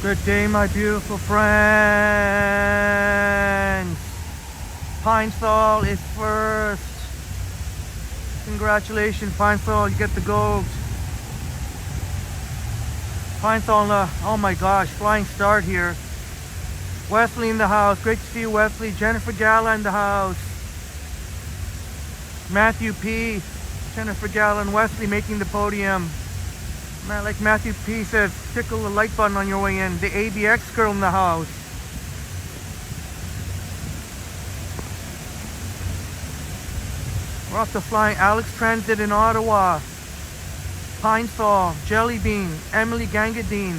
Good day, my beautiful friends. Pinestall is first. Congratulations, Pinestall, you get the gold. Pinestall, oh my gosh, flying start here. Wesley in the house. Great to see you, Wesley. Jennifer Gala in the house. Matthew P. Jennifer Gala and Wesley making the podium. Like Matthew P says, tickle the like button on your way in. The ABX girl in the house. We're off to flying Alex Transit in Ottawa. Pinestall, Jelly Bean, Emily Gangadine,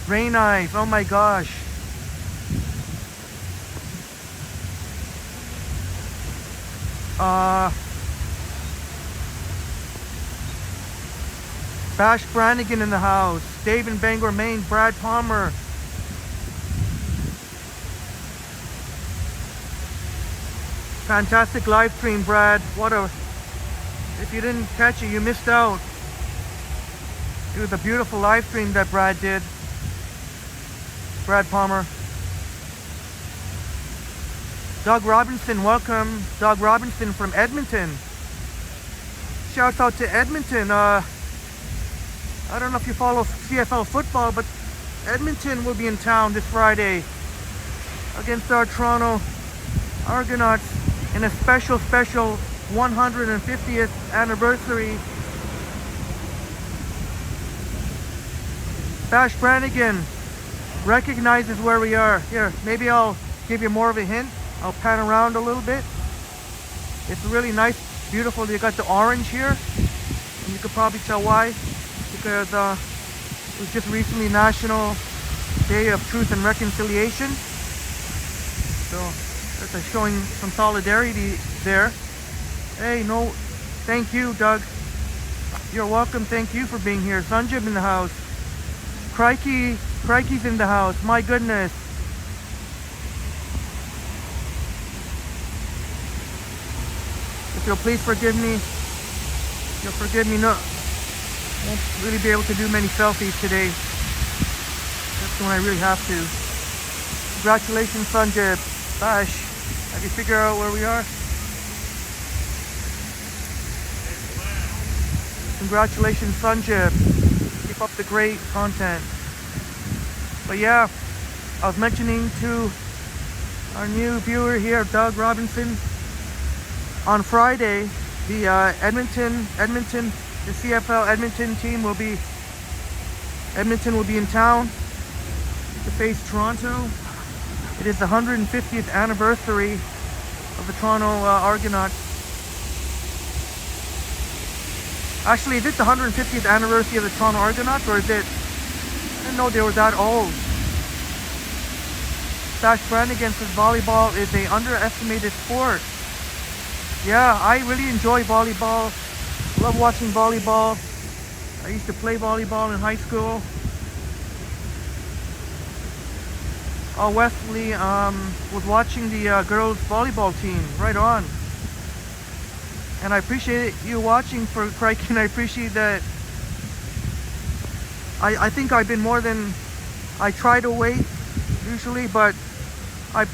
Ray Knife, oh my gosh. Bash Brannigan in the house. Dave in Bangor, Maine. Brad Palmer. Fantastic live stream, Brad. If you didn't catch it, you missed out. It was a beautiful live stream that Brad did. Brad Palmer. Doug Robinson, welcome. Doug Robinson from Edmonton. Shouts out to Edmonton. I don't know if you follow CFL football, but Edmonton will be in town this Friday against our Toronto Argonauts in a special 150th anniversary. Bash Brannigan recognizes where we are. Here, maybe I'll give you more of a hint. I'll pan around a little bit. It's really nice, beautiful. You got the orange here, and you could probably tell why. Because it was just recently National Day of Truth and Reconciliation. So that's showing some solidarity there. Hey, no, thank you, Doug. You're welcome. Thank you for being here. Sanjib in the house. Crikey's in the house. My goodness. If you'll please forgive me. You'll forgive me. No. Won't really be able to do many selfies today. That's when I really have to. Congratulations, Sanjay. Bash, have you figured out where we are? Congratulations, Sanjay. Keep up the great content. But yeah, I was mentioning to our new viewer here, Doug Robinson, on Friday, the the CFL Edmonton team will be in town to face Toronto. It is the 150th anniversary of the Toronto Argonauts. Actually, is it the 150th anniversary of the Toronto Argonauts, or is it? I didn't know they were that old. Bash Brannigan says volleyball is an underestimated sport. Yeah, I really enjoy volleyball. Love watching volleyball. I used to play volleyball in high school. Wesley was watching the girls volleyball team. Right on. And I appreciate you watching, for crikey, and I appreciate that. I think I've been more than I try to wait usually, but I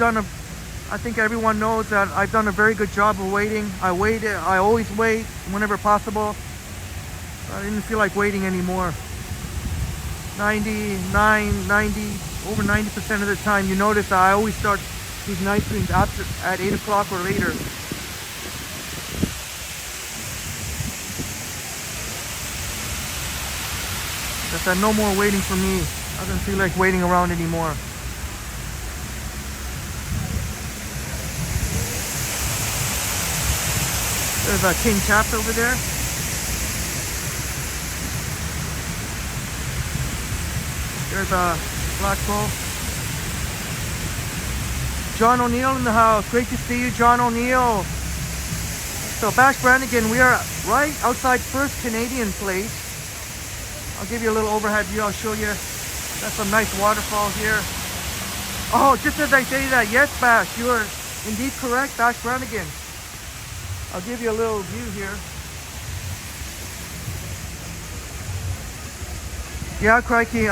think everyone knows that I've done a very good job of waiting. I always wait whenever possible. I didn't feel like waiting anymore. Over 90% of the time, you notice that I always start these night streams at 8 o'clock or later. That's no more waiting for me. I don't feel like waiting around anymore. There's a King Taps over there. There's a Black Bull. John O'Neill in the house. Great to see you, John O'Neill. So Bash Brannigan, we are right outside First Canadian Place. I'll give you a little overhead view. I'll show you. That's a nice waterfall here. Oh, just as I say that, yes, Bash, you are indeed correct, Bash Brannigan. I'll give you a little view here. Yeah, crikey.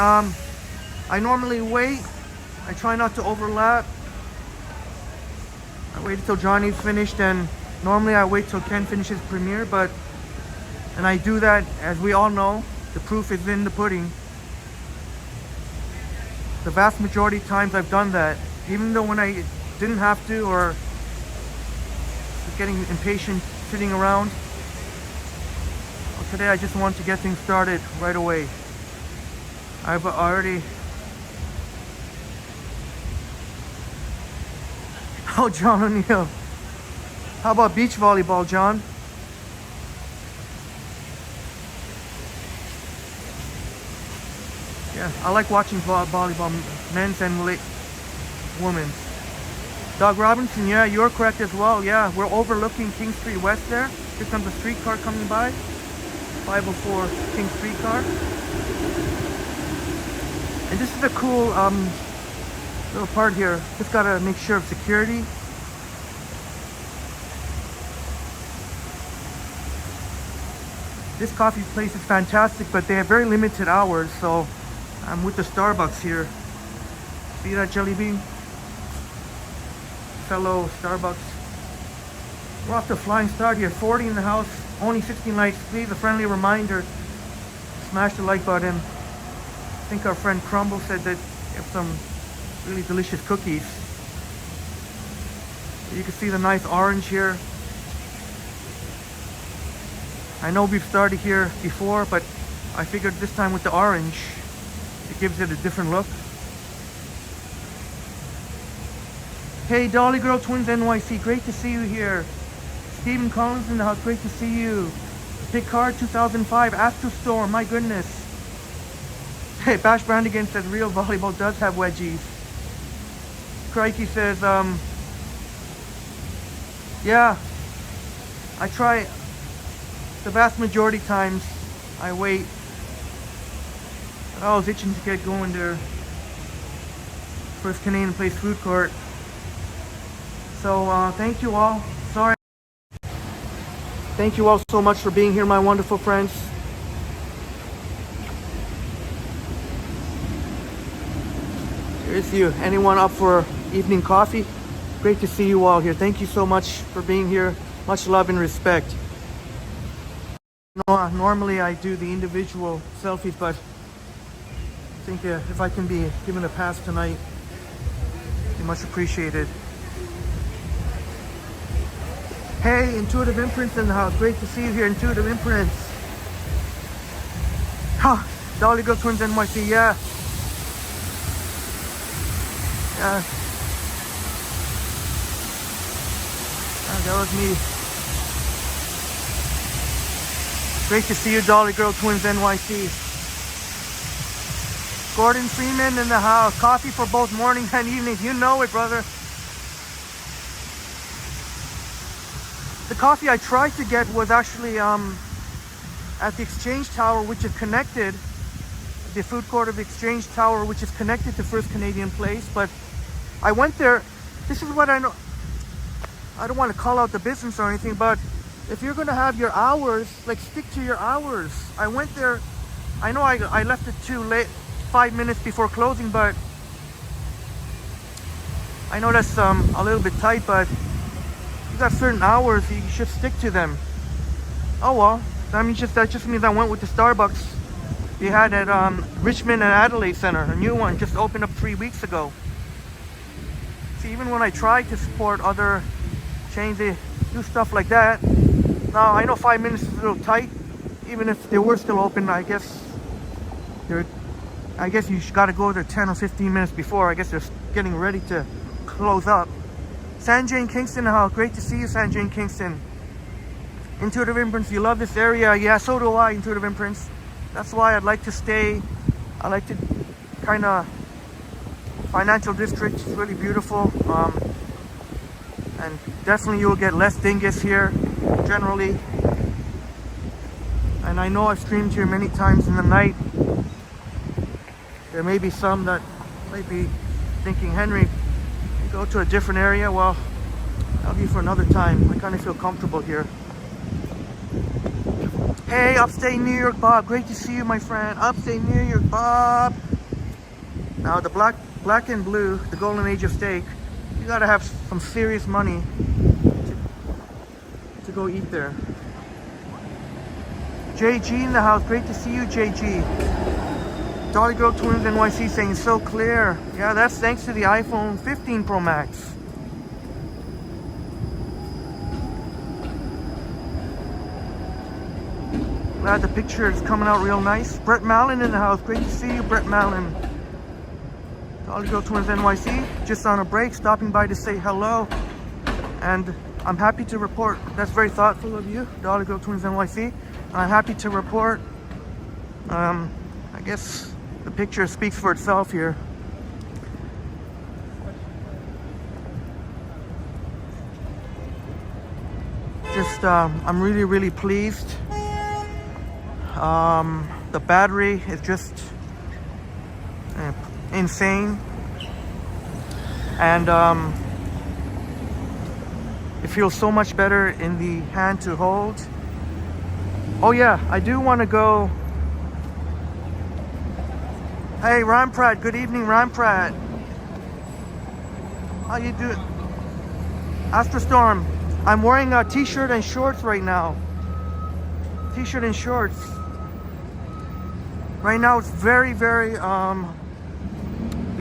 I normally wait. I try not to overlap. I wait until Johnny's finished, and normally I wait till Ken finishes premiere, and I do that, as we all know, the proof is in the pudding. The vast majority of times I've done that, even though when I didn't have to, or was getting impatient sitting around. Well, today I just want to get things started right away. I've already... Oh, John O'Neill. How about beach volleyball, John? Yeah, I like watching volleyball, men's and women's. Doug Robinson, yeah, you're correct as well. Yeah, we're overlooking King Street West there. Here comes a streetcar coming by. 504 King Streetcar. And this is a cool little part here. Just gotta make sure of security. This coffee place is fantastic, but they have very limited hours, so I'm with the Starbucks here. See that, Jelly Bean? Fellow Starbucks. We're off to a flying start here. 40 in the house, only 16 likes. Please, a friendly reminder, smash the like button. I think our friend Crumble said that we have some really delicious cookies. You can see the nice orange here. I know we've started here before, but I figured this time with the orange, it gives it a different look. Hey, Dolly Girl Twins NYC, great to see you here. Stephen Collins in the house, great to see you. Picard 2005, Astro Storm, my goodness. Hey, Bash Brandigan says real volleyball does have wedgies. Crikey says, yeah, I try. The vast majority times I wait. I was itching to get going there. First Canadian Place food court. So thank you all. Sorry. Thank you all so much for being here, my wonderful friends. Here's you. Anyone up for evening coffee? Great to see you all here. Thank you so much for being here. Much love and respect. No, normally I do the individual selfies, but I think if I can be given a pass tonight, it'd be much appreciated. Hey, Intuitive Imprints in the house. Great to see you here, Intuitive Imprints. Ha! Dolly Girl Twins NYC, yeah. Yeah. That was me. Great to see you, Dolly Girl Twins NYC. Gordon Freeman in the house. Coffee for both morning and evening. You know it, brother. The coffee I tried to get was actually at the Exchange Tower, which is connected. The food court of the Exchange Tower, which is connected to First Canadian Place. But I went there. This is what I know. I don't want to call out the business or anything, but if you're going to have your hours, like, stick to your hours. I went there. I know I left it too late, 5 minutes before closing, but I know that's a little bit tight, but you got certain hours, you should stick to them. Oh well, that just means I went with the Starbucks they had at Richmond and Adelaide Center. A new one just opened up 3 weeks ago. See, even when I try to support other chains, they do stuff like that. Now I know 5 minutes is a little tight. Even if they were still open, I guess you got to go there 10 or 15 minutes before. I guess they're getting ready to close up. Sanjay Kingston, how great to see you, Sanjay Kingston. Intuitive Imprints, you love this area. Yeah, so do I, Intuitive Imprints. That's why I'd like to stay. I like to kind of, financial district is really beautiful. And definitely you'll get less dingus here, generally. And I know I've streamed here many times in the night. There may be some that might be thinking, Henry, go to a different area. Well, that'll be for another time. I kind of feel comfortable here. Hey, upstate New York Bob, great to see you, my friend. Upstate New York Bob. Now the black and blue, the golden age of steak, you gotta have some serious money to go eat there. JG in the house, great to see you, JG. Dolly Girl Twins NYC saying so clear. Yeah, that's thanks to the iPhone 15 Pro Max. Glad the picture is coming out real nice. Brett Mallon in the house, great to see you, Brett Mallon. Dolly Girl Twins NYC, just on a break, stopping by to say hello. And I'm happy to report, that's very thoughtful of you, Dolly Girl Twins NYC. I'm happy to report, I guess the picture speaks for itself here. Just, I'm really pleased. The battery is just insane. And it feels so much better in the hand to hold. Oh yeah, I do want to go. Hey, Ron Pratt. Good evening, Ron Pratt. How you doing? Astrostorm. I'm wearing a t-shirt and shorts right now. T-shirt and shorts. Right now it's very, we've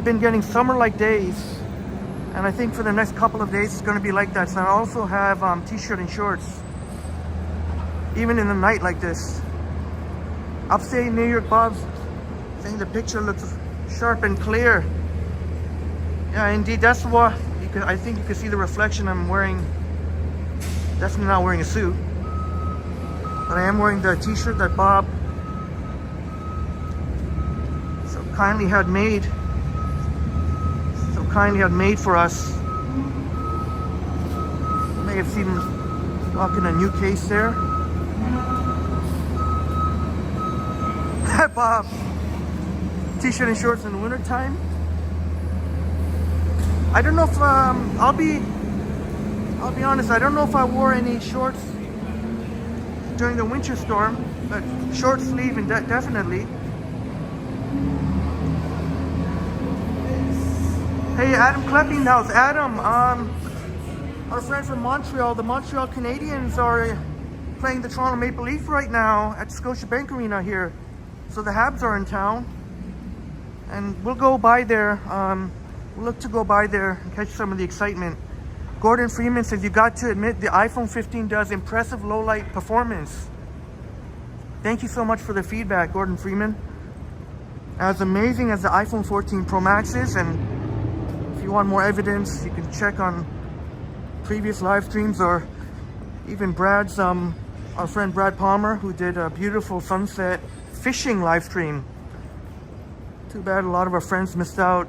been getting summer-like days. And I think for the next couple of days it's going to be like that. So I also have t-shirt and shorts. Even in the night like this. Upstate New York Bob's saying the picture looks sharp and clear. Yeah, indeed, that's what I think you can see the reflection. I'm wearing, definitely not wearing a suit, but I am wearing the t-shirt that Bob so kindly had made for us. You may have seen him rocking a new case there. Bob, t-shirt and shorts in the winter time. I don't know if I'll be honest, I don't know if I wore any shorts during the winter storm, but short sleeve and definitely. Hey, Adam Klepping now. Adam, our friend from Montreal, the Montreal Canadiens are playing the Toronto Maple Leaf right now at Scotiabank Arena here. So the Habs are in town, and we'll go by there. We'll look to go by there and catch some of the excitement. Gordon Freeman says, you got to admit the iPhone 15 does impressive low light performance. Thank you so much for the feedback, Gordon Freeman. As amazing as the iPhone 14 Pro Max is, and if you want more evidence, you can check on previous live streams, or even Brad's, our friend Brad Palmer, who did a beautiful sunset fishing live stream. Too bad a lot of our friends missed out.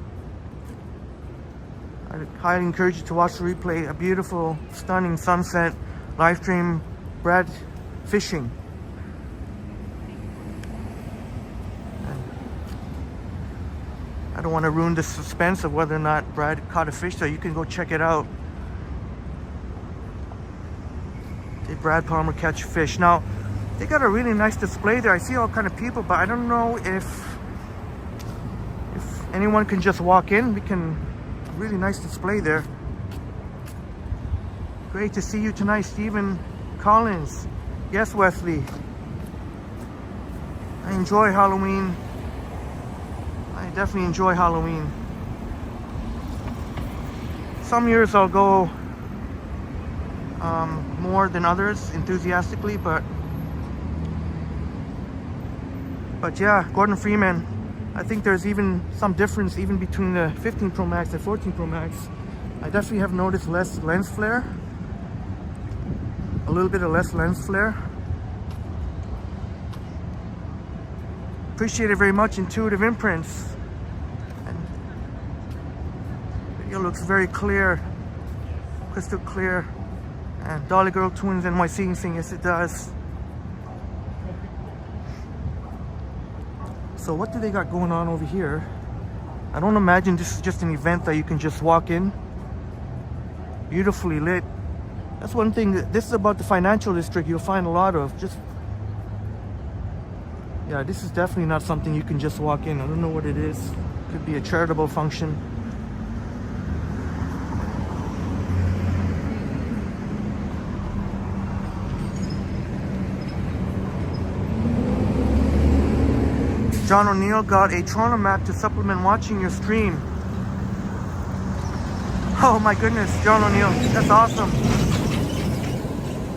I highly encourage you to watch the replay. A beautiful, stunning sunset live stream, Brad fishing. And I don't want to ruin the suspense of whether or not Brad caught a fish, so you can go check it out. Did Brad Palmer catch fish? Now, they got a really nice display there. I see all kind of people, but I don't know if anyone can just walk in. We can, really nice display there. Great to see you tonight, Stephen Collins. Yes, Wesley. I enjoy Halloween. I definitely enjoy Halloween. Some years I'll go more than others enthusiastically, but yeah, Gordon Freeman, I think there's even some difference even between the 15 Pro Max and 14 Pro Max. I definitely have noticed less lens flare. A little bit of less lens flare. Appreciate it very much, Intuitive Imprints. And video looks very clear, crystal clear. And Dolly Girl Twins NYC saying yes it does. So what do they got going on over here? I don't imagine this is just an event that you can just walk in. Beautifully lit. That's one thing, this is about the financial district you'll find a lot of. Yeah, this is definitely not something you can just walk in. I don't know what it is. Could be a charitable function. John O'Neill got a Toronto map to supplement watching your stream. Oh my goodness, John O'Neill. That's awesome.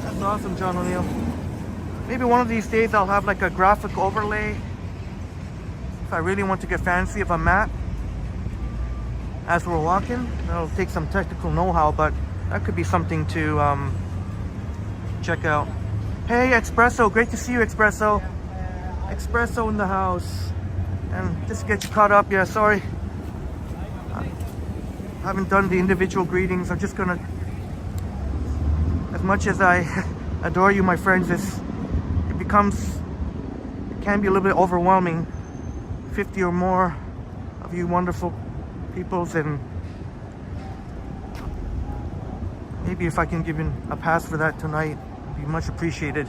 That's awesome, John O'Neill. Maybe one of these days I'll have like a graphic overlay. If I really want to get fancy of a map as we're walking. That'll take some technical know-how, but that could be something to check out. Hey, Espresso. Great to see you, Espresso. Espresso in the house. And just to get you caught up, yeah, sorry. I haven't done the individual greetings. I'm just gonna, as much as I adore you, my friends, it can be a little bit overwhelming. 50 or more of you wonderful peoples, and maybe if I can give you a pass for that tonight, it'd be much appreciated.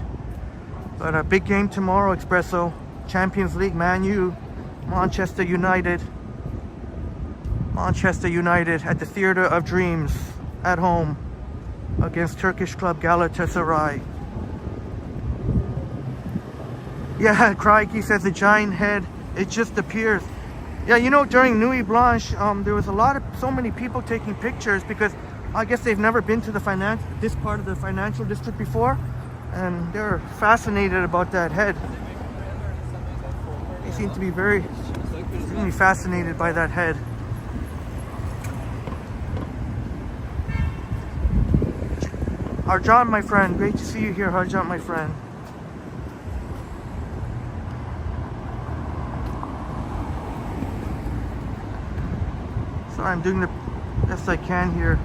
But a big game tomorrow, Espresso. Champions League, Man U, Manchester United. Manchester United at the Theatre of Dreams at home against Turkish club Galatasaray. Yeah, Crikey says the giant head, it just appears. Yeah, you know, during Nuit Blanche, there was so many people taking pictures because I guess they've never been to this part of the financial district before, and they're fascinated about that head. They seem to be very extremely fascinated by that head. Harjan, my friend, great to see you here, Harjan, my friend. Sorry, I'm doing the best I can here.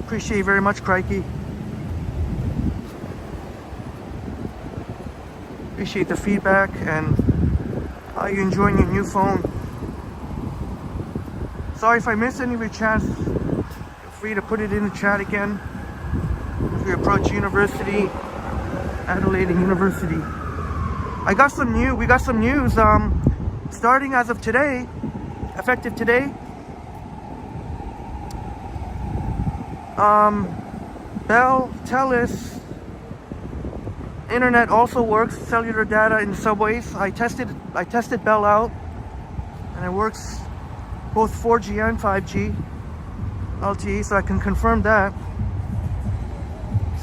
Appreciate you very much, Crikey. Appreciate the feedback and how you enjoying your new phone. Sorry if I missed any of your chats. Feel free to put it in the chat again as we approach university, Adelaide University. We got some news. Starting as of today, effective today. Bell, Telus, internet also works. Cellular data in subways. I tested Bell out, and it works both 4G and 5G LTE, so I can confirm that.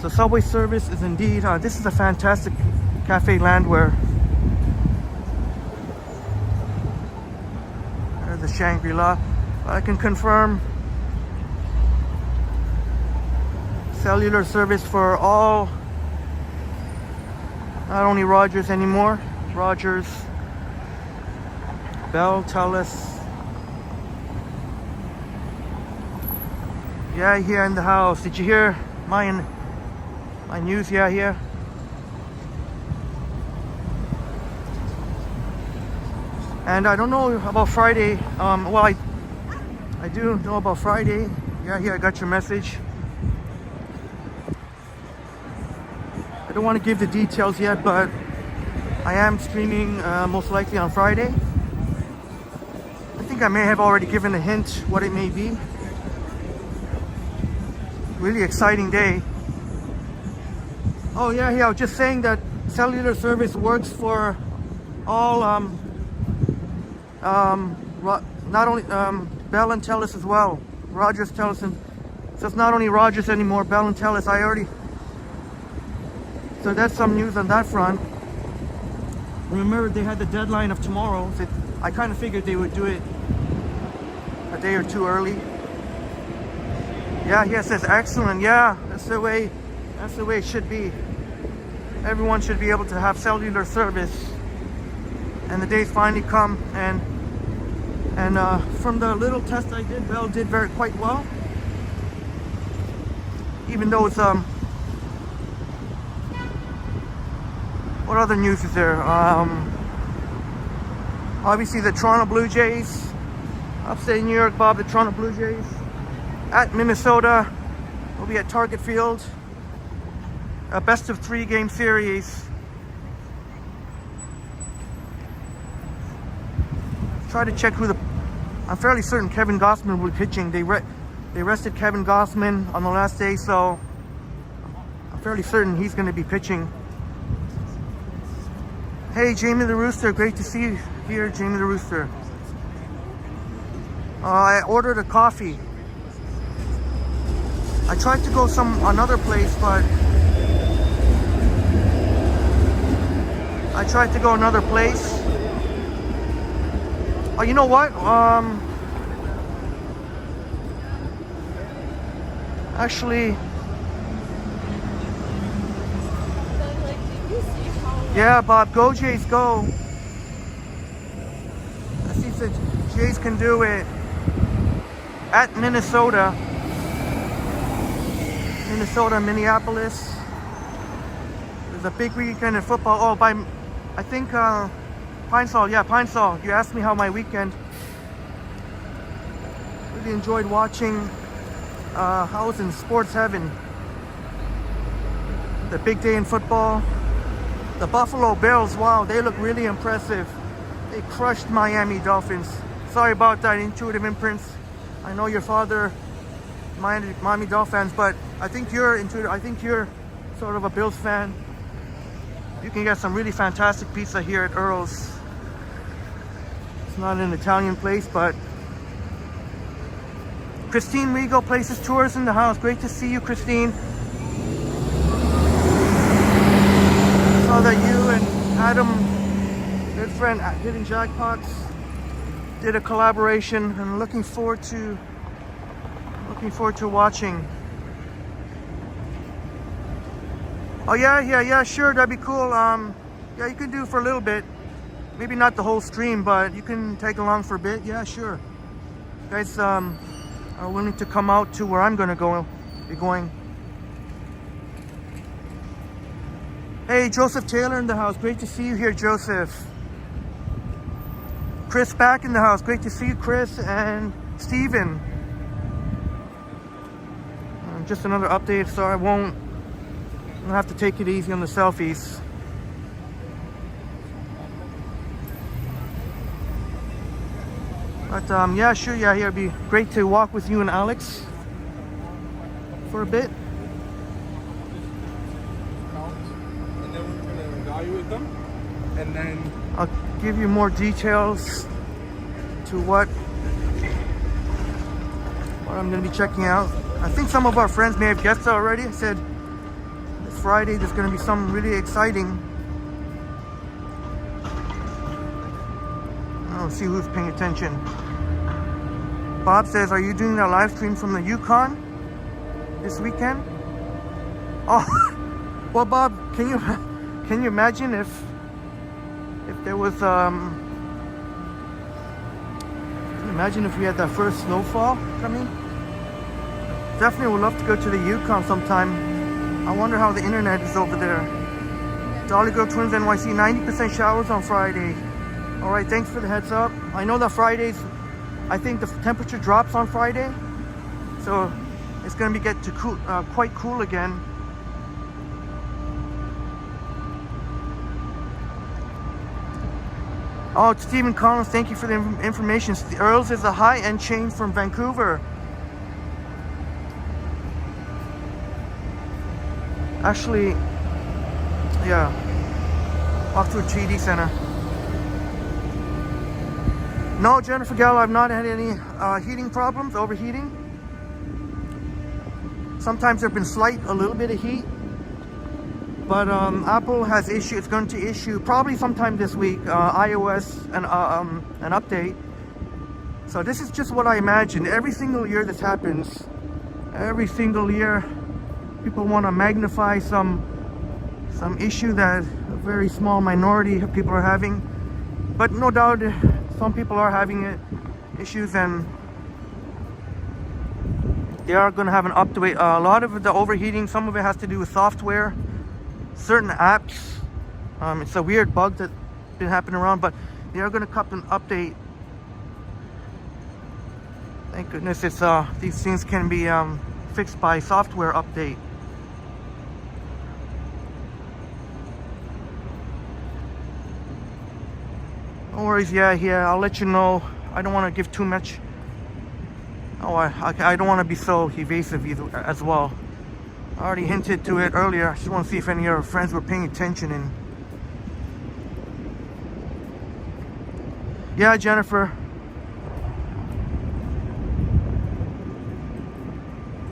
So subway service is indeed, this is a fantastic cafe landwear. There's the Shangri-La. I can confirm cellular service for all, not only Rogers anymore, Rogers, Bell, Telus. Yeah, here in the house. Did you hear my news? Yeah, here. And I don't know about Friday. Well, I do know about Friday. Yeah, here I got your message. I don't want to give the details yet, but I am streaming most likely on Friday. I think I may have already given a hint what it may be. Really exciting day. Oh yeah, I was just saying that cellular service works for all not only Bell and Telus as well. Rogers, Telus, and so it's not only Rogers anymore, Bell and Telus. So that's some news on that front. Remember, they had the deadline of tomorrow. So I kind of figured they would do it a day or two early. Yeah, it says excellent. Yeah, that's the way it should be. Everyone should be able to have cellular service. And the day's finally come, and from the little test I did, Bell did quite well. Even though it's what other news is there? Obviously the Toronto Blue Jays, upstate New York, Bob. The Toronto Blue Jays at Minnesota will be at Target Field. A best of 3 game series. try to check who the... I'm fairly certain Kevin Gossman will be pitching. They rested Kevin Gossman on the last day, so I'm fairly certain he's going to be pitching. Hey, Jamie the Rooster, great to see you here, Jamie the Rooster. I ordered a coffee. I tried to go another place, but Oh, you know what? Actually, yeah, Bob, go Jays, go. Let's see if the Jays can do it at Minnesota, Minneapolis. There's a big weekend in football. Oh, I think Pine Sol. Yeah, Pine Sol. You asked me how my weekend. Really enjoyed watching. I was in sports heaven. The big day in football. The Buffalo Bills, wow, they look really impressive. They crushed Miami Dolphins. Sorry about that, Intuitive Imprints. I know your father, Miami Dolphins fans, but I think you're intuitive. I think you're sort of a Bills fan. You can get some really fantastic pizza here at Earl's. It's not an Italian place, but Christine Rigo Places Tours in the house. Great to see you, Christine. Saw that you and Adam, good friend, Hitting Jackpots, did a collaboration, and looking forward to watching. Oh yeah, sure, that'd be cool. Yeah, you can do for a little bit, maybe not the whole stream, but you can take along for a bit. Yeah, sure. You guys are willing to come out to where I'm gonna be going. Hey, Joseph Taylor in the house. Great to see you here, Joseph. Chris back in the house. Great to see you, Chris and Steven. Just another update, so I'm gonna have to take it easy on the selfies. But yeah, sure, yeah, here it'd be great to walk with you and Alex for a bit. And then we're gonna evaluate them, and then I'll give you more details to what I'm gonna be checking out. I think some of our friends may have guessed already. I said this Friday there's gonna be something really exciting. I'll see who's paying attention. Bob says, are you doing a live stream from the Yukon this weekend? Oh, well, Bob, can you imagine if there was can you imagine if we had that first snowfall coming? Definitely would love to go to the Yukon sometime. I wonder how the internet is over there. Dolly Girl Twins NYC, 90% showers on Friday. All right, thanks for the heads up. I know that Fridays, I think the temperature drops on Friday, so it's going to get to quite cool again. Oh, Stephen Collins, thank you for the information. The Earls is a high-end chain from Vancouver. Actually, yeah, off to a TD center. No, Jennifer Gallo, I've not had any heating problems, overheating. Sometimes there've been a little bit of heat, but Apple has it's going to issue probably sometime this week, iOS and an update. So this is just what I imagine. Every single year this happens. Every single year, people want to magnify some issue that a very small minority of people are having. But no doubt, some people are having issues, and they are going to have an update. A lot of the overheating, some of it has to do with software, certain apps. It's a weird bug that's been happening around, but they are going to cut an update. Thank goodness it's these things can be fixed by software update. No worries. Yeah. I'll let you know. I don't want to give too much. Oh, I don't want to be so evasive either, as well. I already hinted to it earlier. I just want to see if any of your friends were paying attention. And yeah, Jennifer.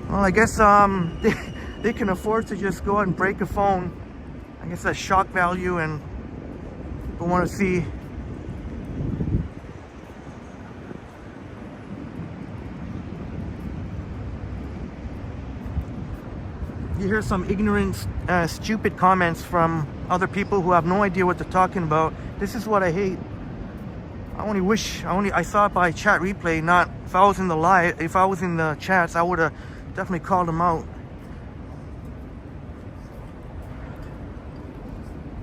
Well, I guess they can afford to just go out and break a phone. I guess that's shock value, and people want to see. You hear some ignorant, stupid comments from other people who have no idea what they're talking about. This is what I hate. I saw it by chat replay. Not if I was in the live. If I was in the chats, I would have definitely called them out.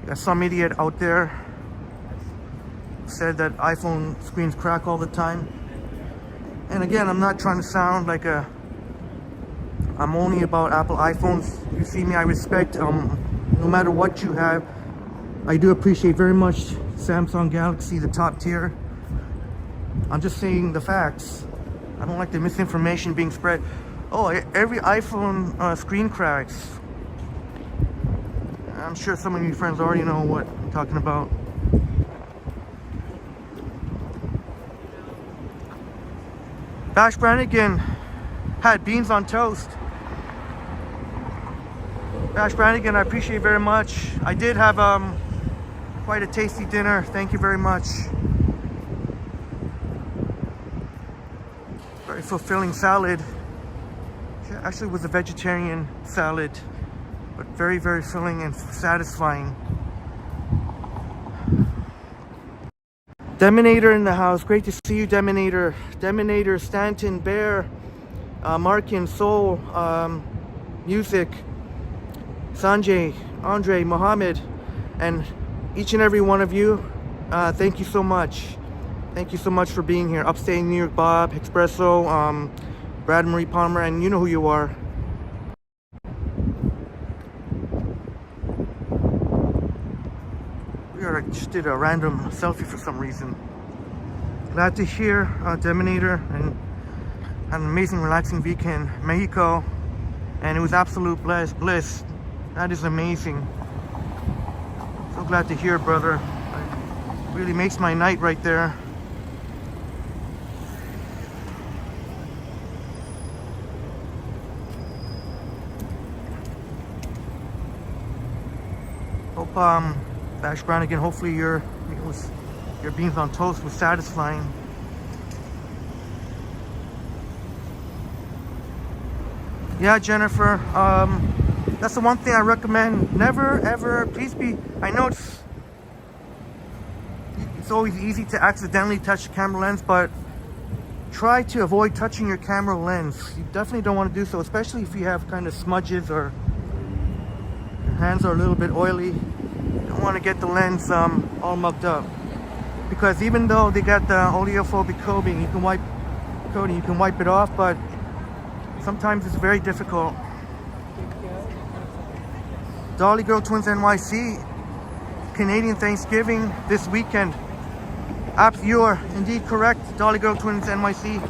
Got some idiot out there said that iPhone screens crack all the time. And again, I'm not trying to sound like I'm only about Apple iPhones. You see me, I respect no matter what you have. I do appreciate very much Samsung Galaxy, the top tier. I'm just saying the facts. I don't like the misinformation being spread. Oh, every iPhone screen cracks. I'm sure some of you friends already know what I'm talking about. Bash Brannigan had beans on toast. Bash Brannigan, I appreciate very much. I did have quite a tasty dinner. Thank you very much. Very fulfilling salad. Actually, it was a vegetarian salad, but very, very filling and satisfying. Deminator in the house. Great to see you, Deminator. Deminator, Stanton, Bear, Markin, Soul, Music, Sanjay, Andre, Mohammed, and each and every one of you. Thank you so much. Thank you so much for being here. Upstate New York, Bob, Espresso, Brad Marie Palmer, and you know who you are. Just did a random selfie for some reason. Glad to hear Deminator, and had an amazing relaxing weekend in Mexico, and it was absolute bliss. That is amazing. So glad to hear, brother. It really makes my night right there. Hope Bash Brannigan, hopefully your beans on toast was satisfying. Yeah, Jennifer, that's the one thing I recommend. Never ever, please be, I know it's always easy to accidentally touch the camera lens, but try to avoid touching your camera lens. You definitely don't want to do so, especially if you have kind of smudges or your hands are a little bit oily. You don't want to get the lens all mucked up, because even though they got the oleophobic coating, you can wipe it off, but sometimes it's very difficult. Dolly Girl Twins NYC, Canadian Thanksgiving this weekend. You are indeed correct, Dolly Girl Twins NYC.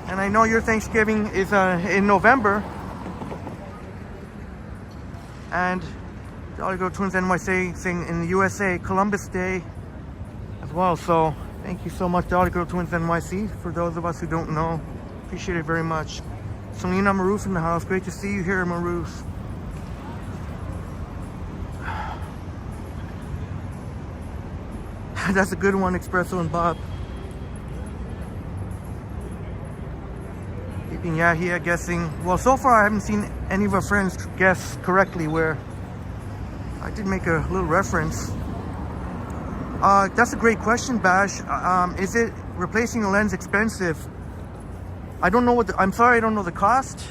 And I know your Thanksgiving is in November. And Dolly Girl Twins NYC sing in the USA, Columbus Day as well. So thank you so much, Dolly Girl Twins NYC. For those of us who don't know, appreciate it very much. Selena Marouf in the house. Great to see you here, Marouf. That's a good one, Espresso and Bob. Keeping Yahia guessing. Well, so far I haven't seen any of our friends guess correctly, where I did make a little reference. That's a great question, Bash. Is it replacing a lens expensive? I don't know what I'm sorry, I don't know the cost.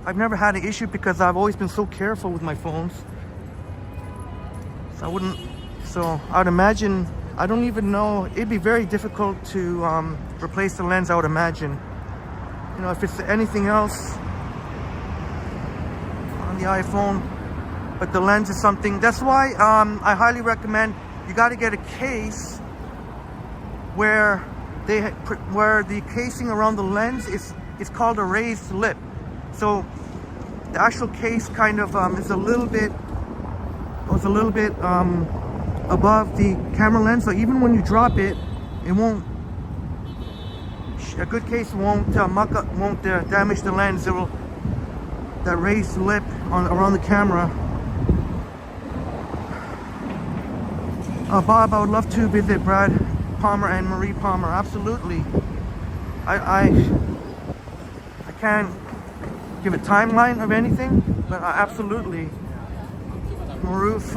I've never had an issue because I've always been so careful with my phones. So I would imagine, I don't even know, it'd be very difficult to replace the lens, I would imagine. You know, if it's anything else on the iPhone, but the lens is something, that's why I highly recommend you got to get a case where where the casing around the lens is called a raised lip. So the actual case kind of is a little bit above the camera lens, so even when you drop it, it won't. A good case won't damage the lens. It will. That raised lip around the camera. Bob, I would love to visit Brad Palmer and Marie Palmer. Absolutely. I can't give a timeline of anything, but absolutely. Maroof,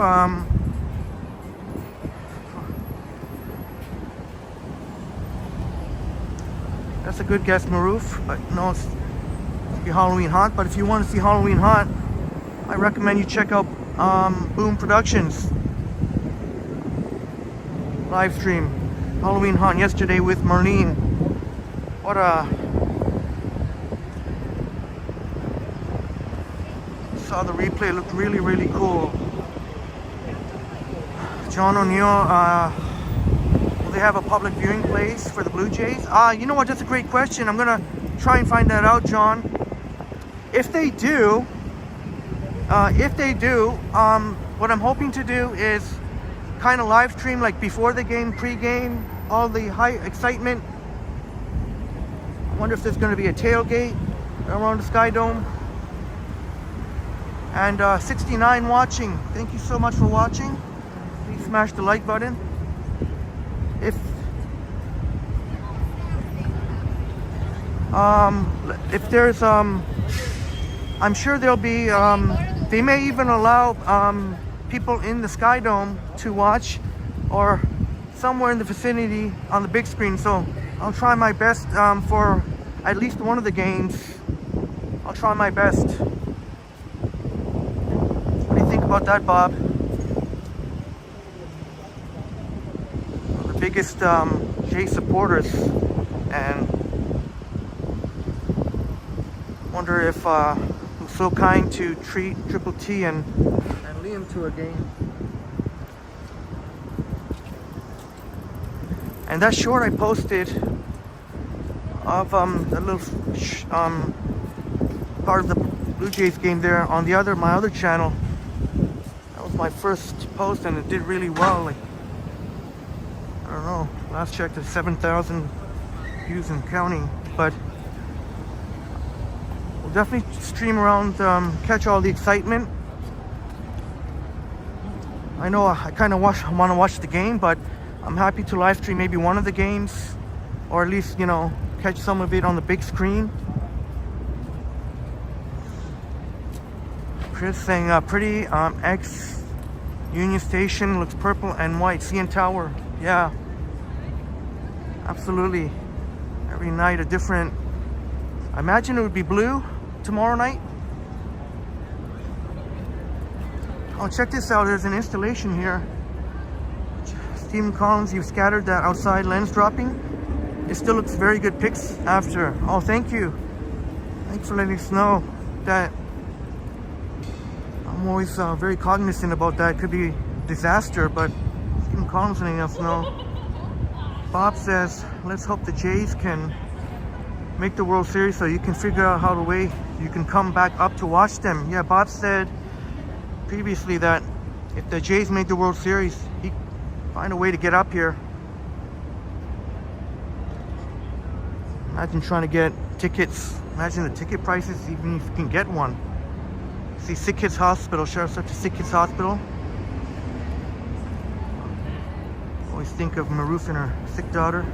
that's a good guess, Maroof. But no, it's be Halloween Haunt. But if you want to see Halloween Haunt, I recommend you check out Boom Productions live stream Halloween Haunt yesterday with Marlene. What a saw the replay, looked really cool. John O'Neill, will they have a public viewing place for the Blue Jays? You know what, that's a great question. I'm gonna try and find that out, John. If they do, what I'm hoping to do is kind of live stream like before the game, pre-game, all the high excitement. I wonder if there's going to be a tailgate around the Sky Dome. And 69 watching, thank you so much for watching. Please smash the like button. If there's I'm sure there'll be they may even allow people in the Sky Dome to watch, or somewhere in the vicinity on the big screen. So I'll try my best for at least one of the games. I'll try my best. What do you think about that, Bob? The biggest Jay supporters, and wonder if who's so kind to treat Triple T and Liam to a game. And that short I posted of the little part of the Blue Jays game there on my other channel. That was my first post, and it did really well. Like, I don't know, last checked at 7,000 views and counting. But we'll definitely stream around, catch all the excitement. I know I kind of want to watch the game, but I'm happy to live stream maybe one of the games, or at least, you know, catch some of it on the big screen. Chris saying pretty X Union Station looks purple and white. CN Tower, yeah, absolutely. Every night a different. I imagine it would be blue tomorrow night. Oh, check this out. There's an installation here. Stephen Collins, you've scattered that outside lens dropping. It still looks very good pics after. Oh, thank you. Thanks for letting us know that. I'm always very cognizant about that. It could be disaster, but Stephen Collins letting us know. Bob says, let's hope the Jays can make the World Series so you can figure out how the way you can come back up to watch them. Yeah, Bob said previously that if the Jays made the World Series, he'd find a way to get up here. Imagine trying to get tickets. Imagine the ticket prices, even if you can get one. See, Sick Kids Hospital, shout out to Sick Kids Hospital. Always think of Maroof and her sick daughter.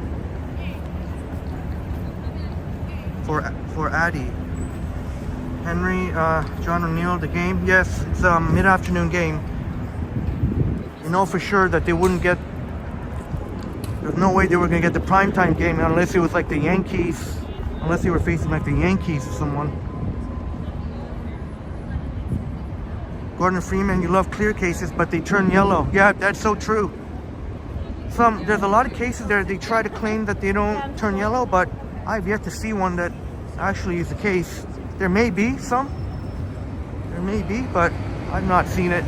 For Addie. Henry, John O'Neill, the game. Yes, it's a mid-afternoon game. You know for sure that they wouldn't get. There's no way they were gonna get the primetime game unless it was like the Yankees. Unless they were facing like the Yankees or someone. Gordon Freeman, you love clear cases, but they turn yellow. Yeah, that's so true. There's a lot of cases there. They try to claim that they don't turn yellow, but I've yet to see one that actually is the case. There may be some. There may be, but I've not seen it.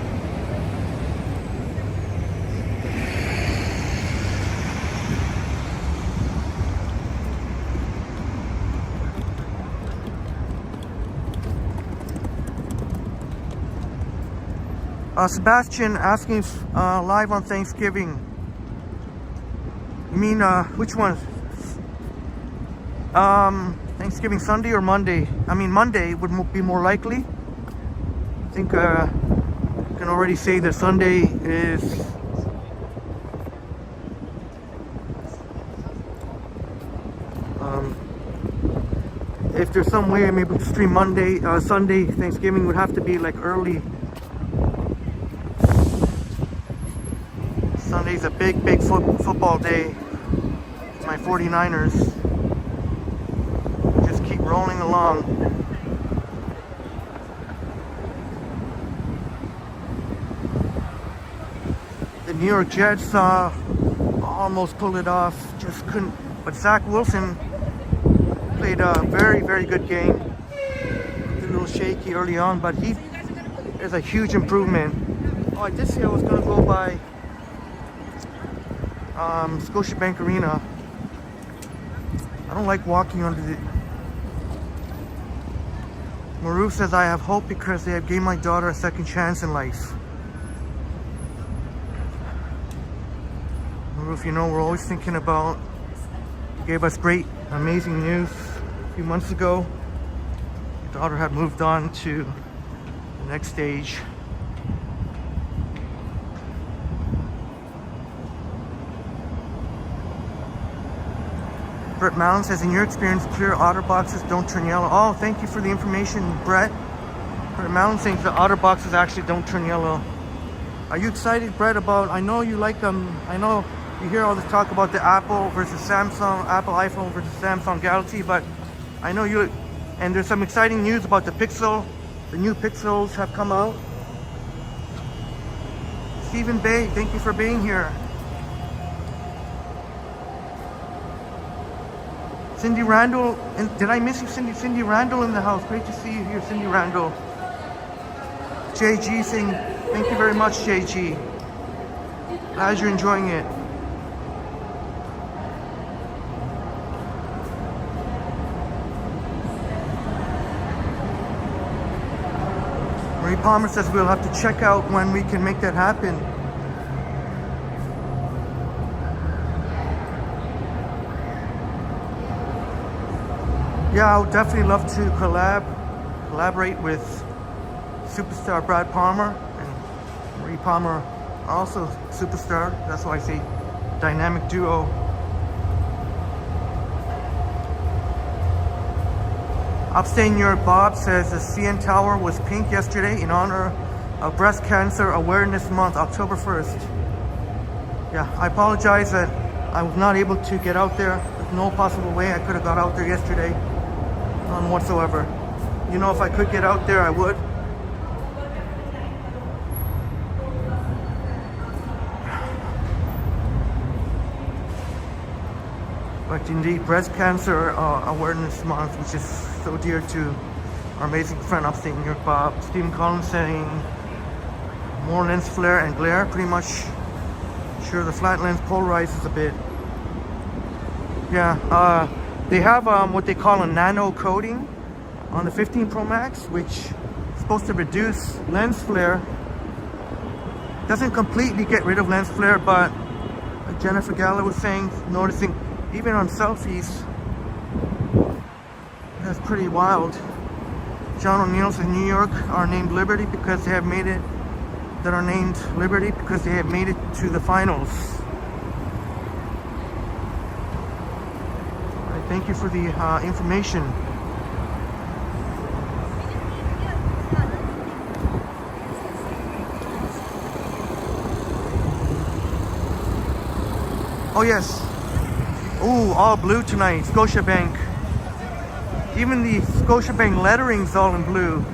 Sebastian asking live on Thanksgiving. You mean which one? Thanksgiving Sunday or Monday? I mean Monday would be more likely. I think I can already say that Sunday is if there's some way maybe to stream Sunday Thanksgiving would have to be like early. Sunday's a big football day. My 49ers just keep rolling along. The New York Jets almost pulled it off, just couldn't. But Zach Wilson played a very, very good game. A little shaky early on, but there's a huge improvement. Oh, I did say I was going to go by Scotiabank Arena. I don't like walking under the... Maruf says I have hope because they have gave my daughter a second chance in life. Maruf, you know, we're always thinking about... You gave us great, amazing news a few months ago. Your daughter had moved on to the next stage. Brett Mallon says, in your experience, clear otter boxes don't turn yellow. Oh, thank you for the information, Brett. Brett Mallon saying the otter boxes actually don't turn yellow. Are you excited, Brett, about, I know you like them, I know you hear all this talk about the Apple versus Samsung, Apple iPhone versus Samsung Galaxy, but I know you, and there's some exciting news about the Pixel. The new Pixels have come out. Stephen Bay, thank you for being here. Cindy Randall, did I miss you, Cindy? Cindy Randall in the house. Great to see you here, Cindy Randall. JG saying, thank you very much, JG. Glad you're enjoying it. Marie Palmer says we'll have to check out when we can make that happen. Yeah, I would definitely love to collaborate with superstar Brad Palmer and Marie Palmer, also superstar. That's why I say dynamic duo. Upstate New York Bob says the CN Tower was pink yesterday in honor of Breast Cancer Awareness Month, October 1st. Yeah, I apologize that I was not able to get out there. There's no possible way I could have got out there yesterday. None whatsoever. You know, if I could get out there, I would. But indeed, Breast Cancer Awareness Month, which is so dear to our amazing friend Upstate New York Bob. Stephen Collins saying more lens flare and glare. Pretty much sure the flat lens polarizes a bit. Yeah, they have what they call a nano coating on the 15 Pro Max, which is supposed to reduce lens flare. Doesn't completely get rid of lens flare, but like Jennifer Gala was saying, noticing even on selfies, that's pretty wild. John O'Neill says New York are named Liberty because they have made it, that are named Liberty because they have made it to the finals. Thank you for the information. Oh yes. Ooh, all blue tonight. Scotiabank. Even the Scotiabank lettering's all in blue.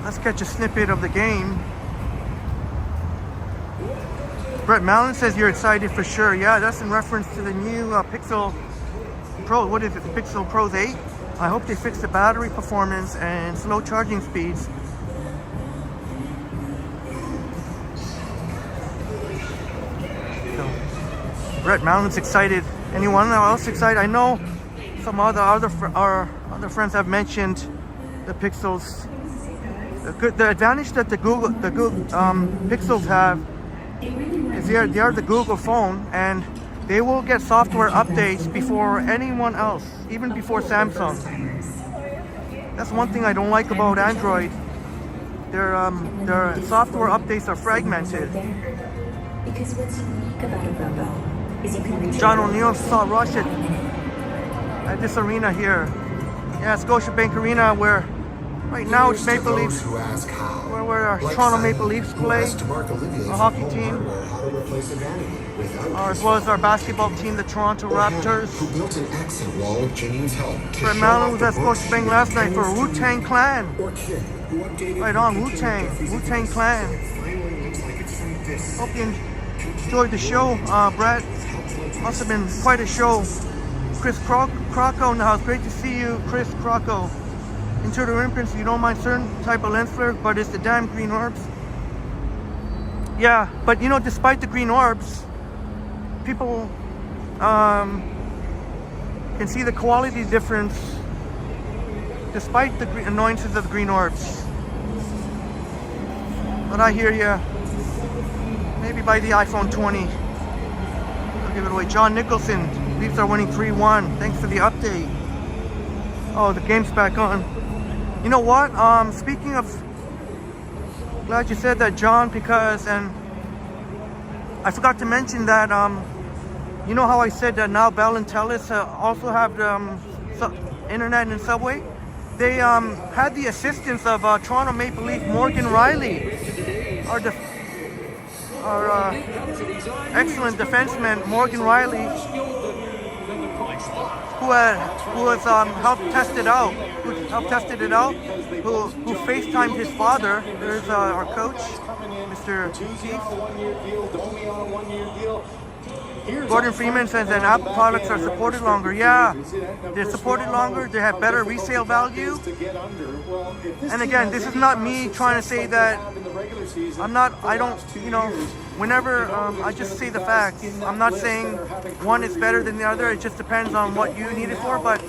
Let's catch a snippet of the game. Brett Mallon says you're excited for sure. Yeah, that's in reference to the new Pixel Pro. What is it? The Pixel Pros 8. I hope they fix the battery performance and slow charging speeds. So, Brett Mallon's excited. Anyone else excited? I know some other friends have mentioned the Pixels The advantage that the Google Pixels have is they are the Google phone, and they will get software updates before anyone else, even before Samsung. That's one thing I don't like about Android. Their software updates are fragmented. Because what's unique about a robo is you can reach John O'Neill saw Rush at this arena here. Yeah, Scotiabank Arena, where right now it's Maple Leafs. Where our Toronto Maple Leafs play, a hockey team, as well as our basketball team, the Toronto Raptors. Fred Mallon was at Scotiabank last night for Wu-Tang Clan. Right on, Wu-Tang Clan. Hope you enjoyed the show, Brett. Must have been quite a show. Chris Crocco in the house. Great to see you, Chris Crocco. Into the imprints, you don't mind certain type of lens flare, but it's the damn green orbs. Yeah, but you know, despite the green orbs, people can see the quality difference despite the annoyances of the green orbs. But I hear you. Maybe buy the iPhone 20. I'll give it away. John Nicholson, Leafs are winning 3-1. Thanks for the update. Oh, the game's back on. You know what? Speaking of, glad you said that, John, because, and I forgot to mention that, you know how I said that now Bell and Telus also have internet in Subway? They had the assistance of Toronto Maple Leaf Morgan Riley, our excellent defenseman Morgan Riley, who was helped tested it out, who FaceTimed his father. There's our coach, Mr. Keith. Gordon Freeman says that Apple products are supported longer. Yeah, they're supported longer. They have better resale value. And again, this is not me trying to say that whenever I just say the facts. I'm not saying one is better than the other. It just depends on what you need it for. But,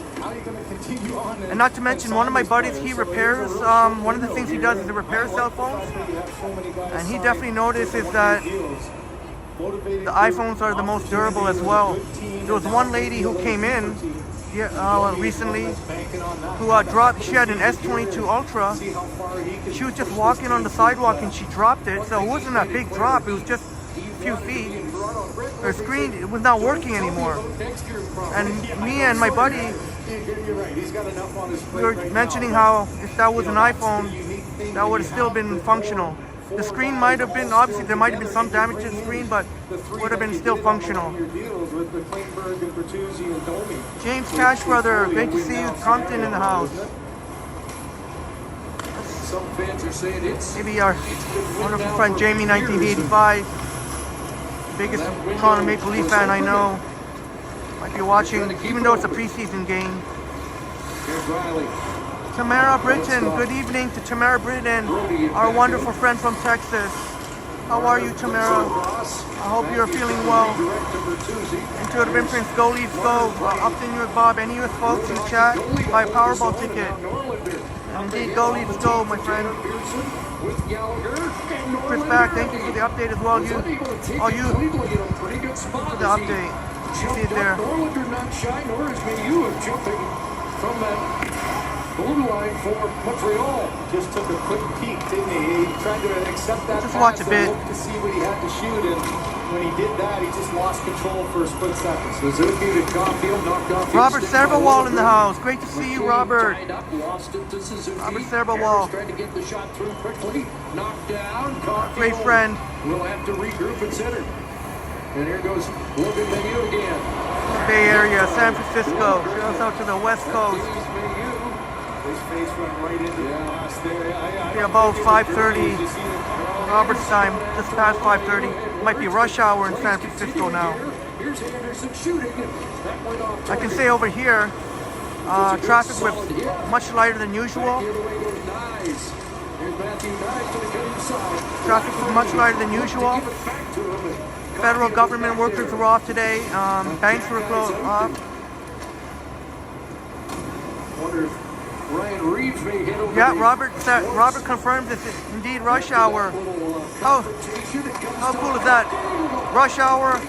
and not to mention, one of my buddies, he repairs, one of the things he does is to repair cell phones. And he definitely notices that the iPhones are the most durable as well. There was one lady who came in recently who dropped. She had an S22 Ultra. She was just walking on the sidewalk and she dropped it. So it wasn't a big drop. It was just a few feet. Her screen, it was not working anymore. And me and my buddy, we were mentioning how if that was an iPhone, that would have still been functional. The screen might have been, obviously there might have been some damage to the screen, but would have been still functional. James Cash Brother, great to see you. Compton in the house. Maybe our wonderful friend Jamie, 1985. Biggest Toronto Maple Leaf fan I know. Might be watching, even though it's a preseason game. Tamara Britton, good evening to Tamara Britton, our wonderful friend from Texas. How are you, Tamara? I hope you're feeling well. Into the imprints, go Leafs go. Upton, you with Bob, any US folks in the chat, buy a Powerball ticket. And indeed, go Leafs go, my friend. Chris Back, thank you for the update as well. You for the update. You see it there. Blue line for Montreal. Just took a quick peek, didn't he? He tried to accept that. Just watch a bit. To see what he had to shoot, and when he did that, he just lost control for a split second. Suzuki to Caulfield, knocked off. Robert Servawall in the house. Great to see you, Robert. Lost it to Suzuki. Robert Servawall. Tried to get the shot through quickly. Knocked down. Caulfield. Great friend. We'll have to regroup and center. And here goes Logan Menu again. Bay Area, San Francisco. Shouts out to the West Coast. His face went right into the glass there. Be about 5:30 Robert's time, just past 5:30. Might be rush hour in San Francisco now. Here's Anderson shooting. I can say over here, traffic was much lighter than usual. Traffic was much lighter than usual. Federal government workers were off today. Banks were closed off. Ryan Reeves may hit over Yeah, the Robert confirmed this is indeed rush hour. How cool is that? Rush hour.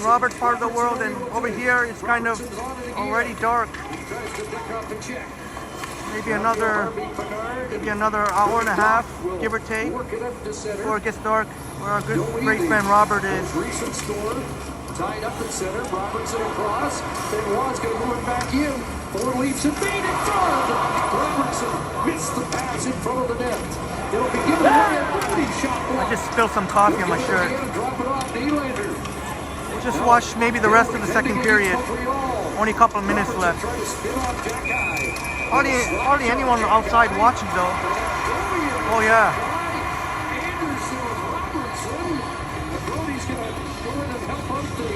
Robert's part of the world, and over here it's kind of already dark. Maybe another hour and a half, give or take, before it gets dark, where our good great friend Robert is. Recent score, tied up at center. Robertson across. Then Watt's going to move it back in. Ford leaps and made it front. Robertson missed the pass in front of the net. It'll begin to be shot block. I just spilled some coffee on my shirt. Drop it off Nylander. We'll just watch maybe the rest of the second period. Only a couple of minutes left. Try to spin off Jackeye. Hardly anyone outside watching though. Oh yeah. Anderson, Robertson. Brody's going to go in and help out the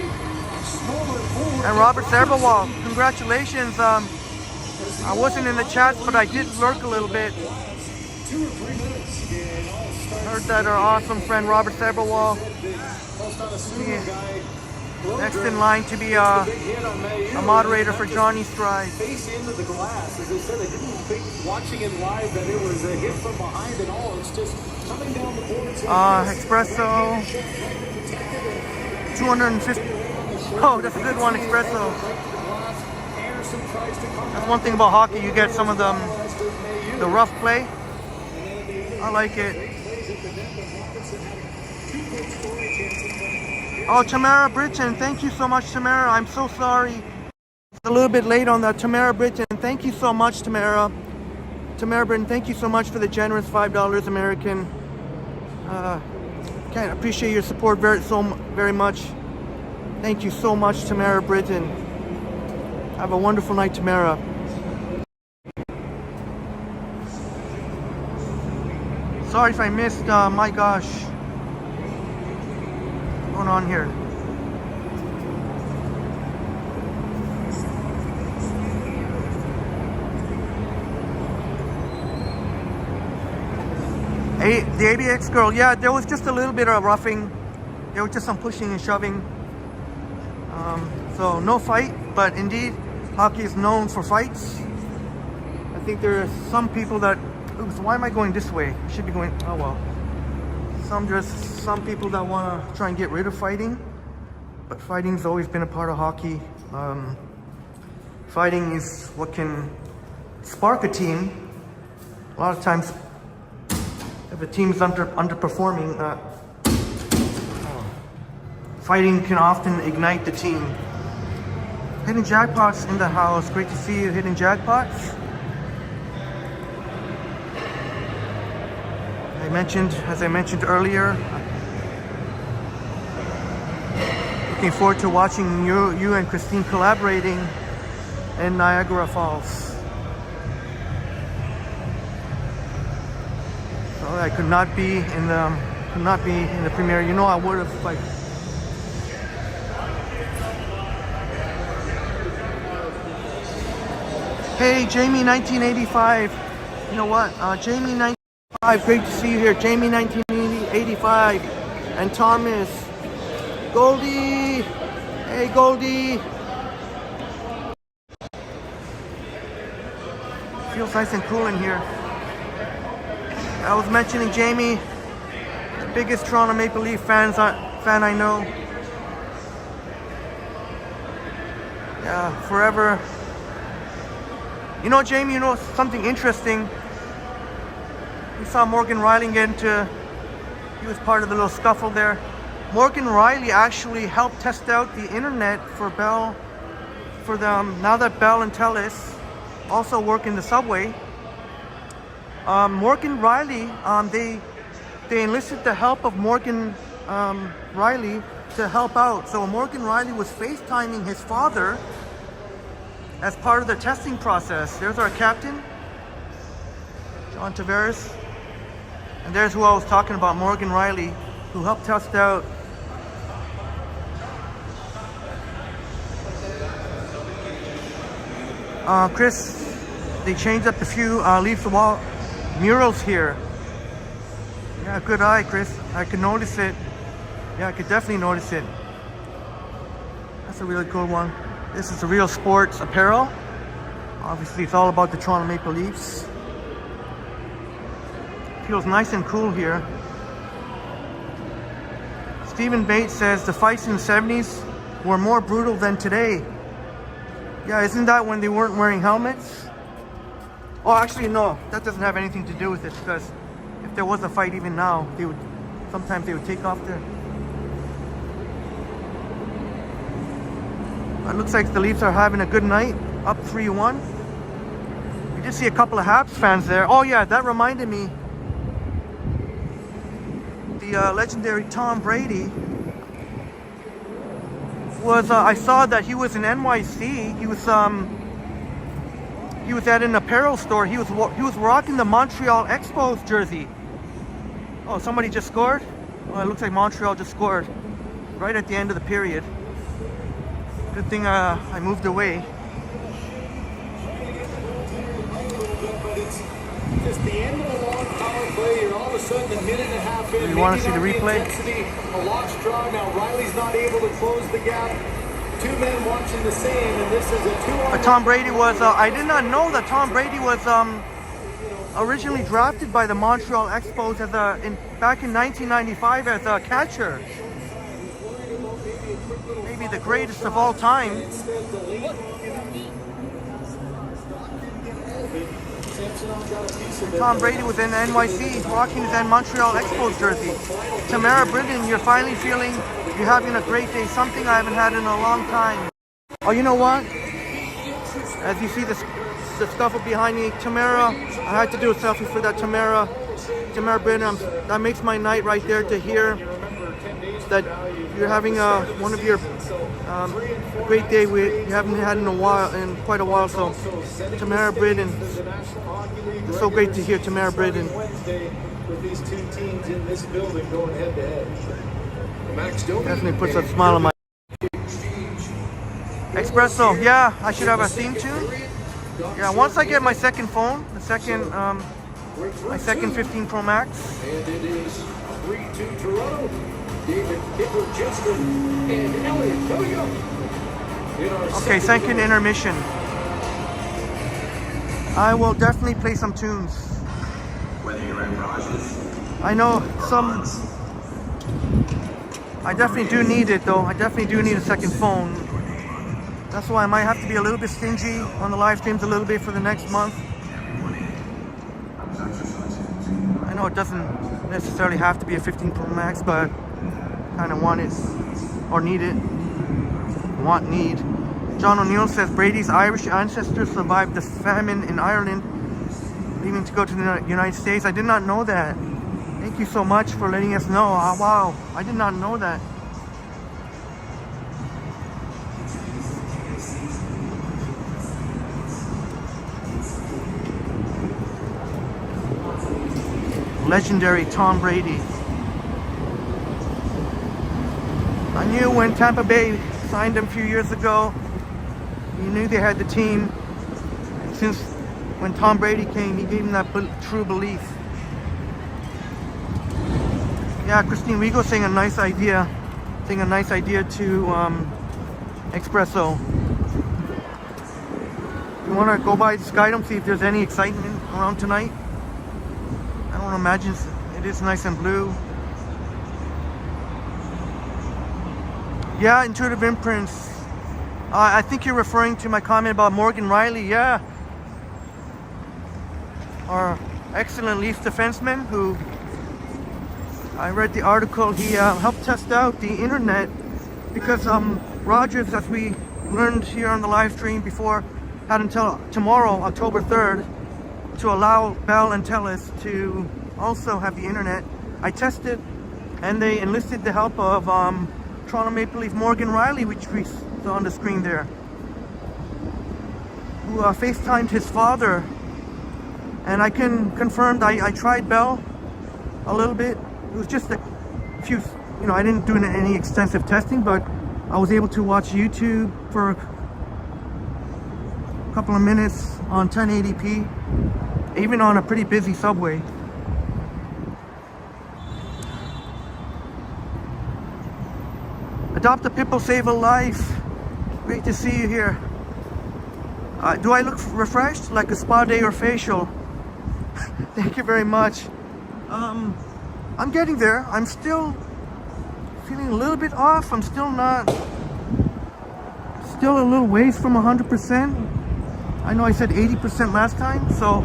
smaller forward. And Robert Serbawal, congratulations. I wasn't in the chats, but I did lurk a little bit. 2 or 3 minutes. And all starts Heard that our awesome friend Robert Serbawal, most on a single guy. next in line to be a moderator for Johnny Stride. Face into the glass. As I said, I didn't think watching it live that it was a hit from behind at all. It's just coming down the boards. Espresso, 250. Oh, that's a good one, espresso. That's one thing about hockey. You get some of the rough play. I like it. Oh, Tamara Bridgen, thank you so much, Tamara. I'm so sorry. It's a little bit late on that. Tamara Bridgen, thank you so much, Tamara. Tamara Bridgen, thank you so much for the generous $5 American. Can't appreciate your support very much. Thank you so much, Tamara Bridgen. Have a wonderful night, Tamara. Sorry if I missed, my gosh. What's going on here? Hey, the ABX girl, yeah, there was just a little bit of roughing. There was just some pushing and shoving. So no fight, but indeed, hockey is known for fights. I think there are some people that, oops, why am I going this way? I should be going, oh well. Some people that want to try and get rid of fighting, but fighting's always been a part of hockey. Fighting is what can spark a team. A lot of times, if a team's underperforming, fighting can often ignite the team. Hidden Jackpots in the house. Great to see you, Hidden Jackpots. As I mentioned earlier, looking forward to watching you and Christine collaborating in Niagara Falls. So I could not be in the premiere. You know, I would have like. Hey, Jamie 1985. You know what? Jamie 1985. Great to see you here. Jamie 1985. And Thomas. Goldie. Hey, Goldie. Feels nice and cool in here. I was mentioning Jamie, the biggest Toronto Maple Leaf fan I know. Yeah, forever. You know, Jamie, you know something interesting? We saw Morgan Riley get into, he was part of the little scuffle there. Morgan Riley actually helped test out the internet for Bell, now that Bell and Telus also work in the subway. Morgan Riley, they enlisted the help of Morgan Riley to help out. So Morgan Riley was FaceTiming his father as part of the testing process. There's our captain, John Tavares. And there's who I was talking about, Morgan Riley, who helped test out. Chris, they changed up a few Leaf the Wall murals here. Yeah, good eye, Chris. I could notice it. Yeah, I could definitely notice it. That's a really cool one. This is a Real Sports apparel. Obviously, it's all about the Toronto Maple Leafs. Feels nice and cool here. Stephen Bates says the fights in the 70s were more brutal than today. Yeah, isn't that when they weren't wearing helmets? Oh, actually, no. That doesn't have anything to do with it, because if there was a fight even now, sometimes they would take off their... It looks like the Leafs are having a good night, up 3-1. We did see a couple of Habs fans there. Oh yeah, that reminded me. The legendary Tom Brady was, I saw that he was in NYC. He was at an apparel store. He was rocking the Montreal Expos jersey. Oh, somebody just scored? Well, it looks like Montreal just scored right at the end of the period. Good thing I moved away. Just the end of a long power play. You're all of a sudden a minute and a half in. You want to see the replay? A lot strong. Now Riley's not able to close the gap. Two men watching the same, and this is a 2-on-1. Tom Brady was, I did not know that Tom Brady was originally drafted by the Montreal Expos as back in 1995 as a catcher. Maybe the greatest of all time. Tom Brady was in NYC rocking his Montreal Expos jersey. Tamara Britton, you're finally feeling you're having a great day. Something I haven't had in a long time. Oh, you know what? As you see the scuffle behind me, Tamara, I had to do a selfie for that. Tamara Britton, that makes my night right there to hear that you're having one of your great day you haven't had in quite a while. So Tamara Britton, it's so great to hear Tamara Britton. With these two teams in this building going head to head. Definitely puts a smile on my Espresso. Yeah, I should have a theme tune. Yeah, once I get my second phone, my second 15 Pro Max. And it is 3-2 Toronto. David Hitler Justin and Elliot Toyo. Okay, second intermission. I will definitely play some tunes. I know some. I definitely do need it though. I definitely do need a second phone. That's why I might have to be a little bit stingy on the live streams a little bit for the next month. I know it doesn't necessarily have to be a 15 Pro Max, but kind of want it or need it. Need. John O'Neill says Brady's Irish ancestors survived the famine in Ireland, leaving to go to the United States. I did not know that. Thank you so much for letting us know. Oh, wow, I did not know that. Legendary Tom Brady. I knew when Tampa Bay signed him a few years ago, you knew they had the team. And since when Tom Brady came, he gave him that true belief. Yeah, Christine Rigo saying a nice idea. Saying a nice idea to Espresso. You want to go by the Skydome, see if there's any excitement around tonight? I don't imagine it is nice and blue. Yeah, Intuitive Imprints. I think you're referring to my comment about Morgan Riley. Yeah. Our excellent Leafs defenseman who I read the article. He helped test out the internet because Rogers, as we learned here on the live stream before, had until tomorrow, October 3rd, to allow Bell and Telus to also have the internet. I tested and they enlisted the help of Toronto Maple Leaf Morgan Riley, which we saw on the screen there, who FaceTimed his father. And I can confirm I tried Bell a little bit. It was just a few, I didn't do any extensive testing, but I was able to watch YouTube for a couple of minutes on 1080p, even on a pretty busy subway. Adopt a Pippo, save a life. Great to see you here. Do I look refreshed? Like a spa day or facial? Thank you very much. I'm getting there. I'm still feeling a little bit off. I'm still a little ways from 100%. I know I said 80% last time, so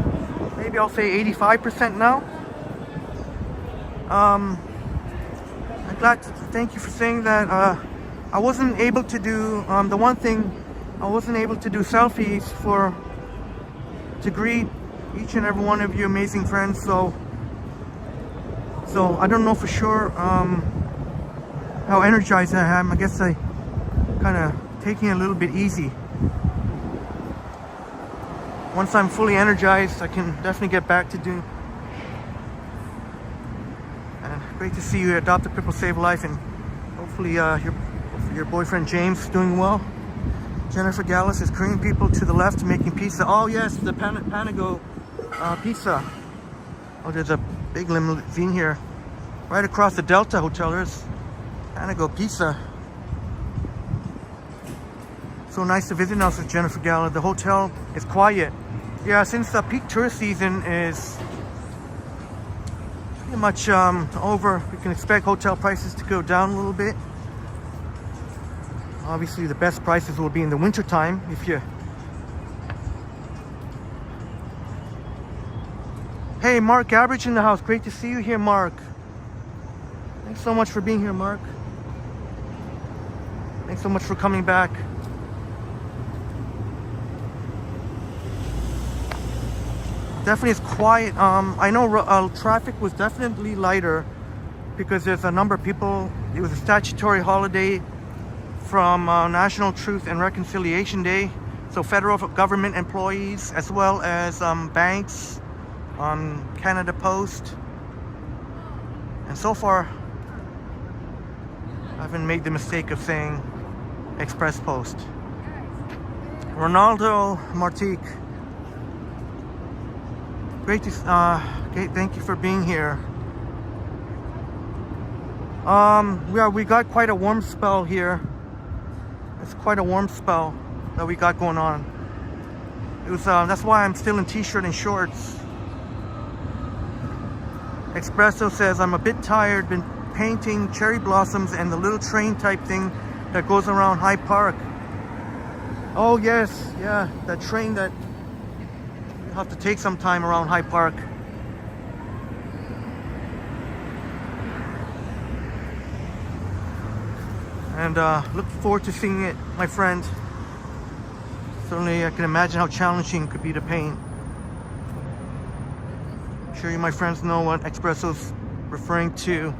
maybe I'll say 85% now. I'm glad to thank you for saying that. I wasn't able to do the one thing. I wasn't able to do selfies to greet each and every one of you amazing friends. So I don't know for sure how energized I am. I guess I kind of taking it a little bit easy. Once I'm fully energized, I can definitely get back to doing. And great to see you adopt a cripple save life, and hopefully your boyfriend James is doing well. Jennifer Gallus is Korean people to the left making pizza. Oh yes, the Panago pizza. Oh, there's a big limousine here, right across the Delta Hotel. There's Panago pizza. So nice to visit now, says Jennifer Gallus. The hotel is quiet. Yeah, since the peak tourist season is pretty much over, we can expect hotel prices to go down a little bit. Obviously, the best prices will be in the winter time. Hey, Mark Average in the house. Great to see you here, Mark. Thanks so much for being here, Mark. Thanks so much for coming back. Definitely is quiet. I know traffic was definitely lighter because there's a number of people. It was a statutory holiday from National Truth and Reconciliation Day. So federal government employees as well as banks, Canada Post. And so far, I haven't made the mistake of saying Express Post. Ronaldo Martique. Great to, thank you for being here. We got quite a warm spell here. It's quite a warm spell that we got going on. It was, that's why I'm still in t-shirt and shorts. Espresso says, I'm a bit tired, been painting cherry blossoms and the little train type thing that goes around Hyde Park. Oh yes, yeah, that train that you have to take some time around Hyde Park. And look forward to seeing it, my friend. Certainly I can imagine how challenging it could be to paint. I'm sure you, my friends, know what Espresso's referring to.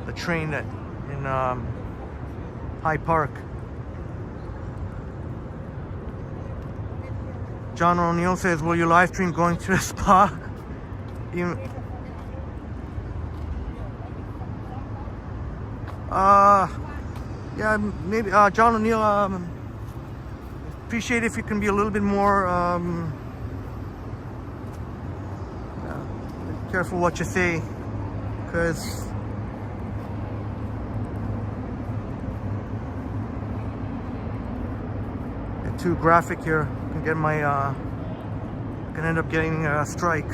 The train that in Hyde Park. John O'Neill says, will you live stream going to the spa? Yeah, maybe John O'Neill, appreciate if you can be a little bit more careful what you say, because get too graphic here can get my can end up getting a strike.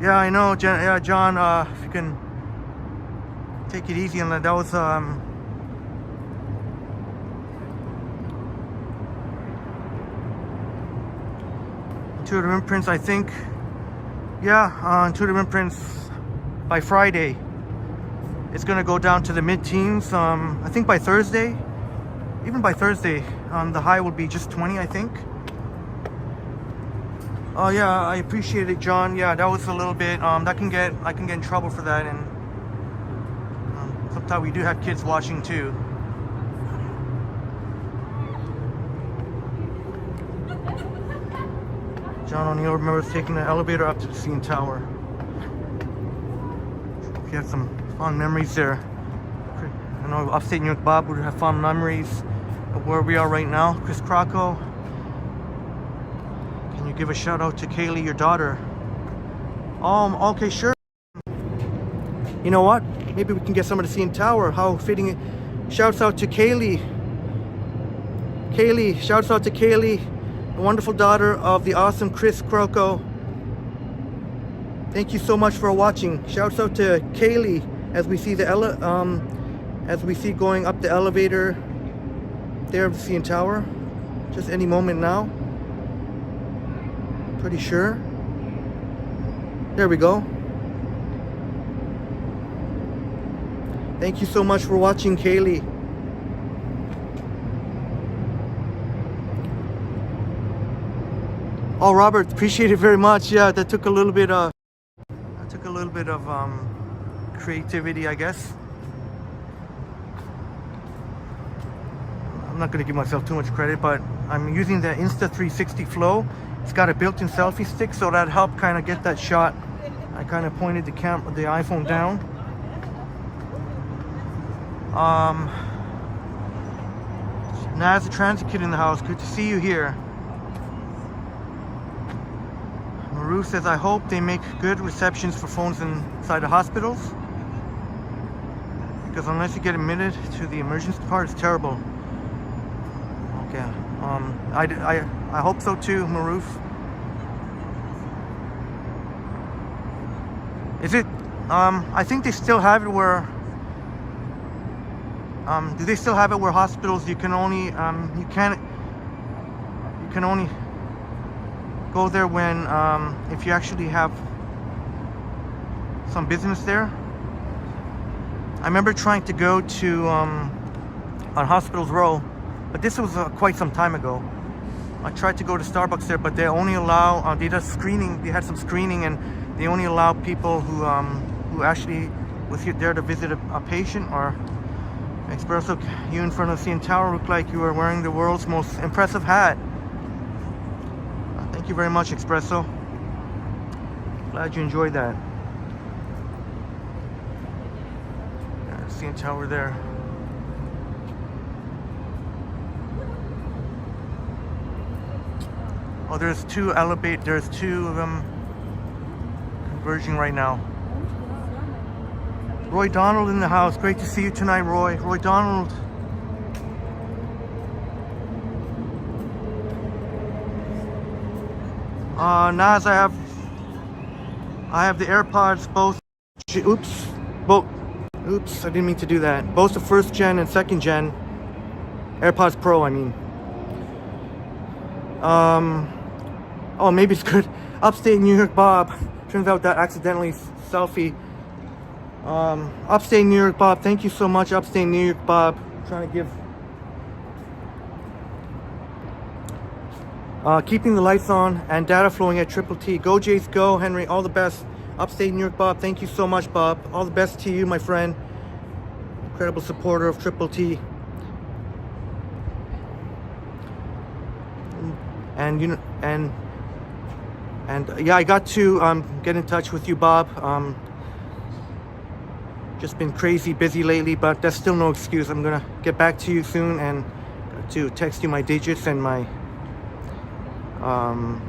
Yeah, I know, John, if you can take it easy on that. That was Intuitive Imprints, I think. Yeah, Intuitive Imprints by Friday. It's gonna go down to the mid-teens. I think by Thursday, even by Thursday, the high will be just 20, I think. Oh yeah, I appreciate it, John. Yeah, that was a little bit. I can get in trouble for that, and sometimes we do have kids watching too. John O'Neill remembers taking the elevator up to the CN Tower. He had some fond memories there. I know upstate New York Bob would have fond memories of where we are right now. Chris Krakow, can you give a shout out to Kaylee, your daughter? Okay, sure. You know what? Maybe we can get some of the CN Tower. How fitting it. Shouts out to Kaylee. Kaylee, shouts out to Kaylee, the wonderful daughter of the awesome Chris Croco. Thank you so much for watching. Shouts out to Kaylee as we see going up the elevator there of the CN Tower. Just any moment now. Pretty sure. There we go. Thank you so much for watching, Kaylee. Oh, Robert, appreciate it very much. Yeah, that took a little bit of creativity, I guess. I'm not going to give myself too much credit, but I'm using the Insta360 Flow. It's got a built-in selfie stick, so that helped kind of get that shot. I kind of pointed the iPhone down. Naz, the transit kid in the house. Good to see you here. Maru says, I hope they make good receptions for phones inside the hospitals, because unless you get admitted to the emergency part, it's terrible. Okay. I hope so too, Maruf. Is it? I think they still have it where. Do they still have it where hospitals you can only you can only go there when if you actually have some business there? I remember trying to go to on Hospitals Row, but this was quite some time ago. I tried to go to Starbucks there, but they only allow they did screening. They had some screening, and they only allow people who actually was there to visit a patient. Or Espresso, you in front of the CN Tower look like you are wearing the world's most impressive hat. Thank you very much, Espresso. Glad you enjoyed that. Yeah, CN Tower there. Oh, there's two of them converging right now. Roy Donald in the house. Great to see you tonight, Roy. Roy Donald. Naz, I have the AirPods both. Oops, I didn't mean to do that. Both the first gen and second gen. AirPods Pro, I mean. Oh, maybe it's good. Upstate New York Bob. Turns out that accidentally selfie. Upstate New York Bob, thank you so much, Upstate New York Bob. I'm trying to give keeping the lights on and data flowing at Triple T. Go Jays, go, Henry. All the best. Upstate New York Bob, thank you so much, Bob. All the best to you, my friend. Incredible supporter of Triple T. And you know, and yeah, I got to get in touch with you, Bob. Just been crazy busy lately, but that's still no excuse. I'm gonna get back to you soon and to text you my digits and my and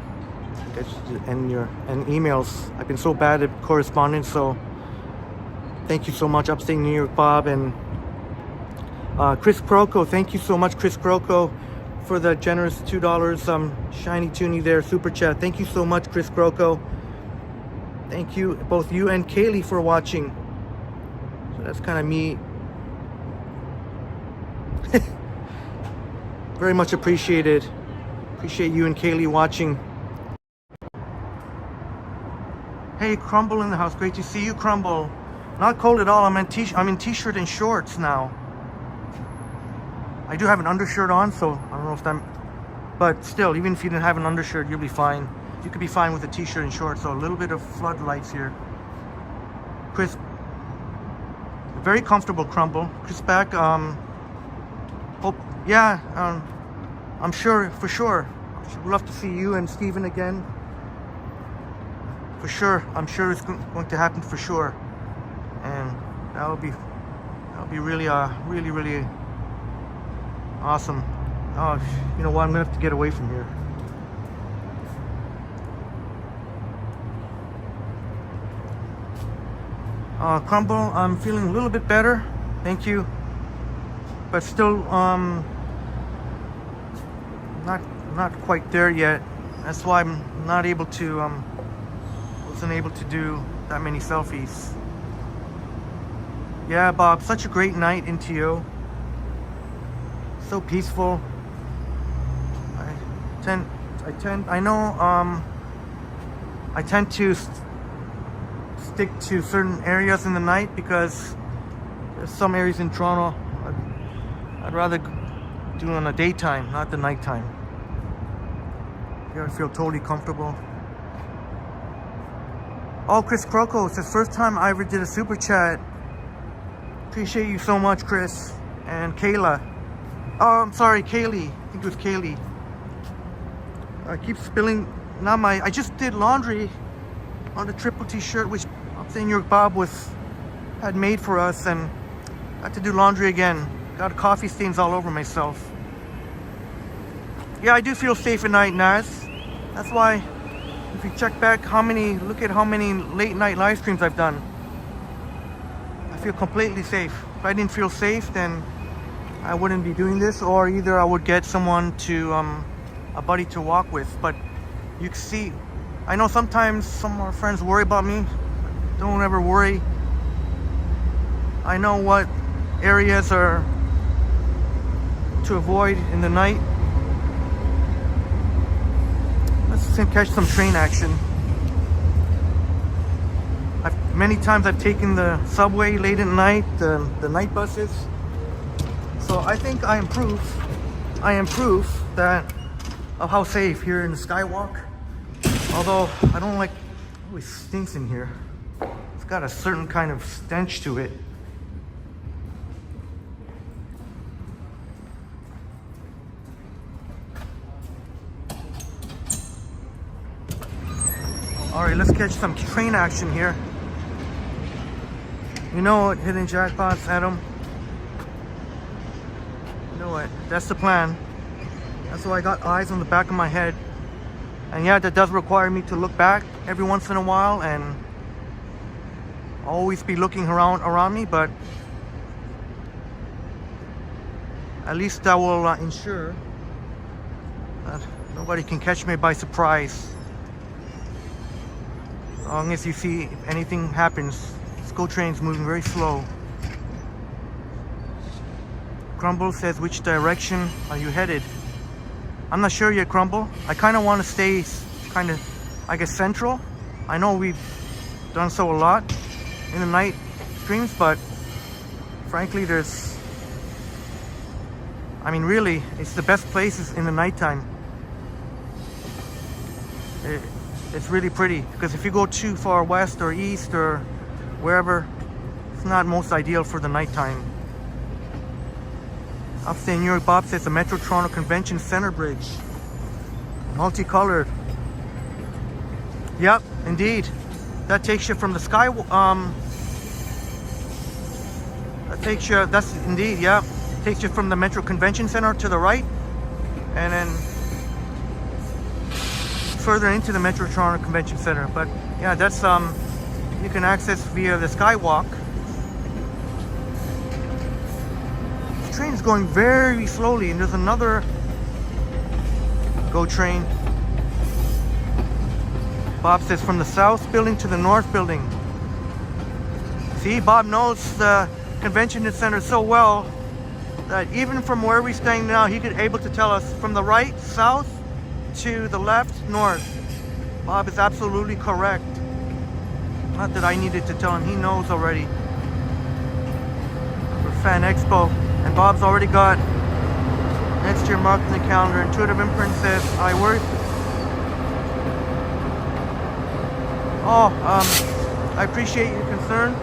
emails. I've been so bad at correspondence, so thank you so much, Upstate New York Bob. And Chris Croco, thank you so much, Chris Croco, for the generous $2 shiny toonie there, super chat. Thank you so much, Chris Croco. Thank you, both you and Kaylee, for watching. So that's kind of me. Very much appreciated. Appreciate you and Kaylee watching. Hey, Crumble in the house. Great to see you, Crumble. Not cold at all. I'm in t-shirt and shorts now. I do have an undershirt on, so I don't know if that... But still, even if you didn't have an undershirt, you'll be fine. You could be fine with a t-shirt and shorts. So a little bit of floodlights here. Chris... Very comfortable, Crumble. Chris back. Hope... Yeah, I'm sure, for sure. I'd love to see you and Steven again. For sure. I'm sure it's going to happen for sure. And that'll be really, really awesome. Oh, you know what? I'm gonna have to get away from here. Crumble, I'm feeling a little bit better. Thank you. But still, not quite there yet. That's why I'm not able to wasn't able to do that many selfies. Yeah, Bob, such a great night in TO. So peaceful. I tend to stick to certain areas in the night because there's some areas in Toronto I'd rather do in the daytime, not the nighttime. Here I feel totally comfortable. Oh, Chris Croco, it's the first time I ever did a super chat. Appreciate you so much, Chris. And Kayla. Oh, I'm sorry, Kaylee. I think it was Kaylee. I keep spilling. I just did laundry on the triple t-shirt, which Upstate New York Bob had made for us, and I had to do laundry again. Got coffee stains all over myself. Yeah, I do feel safe at night, Naz. That's why, if you check back look at how many late night live streams I've done. I feel completely safe. If I didn't feel safe, then I wouldn't be doing this, or either I would get someone to, a buddy to walk with. But you can see, I know sometimes some of our friends worry about me. Don't ever worry. I know what areas are to avoid in the night. Let's catch some train action. Many times I've taken the subway late at night, the night buses. So I think I am proof that of how safe here in the Skywalk. Although I don't like, it always stinks in here. It's got a certain kind of stench to it. All right, let's catch some train action here. You know what, hidden jackpots, Adam? You know what, that's the plan. That's why I got eyes on the back of my head. And yeah, that does require me to look back every once in a while and always be looking around me, but at least I will ensure that nobody can catch me by surprise. As long as you see if anything happens. This GO train's moving very slow. Crumble says, which direction are you headed? I'm not sure yet, Crumble. I kind of want to stay I guess, central. I know we've done so a lot in the night streams, but frankly, really, it's the best places in the nighttime. It's really pretty, because if you go too far west or east or wherever, it's not most ideal for the nighttime. Upstate New York Bob says the Metro Toronto Convention Center Bridge. Multicolored. Yep, indeed. That takes you from the sky, that's indeed, yeah. Takes you from the Metro Convention Center to the right, and then further into the Metro Toronto Convention Center. But yeah, that's you can access via the Skywalk. The train is going very slowly, and there's another GO train. Bob says from the south building to the north building. See, Bob knows the convention center so well that even from where we're staying now, he could able to tell us from the right, south, to the left, north. Bob is absolutely correct. Not that I needed to tell him, he knows already. For Fan Expo, and Bob's already got next year marked in the calendar. Intuitive Imprint says, I work. Oh, I appreciate your concern.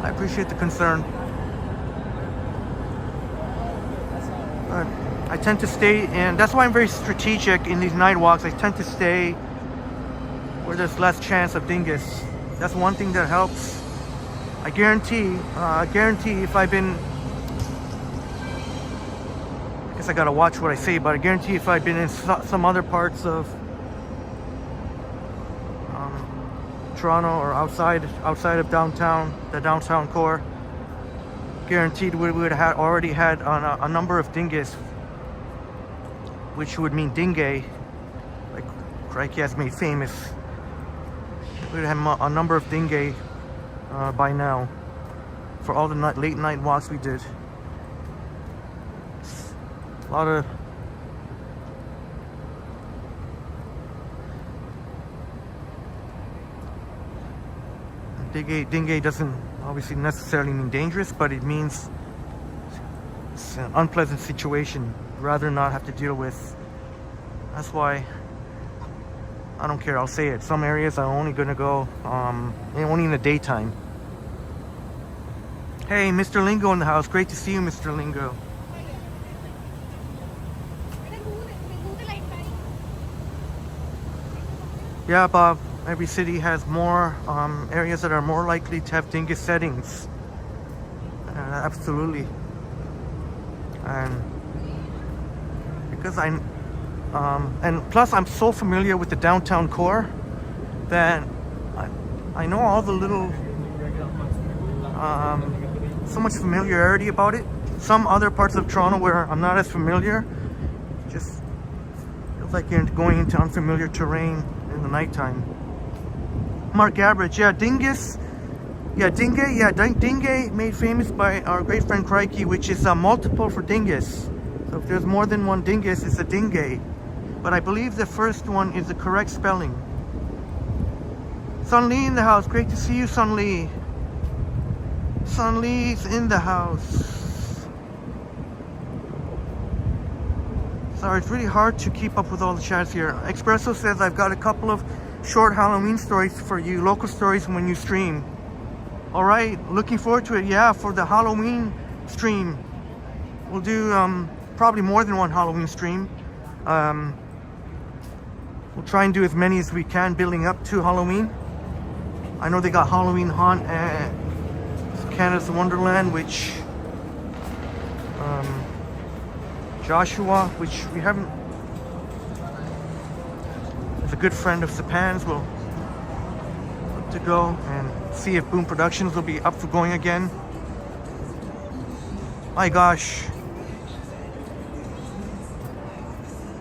I appreciate the concern. But I tend to stay, and that's why I'm very strategic in these night walks. I tend to stay where there's less chance of dingus. That's one thing that helps. I guarantee if I've been, I guess I gotta watch what I say, but I guarantee if I've been in some other parts of Toronto or outside of downtown, the downtown core, guaranteed we would have already had a number of dinges, which would mean dingue, like Crikey has made famous. We would have a number of dingue by now for all the late night walks we did. A lot of dingue doesn't obviously necessarily mean dangerous, but it means it's an unpleasant situation rather not have to deal with. That's why I don't care, I'll say it. Some areas are only gonna go only in the daytime. Hey, Mr. Lingo in the house. Great to see you, Mr. Lingo. Yeah, Bob. Every city has more areas that are more likely to have dingus settings. Absolutely. And because and plus I'm so familiar with the downtown core that I know all the little so much familiarity about it. Some other parts of Toronto where I'm not as familiar, just feels like you're going into unfamiliar terrain in the nighttime. Mark Average, yeah, dingus, yeah, dingue, yeah, dingue made famous by our great friend Crikey, which is a multiple for dingus. So if there's more than one dingus, it's a dingue. But I believe the first one is the correct spelling. Sun Lee in the house, great to see you, Sun Lee. Sun Lee's in the house. Sorry, it's really hard to keep up with all the chats here. Espresso says I've got a couple of short Halloween stories for you, local stories when you stream. All right, looking forward to it. Yeah, for the Halloween stream, we'll do probably more than one Halloween stream. We'll try and do as many as we can building up to Halloween. I know they got Halloween Haunt at Canada's Wonderland, which Joshua, which we haven't, as a good friend of Sapan's, will look to go and see if Boom Productions will be up for going again. My gosh,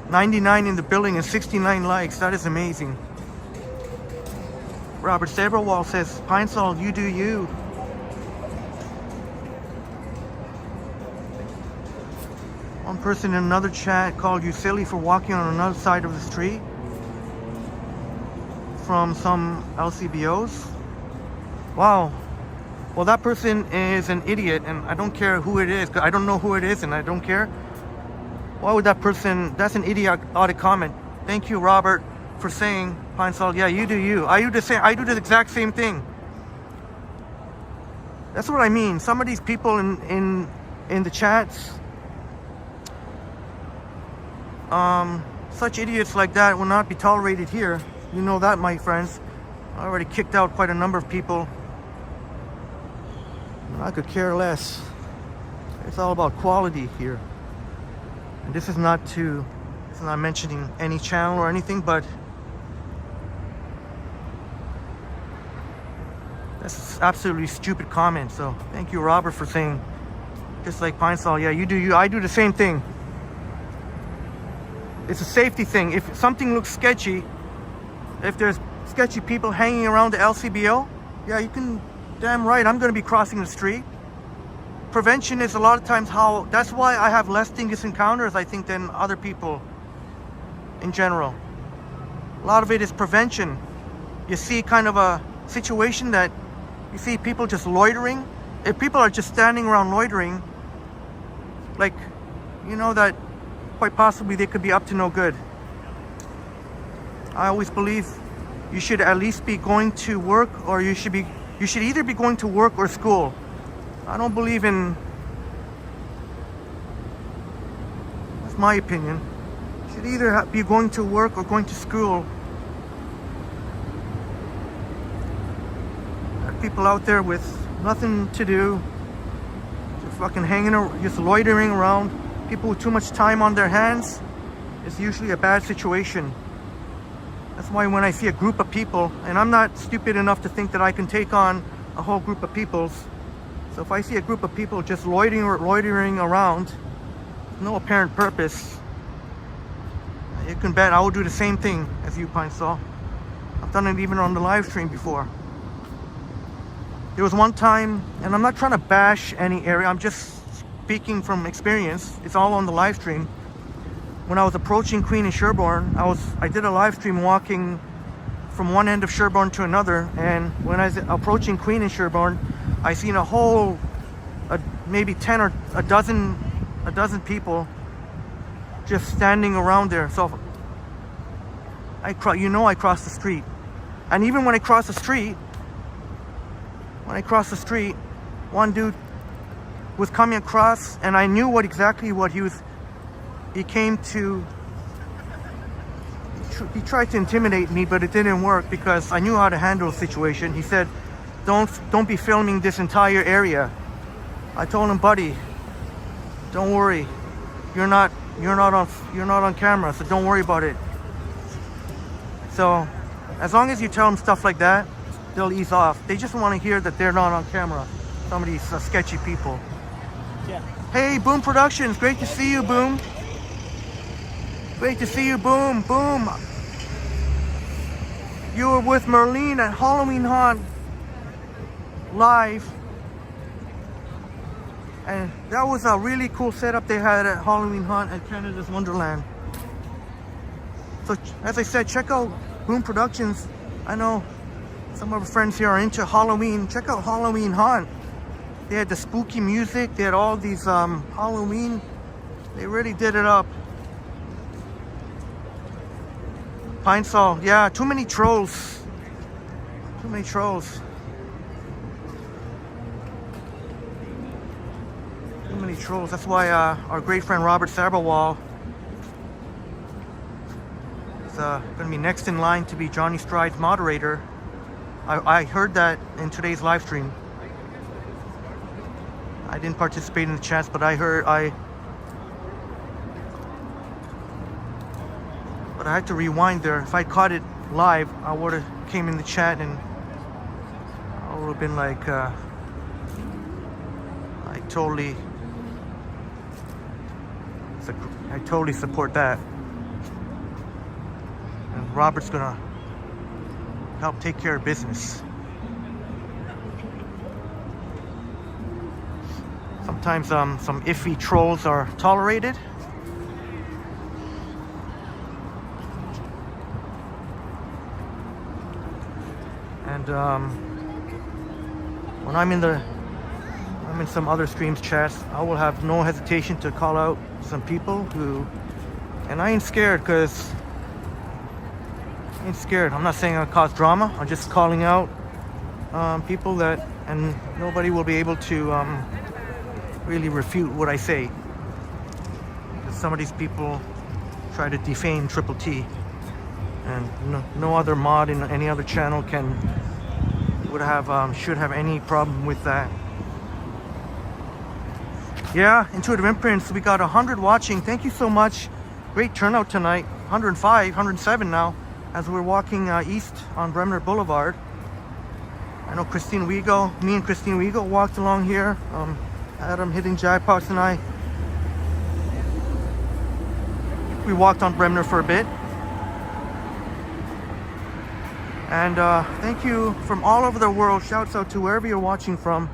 99 in the building and 69 likes. That is amazing. Robert Saberwall says, Pine Sol, you do you. One person in another chat called you silly for walking on another side of the street from some LCBOs. Wow. Well, that person is an idiot, and I don't care who it is. I don't know who it is, and I don't care. Why would that person? That's an idiotic comment. Thank you, Robert, for saying, Pine Sol, yeah, you do you. I do the same. I do the exact same thing. That's what I mean. Some of these people in the chats, such idiots like that will not be tolerated here. You know that, my friends. I already kicked out quite a number of people. I could care less. It's all about quality here. And this is not mentioning any channel or anything, but that's absolutely stupid comment. So thank you, Robert, for saying, just like Pine Sol, yeah, you do you. I do the same thing. It's a safety thing. If something looks sketchy, if there's sketchy people hanging around the LCBO, yeah, you can, damn right, I'm going to be crossing the street. Prevention is a lot of times that's why I have less dingus encounters, I think, than other people in general. A lot of it is prevention. You see kind of a situation that you see people just loitering. If people are just standing around loitering, like, you know that quite possibly they could be up to no good. I always believe you should at least be going to work, or you should either be going to work or school. I don't believe in, that's my opinion. You should either be going to work or going to school. There are people out there with nothing to do, just fucking hanging around, just loitering around. People with too much time on their hands. It's usually a bad situation. That's why when I see a group of people, and I'm not stupid enough to think that I can take on a whole group of peoples. So if I see a group of people just loitering around, no apparent purpose, you can bet I will do the same thing as you, Pine Sol. I've done it even on the live stream before. There was one time, and I'm not trying to bash any area, I'm just speaking from experience. It's all on the live stream. When I was approaching Queen and Sherbourne, I did a live stream walking from one end of Sherbourne to another, and when I was approaching Queen and Sherbourne, I seen a whole, maybe 10 or a dozen people just standing around there. So I crossed the street, and even when I crossed the street, one dude was coming across, and I knew exactly what he was. He tried to intimidate me, but it didn't work because I knew how to handle the situation. He said, "Don't be filming this entire area." I told him, "Buddy, don't worry. You're not on camera, so don't worry about it." So, as long as you tell them stuff like that, they'll ease off. They just want to hear that they're not on camera. Some of these sketchy people. Yeah. Hey, Boom Productions, great to see you, Boom. Great to see you, Boom. Boom. You were with Merlene at Halloween Haunt live, and that was a really cool setup they had at Halloween Haunt at Canada's Wonderland. So, as I said, check out Boom Productions. I know some of our friends here are into Halloween. Check out Halloween Haunt. They had the spooky music. They had all these Halloween. They really did it up. Pine Sol, yeah, too many trolls. Too many trolls. Too many trolls. That's why our great friend Robert Saberwall is going to be next in line to be Johnny Stride's moderator. I heard that in today's live stream. I didn't participate in the chats, but I had to rewind there. If I caught it live, I would have came in the chat and I would have been like, I totally support that. And Robert's gonna help take care of business. Sometimes some iffy trolls are tolerated. And when I'm in some other streams chats, I will have no hesitation to call out some people who, and I ain't scared because I'm not saying I'll cause drama. I'm just calling out people that, and nobody will be able to really refute what I say. Because some of these people try to defame Triple T, and no other mod in any other channel should have any problem with that. Yeah, Intuitive Imprints, we got 100 watching. Thank you so much. Great turnout tonight. 105, 107 now, as we're walking east on Bremner Boulevard. I know me and Christine Wiego walked along here. Adam hitting Jackpox and I. We walked on Bremner for a bit. And thank you from all over the world. Shouts out to wherever you're watching from.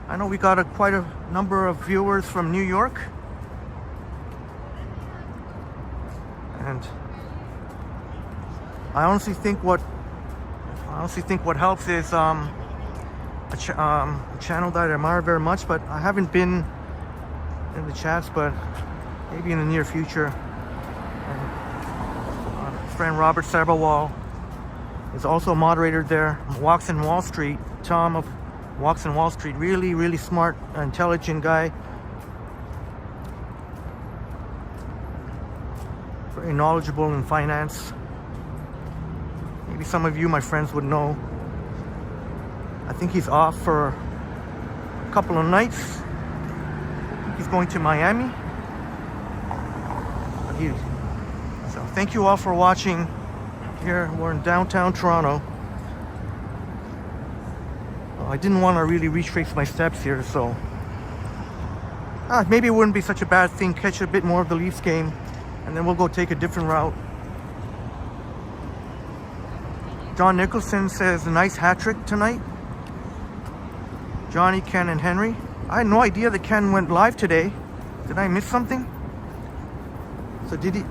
I know we got quite a number of viewers from New York. And I honestly think what helps is a channel that I admire very much, but I haven't been in the chats, but maybe in the near future. Friend Robert Saberwall is also a moderator there. Walks in Wall Street. Tom of Walks in Wall Street. Really, really smart, intelligent guy. Very knowledgeable in finance. Maybe some of you, my friends, would know. I think he's off for a couple of nights. He's going to Miami. So thank you all for watching. here. We're in downtown Toronto. I didn't want to really retrace my steps here, so maybe it wouldn't be such a bad thing. Catch a bit more of the Leafs game, and then we'll go take a different route. John Nicholson says a nice hat trick tonight. Johnny, Ken, and Henry. I had no idea that Ken went live today. Did I miss something? So did he?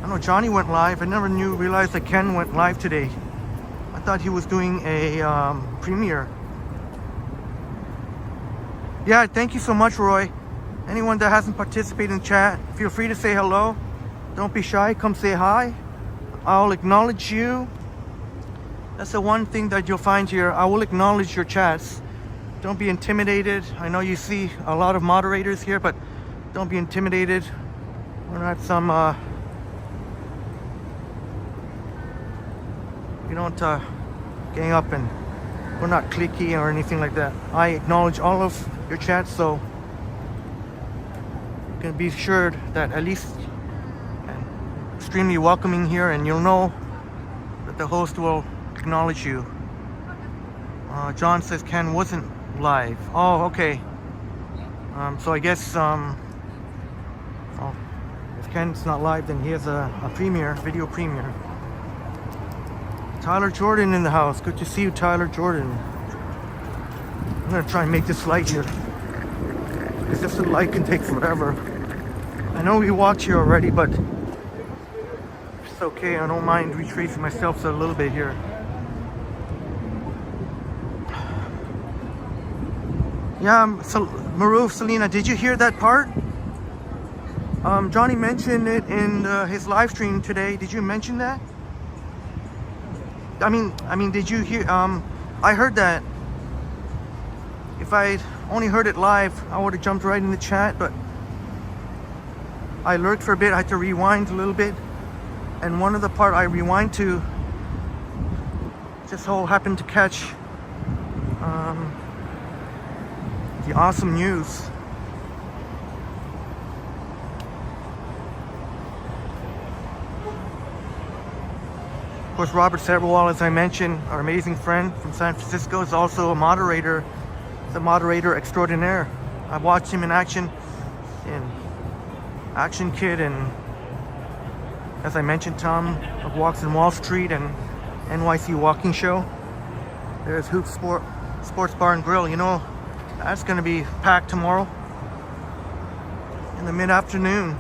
I know Johnny went live. I never realized that Ken went live today. I thought he was doing a premiere. Yeah, thank you so much, Roy. Anyone that hasn't participated in chat, feel free to say hello. Don't be shy. Come say hi. I'll acknowledge you. That's the one thing that you'll find here. I will acknowledge your chats. Don't be intimidated. I know you see a lot of moderators here, but don't be intimidated. We're not some you don't gang up, and we're not cliquey or anything like that. I acknowledge all of your chats, so you can be assured that at least I'm extremely welcoming here, and you'll know that the host will acknowledge you. John says Ken wasn't live. Oh, okay. So I guess if Ken's not live, then he has a premiere, video premiere. Tyler Jordan in the house. Good to see you, Tyler Jordan. I'm gonna try and make this light here, because this light can take forever. I know we walked here already, but it's okay. I don't mind retracing myself a little bit here. Yeah, so Maruf, Selena, did you hear that part? Johnny mentioned it in his live stream today. Did you mention that? I mean, did you hear? I heard that. If I only heard it live, I would have jumped right in the chat, but I lurked for a bit. I had to rewind a little bit, and one of the part I rewind to just so happened to catch the awesome news. Of course, Robert Severwall, as I mentioned, our amazing friend from San Francisco, is also a moderator. The moderator extraordinaire. I've watched him in action in Action Kid, and as I mentioned, Tom of Walks in Wall Street and NYC Walking Show. There's Hoop Sports Bar and Grill. You know, that's going to be packed tomorrow in the mid-afternoon.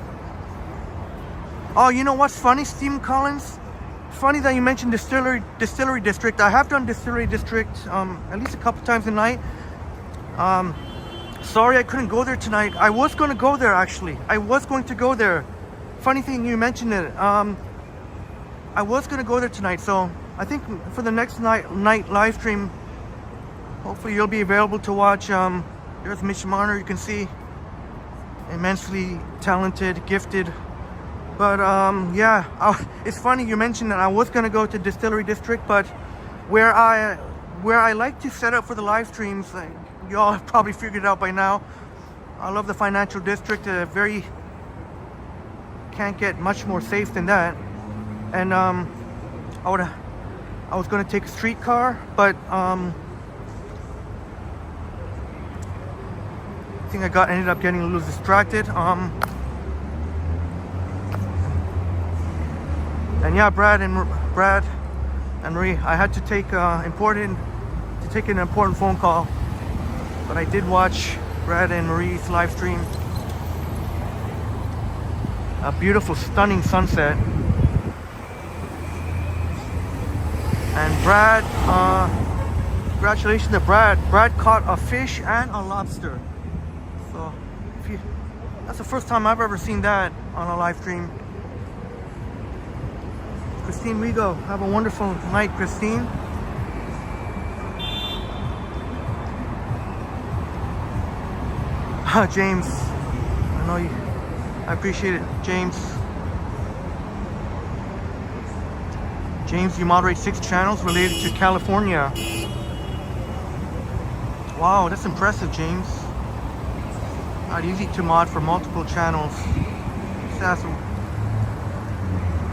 Oh, you know what's funny, Stephen Collins? Funny that you mentioned Distillery District. I have done Distillery District at least a couple times a night. Sorry I couldn't go there tonight. I was going to go there, actually. I was going to go there. Funny thing you mentioned it. I was going to go there tonight, so I think for the next night live stream, hopefully you'll be available to watch. There's Mitch Marner. You can see immensely talented, gifted. But yeah, it's funny you mentioned that I was going to go to Distillery District, but where I like to set up for the live streams, you all have probably figured it out by now. I love the Financial District. Can't get much more safe than that. And I was going to take a streetcar, but I think I ended up getting a little distracted. And yeah, Brad and Marie, I had to take an important phone call, but I did watch Brad and Marie's live stream. A beautiful, stunning sunset. And Brad, congratulations to Brad. Brad caught a fish and a lobster. So that's the first time I've ever seen that on a live stream. Christine Rigo, have a wonderful night, Christine. James, I know you. I appreciate it, James. James, you moderate 6 channels related to California. Wow, that's impressive, James. Not easy to mod for multiple channels.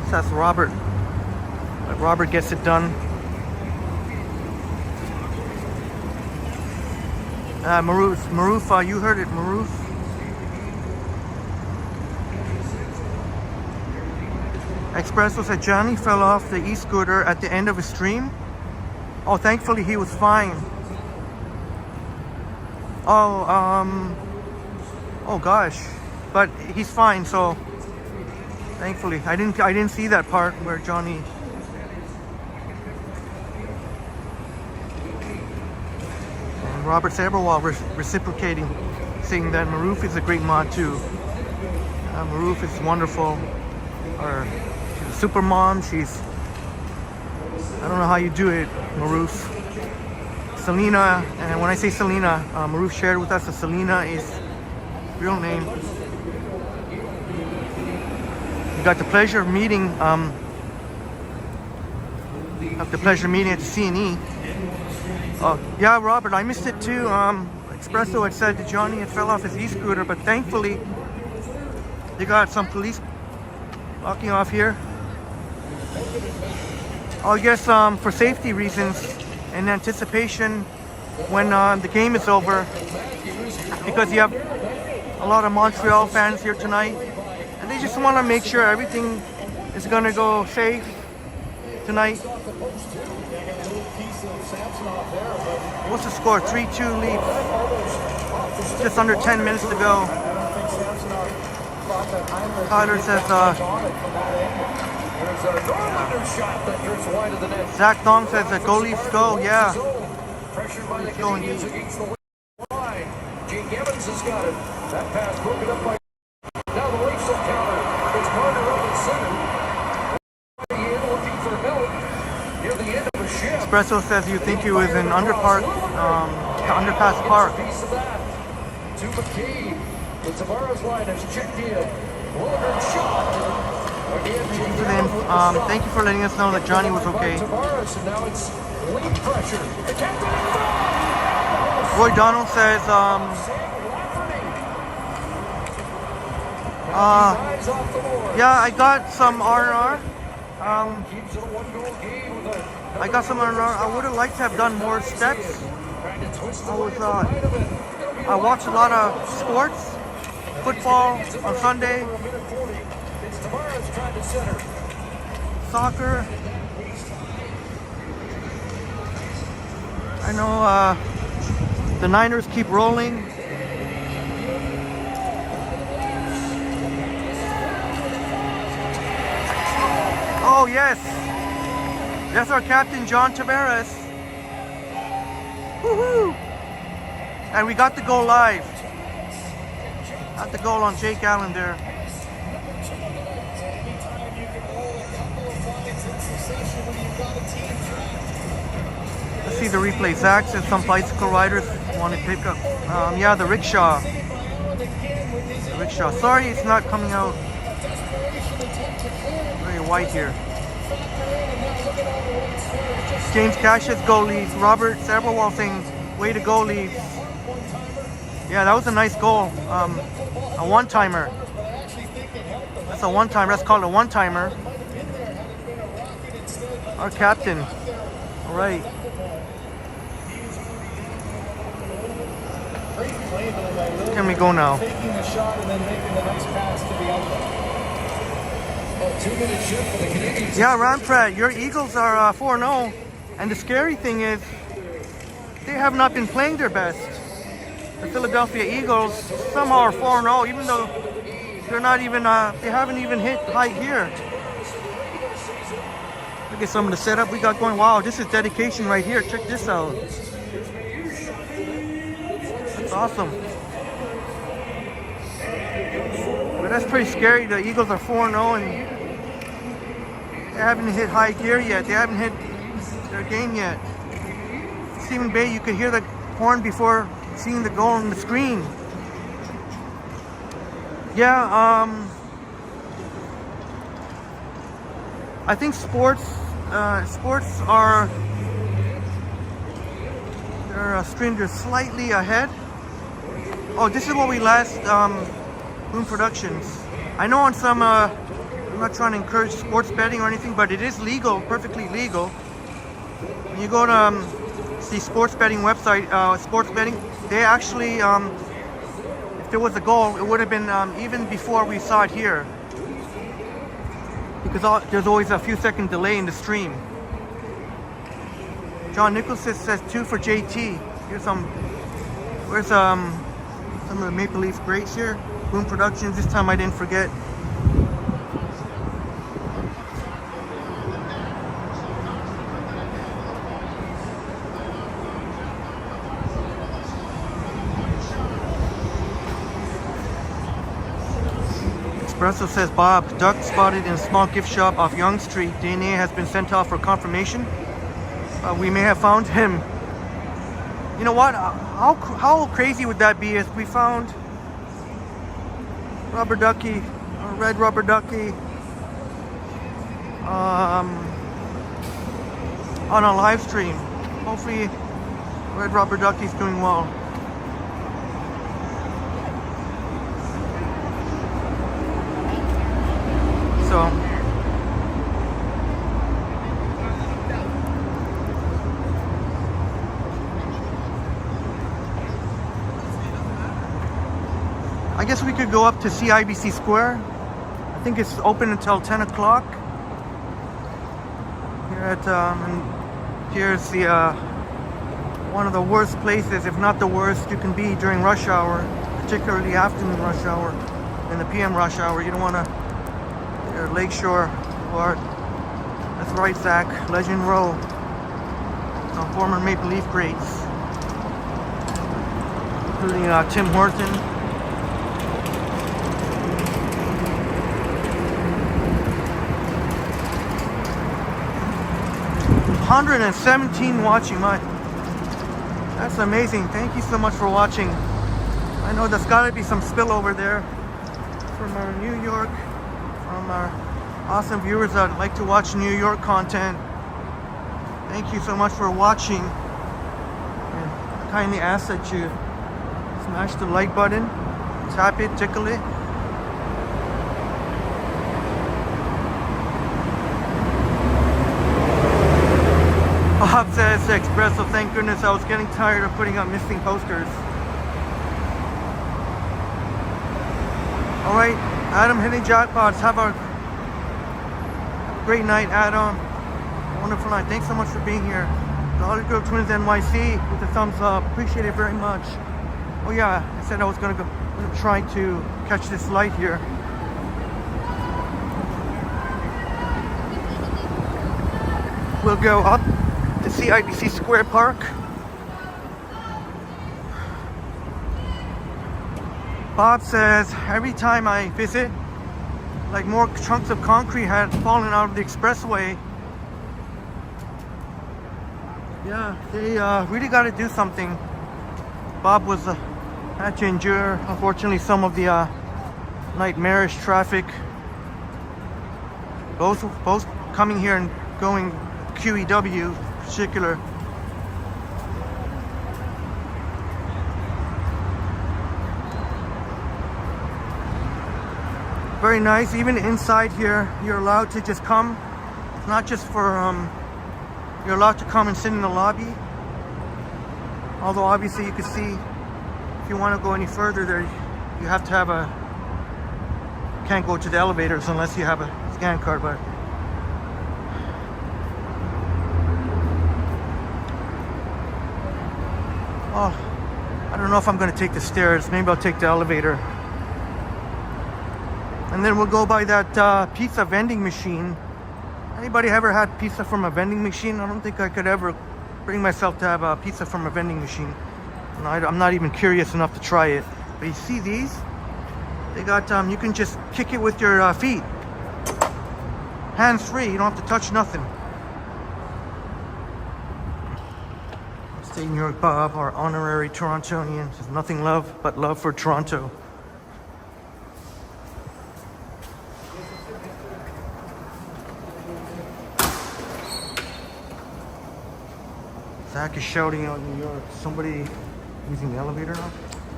So that's Robert. But Robert gets it done. Maroof, you heard it, Maroof. Espresso said Johnny fell off the e-scooter at the end of his stream. Oh, thankfully he was fine. Oh gosh, but he's fine. So thankfully, I didn't see that part where Johnny. And Robert Saberwall reciprocating, saying that Maroof is a great mod too. Maroof is wonderful. Or she's a super mom. She's, I don't know how you do it, Maroof. Selena, and when I say Selena, Maroof shared with us that Selena is real name. We got the pleasure of meeting at the CNE. Yeah, Robert, I missed it too. Espresso had said that Johnny had fell off his e-scooter, but thankfully they got some police walking off here. I guess for safety reasons, in anticipation when the game is over, because you have a lot of Montreal fans here tonight, and they just want to make sure everything is going to go safe tonight. What's the score? 3-2 lead. Just under 10 minutes to go. Tyler says, Zach Thong says that go Leafs go, yeah. Leafs go indeed. Jake Evans has got it. That pass broken up by. Now the Leafs will counter. It's Carter up at center. Looking for Miller near the end of the shift. Espresso says you think he was in underpass park. Piece of that to McKee. The Tavares line has checked in. Williger shot. Thank you for letting us know that Johnny was okay. Tavares, and now it's lead pressure. The captain. Roy Donald says, yeah, I got some R&R. I got some R&R. I would have liked to have done more steps. I watched a lot of sports, football on Sunday, soccer. I know the Niners keep rolling. Oh yes, that's our captain John Tavares. Woohoo! And we got the goal live. Got the goal on Jake Allen there. Let's see the replay. Zach says some bicycle riders want to pick up. Yeah, the rickshaw. The rickshaw. Sorry, it's not coming out. Very white here. James Cash's goal leads. Robert Saberwall saying, way to go, Leafs. Yeah, that was a nice goal. A one-timer. That's a one-timer. That's called a one-timer. Our captain. All right. Can we go now? Taking the shot and then making the next pass to the outlet. Yeah, Ramprat, your Eagles are 4-0. And the scary thing is, they have not been playing their best. The Philadelphia Eagles somehow are 4-0, even though they're not even, they haven't even hit high gear. Look at some of the setup we got going. Wow, this is dedication right here. Check this out. That's awesome. But that's pretty scary. The Eagles are 4-0 and they haven't hit high gear yet. They haven't hit their game yet. Stephen Bay, you could hear the horn before seeing the goal on the screen. Yeah, I think sports are they're slightly ahead. Oh, this is what we last Boom Productions. I know on some I'm not trying to encourage sports betting or anything, but it is legal, perfectly legal. When you go to the sports betting website, sports betting, they actually, if there was a goal, it would have been even before we saw it here. Because there's always a few second delay in the stream. John Nichols says 2 for JT. Here's where's some of the Maple Leaf greats here. Boom Productions, this time I didn't forget. Espresso says Bob, duck spotted in a small gift shop off Yonge Street. DNA has been sent off for confirmation. We may have found him. You know what? How crazy would that be if we found rubber ducky, or red rubber ducky, on a live stream? Hopefully, red rubber ducky's doing well. So. I guess we could go up to CIBC Square. I think it's open until 10 o'clock. Here and here's the one of the worst places, if not the worst, you can be during rush hour, particularly afternoon rush hour and the PM rush hour. You don't want to. Lakeshore, or that's right, Zach. Legend Row. Former Maple Leaf greats, including Tim Horton. 117 watching. That's amazing. Thank you so much for watching. I know there's got to be some spillover there from our New York, from our awesome viewers that like to watch New York content. Thank you so much for watching, and I kindly ask that you smash the like button, tap it, tickle it. Bob says Espresso, thank goodness I was getting tired of putting up missing posters. Alright, Adam hitting jackpots. Have a great night, Adam. Wonderful night. Thanks so much for being here. The Hollywood Girl Twins NYC with a thumbs up. Appreciate it very much. Oh yeah, I said I was gonna try to catch this light here. We'll go up to CIBC Square Park. Bob says every time I visit, like more chunks of concrete had fallen out of the expressway. Yeah, they really got to do something. Bob had to endure, unfortunately, some of the nightmarish traffic. Both coming here and going QEW in particular. Very nice. Even inside here, you're allowed to just come. It's not just for you're allowed to come and sit in the lobby. Although obviously you can see, if you want to go any further there, you have to have can't go to the elevators unless you have a scan card. But oh, I don't know if I'm going to take the stairs. Maybe I'll take the elevator. And then we'll go by that pizza vending machine. Anybody ever had pizza from a vending machine? I don't think I could ever bring myself to have a pizza from a vending machine. And I'm not even curious enough to try it. But you see these? They got, you can just kick it with your feet. Hands free, you don't have to touch nothing. Stay New York Bob, our honorary Torontonian. There's nothing but love for Toronto. Zach is shouting out New York. Somebody using the elevator now?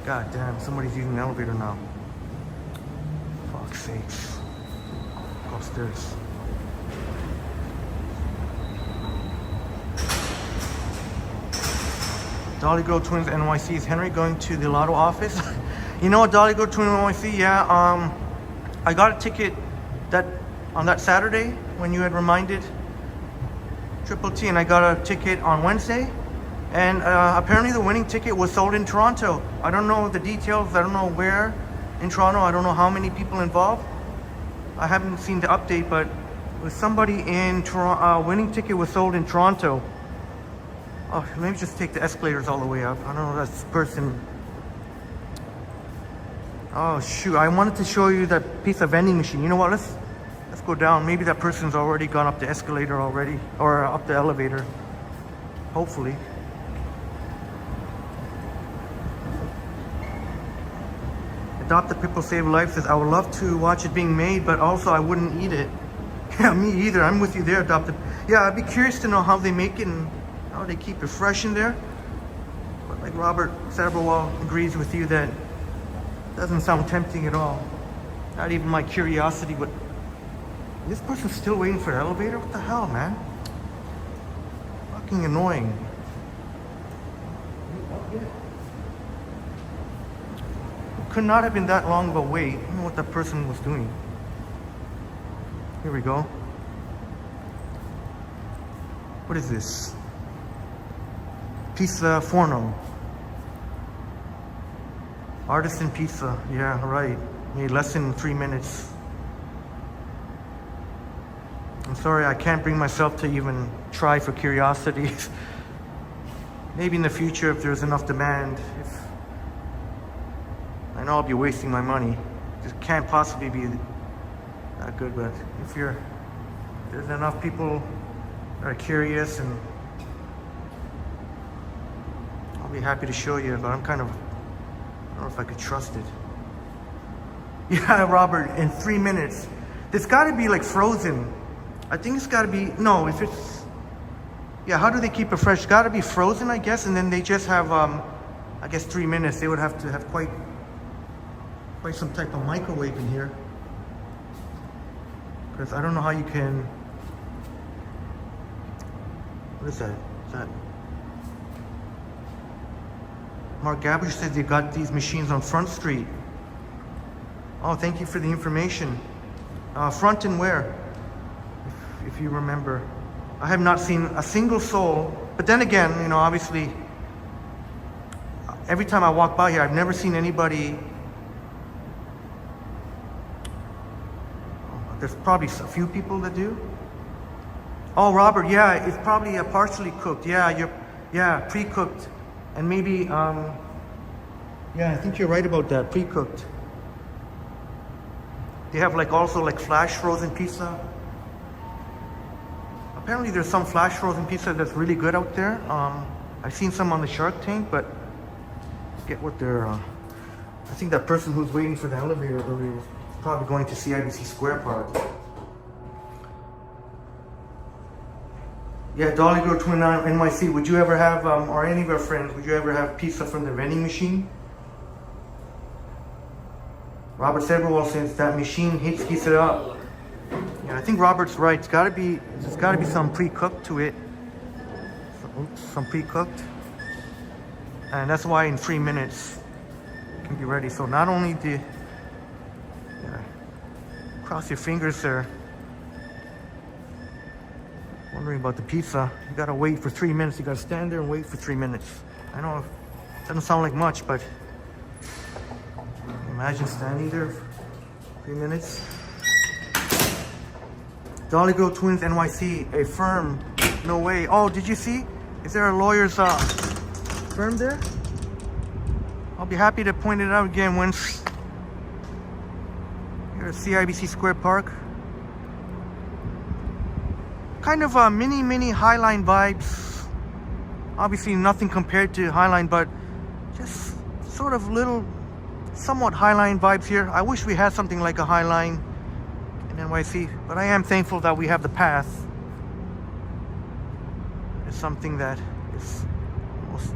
God damn, somebody's using the elevator now. Fuck's sakes. Go upstairs. Dolly Girl Twins NYC. Is Henry going to the lotto office? You know what, Dolly Girl Twins NYC? Yeah, I got a ticket on that Saturday when you had reminded Triple T, and I got a ticket on Wednesday. And apparently the winning ticket was sold in Toronto. I don't know the details. I don't know where in Toronto. I don't know how many people involved. I haven't seen the update, but it was somebody in Toronto. Winning ticket was sold in Toronto. Oh, maybe just take the escalators all the way up. I don't know, that's person. Oh shoot, I wanted to show you that piece of vending machine. You know what, let's go down. Maybe that person's already gone up the escalator already, or up the elevator. Hopefully. Adopt the People Save Life says, I would love to watch it being made, but also I wouldn't eat it. Yeah, me either. I'm with you there, Adopt it. Yeah, I'd be curious to know how they make it and how they keep it fresh in there. But like Robert Saberwall agrees with you that it doesn't sound tempting at all. Not even my curiosity, but this person's still waiting for the elevator? What the hell, man? Fucking annoying. Could not have been that long of a wait. I don't know what that person was doing. Here we go. What is this? Pizza Forno. Artisan pizza. Yeah, right. Made less than 3 minutes. I'm sorry, I can't bring myself to even try for curiosity. Maybe in the future if there's enough demand. I know I'll be wasting my money. It can't possibly be that good, but if there's enough people that are curious, and I'll be happy to show you, but I don't know if I could trust it. Yeah, Robert, in 3 minutes. It's gotta be like frozen. I think it's gotta be, no, if it's, yeah, how do they keep it fresh? It's gotta be frozen, I guess, and then they just have, I guess 3 minutes. They would have to have quite some type of microwave in here, because I don't know how you can. What is that? Is that Mark Gabbage says they got these machines on Front Street. Oh, thank you for the information. Front and where, if you remember. I have not seen a single soul, but then again, you know, obviously every time I walk by here, I've never seen anybody. There's probably a few people that do. Oh, Robert, yeah, it's probably partially cooked. Yeah, pre-cooked, and maybe, yeah, I think you're right about that, pre-cooked. They have also flash frozen pizza. Apparently, there's some flash frozen pizza that's really good out there. I've seen some on the Shark Tank, but I get what they're. I think that person who's waiting for the elevator earlier was probably going to CIBC Square Park. Yeah, Dolly Girl 29 NYC. Would you ever have, or any of our friends, would you ever have pizza from the vending machine? Robert Saberwall says that machine heats it up. Yeah, I think Robert's right. There's got to be some pre-cooked to it. Some pre-cooked, and that's why in 3 minutes it can be ready. So not only the cross your fingers there. Wondering about the pizza. You gotta wait for 3 minutes. You gotta stand there and wait for 3 minutes. I know it doesn't sound like much, but imagine standing there for 3 minutes. Dolly Girl Twins NYC, a firm. No way. Oh, did you see? Is there a lawyer's firm there? I'll be happy to point it out again once. Here at CIBC Square Park. Kind of mini Highline vibes. Obviously nothing compared to Highline, but just sort of little, somewhat Highline vibes here. I wish we had something like a Highline in NYC, but I am thankful that we have the path. It's something that is almost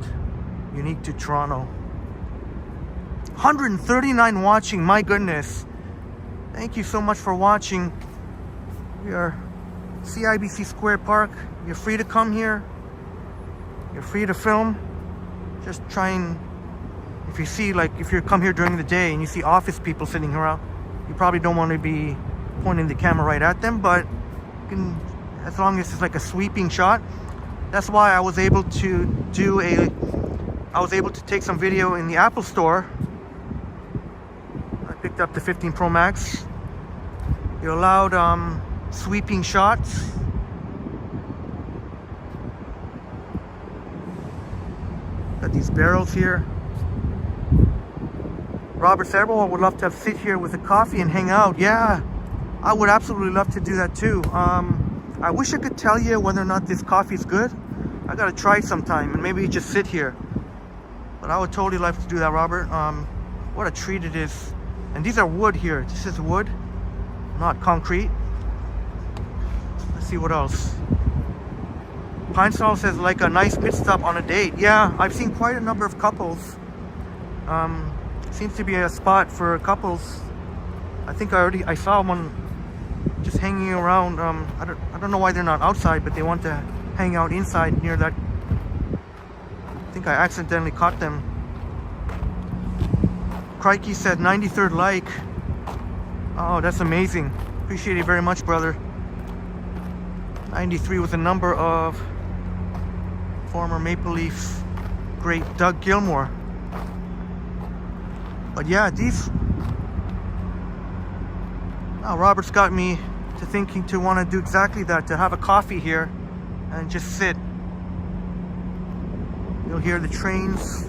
unique to Toronto. 139 watching, my goodness. Thank you so much for watching. We are CIBC Square Park. You're free to come here. You're free to film. Just try and, if you see, like, if you come here during the day and you see office people sitting around, you probably don't want to be pointing the camera right at them, but you can, as long as it's like a sweeping shot. That's why I was able to take some video in the Apple Store. I picked up the 15 Pro Max. You're allowed sweeping shots. Got these barrels here. Robert Serbo would love to sit here with a coffee and hang out. Yeah, I would absolutely love to do that too. I wish I could tell you whether or not this coffee is good. I gotta try it sometime and maybe just sit here. But I would totally love to do that, Robert. What a treat it is. And these are wood here. This is wood, not concrete. Let's see what else. Pine Sol says like a nice pit stop on a date. Yeah, I've seen quite a number of couples. Seems to be a spot for couples. I think I saw one just hanging around. I don't know why they're not outside, but they want to hang out inside near that. I think I accidentally caught them. Crikey said 93rd like. Oh, that's amazing. Appreciate it very much, brother. 93 was a number of former Maple Leafs great Doug Gilmour. But yeah, these. Now Robert's got me to thinking to want to do exactly that, to have a coffee here and just sit. You'll hear the trains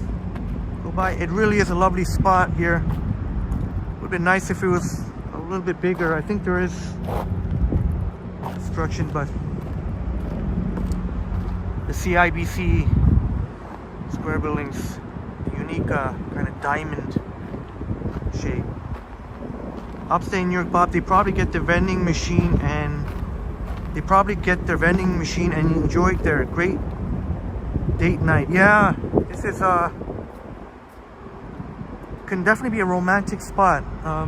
go by. It really is a lovely spot here. Would have been nice if it was a little bit bigger. I think there is construction, but the CIBC Square building's unique kind of diamond shape. Upstate New York, Bob, they probably get their vending machine and enjoy their great date night. Yeah, this is can definitely be a romantic spot. I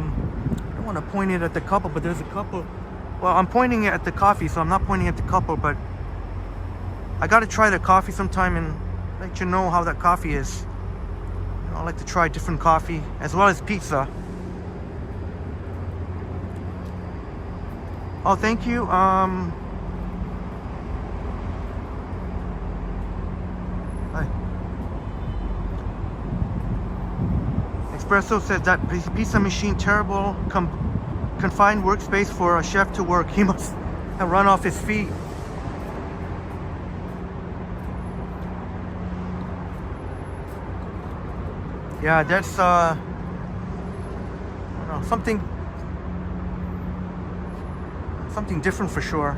don't want to point it at the couple, but there's a couple. Well, I'm pointing it at the coffee, so I'm not pointing at the couple, but I got to try the coffee sometime and let you know how that coffee is. I like to try different coffee as well as pizza. Oh, thank you. Hi. Espresso said that pizza machine terrible confined workspace for a chef to work. He must have run off his feet. Yeah, that's I don't know, something different for sure.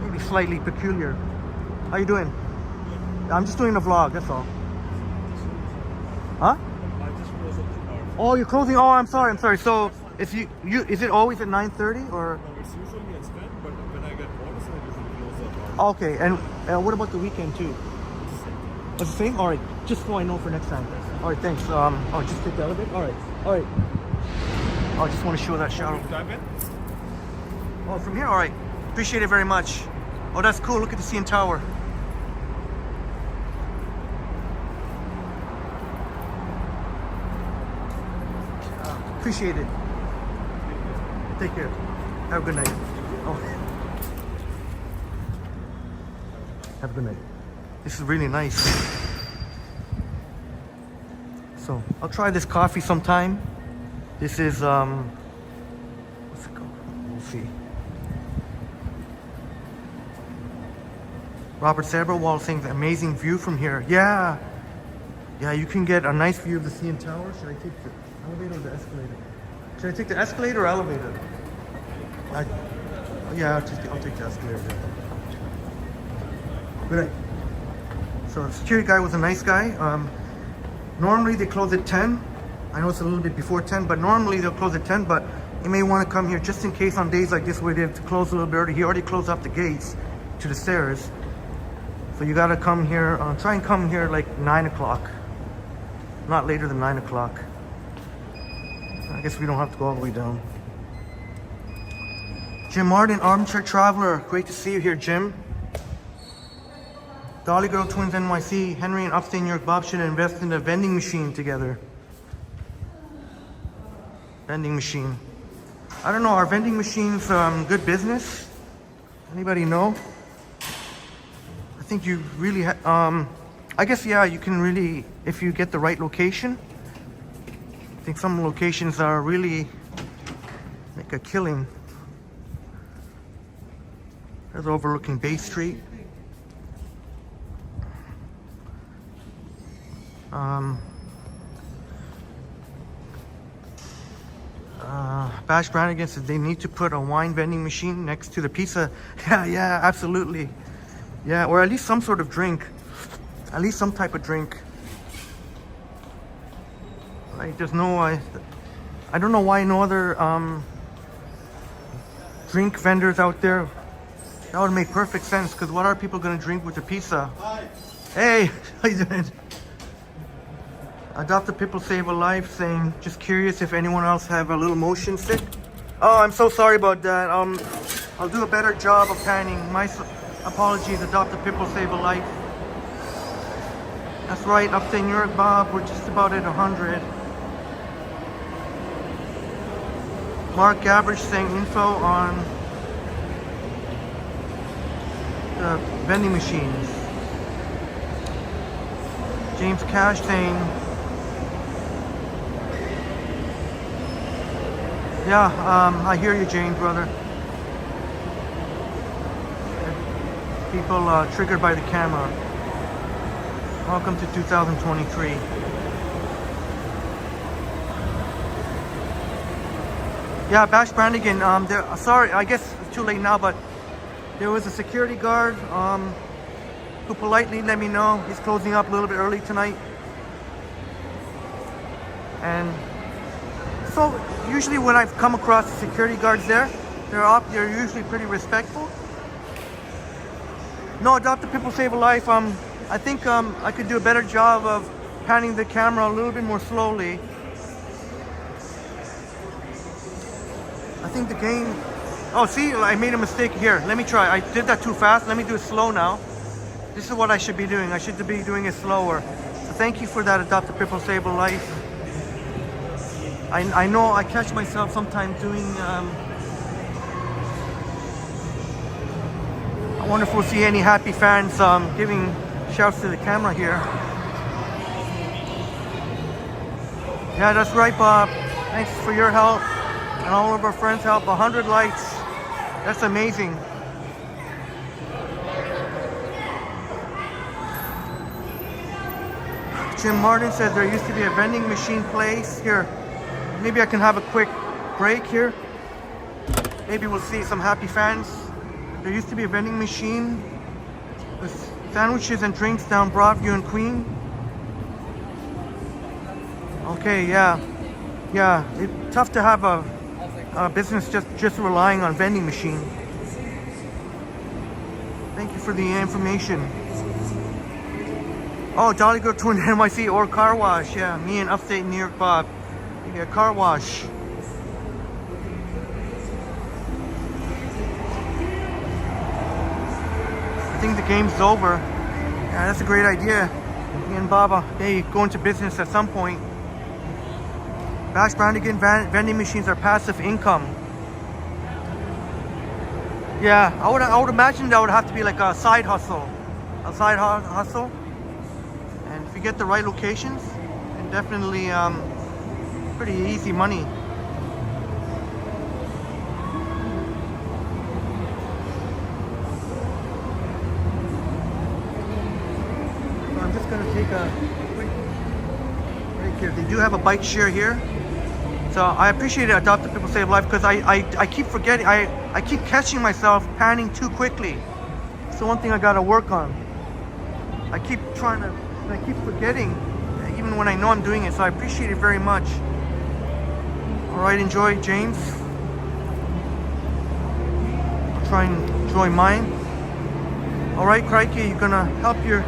Maybe slightly peculiar. How you doing? I'm just doing a vlog, that's all. Huh? Oh, you're closing. Oh, I'm sorry. So if you is it always at 9:30 or? No, it's usually at 10, but when I get bonus, I usually close at 9. Okay, and what about the weekend too? It's the same? Alright, just so I know for next time. Alright, thanks. Oh, just take the elevator? Alright. Oh, I just want to show that shower. Oh, from here? Alright. Appreciate it very much. Oh, that's cool. Look at the CN Tower. Appreciate it. Take care. Have a good night. Oh. Have a good night. This is really nice. So I'll try this coffee sometime. This is what's it called? We'll see. Robert Saberwall saying the amazing view from here. Yeah, you can get a nice view of the CN Tower. Should I take the elevator or the escalator? Should I take the escalator or elevator? Yeah, I'll take the escalator. Good night. So the security guy was a nice guy. Normally they close at 10. I know it's a little bit before 10, but normally they'll close at 10, but you may want to come here just in case on days like this where they have to close a little bit early. He already closed off the gates to the stairs. So you gotta come here, try and come here like 9 o'clock. Not later than 9 o'clock. I guess we don't have to go all the way down. Jim Martin, Armchair Traveler. Great to see you here, Jim. Dolly Girl Twins NYC. Henry and Upstate New York Bob should invest in a vending machine together. Vending machine. I don't know, are vending machines good business? Anybody know? I think you really, I guess, yeah, you can really, if you get the right location. I think some locations are really make a killing. There's overlooking Bay Street. Bash Brannigan says they need to put a wine vending machine next to the pizza. Yeah, absolutely. Yeah, or at least some sort of drink. At least some type of drink. Like there's no, I don't know why no other drink vendors out there. That would make perfect sense, because what are people gonna drink with the pizza? Hi. Hey, how you doing? Adopt a People Save a Life saying, just curious if anyone else have a little motion sick. Oh, I'm so sorry about that. I'll do a better job of panning. My apologies, Adopt a People Save a Life. That's right, Upstate New York Bob, we're just about at 100. Mark Gabbard saying info on the vending machines. James Cash saying, yeah, I hear you, James, brother. People triggered by the camera. Welcome to 2023. Yeah, Bash Brannigan, sorry, I guess it's too late now, but there was a security guard who politely let me know he's closing up a little bit early tonight. And so usually when I've come across the security guards there, they're usually pretty respectful. No, Adopt a People Save a Life. I think I could do a better job of panning the camera a little bit more slowly. I think the game. Oh, see, I made a mistake here. Let me try. I did that too fast. Let me do it slow now. This is what I should be doing. I should be doing it slower. So thank you for that, Adopt a People Save a Life. I know I catch myself sometimes doing. I wonder if we'll see any happy fans giving shouts to the camera here. Yeah, that's right, Bob. Thanks for your help and all of our friends' help. 100 likes. That's amazing. Jim Martin says there used to be a vending machine place here. Maybe I can have a quick break here. Maybe we'll see some happy fans. There used to be a vending machine with sandwiches and drinks down Broadview and Queen. Okay, yeah. It's tough to have a business just relying on vending machine. Thank you for the information. Oh, Dolly Girl Twin NYC or car wash. Yeah, me and Upstate New York Bob. Maybe a car wash. I think the game's over. Yeah, that's a great idea. Me and Baba may go into business at some point. Bash Brannigan, vending machines are passive income. Yeah, I would imagine that would have to be like a side hustle. A side hustle. And if you get the right locations, then definitely pretty easy money. I'm just gonna take a quick break here. They do have a bike share here. So I appreciate it, Adopt a People Save Life, because I keep forgetting, I keep catching myself panning too quickly. It's the one thing I gotta work on. I keep forgetting, even when I know I'm doing it, so I appreciate it very much. Alright, enjoy, James. I'll try and enjoy mine. Alright, Crikey, you're gonna help your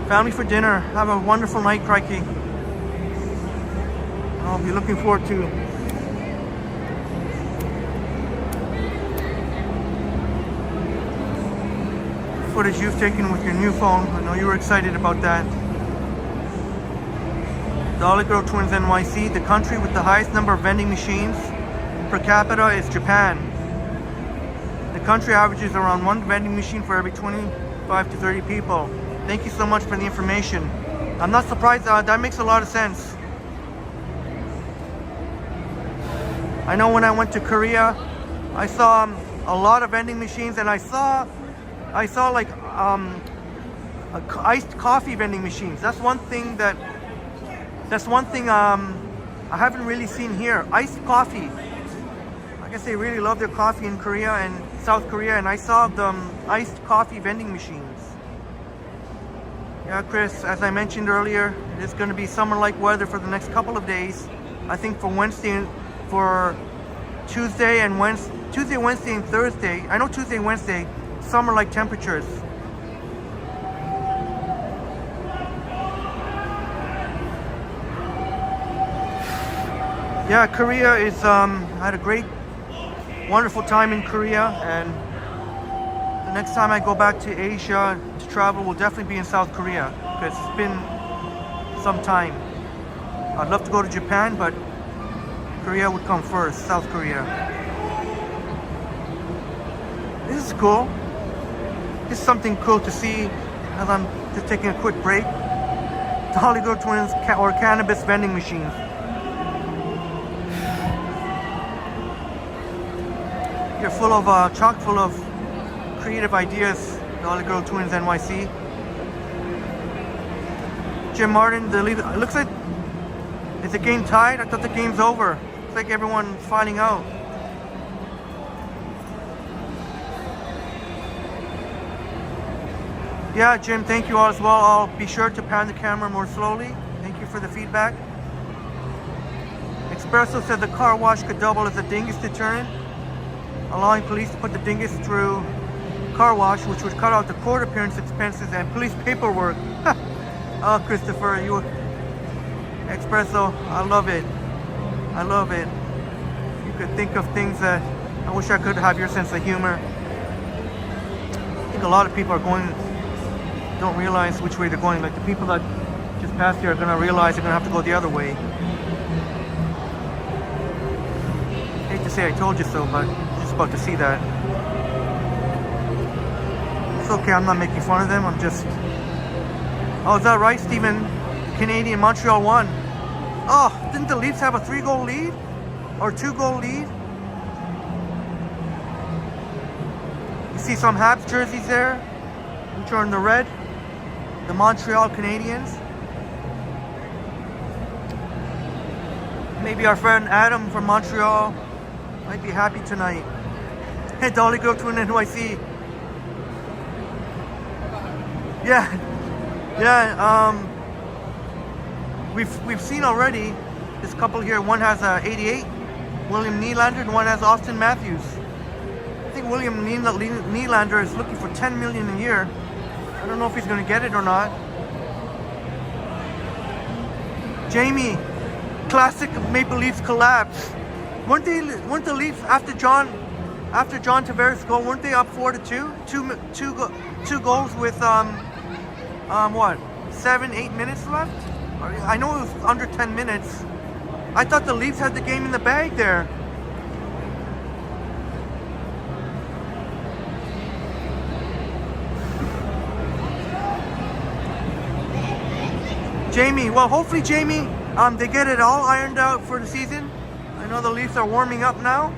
family for dinner. Have a wonderful night, Crikey. I'll be looking forward to footage you've taken with your new phone. I know you were excited about that. Dolly Girl Twins NYC, the country with the highest number of vending machines per capita is Japan. The country averages around 1 vending machine for every 25 to 30 people. Thank you so much for the information. I'm not surprised, that makes a lot of sense. I know when I went to Korea, I saw a lot of vending machines, and I saw like iced coffee vending machines. That's one thing I haven't really seen here. Iced coffee. I guess they really love their coffee in Korea and South Korea, and I saw the iced coffee vending machines. Yeah, Chris, as I mentioned earlier, it's going to be summer-like weather for the next couple of days. I think for Tuesday, Wednesday, and Thursday. I know Tuesday, Wednesday, summer-like temperatures. Yeah, Korea is, I had a great, wonderful time in Korea, and the next time I go back to Asia to travel will definitely be in South Korea, because it's been some time. I'd love to go to Japan, but Korea would come first, South Korea. This is cool. This is something cool to see as I'm just taking a quick break. Dolly Girl Twins or cannabis vending machines. You're full of, chock full of creative ideas, Dolly Girl Twins NYC. Jim Martin, the lead, it looks like, is the game tied? I thought the game's over. Looks like everyone's finding out. Yeah, Jim, thank you all as well. I'll be sure to pan the camera more slowly. Thank you for the feedback. Espresso said the car wash could double as a dingus deterrent, allowing police to put the dingus through car wash, which would cut out the court appearance expenses and police paperwork. Oh, Christopher, you Espresso, I love it. I love it. You could think of things that I wish I could have your sense of humor. I think a lot of people don't realize which way they're going. Like the people that just passed here are gonna realize they're gonna have to go the other way. Hate to say I told you so, but you're just about to see that. It's okay, I'm not making fun of them, I'm just... Oh, is that right, Stephen? Canadian Montreal won. Oh, didn't the Leafs have a 3-goal lead? Or 2-goal lead? You see some Habs jerseys there, which are in the red. The Montreal Canadiens. Maybe our friend Adam from Montreal might be happy tonight. Hey, Dolly Girl Twin NYC. Yeah, we've seen already this couple here. One has 88, William Nylander, and one has Austin Matthews. I think William Nylander is looking for $10 million a year. I don't know if he's going to get it or not. Jamie, classic Maple Leafs collapse. Weren't the Leafs after John Tavares' goal? Weren't they up 4-2? Two goals with what? 7-8 minutes left? I know it was under 10 minutes. I thought the Leafs had the game in the bag there. Jamie, well, hopefully, Jamie, they get it all ironed out for the season. I know the Leafs are warming up now.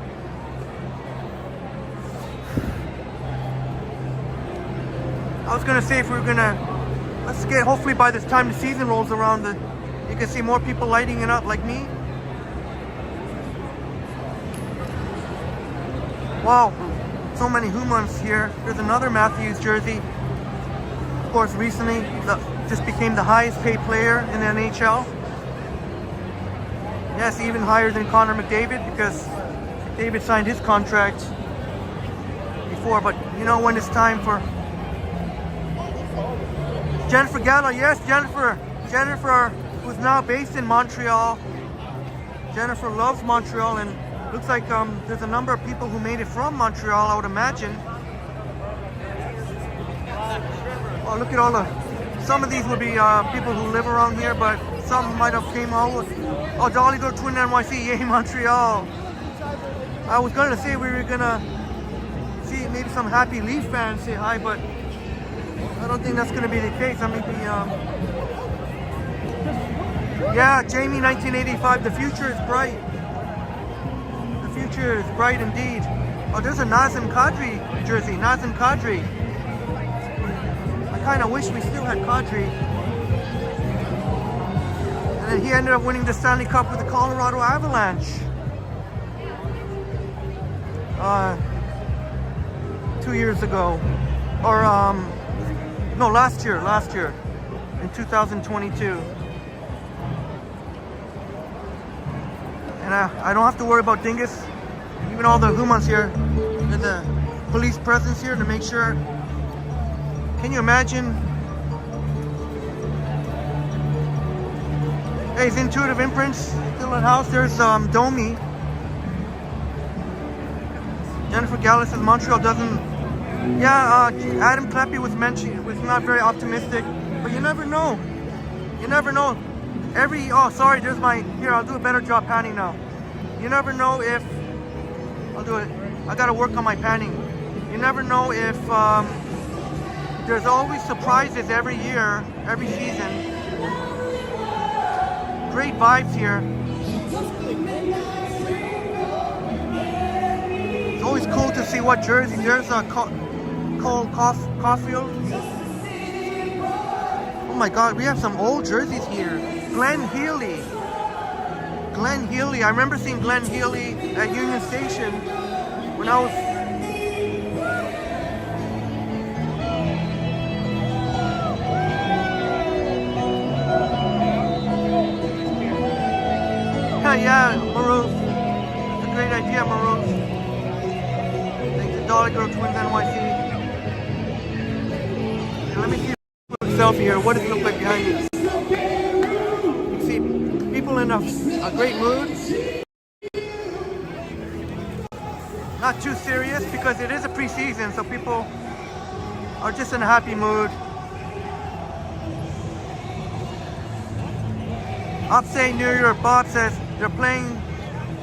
I was gonna say if we were gonna, let's get, hopefully by this time the season rolls around, you can see more people lighting it up like me. Wow, so many Humans here. There's another Matthews jersey. Of course, recently, just became the highest paid player in the NHL. Yes, even higher than Connor McDavid, because David signed his contract before. But you know, when it's time for Jennifer Gallo, yes, Jennifer, who's now based in Montreal. Jennifer loves Montreal, and looks like there's a number of people who made it from Montreal, I would imagine. Oh, look at all the. Some of these would be people who live around here, but some might have came out. Oh, Jolly Girl Twin NYC, yay Montreal. I was gonna say we were gonna see maybe some Happy Leaf fans say hi, but I don't think that's gonna be the case. I mean, yeah, Jamie 1985, the future is bright. The future is bright indeed. Oh, there's a Nazem Kadri jersey, Nazem Kadri. I kind of wish we still had Kadri. And then he ended up winning the Stanley Cup with the Colorado Avalanche. 2 years ago. Or, no, last year, in 2022. And I don't have to worry about dingus. Even all the humans here and the police presence here to make sure. Can you imagine? Hey, it's Intuitive Imprints still in house. There's Domi. Jennifer Gallis says Montreal doesn't. Yeah, Adam Kleppe was not very optimistic, but you never know. You never know. There's my. Here, I'll do a better job panning now. You never know if. I'll do it. I gotta work on my panning. You never know if. There's always surprises every year, every season. Great vibes here. It's always cool to see what jersey. There's a Cole Caulfield. Oh my God, we have some old jerseys here. Glenn Healy. I remember seeing Glenn Healy at Union Station when I was. Yeah, Maroon. It's a great idea, Maroon. Thanks to Dolly Girl Twins NYC. Let me see a selfie here. What does it look like behind me? You see people in a great mood. Not too serious because it is a preseason, so people are just in a happy mood. Upstate New York, Bob says, they're playing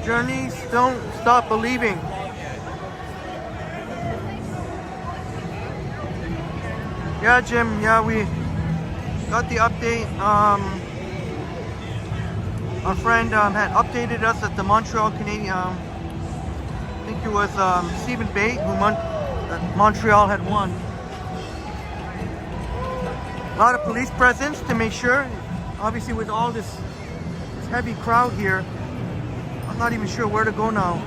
Journeys, don't stop believing. Yeah, Jim, yeah, we got the update. Our friend had updated us that the Montreal Canadian, I think it was Stephen Bate, who Montreal had won. A lot of police presence to make sure, obviously with all this heavy crowd here. I'm not even sure where to go now.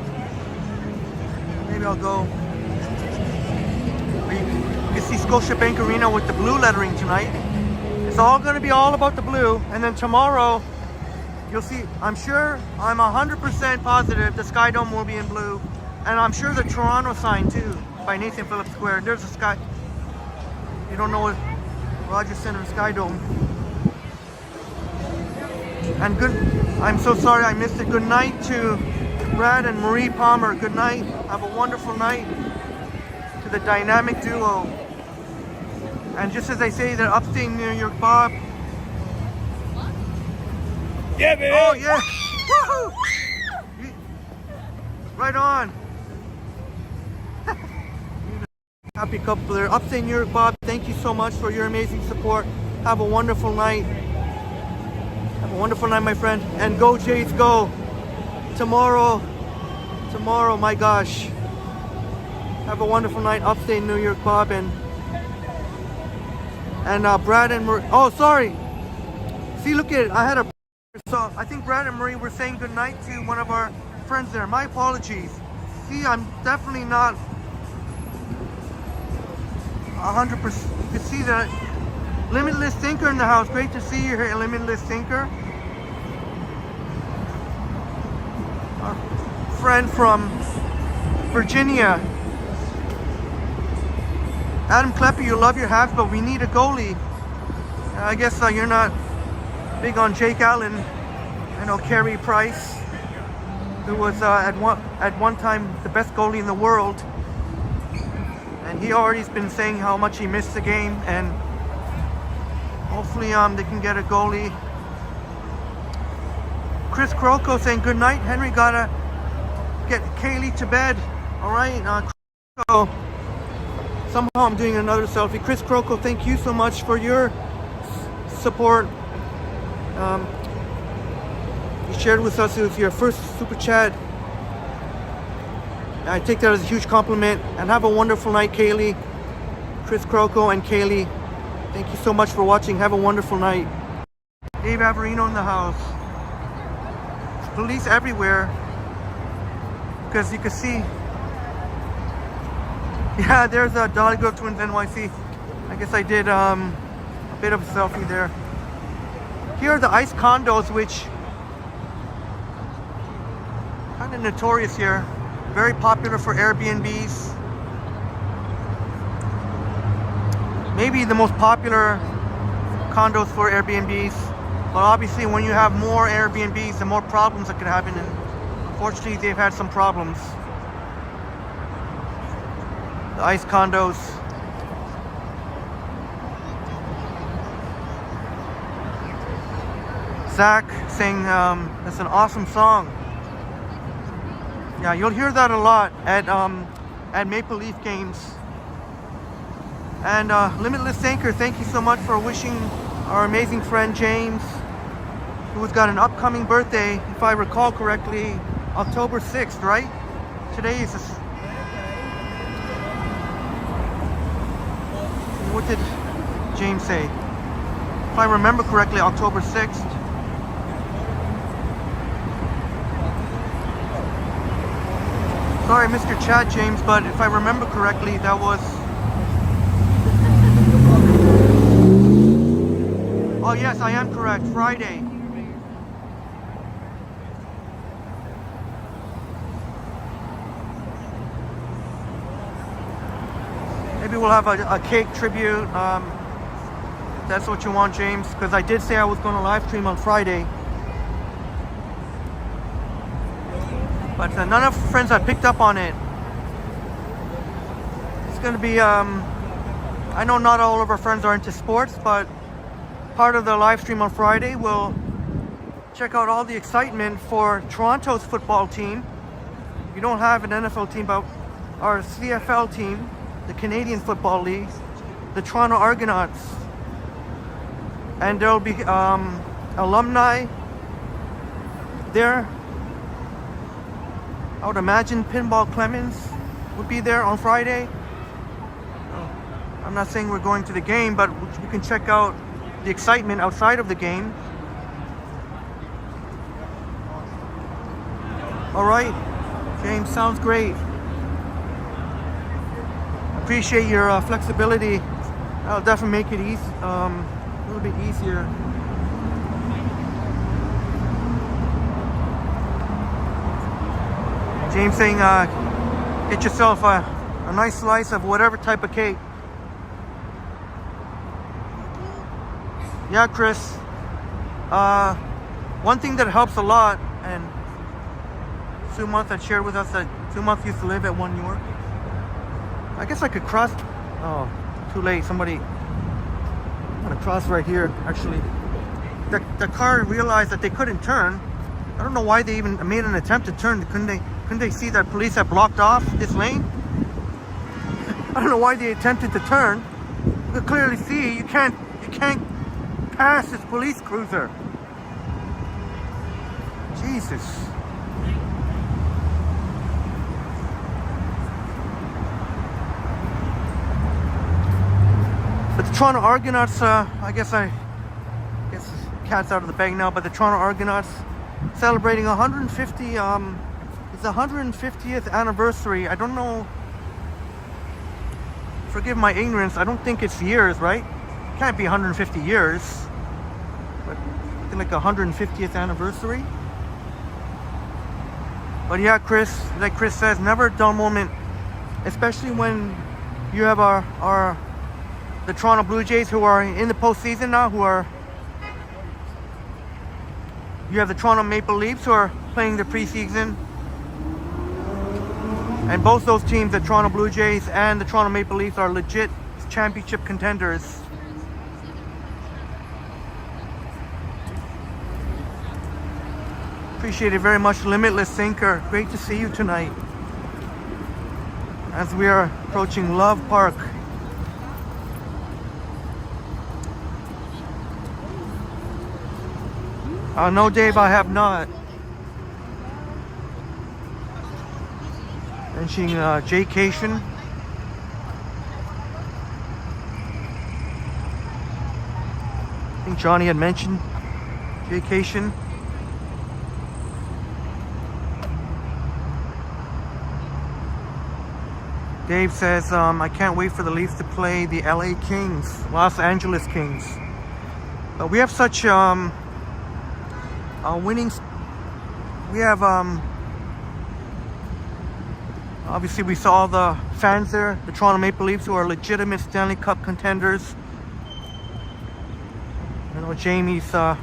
Maybe I'll go. You can see Scotiabank Arena with the blue lettering tonight. It's all going to be all about the blue. And then tomorrow, you'll see, I'm 100% positive the Sky Dome will be in blue. And I'm sure the Toronto sign too, by Nathan Phillips Square. There's a Sky. You don't know what Rogers Center Sky Dome. And I'm so sorry I missed it. Good night to Brad and Marie Palmer. Good night. Have a wonderful night to the dynamic duo. And just as I say that upstate New York Bob. Yeah, man. Oh yeah. Woohoo! Right on. Happy couple there. Upstate New York Bob, thank you so much for your amazing support. Have a wonderful night. Have a wonderful night, my friend. And go Jays, go. Tomorrow, my gosh. Have a wonderful night, upstate New York, Bob. And Brad and Marie. Oh, sorry. See, look at it. So I think Brad and Marie were saying good night to one of our friends there. My apologies. See, I'm definitely not 100%. You can see that. Limitless Thinker in the house. Great to see you here, Limitless Thinker. Our friend from Virginia. Adam Kleppe, you love your hats, but we need a goalie. I guess you're not big on Jake Allen. I know Carey Price, who was at one time the best goalie in the world. and he already's been saying how much he missed the game, and hopefully they can get a goalie. Chris Croco saying good night. Henry, gotta get Kaylee to bed. All right, Croco. Somehow I'm doing another selfie. Chris Croco, thank you so much for your support. You shared with us it was your first super chat. I take that as a huge compliment. And have a wonderful night, Kaylee. Chris Croco and Kaylee, thank you so much for watching. Have a wonderful night. Dave Averino in the house. Police everywhere, because you can see, yeah, there's a Dolly Grove Twins NYC. I guess I did a bit of a selfie there. Here are the ice condos, which kind of notorious here, very popular for Airbnbs. Maybe the most popular condos for Airbnbs. But obviously when you have more Airbnbs, the more problems that can happen, and unfortunately they've had some problems. The ice condos. Zach saying that's an awesome song. Yeah, you'll hear that a lot at Maple Leaf games. And Limitless Anchor, thank you so much for wishing our amazing friend James, who's got an upcoming birthday, if I recall correctly, October 6th, right? Today is what did James say? If I remember correctly, October 6th. Sorry, Mr. Chad James, but if I remember correctly, that was... Oh yes, I am correct. Friday. Maybe we'll have a cake tribute. If that's what you want, James, because I did say I was going to live stream on Friday. But none of the friends had picked up on it. It's going to be, I know not all of our friends are into sports, but part of the live stream on Friday will check out all the excitement for Toronto's football team. We don't have an NFL team, but our CFL team, the Canadian Football League, the Toronto Argonauts. And there'll be alumni there. I would imagine Pinball Clemens would be there on Friday. I'm not saying we're going to the game, but we can check out the excitement outside of the game. All right, James, sounds great. Appreciate your flexibility. That'll definitely make it easy, a little bit easier. James saying, get yourself a nice slice of whatever type of cake. Yeah, Chris. One thing that helps a lot, and Sue Month had shared with us that Sue Month used to live at 1 York. I guess I could cross. Oh, too late. Somebody. I'm gonna cross right here. Actually, the car realized that they couldn't turn. I don't know why they even made an attempt to turn. Couldn't they see that police had blocked off this lane? I don't know why they attempted to turn. You can clearly see you can't pass this police cruiser. Jesus. But the Toronto Argonauts, I guess cat's out of the bag now, but the Toronto Argonauts celebrating 150, it's the 150th anniversary. I don't know, forgive my ignorance, I don't think it's years, right? It can't be 150 years, but I think like 150th anniversary. But yeah, Chris, like Chris says, never a dull moment, especially when you have the Toronto Blue Jays who are in the postseason now, you have the Toronto Maple Leafs who are playing the preseason. And both those teams, the Toronto Blue Jays and the Toronto Maple Leafs, are legit championship contenders. Appreciate it very much, Limitless Thinker. Great to see you tonight as we are approaching Love Park. No, Dave, I have not. Mentioning Jaycation. I think Johnny had mentioned Jaycation. Dave says, I can't wait for the Leafs to play the LA Kings, Los Angeles Kings. But we have such winnings. We have obviously we saw the fans there, the Toronto Maple Leafs, who are legitimate Stanley Cup contenders. You know, Jamie's got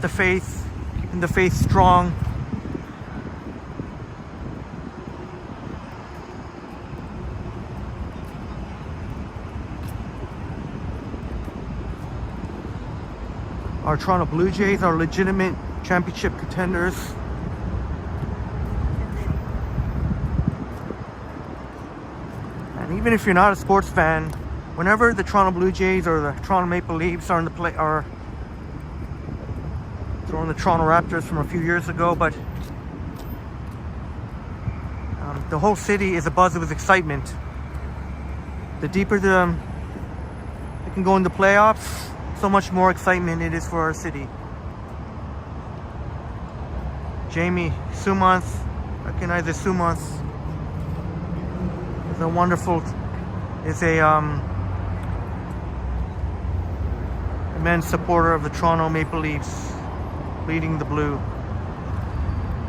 the faith, keeping the faith strong. Our Toronto Blue Jays are legitimate championship contenders. And even if you're not a sports fan, whenever the Toronto Blue Jays or the Toronto Maple Leafs are in the play, are throwing the Toronto Raptors from a few years ago, but the whole city is abuzz with excitement. The deeper they can go in the playoffs, so much more excitement it is for our city. Jamie Sumonth, recognize as Sumonth, is a wonderful, is a immense supporter of the Toronto Maple Leafs, leading the blue.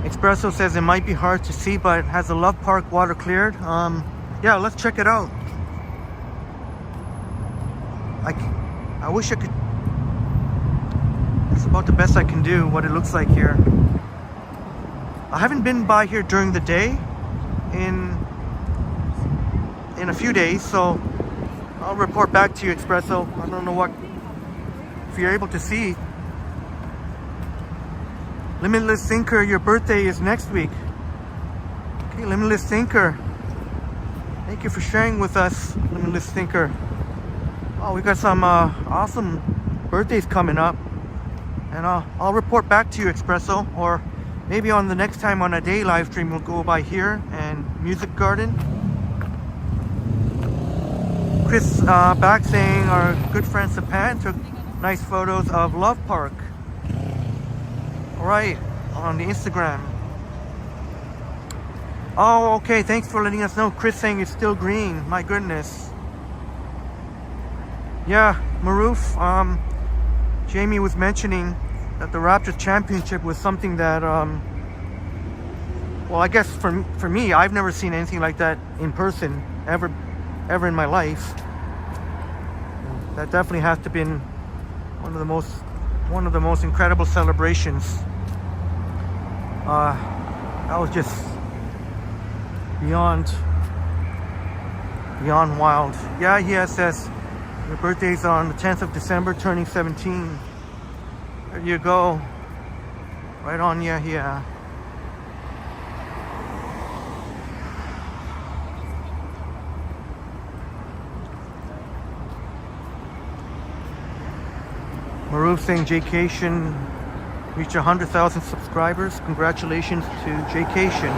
Espresso says it might be hard to see, but has the Love Park water cleared? Yeah, let's check it out. I wish I could. It's about the best I can do, what it looks like here. I haven't been by here during the day in a few days, so I'll report back to you, Espresso. I don't know what, if you're able to see. Limitless Thinker, your birthday is next week. Okay, Limitless Thinker. Thank you for sharing with us, Limitless Thinker. Oh, we got some awesome birthdays coming up. And I'll report back to you, Espresso. Or maybe on the next time on a day live stream, we'll go by here and Music Garden. Chris back saying our good friend Sapan took nice photos of Love Park. Alright, on the Instagram. Oh, okay, thanks for letting us know. Chris saying it's still green. My goodness. Yeah, Maroof, Jamie was mentioning that the Raptors championship was something that, well, I guess for me, I've never seen anything like that in person, ever in my life. That definitely has to have been one of the most incredible celebrations. That was just beyond wild. Yeah, he says your birthday's on the 10th of December, turning 17. There you go. Right on, yeah. Maroof saying Jaycation reached 100,000 subscribers. Congratulations to Jaycation.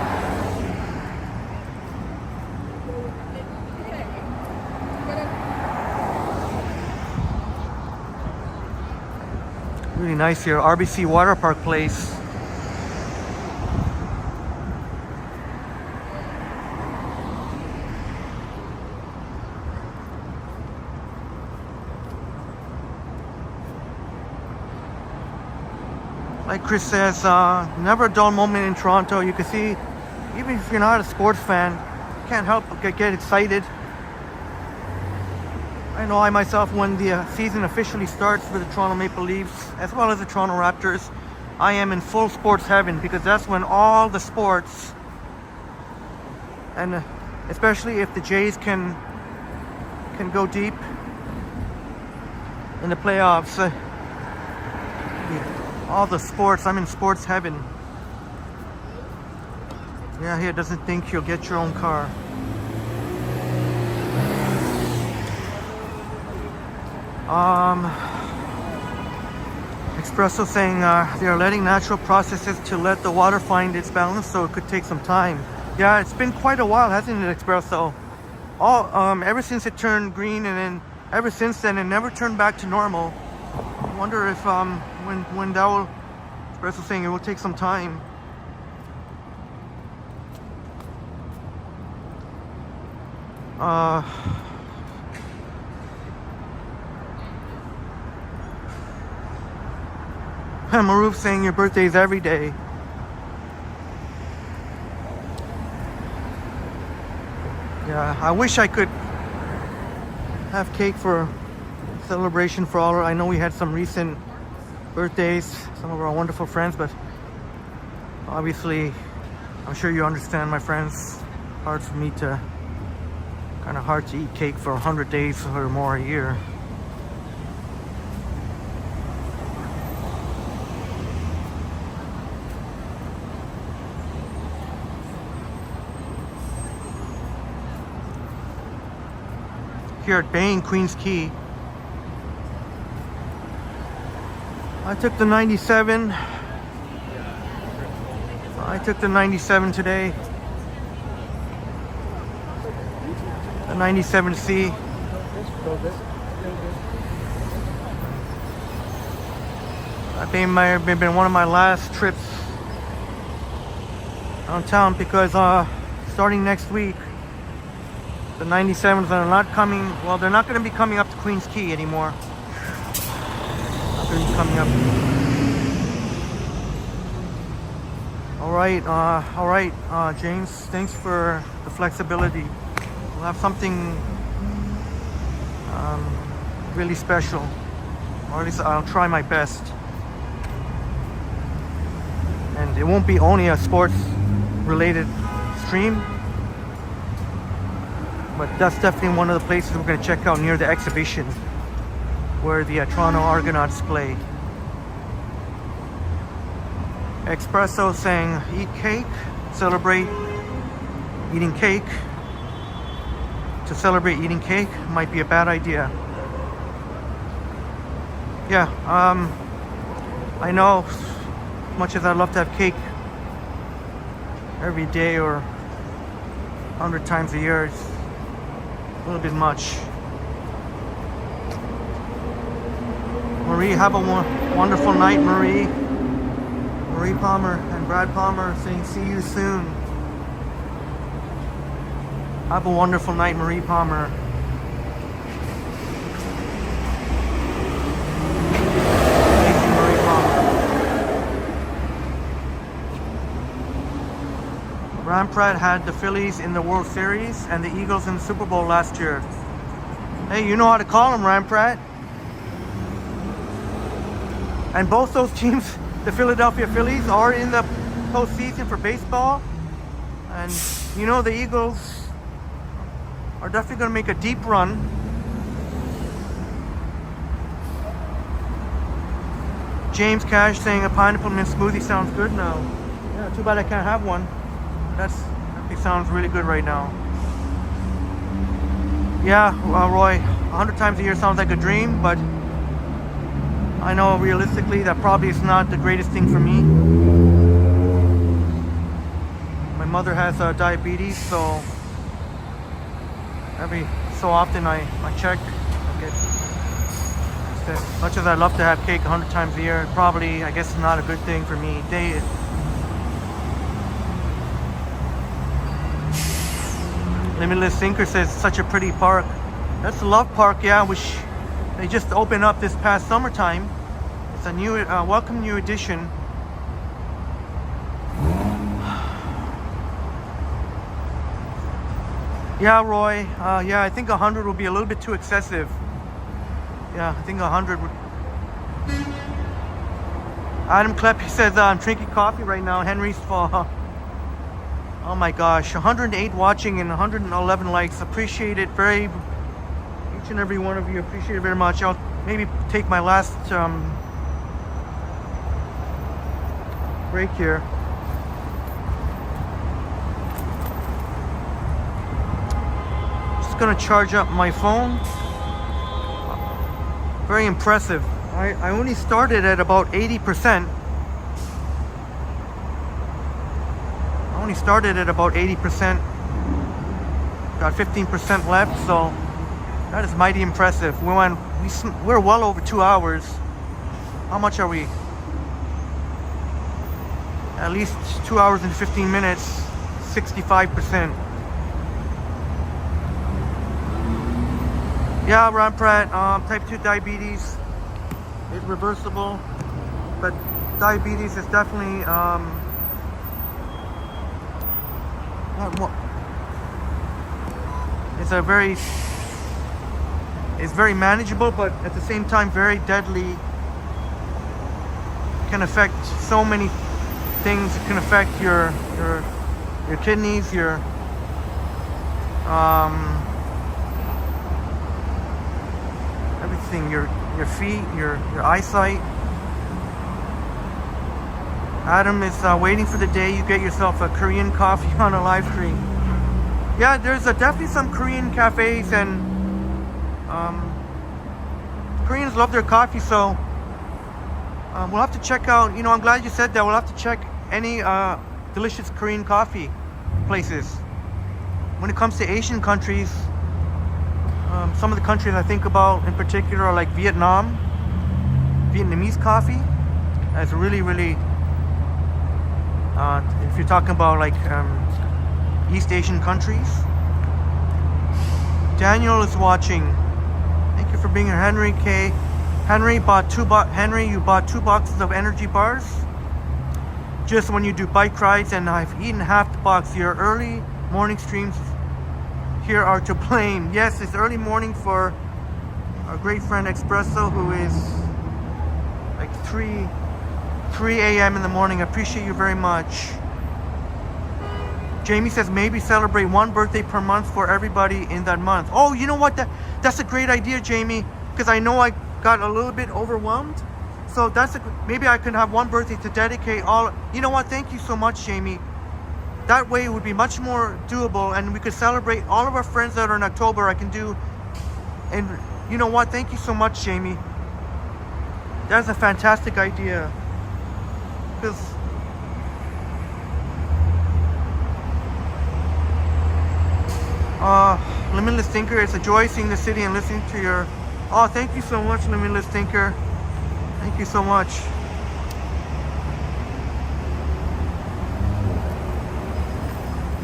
Really nice here, RBC Water Park Place. Like Chris says, never a dull moment in Toronto. You can see, even if you're not a sports fan, you can't help but get excited. I know I myself, when the season officially starts for the Toronto Maple Leafs, as well as the Toronto Raptors, I am in full sports heaven, because that's when all the sports and especially if the Jays can go deep in the playoffs. All the sports, I'm in sports heaven. Yeah, he doesn't think you'll get your own car. Espresso saying they are letting natural processes to let the water find its balance, so it could take some time. Yeah, it's been quite a while, hasn't it, Espresso? Ever since it turned green, and then ever since then it never turned back to normal. I wonder if when that will, Espresso saying it will take some time. Maroof saying your birthday's every day. Yeah, I wish I could have cake for celebration for all. I know we had some recent birthdays, some of our wonderful friends, but obviously, I'm sure you understand, my friends, hard for me to, kind of hard to eat cake for 100 days or more a year. Here at Bain, Queens Quay, I took the 97. I took the 97 today. The 97C. I think might have been one of my last trips downtown, because starting next week, the 97s are not coming. Well, they're not going to be coming up to Queens Quay anymore. Not going to be coming up. All right, James. Thanks for the flexibility. We'll have something really special, or at least I'll try my best. And it won't be only a sports-related stream, but that's definitely one of the places we're going to check out near the exhibition where the Toronto Argonauts play. Espresso saying eat cake, celebrate eating cake. To celebrate eating cake might be a bad idea. Yeah, I know, as much as I'd love to have cake every day or 100 times a year, it's a little bit much. Marie, have a wonderful night, Marie. Marie Palmer and Brad Palmer saying see you soon. Have a wonderful night, Marie Palmer. Thank you, Marie Palmer. Ram Pratt had the Phillies in the World Series and the Eagles in the Super Bowl last year. Hey, you know how to call them, Ram Pratt. And both those teams, the Philadelphia Phillies, are in the postseason for baseball. And you know the Eagles are definitely going to make a deep run. James Cash saying a pineapple mint smoothie sounds good now. Yeah, too bad I can't have one. That sounds really good right now. Yeah, Roy, 100 times a year sounds like a dream, but I know realistically that probably is not the greatest thing for me. My mother has diabetes, so every so often I check. As much as I'd love to have cake 100 times a year, probably, I guess, not a good thing for me. Limitless Thinker says such a pretty park. That's the Love Park, yeah, which they just opened up this past summertime. It's a new, welcome new addition. Yeah, Roy. Yeah, I think 100 will be a little bit too excessive. Yeah, I think 100 would. Adam Klepp, he says I'm drinking coffee right now. Henry's for Oh my gosh, 108 watching and 111 likes. Appreciate it very, each and every one of you. Appreciate it very much. I'll maybe take my last break here. Just gonna charge up my phone. Very impressive. I only started at about 80%. Started at about 80%. Got 15% left, so that is mighty impressive. We're well over 2 hours. How much are we? At least 2 hours and 15 minutes. 65%. Yeah, Ron Pratt. Type 2 diabetes is reversible, but diabetes is definitely it's very manageable, but at the same time very deadly. Can affect so many things. It can affect your kidneys, your everything, your feet, your eyesight. Adam is waiting for the day you get yourself a Korean coffee on a live stream. Yeah, there's definitely some Korean cafes, and Koreans love their coffee, so we'll have to check out, I'm glad you said that. We'll have to check any delicious Korean coffee places. When it comes to Asian countries, some of the countries I think about in particular are like Vietnam. Vietnamese coffee is really, really, if you're talking about like East Asian countries. Daniel is watching. Thank you for being here, Henry K. Henry, you bought 2 boxes of energy bars just when you do bike rides, and I've eaten half the box. Your early morning streams here are to blame. Yes, it's early morning for our great friend Espresso, who is like 3 a.m. in the morning. I appreciate you very much. Jamie says maybe celebrate 1 birthday per month for everybody in that month. Oh, you know what? That's a great idea, Jamie, because I know I got a little bit overwhelmed. So maybe I can have 1 birthday to dedicate all. You know what? Thank you so much, Jamie. That way it would be much more doable, and we could celebrate all of our friends that are in October. I can do, and you know what? Thank you so much, Jamie. That's a fantastic idea. Because Limitless Thinker, it's a joy seeing the city and listening to your. Oh, thank you so much, Limitless Thinker. Thank you so much.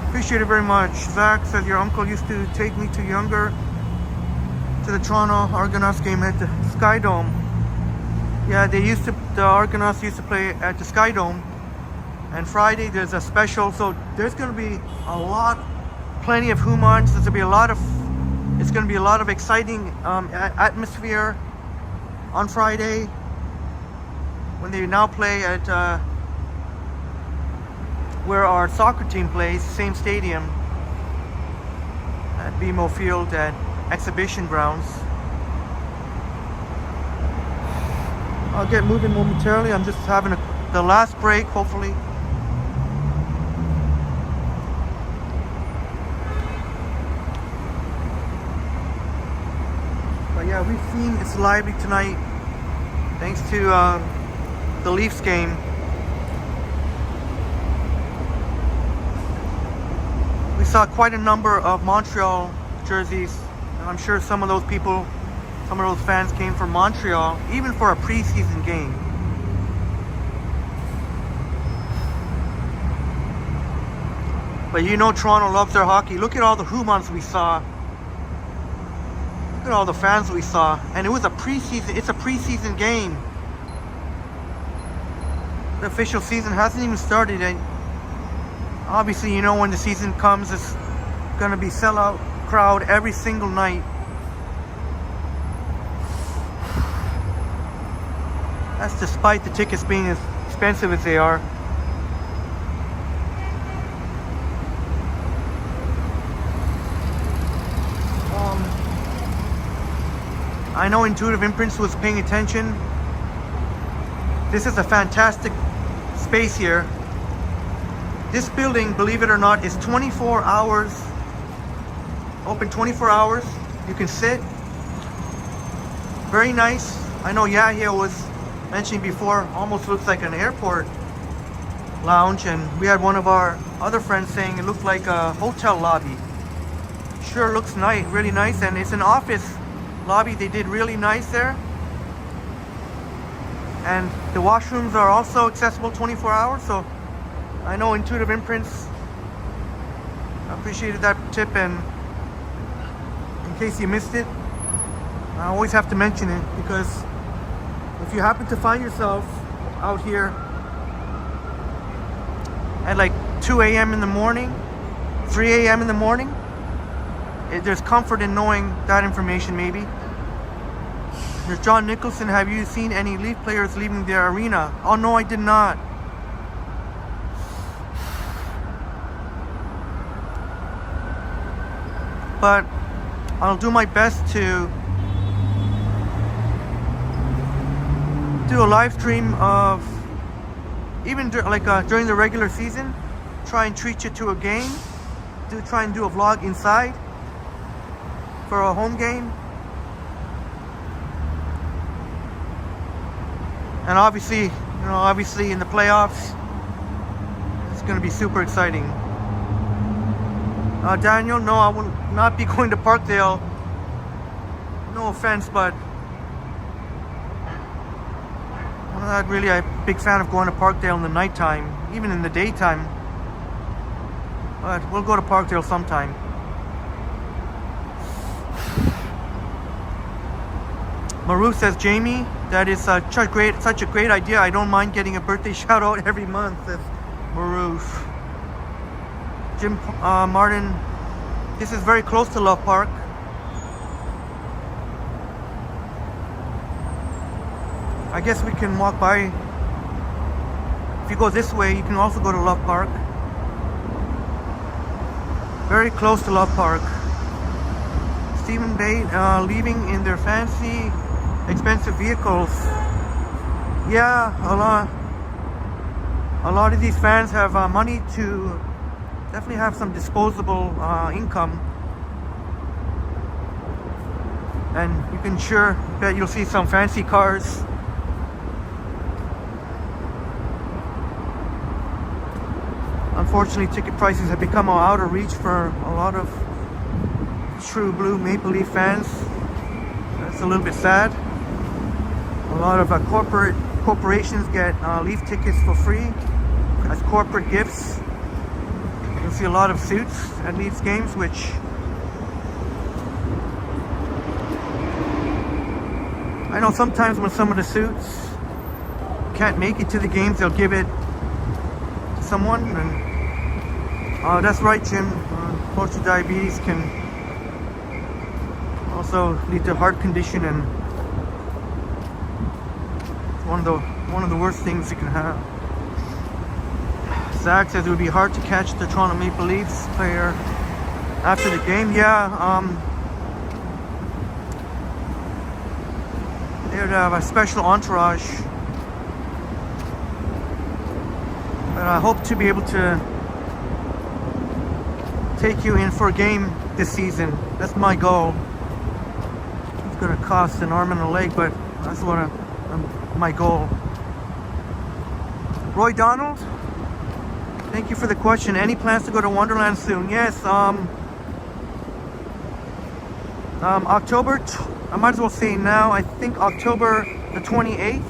Appreciate it very much. Zach says your uncle used to take me to the Toronto Argonauts game at the Sky Dome. Yeah, the Argonauts used to play at the Sky Dome. And Friday there's a special, so there's going to be plenty of humans. It's going to be a lot of exciting atmosphere on Friday when they now play at where our soccer team plays, same stadium at BMO Field at Exhibition Grounds. I'll get moving momentarily. I'm just having the last break, hopefully. But yeah, we've seen it's lively tonight thanks to the Leafs game. We saw quite a number of Montreal jerseys, and I'm sure some of those fans came from Montreal, even for a preseason game. But Toronto loves their hockey. Look at all the humans we saw. Look at all the fans we saw. And it's a preseason game. The official season hasn't even started, and obviously, when the season comes, it's going to be sellout crowd every single night. That's despite the tickets being as expensive as they are. I know Intuitive Imprints was paying attention. This is a fantastic space here. This building, believe it or not, is 24 hours, open 24 hours. You can sit. Very nice. I know Yahya was mentioning before, almost looks like an airport lounge, and we had one of our other friends saying it looked like a hotel lobby. Sure looks nice, really nice, and it's an office lobby. They did really nice there. And the washrooms are also accessible 24 hours, so I know Intuitive Imprints appreciated that tip, and in case you missed it, I always have to mention it, because if you happen to find yourself out here at like 2 a.m. in the morning, 3 a.m. in the morning, there's comfort in knowing that information maybe. There's John Nicholson. Have you seen any Leaf players leaving the arena? Oh no, I did not. But I'll do my best to do a live stream of even during the regular season. Try and treat you to a game. Try and do a vlog inside for a home game. And obviously in the playoffs, it's going to be super exciting. Daniel, no, I will not be going to Parkdale. No offense, but I'm not really a big fan of going to Parkdale in the nighttime, even in the daytime. But we'll go to Parkdale sometime. Maru says, Jamie, that is such a great idea. I don't mind getting a birthday shout out every month. Says Maru. Jim Martin, this is very close to Love Park. I guess we can walk by. If you go this way, you can also go to Love Park. Very close to Love Park. Stephen Bay leaving in their fancy, expensive vehicles. Yeah, a lot of these fans have money to definitely have some disposable income, and you can sure bet you'll see some fancy cars. Unfortunately, ticket prices have become out of reach for a lot of true blue Maple Leaf fans. That's a little bit sad. A lot of corporations get Leaf tickets for free as corporate gifts. You'll see a lot of suits at Leafs games, which I know sometimes when some of the suits can't make it to the games, they'll give it to someone. And that's right, Jim. Most of diabetes can also lead to heart condition, and it's one of the worst things you can have. Zach says it would be hard to catch the Toronto Maple Leafs player after the game. Yeah, they would have a special entourage. But I hope to be able to take you in for a game this season. That's my goal. It's going to cost an arm and a leg, but that's what my goal. Roy Donald, thank you for the question. Any plans to go to Wonderland soon? Yes. October. I might as well say now. I think October the 28th,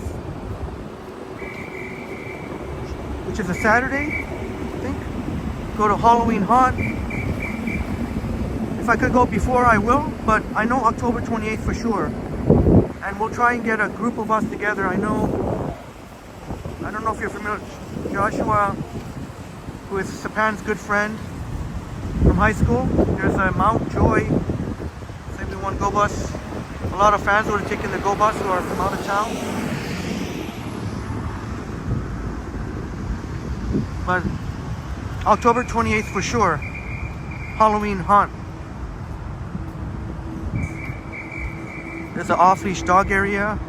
which is a Saturday. I think. Go to Halloween Haunt. If I could go before, I will. But I know October 28th for sure. And we'll try and get a group of us together. I don't know if you're familiar with Joshua, who is Sapan's good friend from high school. There's a Mount Joy 71 Go Bus. A lot of fans would have taken the Go Bus who are from out of town. But October 28th for sure. Halloween Haunt. There's an off-leash dog area.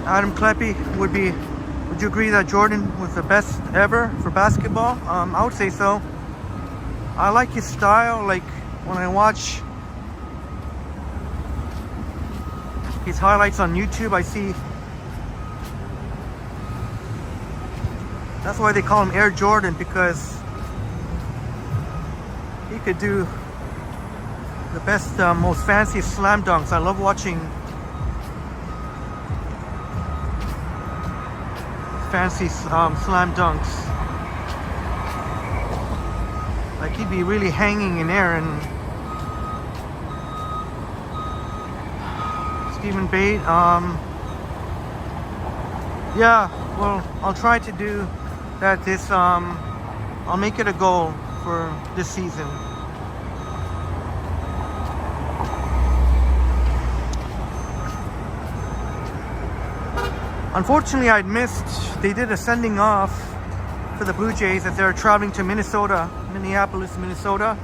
Adam Kleppy, would you agree that Jordan was the best ever for basketball? I would say so. I like his style. Like when I watch his highlights on YouTube, I see that's why they call him Air Jordan, because he could do the best, most fancy slam dunks. I love watching fancy slam dunks. Like he'd be really hanging in air. And Stephen Bate, yeah, well, I'll try to do that this, I'll make it a goal for this season. Unfortunately, I'd missed, they did a sending off for the Blue Jays as they're traveling to Minnesota, Minneapolis, Minnesota.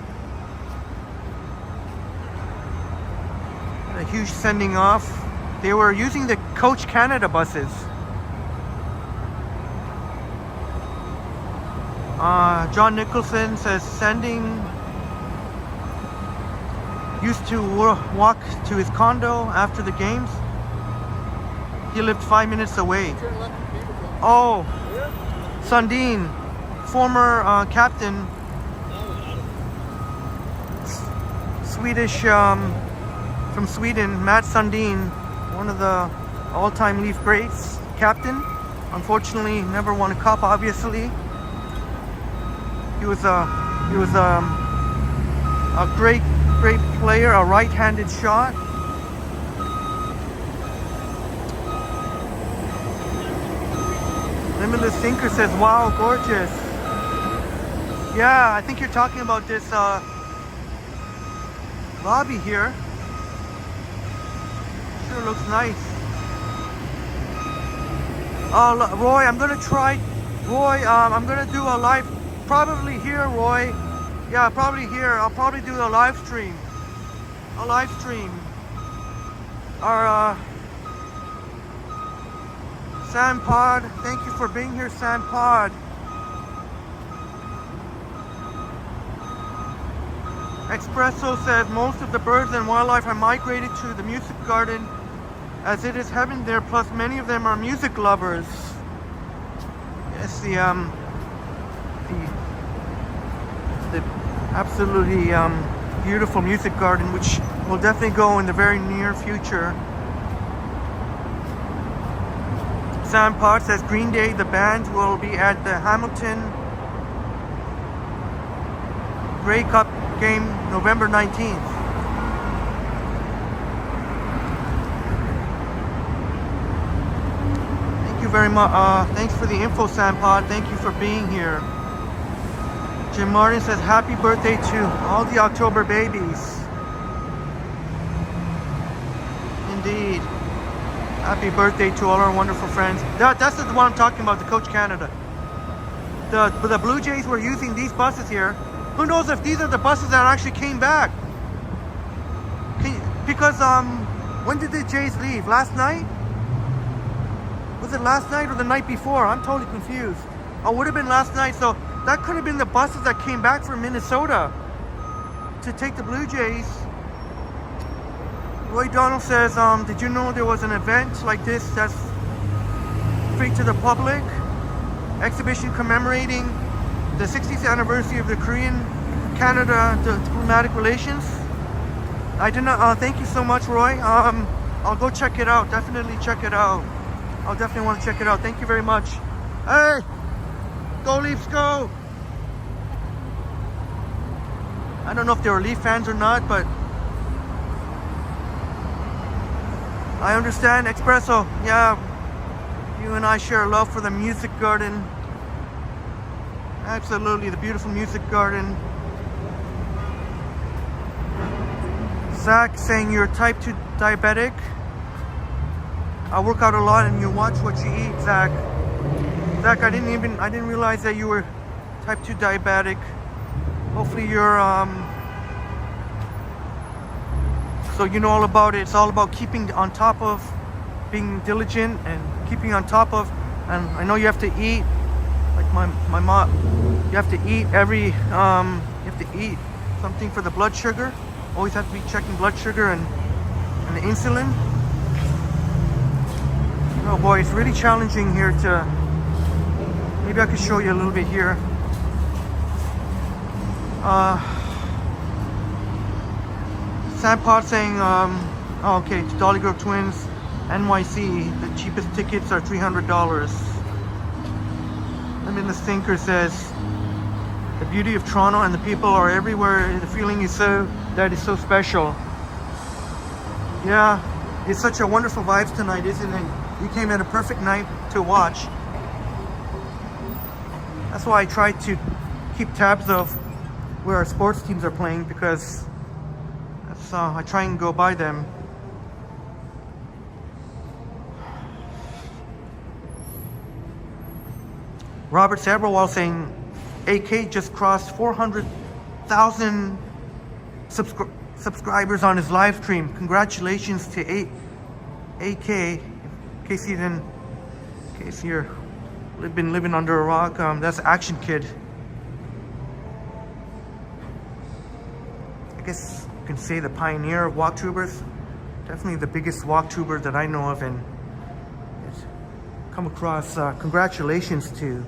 A huge sending off. They were using the Coach Canada buses. John Nicholson says sending used to walk to his condo after the games. He lived 5 minutes away. Oh, Sundin, former captain, Swedish, from Sweden, Matt Sundin, one of the all-time Leaf greats, captain. Unfortunately, never won a cup. Obviously, he was a great player, a right-handed shot. Limitless Thinker says, wow, gorgeous. Yeah, I think you're talking about this lobby here. Sure looks nice. Roy, I'm gonna try. Roy, I'm gonna do a live, probably here, Roy. Yeah, probably here. I'll probably do a live stream. Our Sam Pod, thank you for being here, Sam Pod. Espresso says most of the birds and wildlife are migrated to the music garden as it is heaven there, plus many of them are music lovers. Yes, the absolutely beautiful music garden, which will definitely go in the very near future. Sam Pod says Green Day, the band, will be at the Hamilton Grey Cup game November 19th. Thank you very much. Thanks for the info, Sam Pod. Thank you for being here. Jim Martin says happy birthday to all the October babies. Indeed. Happy birthday to all our wonderful friends. That's the one I'm talking about, the Coach Canada. The Blue Jays were using these buses here. Who knows if these are the buses that actually came back? Because when did the Jays leave? Last night? Was it last night or the night before? I'm totally confused. Oh, it would have been last night. So that could have been the buses that came back from Minnesota to take the Blue Jays. Roy Donald says, did you know there was an event like this that's free to the public? Exhibition commemorating the 60th anniversary of the Korean-Canada diplomatic relations. I did not, thank you so much, Roy. I'll go check it out, definitely check it out. I'll definitely want to check it out. Thank you very much. Hey, go Leafs, go! I don't know if they were Leaf fans or not, but I understand. Espresso, yeah, you and I share a love for the music garden. Absolutely, the beautiful music garden. Zach saying you're type 2 diabetic. I work out a lot and you watch what you eat, Zach. Zach, I didn't realize that you were type 2 diabetic. Hopefully you're So you know all about it. It's all about keeping on top of, being diligent and keeping on top of. And I know you have to eat, like my mom, you have to eat you have to eat something for the blood sugar. Always have to be checking blood sugar and the insulin. Oh boy, it's really challenging here to, maybe I could show you a little bit here. Sandpot saying, oh, okay, to Dolly Grove Twins, NYC, the cheapest tickets are $300. And then the Stinker says, the beauty of Toronto and the people are everywhere. The feeling is so special. Yeah, it's such a wonderful vibes tonight, isn't it? You came at a perfect night to watch. That's why I try to keep tabs of where our sports teams are playing, because that's, I try and go by them. Robert Sabrowal saying AK just crossed 400,000 subscribers on his live stream. Congratulations to AK. In case you're been living under a rock, that's Action Kid. I guess you can say the pioneer of walktubers. Definitely the biggest walktuber that I know of, and it's come across. Congratulations to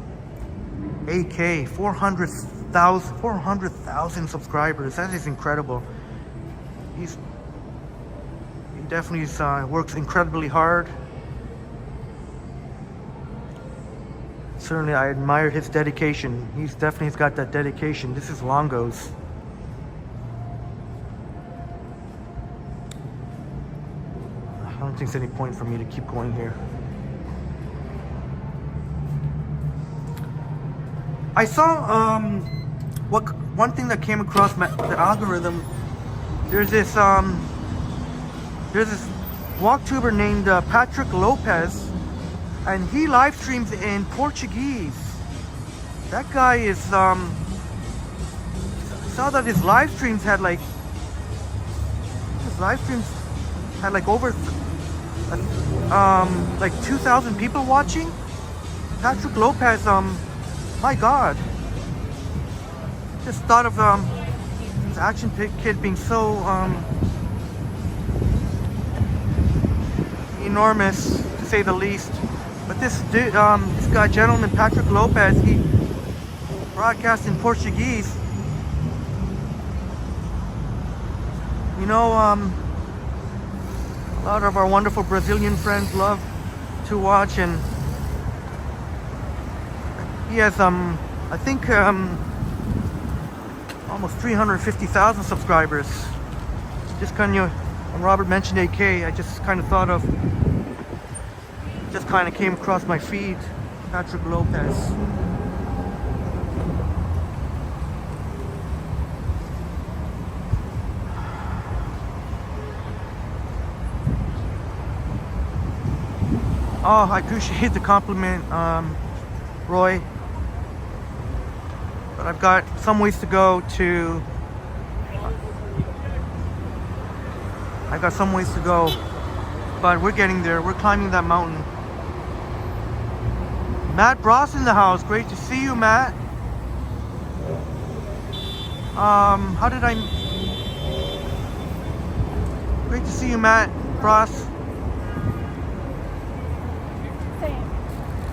AK, 400,000 subscribers. That is incredible. He definitely works incredibly hard. Certainly, I admire his dedication. He's definitely got that dedication. This is Longo's. I don't think there's any point for me to keep going here. I saw one thing that came across the algorithm. There's this walktuber named Patrick Lopez, and he live streams in Portuguese. That guy is I saw that his live streams had like over like 2,000 people watching. Patrick Lopez, my God, just thought of this Action Kid being so enormous, to say the least. But this dude, this guy, gentleman, Patrick Lopez, he broadcasts in Portuguese. You know, a lot of our wonderful Brazilian friends love to watch, and he has, I think, almost 350,000 subscribers. Just kind of, when Robert mentioned AK, I just kind of thought of, just kind of came across my feed, Patrick Lopez. Oh, I appreciate the compliment, Roy. But I've got some ways to go to... I've got some ways to go. But we're getting there. We're climbing that mountain. Matt Bross in the house. Great to see you, Matt. Great to see you, Matt Bross.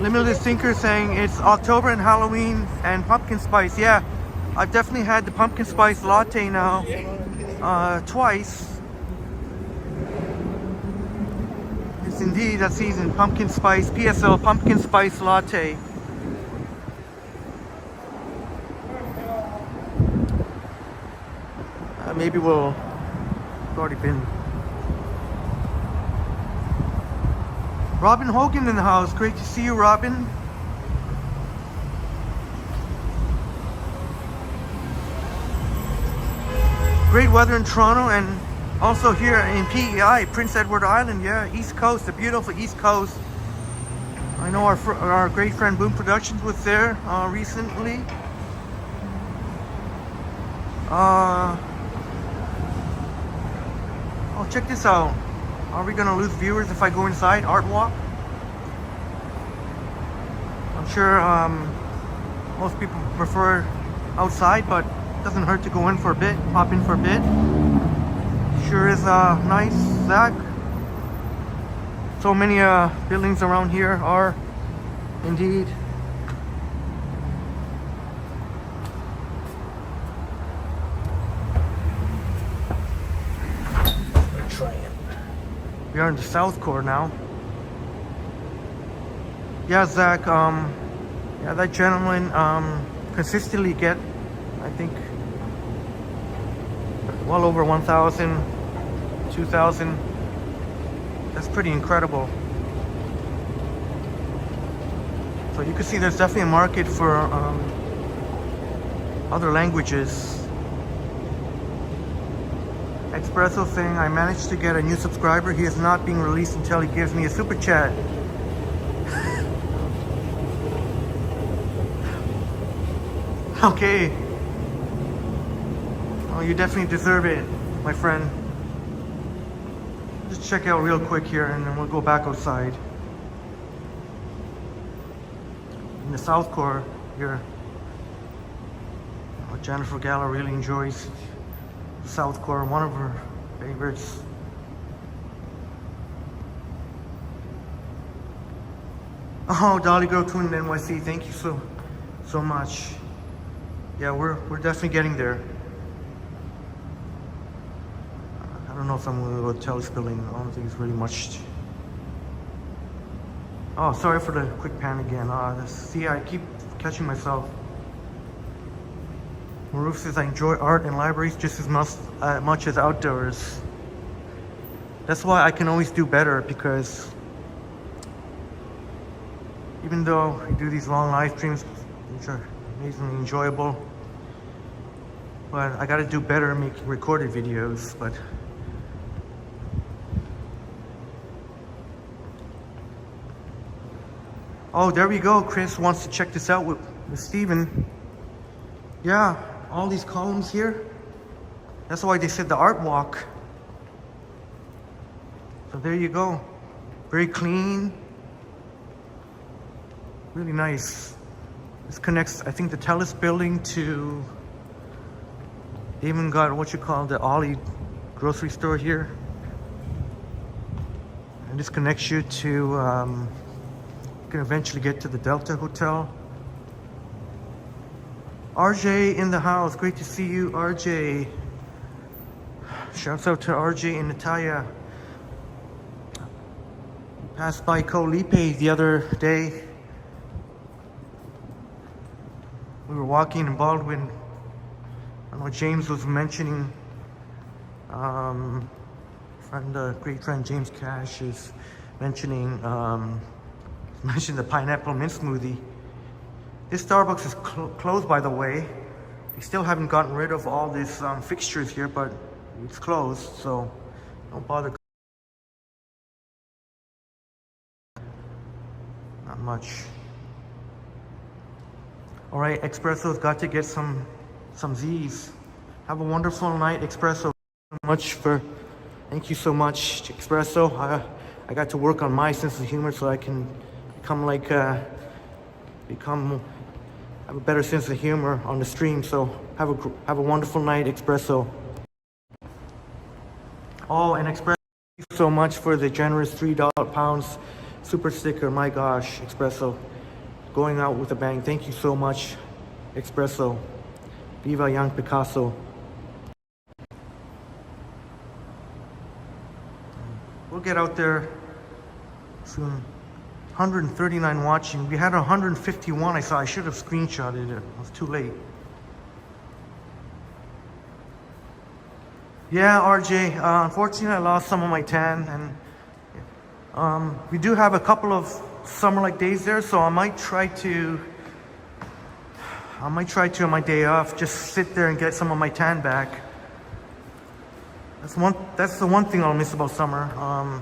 Limited Thinker saying it's October and Halloween and pumpkin spice. Yeah, I've definitely had the pumpkin spice latte now twice. It's indeed that season. Pumpkin spice, PSL pumpkin spice latte. Maybe it's already been. Robin Hogan in the house. Great to see you, Robin. Great weather in Toronto and also here in PEI, Prince Edward Island. Yeah, East Coast, the beautiful East Coast. I know our great friend Boom Productions was there recently. Oh, check this out. Are we gonna lose viewers if I go inside? Art walk? I'm sure most people prefer outside, but it doesn't hurt to go in for a bit, pop in for a bit. Sure is nice, Zach. So many buildings around here are indeed. We are in the South Core now. Yeah, Zach, yeah, that gentleman consistently get, I think, well over 1,000, 2,000. That's pretty incredible. So you can see there's definitely a market for other languages. Espresso saying, I managed to get a new subscriber. He is not being released until he gives me a super chat. Okay. Oh, you definitely deserve it, my friend. Just check out real quick here and then we'll go back outside. In the South Core here. Oh, Jennifer Gallo really enjoys the South Core, one of her favorites. Oh, Dolly Girl tuned in NYC, thank you so much. Yeah, we're definitely getting there. I don't know if I'm gonna go to Telus building. I don't think it's really much. Oh, sorry for the quick pan again. See, I keep catching myself. Maruf says, I enjoy art and libraries just as much as outdoors. That's why I can always do better, because even though I do these long live streams, which are amazingly enjoyable, but I gotta do better making recorded videos. But oh, there we go. Chris wants to check this out with Steven. Yeah, all these columns here. That's why they said the art walk. So there you go. Very clean. Really nice. This connects, I think, the Telus building to, they even got what you call the Ollie grocery store here. And this connects you to, you can eventually get to the Delta Hotel. RJ in the house, great to see you, RJ. Shouts out to RJ and Natalia. Passed by Colipe the other day. We were walking in Baldwin. I know James was mentioning, great friend James Cash is mentioning, mentioned the pineapple mint smoothie. This Starbucks is closed, by the way. They still haven't gotten rid of all these fixtures here, but it's closed, so don't bother. Not much. All right, Espresso's got to get some Z's. Have a wonderful night, Espresso. Thank you so much, Espresso. I got to work on my sense of humor so I can become like have a better sense of humor on the stream. So have a wonderful night, Espresso. Oh, and Espresso, thank you so much for the generous £3 super sticker. My gosh, Espresso, going out with a bang. Thank you so much, Espresso. Viva Young Picasso. We'll get out there soon. 139 watching. We had 151. I should have screenshotted it. It was too late. Yeah, RJ. Unfortunately, I lost some of my tan, and we do have a couple of summer-like days there, so I might try to on my day off just sit there and get some of my tan back. That's the one thing I'll miss about summer. I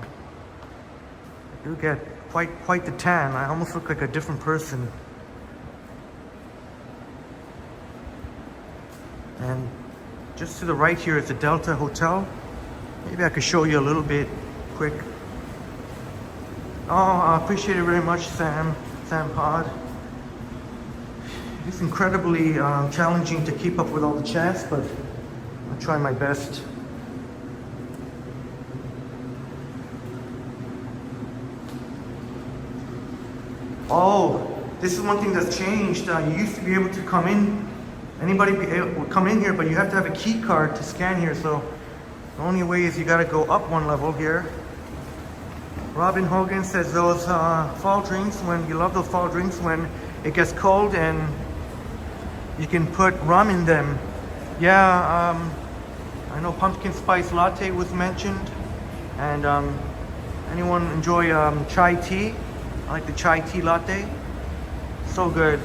do get quite the tan. I almost look like a different person. And just to the right here is the Delta Hotel. Maybe I could show you a little bit quick. Oh, I appreciate it very much, Sam Pod. It's incredibly challenging to keep up with all the chats, but I'll try my best. Oh, this is one thing that's changed. You used to be able to come in, anybody would come in here, but you have to have a key card to scan here, so the only way is you gotta go up one level here. Robin Hogan says those fall drinks, when you love those fall drinks when it gets cold and you can put rum in them. Yeah, I know pumpkin spice latte was mentioned, and anyone enjoy chai tea? I like the chai tea latte. So good.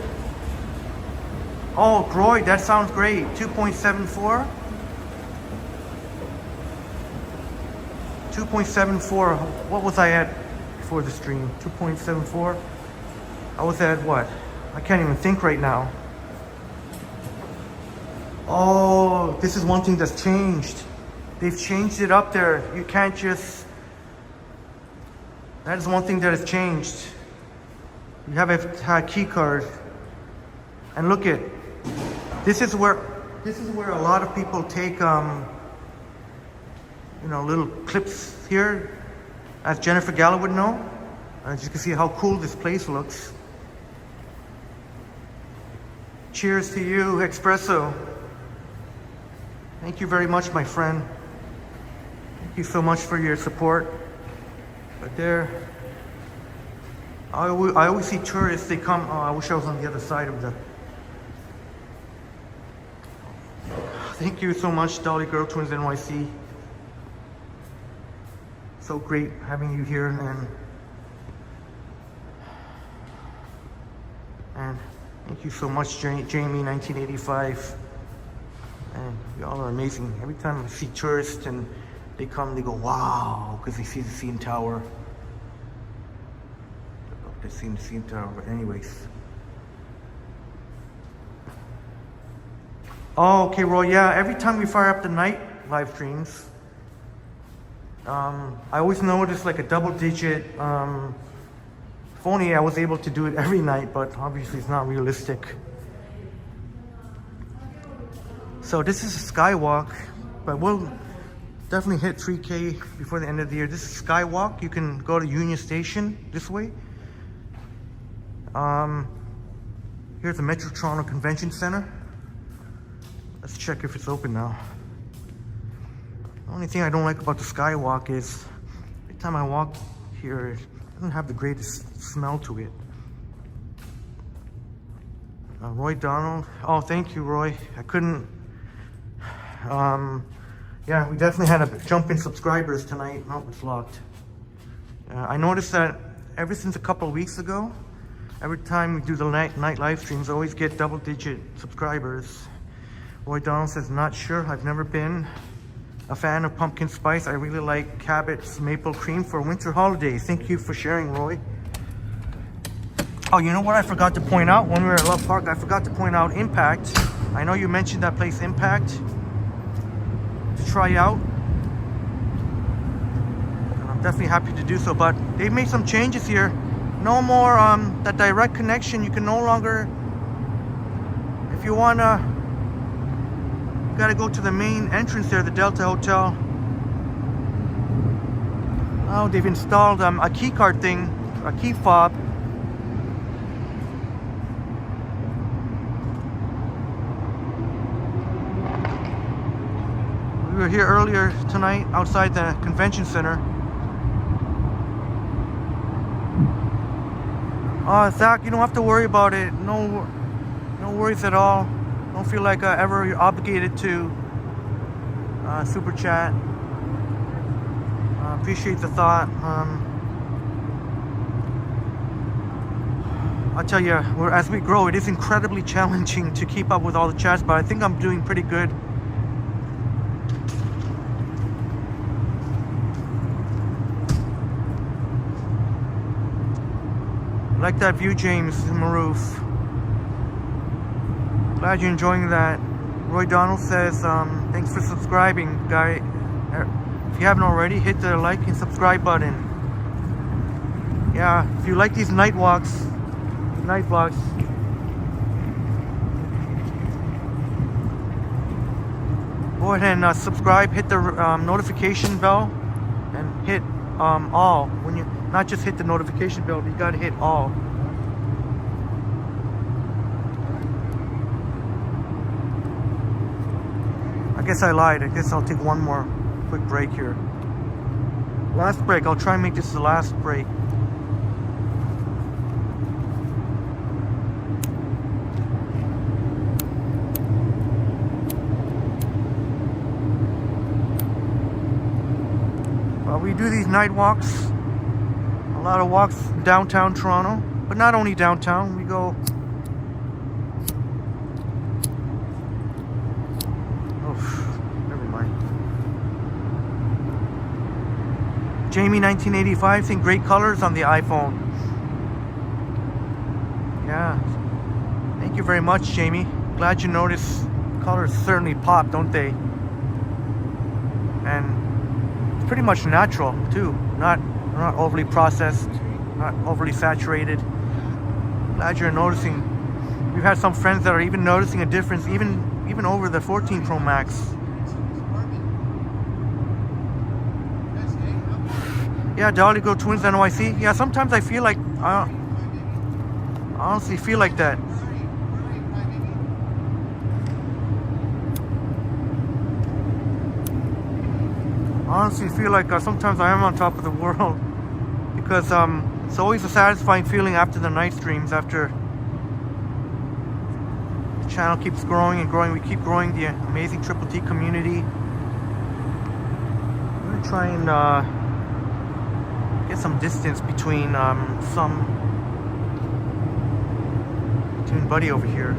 Oh, Droid, that sounds great. 2.74. 2.74. What was I at before the stream? 2.74. I was at what? I can't even think right now. Oh, this is one thing that's changed. They've changed it up there. You can't just... That is one thing that has changed. You have a key card. And look at, this is where a lot of people take you know, little clips here, as Jennifer Gallo would know. As you can see how cool this place looks. Cheers to you, Espresso. Thank you very much, my friend. Thank you so much for your support. But there, I always see tourists, they come, oh, I wish I was on the other side of the... Thank you so much, Dolly Girl Twins NYC. So great having you here, and thank you so much, Jamie 1985. And y'all are amazing. Every time I see tourists and they come, they go, wow, because they see the CN Tower. They've seen the CN Tower, but anyways. Oh, okay, Roy, yeah, every time we fire up the night live streams, I always notice like a double digit, if only I was able to do it every night, but obviously it's not realistic. So this is a skywalk, but we'll definitely hit 3K before the end of the year. This is skywalk. You can go to Union Station this way. Here's the Metro Toronto Convention Center. Let's check if it's open now. The only thing I don't like about the skywalk is every time I walk here, it doesn't have the greatest smell to it. Roy Donald. Oh, thank you, Roy. I couldn't. Yeah, we definitely had a jump in subscribers tonight. Oh, it's locked. I noticed that ever since a couple of weeks ago, every time we do the night live streams, I always get double-digit subscribers. Roy Donald says, not sure. I've never been a fan of pumpkin spice. I really like Cabot's maple cream for winter holidays. Thank you for sharing, Roy. Oh, you know what I forgot to point out when we were at Love Park? I forgot to point out Impact. I know you mentioned that place, Impact, to try out. And I'm definitely happy to do so, but they've made some changes here. No more that direct connection. You can no longer, if you wanna, you gotta go to the main entrance there, the Delta Hotel. Oh, they've installed a key card thing, a key fob. We were here earlier tonight outside the convention center. Zach, you don't have to worry about it. No worries at all. Don't feel like ever you're obligated to super chat. Appreciate the thought. I'll tell you, as we grow, it is incredibly challenging to keep up with all the chats, but I think I'm doing pretty good. I like that view, James, in the roof. Glad you're enjoying that. Roy Donald says, thanks for subscribing, guy. If you haven't already, hit the like and subscribe button. Yeah, if you like these night walks, night vlogs, go ahead and subscribe, hit the notification bell, and hit all. When you not just hit the notification bell, but you gotta hit all. I guess I lied. I guess I'll take one more quick break here. Last break. I'll try and make this the last break. We do these night walks, a lot of walks downtown Toronto, but not only downtown, we go, never mind. Jamie 1985 saying great colors on the iPhone. Yeah, thank you very much, Jamie. Glad you noticed. Colors certainly pop, don't they? And pretty much natural too, not overly processed, not overly saturated. Glad you're noticing. We've had some friends that are even noticing a difference even over the 14 Pro Max. Yeah, Dolly Girl Twins NYC. Yeah, sometimes I feel like I honestly feel like that. Honestly feel like sometimes I am on top of the world, because it's always a satisfying feeling after the night streams, after the channel keeps growing and growing. We keep growing the amazing Triple T community. I'm gonna try and get some distance between between Buddy over here.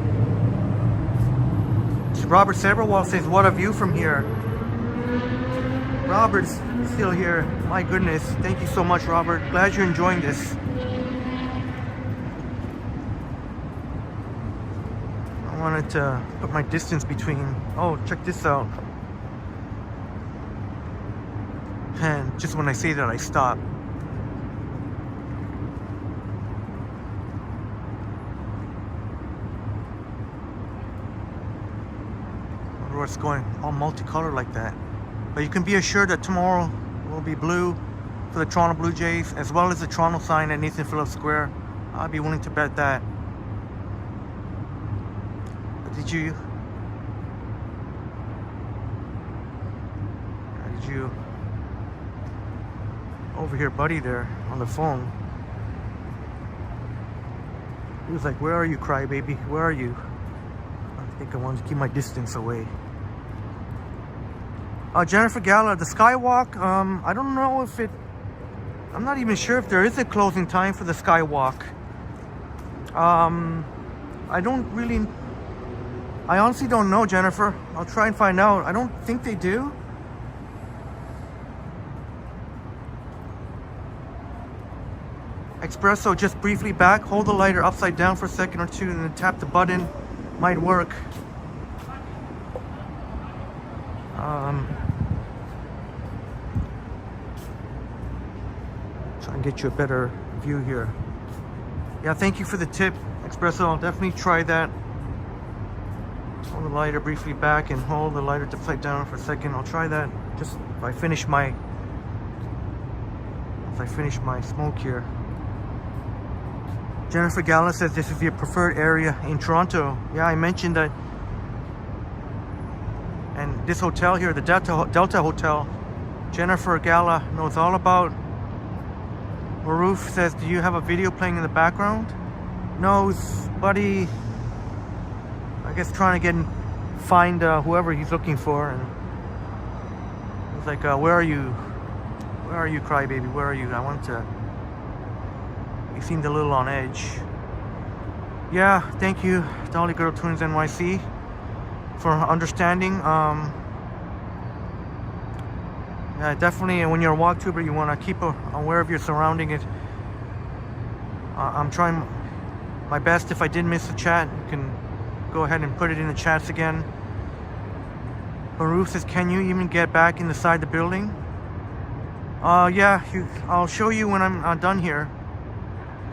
Robert Severwall says, what a view from here. Robert's still here. My goodness. Thank you so much, Robert. Glad you're enjoying this. I wanted to put my distance between. Oh, check this out. And just when I say that, I stop. I wonder what's going all multicolored like that. But you can be assured that tomorrow will be blue for the Toronto Blue Jays, as well as the Toronto sign at Nathan Phillips Square. I'd be willing to bet that. But did you overhear Buddy there on the phone? He was like, where are you, crybaby? Where are you? I think I wanted to keep my distance away. Jennifer Gala, the Skywalk, I don't know if I'm not even sure if there is a closing time for the Skywalk. I honestly don't know, Jennifer. I'll try and find out. I don't think they do. Espresso, just briefly back. Hold the lighter upside down for a second or two and then tap the button. Might work. Try and get you a better view here. Yeah, thank you for the tip, Espresso. I'll definitely try that. Hold the lighter briefly back and hold the lighter upside down for a second. I'll try that just if I finish my smoke here. Jennifer Gala says this is your preferred area in Toronto. Yeah, I mentioned that. And this hotel here, the Delta Hotel, Jennifer Gala knows all about. Maroof says, do you have a video playing in the background? No, Buddy, I guess trying to find whoever he's looking for. And he's like, where are you? Where are you, crybaby? Where are you? I want to. He seemed a little on edge. Yeah, thank you, Dolly Girl Twins NYC, for understanding. Yeah, definitely, when you're a walktuber, you want to keep aware of your surrounding. I'm trying my best. If I did miss a chat, you can go ahead and put it in the chats again. Maroof says, can you even get back inside the building? Yeah, I'll show you when I'm done here.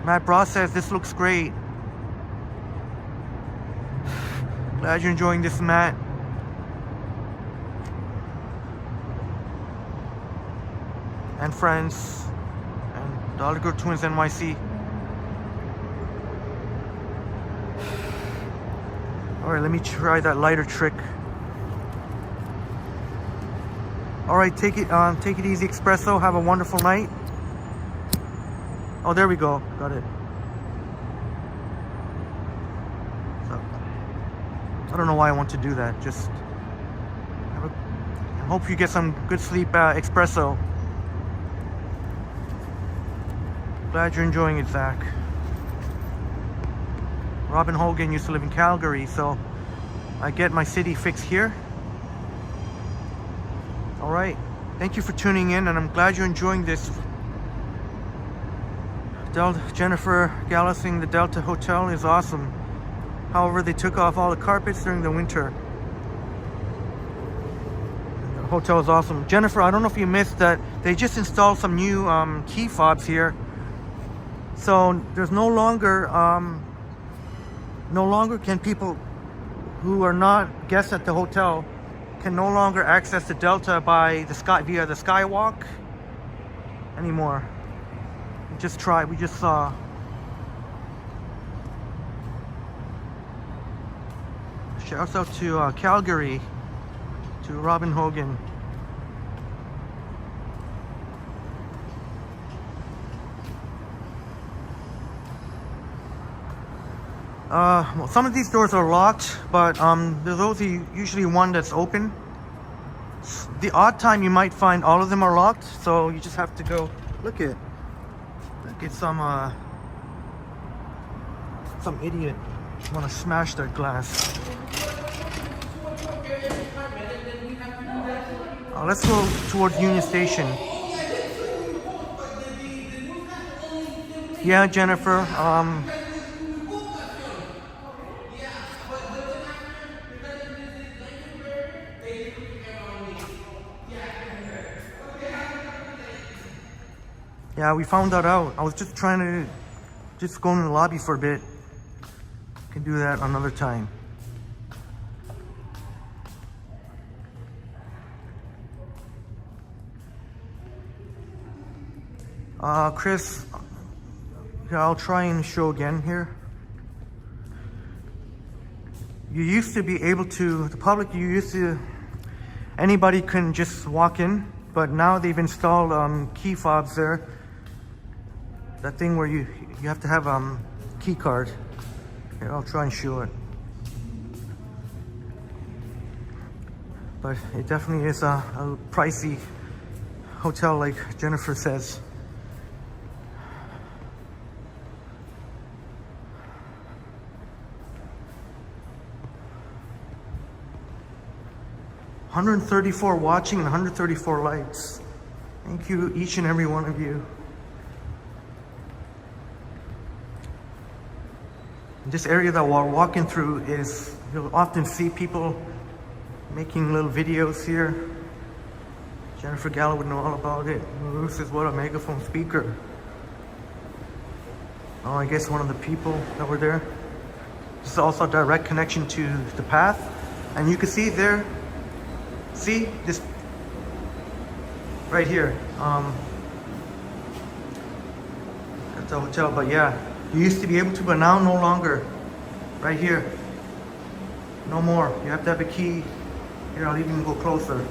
Matt Bra says this looks great. Glad you're enjoying this, Matt. And friends. And Dollar Girl Twins NYC. Alright, let me try that lighter trick. Alright, take it easy, Espresso. Have a wonderful night. Oh, there we go. Got it. So, I don't know why I want to do that. Just I hope you get some good sleep, Espresso. Glad you're enjoying it, Zach. Robin Hogan used to live in Calgary, so I get my city fix here. Alright, thank you for tuning in, and I'm glad you're enjoying this. Jennifer Gallasing, the Delta Hotel is awesome. However, they took off all the carpets during the winter. The hotel is awesome. Jennifer, I don't know if you missed that they just installed some new key fobs here. So there's no longer can people who are not guests at the hotel can no longer access the Delta by the via the Skywalk anymore. We just saw. Shouts out to Calgary, to Robin Hogan. Well, some of these doors are locked, but there's only usually one that's open. The odd time you might find all of them are locked, so you just have to go look at some idiot want to smash that glass. Let's go towards Union Station. Yeah, Jennifer. Yeah, we found that out. I was just trying to go in the lobby for a bit. Can do that another time. Chris, yeah, I'll try and show again here. You used to be able to, the public, anybody can just walk in, but now they've installed key fobs there. That thing where you have to have key card. Here, I'll try and show it. But it definitely is a pricey hotel, like Jennifer says. $134 watching and 134 likes. Thank you, each and every one of you. This area that we're walking through is, you'll often see people making little videos here. Jennifer Gallo would know all about it. Ruth says, what a megaphone speaker. Oh, I guess one of the people that were there. This is also a direct connection to the path. And you can see there, see this right here. At the hotel, but yeah. You used to be able to, but now no longer. Right here. No more. You have to have a key. Here, I'll even go closer.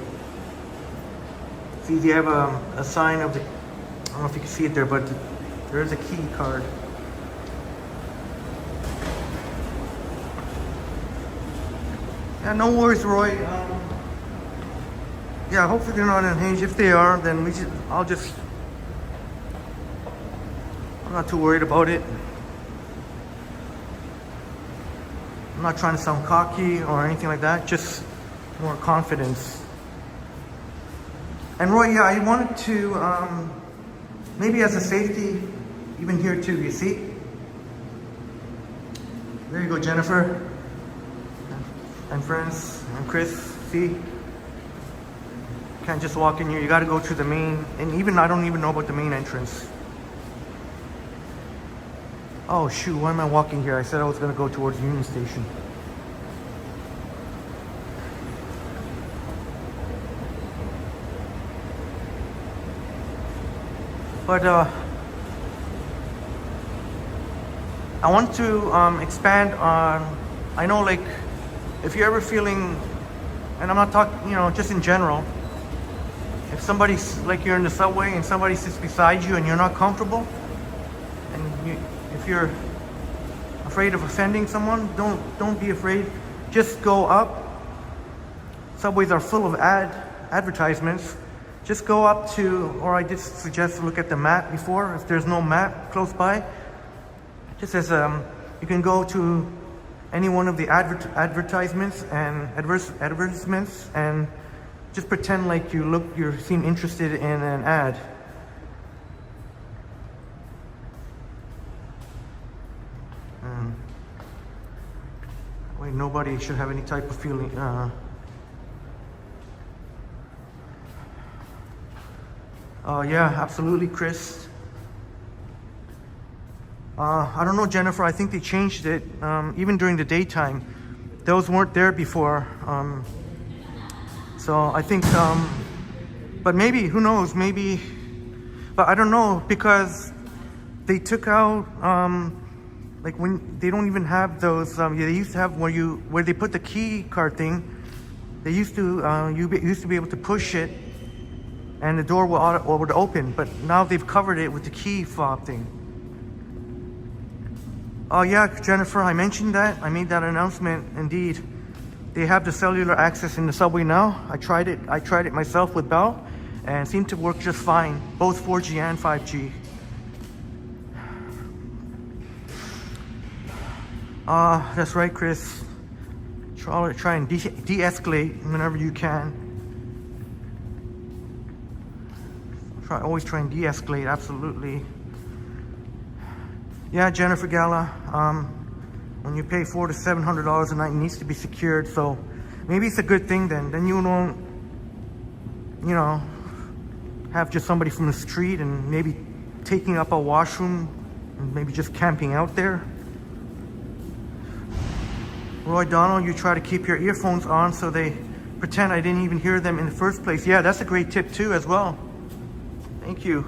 See, they have a sign of the, I don't know if you can see it there, but there is a key card. Yeah, no worries, Roy. Yeah, hopefully they're not unhinged. If they are, then I'm not too worried about it. I'm not trying to sound cocky or anything like that, just more confidence. And Roy, yeah, I wanted to, maybe as a safety, even here too, you see? There you go, Jennifer. And friends, and Chris, see? Can't just walk in here. You got to go to the main, and even I don't even know about the main entrance. Oh shoot, why am I walking here? I said I was going to go towards Union Station. But I want to expand on, I know, like, if you're ever feeling, and I'm not talking, just in general, if somebody's, like, you're in the subway and somebody sits beside you and you're not comfortable, and if you're afraid of offending someone, don't be afraid. Just go up. Subways are full of advertisements. Just go up to, or I did suggest to look at the map before, if there's no map close by. Just as you can go to any one of the advertisements and advertisements and just pretend like you seem interested in an ad. Wait, nobody should have any type of feeling. Yeah, absolutely, Chris. I don't know, Jennifer. I think they changed it even during the daytime. Those weren't there before. So I think, but maybe, who knows? Maybe, but I don't know, because they took out like when they don't even have those. They used to have where they put the key card thing. They used to used to be able to push it, and the door would open. But now they've covered it with the key fob thing. Oh yeah, Jennifer, I mentioned that. I made that announcement. Indeed, they have the cellular access in the subway now. I tried it myself with Bell, and it seemed to work just fine, both 4G and 5G. That's right, Chris. Try and de-escalate whenever you can. Always try and de-escalate, absolutely. Yeah, Jennifer Gala, when you pay $400 to $700 a night, it needs to be secured. So maybe it's a good thing then. Then you don't, have just somebody from the street and maybe taking up a washroom and maybe just camping out there. Roy Donald, you try to keep your earphones on so they pretend I didn't even hear them in the first place. Yeah, that's a great tip too as well. Thank you.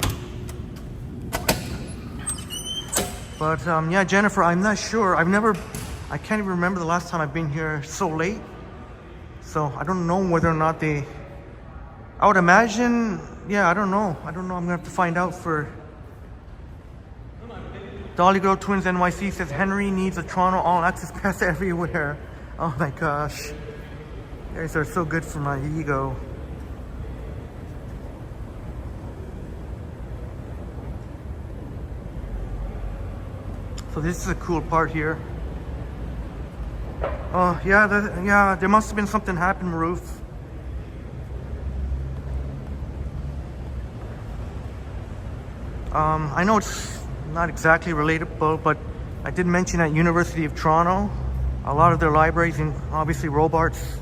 But yeah, Jennifer, I'm not sure. I can't even remember the last time I've been here so late. So I don't know whether or not I would imagine, yeah, I don't know. I'm gonna have to find out for Dolly Girl Twins NYC says Henry needs a Toronto All Access Pass everywhere. Oh my gosh. You guys are so good for my ego. So this is a cool part here. Oh yeah, there must have been something happen, Ruth. I know it's not exactly relatable, but I did mention at University of Toronto, a lot of their libraries, and obviously Robarts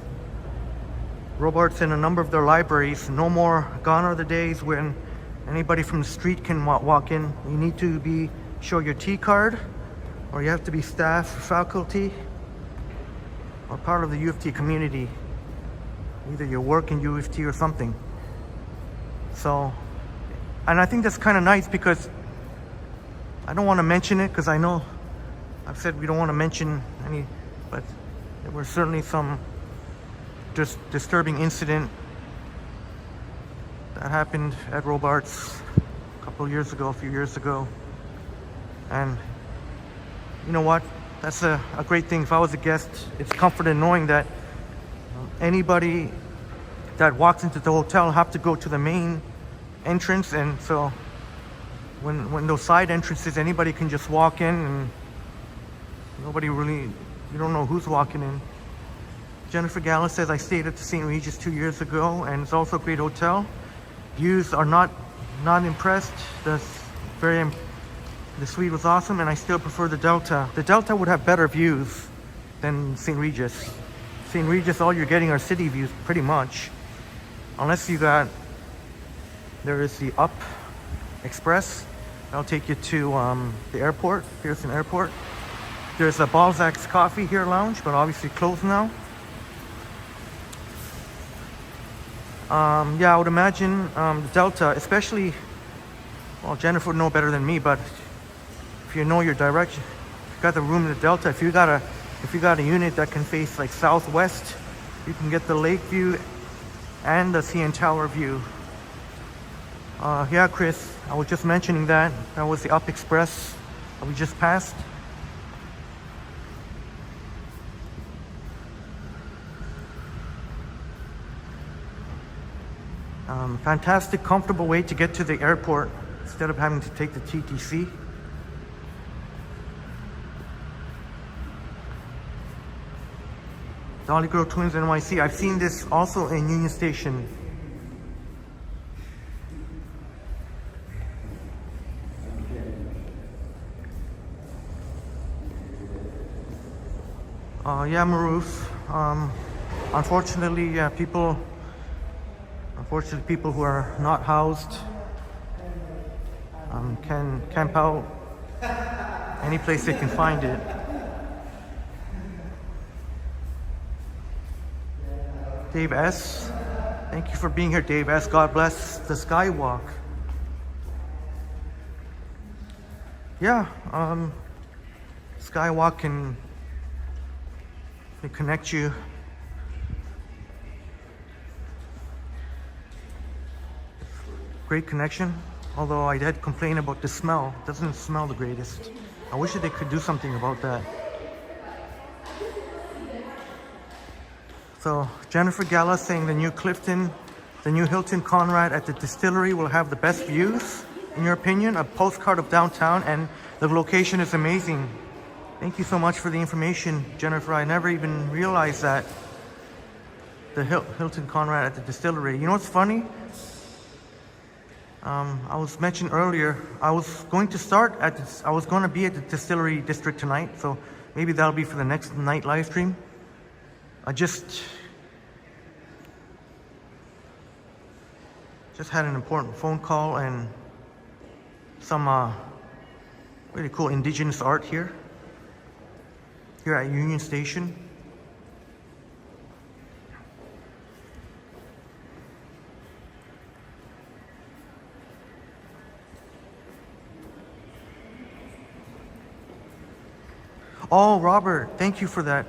in a number of their libraries, no more, gone are the days when anybody from the street can walk in. You need to show your T card, or you have to be staff, faculty, or part of the U of T community. Either you work in U of T or something. So, and I think that's kind of nice, because I don't want to mention it, because I know I've said we don't want to mention any, but there were certainly some disturbing incident that happened at Robarts a few years ago. And you know what? That's a great thing. If I was a guest, it's comforting knowing that anybody that walks into the hotel have to go to the main entrance, and so when those side entrances, anybody can just walk in, and you don't know who's walking in. Jennifer Gala says, I stayed at the St. Regis 2 years ago, and it's also a great hotel. Views are not impressed. The suite was awesome, and I still prefer the Delta. The Delta would have better views than St. Regis. St. Regis, all you're getting are city views, pretty much. unless you got, there is the Up Express. That'll take you to the airport, Pearson Airport. There's a Balzac's Coffee here lounge, but obviously closed now. Yeah, I would imagine the Delta, especially, well, Jennifer would know better than me, but if you know your direction, if you got the room in the Delta, if you got a unit that can face like southwest, you can get the lake view and the CN Tower view. Yeah, Chris, I was just mentioning that. That was the Up Express that we just passed. Fantastic, comfortable way to get to the airport instead of having to take the TTC. Dolly Girl Twins NYC. I've seen this also in Union Station. Yeah, Maruf. Unfortunately, yeah, people who are not housed can camp out any place they can find it. Dave S. Thank you for being here, Dave S. God bless the Skywalk. Yeah, Skywalk can connect you. Great connection, although I did complain about the smell. It doesn't smell the greatest. I wish that they could do something about that. So Jennifer Gala saying the new Hilton Conrad at the distillery will have the best views, in your opinion. A postcard of downtown, and the location is amazing. Thank you so much for the information, Jennifer. I never even realized that. The Hilton Conrad at the distillery. You know what's funny? I was mentioned earlier, I was going to be at the distillery district tonight, so maybe that'll be for the next night live stream. I just had an important phone call and some really cool indigenous art here at Union Station. Oh, Robert, thank you for that.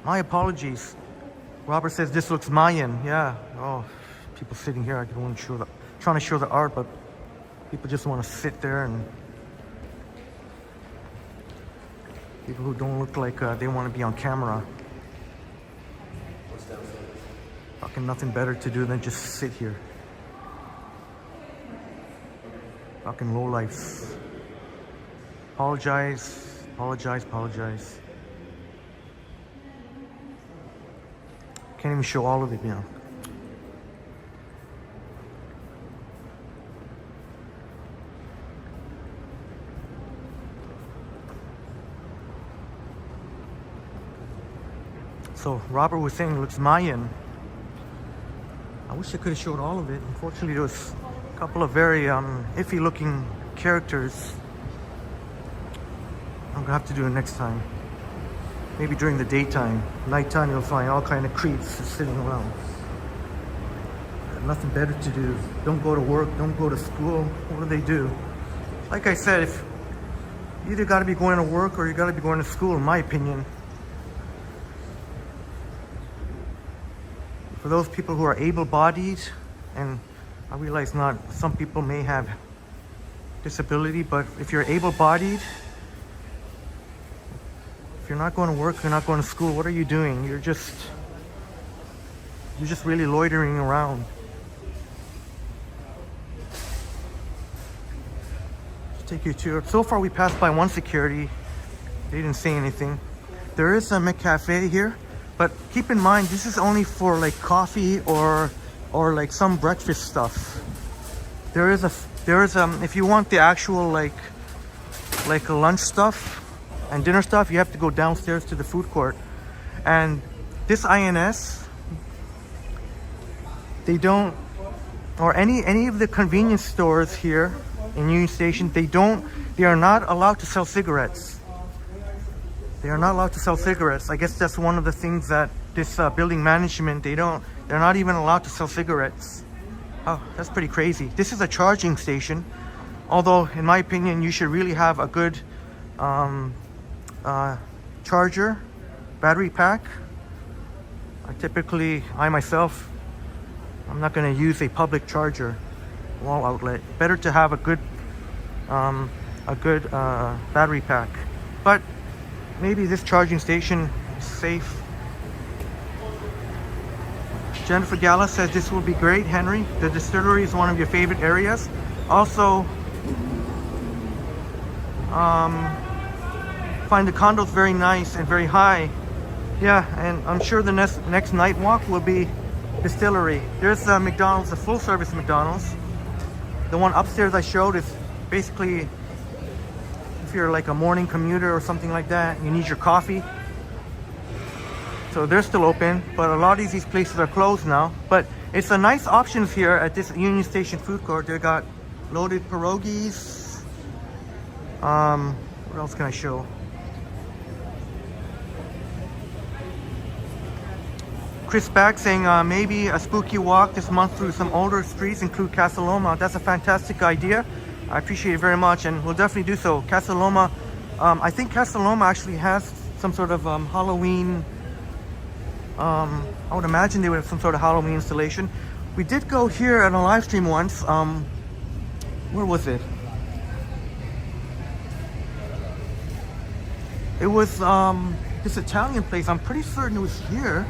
My apologies. Robert says this looks Mayan. Yeah. Oh, people sitting here. I don't want to show trying to show the art, but people just want to sit there, and people who don't look like they want to be on camera. Fucking nothing better to do than just sit here. Fucking lowlifes. Apologize. Can't even show all of it now. So Robert was saying it looks Mayan. I wish I could have showed all of it. Unfortunately, there was a couple of very iffy looking characters. I'm gonna have to do it next time. Maybe during the daytime. Nighttime, you'll find all kind of creeps sitting around. Got nothing better to do. Don't go to work, don't go to school. What do they do? Like I said, if you either gotta be going to work or you gotta be going to school, in my opinion. For those people who are able-bodied, and I realize some people may have disability, but if you're able-bodied, if you're not going to work, you're not going to school, what are you doing? You're just really loitering around. Just take you to, so far we passed by one security. They didn't say anything. There is a McCafe here, but keep in mind, this is only for like coffee or like some breakfast stuff. There is if you want the actual like a lunch stuff and dinner stuff, you have to go downstairs to the food court. And this INS, they don't or any of the convenience stores here in Union Station, they are not allowed to sell cigarettes. They are not allowed to sell cigarettes. I guess that's one of the things that this building management, they're not even allowed to sell cigarettes. Oh, that's pretty crazy. This is a charging station, although in my opinion you should really have a good charger, battery pack. I myself, I'm not going to use a public charger wall outlet. Better to have a good battery pack. But maybe this charging station is safe. Jennifer Gala says this will be great, Henry. The distillery is one of your favorite areas. Also, find the condos very nice and very high. Yeah, and I'm sure the next night walk will be distillery. There's McDonald's, a full service McDonald's. The one upstairs I showed is basically if you're like a morning commuter or something like that, you need your coffee. So they're still open, but a lot of these places are closed now. But it's a nice options here at this Union Station food court. They got loaded pierogies. What else can I show? Chris back saying maybe a spooky walk this month through some older streets, include Casa Loma. That's a fantastic idea. I appreciate it very much, and we'll definitely do so. Casa Loma, I think Casa Loma actually has some sort of Halloween. I would imagine they would have some sort of Halloween installation. We did go here on a live stream once. Where was it? It was this Italian place. I'm pretty certain it was here.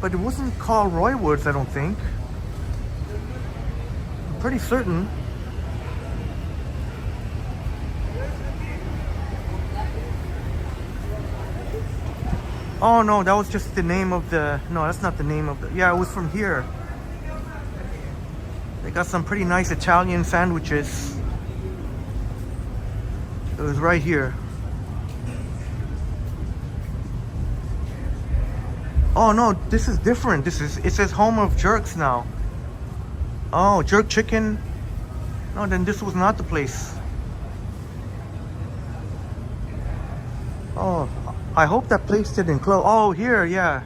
But it wasn't called Roy Woods, I don't think. I'm pretty certain. Oh no, that was just the name of the... No, that's not the name of the... Yeah, it was from here. They got some pretty nice Italian sandwiches. It was right here. Oh no, this is different. It says home of jerks now. Oh, jerk chicken. No, then this was not the place. Oh, I hope that place didn't close. Oh, here, yeah.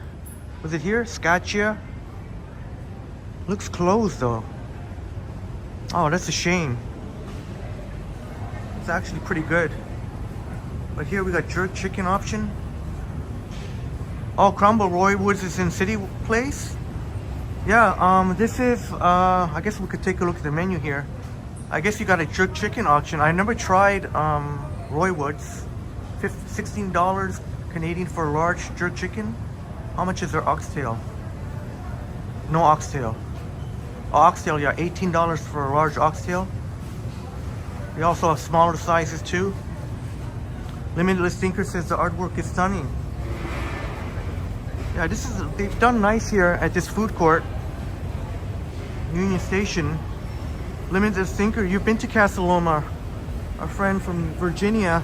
Was it here? Scaccia? Looks closed though. Oh, that's a shame. It's actually pretty good. But here we got jerk chicken option. Oh, Crumble Roy Woods is in City Place. Yeah, this is, I guess we could take a look at the menu here. I guess you got a jerk chicken option. I never tried Roy Woods. $16 Canadian for a large jerk chicken. How much is their oxtail? No oxtail. Oh, oxtail, yeah, $18 for a large oxtail. They also have smaller sizes too. Limitless Thinker says the artwork is stunning. Yeah, they've done nice here at this food court. Union Station. Limitless Thinker, you've been to Casa Loma. Our friend from Virginia,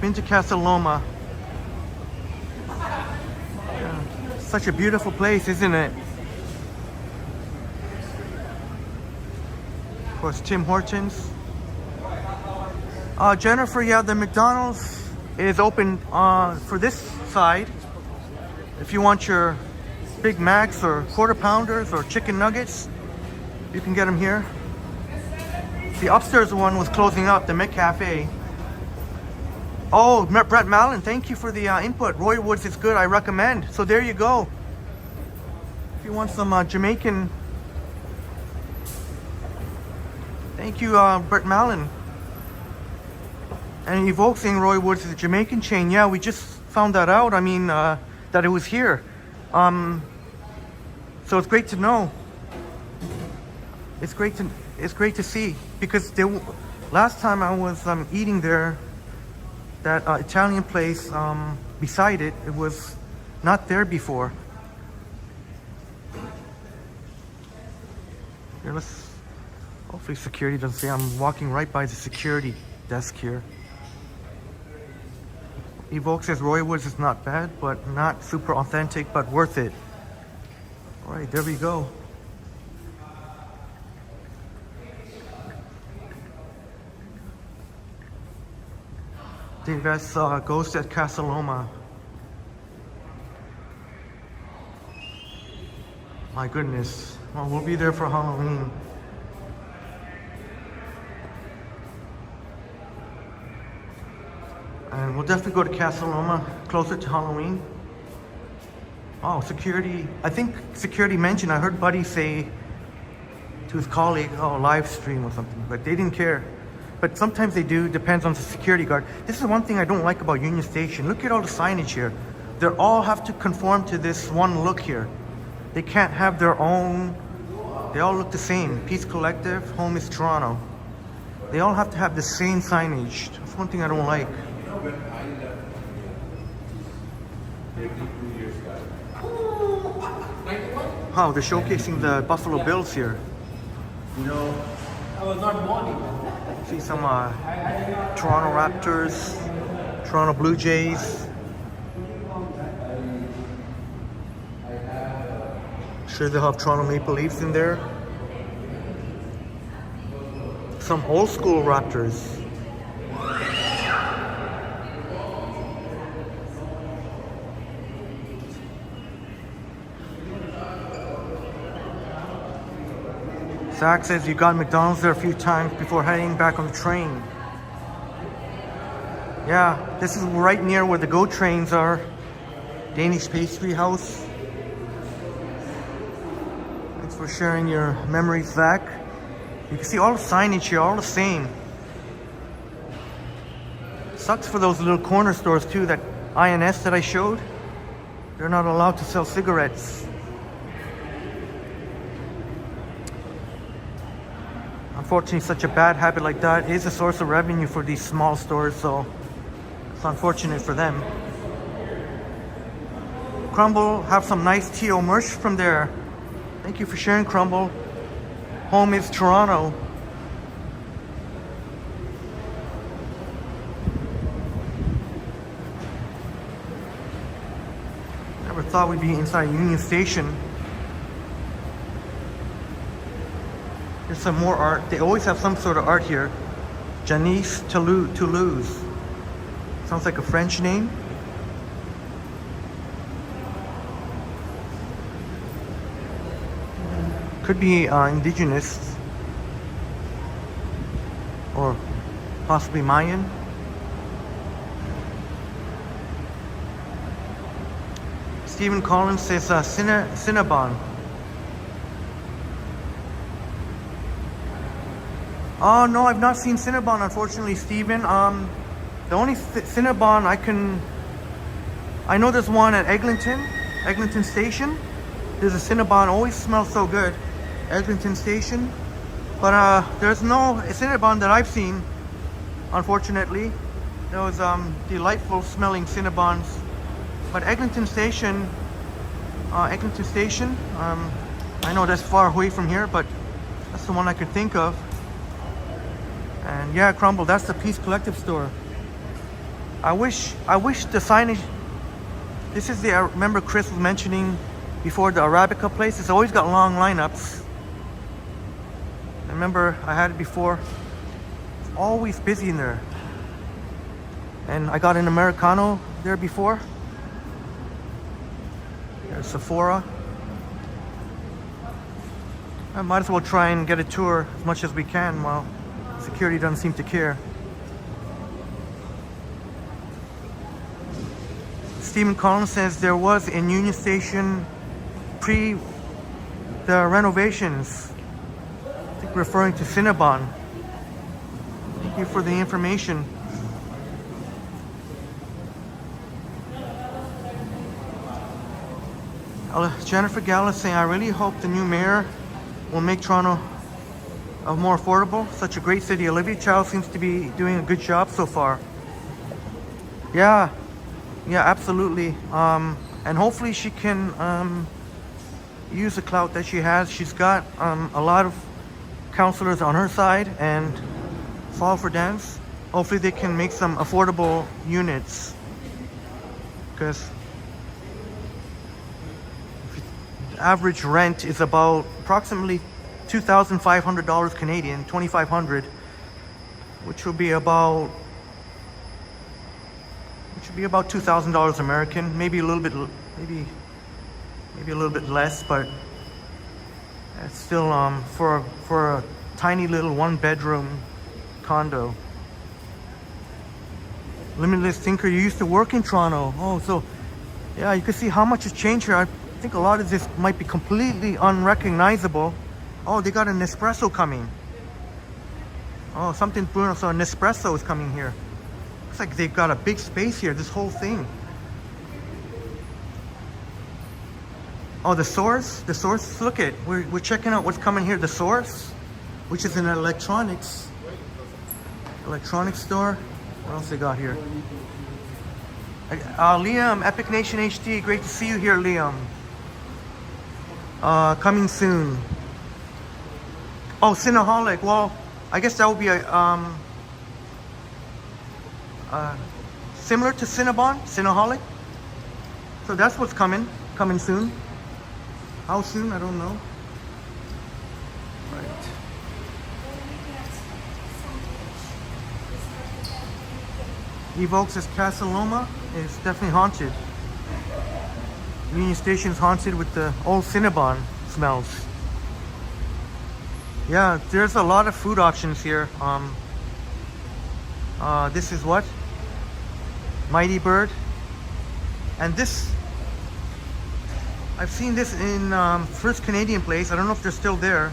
been to Casa Loma. Yeah, such a beautiful place, isn't it? Of course, Tim Hortons. Jennifer, yeah, the McDonald's is open for this side. If you want your Big Macs or quarter pounders or chicken nuggets, you can get them here. The upstairs one was closing up, the McCafe. Oh, Brett Mallon, thank you for the input. Roy Woods is good, I recommend. So there you go. If you want some Jamaican. Thank you, Brett Mallon. And Evoke saying Roy Woods is a Jamaican chain. Yeah, we just found that out. I mean, that it was here. So it's great to know. It's great to see, because last time I was eating there, that Italian place beside it, it was not there before. Here, hopefully security doesn't see. I'm walking right by the security desk here. Evoke says Roy Woods is not bad, but not super authentic, but worth it. All right, there we go. Davis Ghost at Casa Loma. My goodness. Well, we'll be there for Halloween. And we'll definitely go to Casa Loma closer to Halloween. Oh, security. I think security mentioned, I heard Buddy say to his colleague, oh, live stream or something, but they didn't care. But sometimes they do, depends on the security guard. This is one thing I don't like about Union Station. Look at all the signage here. They all have to conform to this one look here. They can't have their own, they all look the same. Peace Collective, Home is Toronto. They all have to have the same signage. That's one thing I don't like. Wow, they're showcasing the Buffalo Bills here. I was not born. See some Toronto Raptors, Toronto Blue Jays. Sure, they'll have Toronto Maple Leafs in there. Some old school Raptors. Zach says you got McDonald's there a few times before heading back on the train. Yeah, this is right near where the GO trains are. Danish Pastry House. Thanks for sharing your memories, Zach. You can see all the signage here, all the same. Sucks for those little corner stores too, that INS that I showed. They're not allowed to sell cigarettes. Unfortunately, such a bad habit like that is a source of revenue for these small stores, so it's unfortunate for them. Crumble, have some nice TO merch from there. Thank you for sharing, Crumble. Home is Toronto. Never thought we'd be inside Union Station. There's some more art. They always have some sort of art here. Janice Toulouse. Sounds like a French name. Could be indigenous. Or possibly Mayan. Stephen Collins says Cinnabon. Oh no, I've not seen Cinnabon, unfortunately, Steven. The only Cinnabon I know there's one at Eglinton Station. There's a Cinnabon, always smells so good. Eglinton Station. But there's no Cinnabon that I've seen, unfortunately. Those delightful smelling Cinnabons. But Eglinton Station, I know that's far away from here, but that's the one I could think of. And yeah, Crumble, that's the Peace Collective store. I wish the signage, this is I remember Chris was mentioning before, the Arabica place. It's always got long lineups. I remember I had it before. It's always busy in there. And I got an Americano there before. There's Sephora. I might as well try and get a tour as much as we can while security doesn't seem to care. Stephen Collins says there was in Union Station pre the renovations. I think referring to Cinnabon. Thank you for the information. Jennifer Gallus saying, I really hope the new mayor will make Toronto more affordable. Such a great city. Olivia Chow seems to be doing a good job so far. Yeah, absolutely. And hopefully she can use the clout that she has. She's got a lot of councillors on her side and fall for dance. Hopefully they can make some affordable units, because average rent is about approximately $2,500 Canadian, $2,500, which will be about Should be about $2,000 American, maybe a little bit, maybe a little bit less, but it's still for a tiny little 1-bedroom condo. Limitless Thinker, you used to work in Toronto. Oh, so yeah, you can see how much has changed here. I think a lot of this might be completely unrecognizable. Oh, they got an espresso coming. Oh, something brewing. So an espresso is coming here. Looks like they've got a big space here, this whole thing. Oh, the Source. The Source, look at, we're checking out what's coming here. The Source, which is an electronics store. What else they got here? Liam, Epic Nation HD, great to see you here, Liam. Coming soon. Oh, Cinnaholic. Well, I guess that would be a similar to Cinnabon, Cinnaholic. So that's what's coming soon. How soon? I don't know. Right. Evoke says Casa Loma is definitely haunted. Union Station is haunted with the old Cinnabon smells. Yeah, there's a lot of food options here. This is what? Mighty Bird. And this, I've seen this in First Canadian Place. I don't know if they're still there.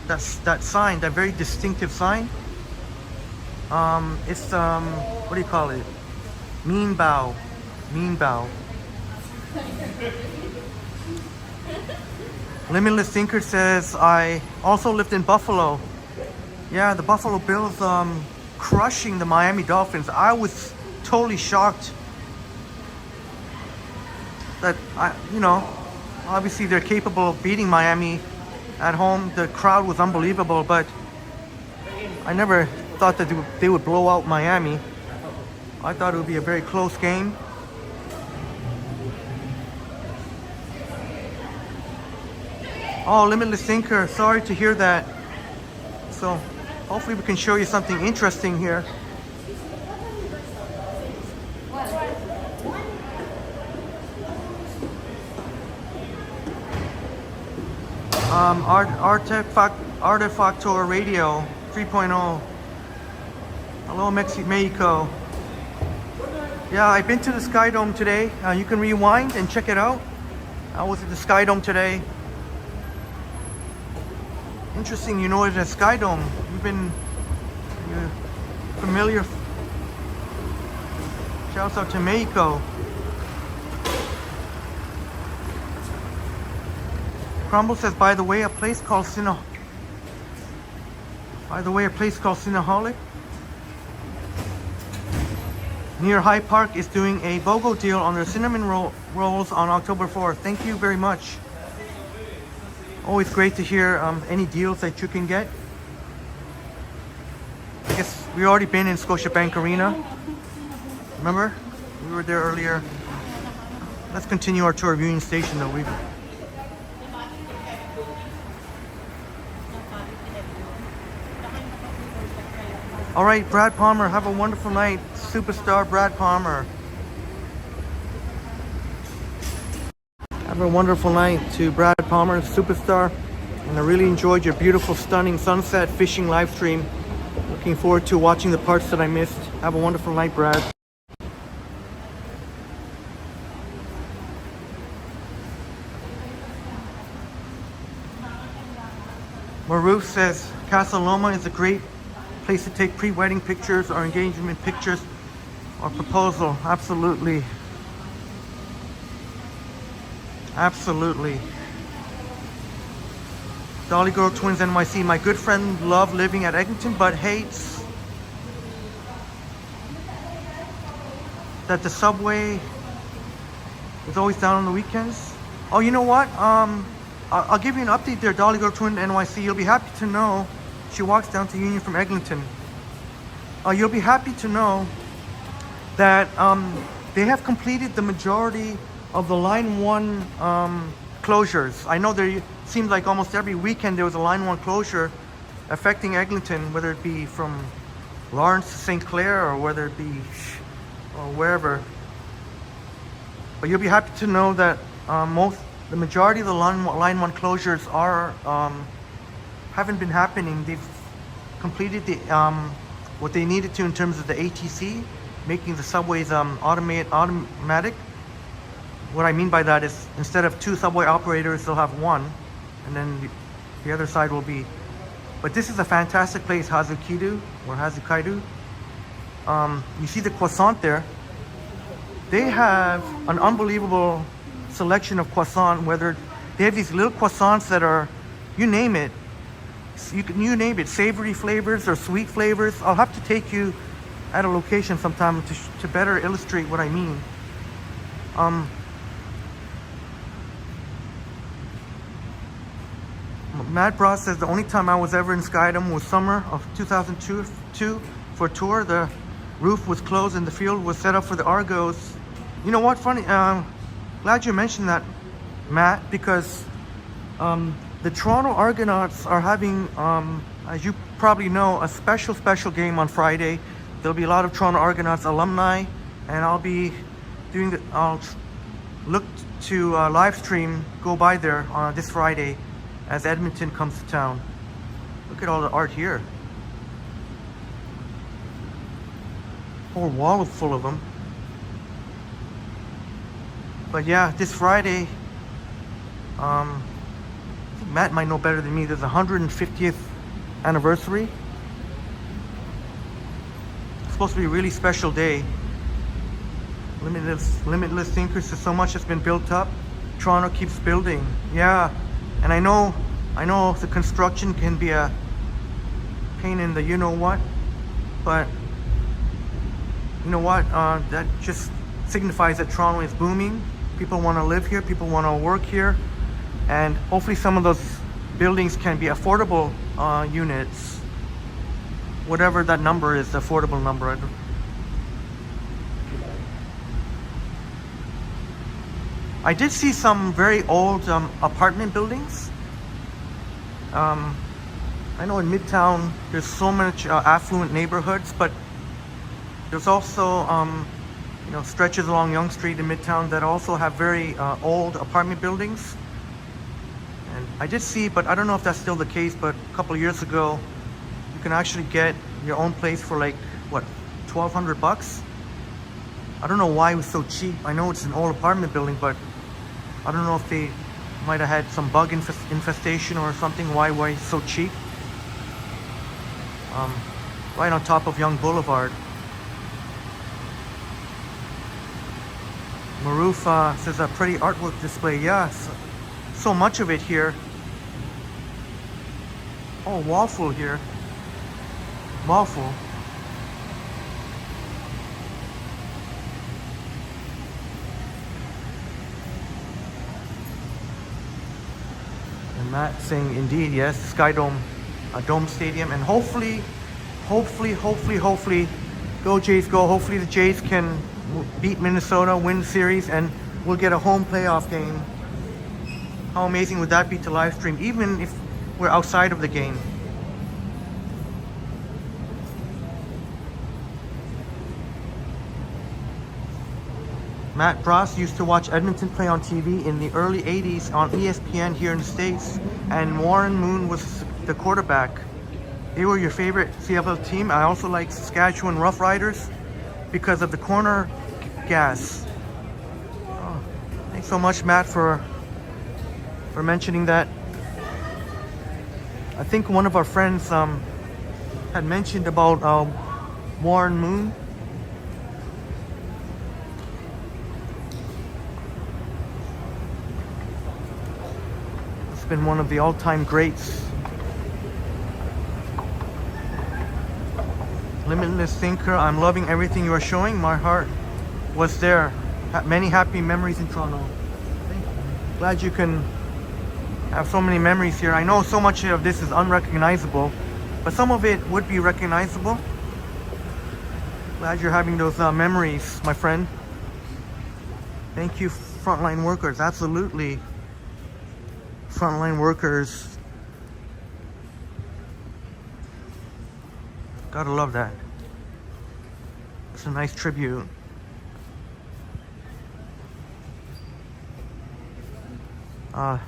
That's that sign, that very distinctive sign. It's what do you call it? Mean Bao. Mean Bao. Limitless Thinker says, I also lived in Buffalo. Yeah, the Buffalo Bills crushing the Miami Dolphins. I was totally shocked that, obviously they're capable of beating Miami at home. The crowd was unbelievable, but I never thought that they would blow out Miami. I thought it would be a very close game. Oh, Limitless Thinker, sorry to hear that. So hopefully we can show you something interesting here. Artefactor Radio 3.0. Hello, Mexico. Yeah, I've been to the Sky Dome today. You can rewind and check it out. I was at the Sky Dome today. Interesting, you know, it's a Sky Dome. You're familiar. Shouts out to Mexico. Crumble says, by the way, a place called Cinnaholic near High Park is doing a BOGO deal on their cinnamon rolls on October 4th. Thank you very much. Always great to hear any deals that you can get. I guess we already been in Scotiabank Arena. Remember? We were there earlier. Let's continue our tour of Union Station though. All right, Brad Palmer, have a wonderful night. Superstar Brad Palmer. Have a wonderful night to Brad Palmer, Superstar. And I really enjoyed your beautiful, stunning sunset fishing live stream. Looking forward to watching the parts that I missed. Have a wonderful night, Brad. Maruf says, Casa Loma is a great place to take pre-wedding pictures or engagement pictures or proposal. Absolutely. Absolutely. Dolly Girl Twins NYC. My good friend loved living at Eglinton but hates that the subway is always down on the weekends. Oh, you know what? I'll give you an update there, Dolly Girl Twin NYC. You'll be happy to know she walks down to Union from Eglinton. You'll be happy to know that they have completed the majority of the Line 1 closures. I know there seems like almost every weekend there was a Line 1 closure affecting Eglinton, whether it be from Lawrence to St. Clair or whether it be or wherever. But you'll be happy to know that the majority of the line 1 closures haven't been happening. They've completed the what they needed to in terms of the ATC, making the subways automatic. What I mean by that is instead of 2 subway operators, they'll have 1, and then the other side will be. But this is a fantastic place, Hazukaido. You see the croissant there. They have an unbelievable selection of croissant. Whether they have these little croissants that are, you name it, you name it, savory flavors or sweet flavors. I'll have to take you at a location sometime to better illustrate what I mean. Matt Bros says the only time I was ever in Skydome was summer of 2002 for a tour. The roof was closed and the field was set up for the Argos. You know what? Funny. Glad you mentioned that, Matt, because the Toronto Argonauts are having, as you probably know, a special game on Friday. There'll be a lot of Toronto Argonauts alumni, and I'll be doing I'll look to live stream, go by there on this Friday as Edmonton comes to town. Look at all the art here. Whole wall is full of them. But yeah, this Friday, I think Matt might know better than me. There's a 150th anniversary. It's supposed to be a really special day. Limitless thinkers. There's so much that's been built up. Toronto keeps building. Yeah, and I know the construction can be a pain in the you know what, but you know what? That just signifies that Toronto is booming. People want to live here. People want to work here, and hopefully some of those buildings can be affordable units. Whatever that number is, the affordable number. I did see some very old apartment buildings. I know in Midtown there's so much affluent neighborhoods, but there's also stretches along Yonge Street in Midtown that also have very old apartment buildings. And I did see, but I don't know if that's still the case, but a couple of years ago you can actually get your own place for like what, $1,200? I don't know why it was so cheap. I know it's an old apartment building, but I don't know if they might have had some bug infestation or something. Why it's so cheap? Right on top of Yonge Boulevard. Maruf says a pretty artwork display. Yeah, so much of it here. Oh, waffle here. Waffle. And Matt saying, indeed, yes, Skydome, a dome stadium, and hopefully, go Jays, go. Hopefully the Jays can beat Minnesota, win the series, and we'll get a home playoff game. How amazing would that be to live stream, even if we're outside of the game? Matt Bros used to watch Edmonton play on TV in the early 80s on ESPN here in the States, and Warren Moon was the quarterback. They were your favorite CFL team. I also like Saskatchewan Roughriders because of the corner gas. Oh, thanks so much, Matt, for mentioning that. I think one of our friends had mentioned about Warren Moon. It's been one of the all-time greats. Limitless thinker, I'm loving everything you are showing. My heart was there. Many happy memories in Toronto. Glad you can have so many memories here. I know so much of this is unrecognizable, but some of it would be recognizable. Glad you're having those memories, my friend. Thank you, frontline workers. Absolutely. Frontline workers. Gotta love that. It's a nice tribute.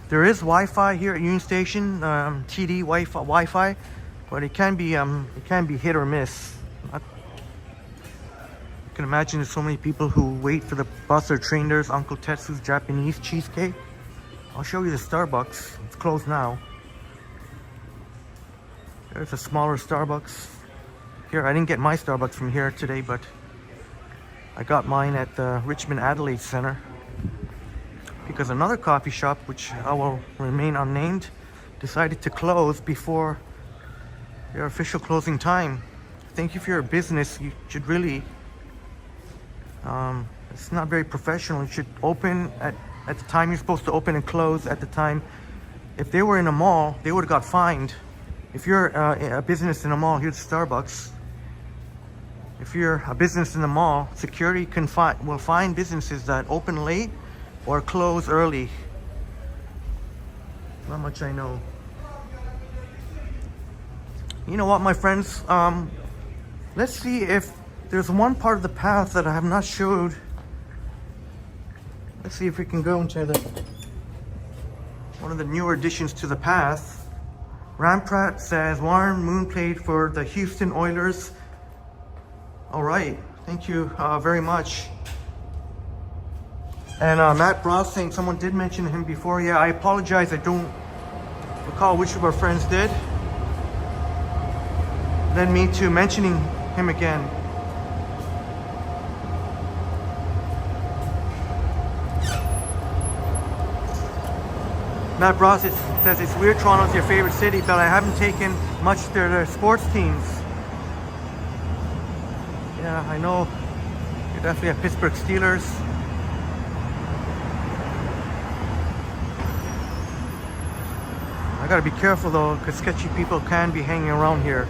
There is Wi-Fi here at Union Station, TD Wi-Fi, but it can be hit or miss. You can imagine there's so many people who wait for the bus or train. There's Uncle Tetsu's Japanese cheesecake. I'll show you the Starbucks. It's closed now. There's a smaller Starbucks. Here, I didn't get my Starbucks from here today, but I got mine at the Richmond Adelaide Center. Because another coffee shop, which I will remain unnamed, decided to close before their official closing time. I think if you're a business, you should really, it's not very professional. You should open at the time you're supposed to open and close at the time. If they were in a mall, they would have got fined. If you're a business in a mall, here's Starbucks. If you're a business in the mall, security will fine businesses that open late or close early. Not much I know. You know what, my friends? Let's see if there's one part of the path that I have not showed. Let's see if we can go into one of the newer additions to the path. Ramprat says Warren Moon played for the Houston Oilers. All right, thank you very much. And Matt Ross saying someone did mention him before. Yeah, I apologize. I don't recall which of our friends did. Led me to mentioning him again. Matt Ross says it's weird Toronto's your favorite city, but I haven't taken much to their sports teams. Yeah, I know. You're definitely a Pittsburgh Steelers. I gotta be careful though, because sketchy people can be hanging around here.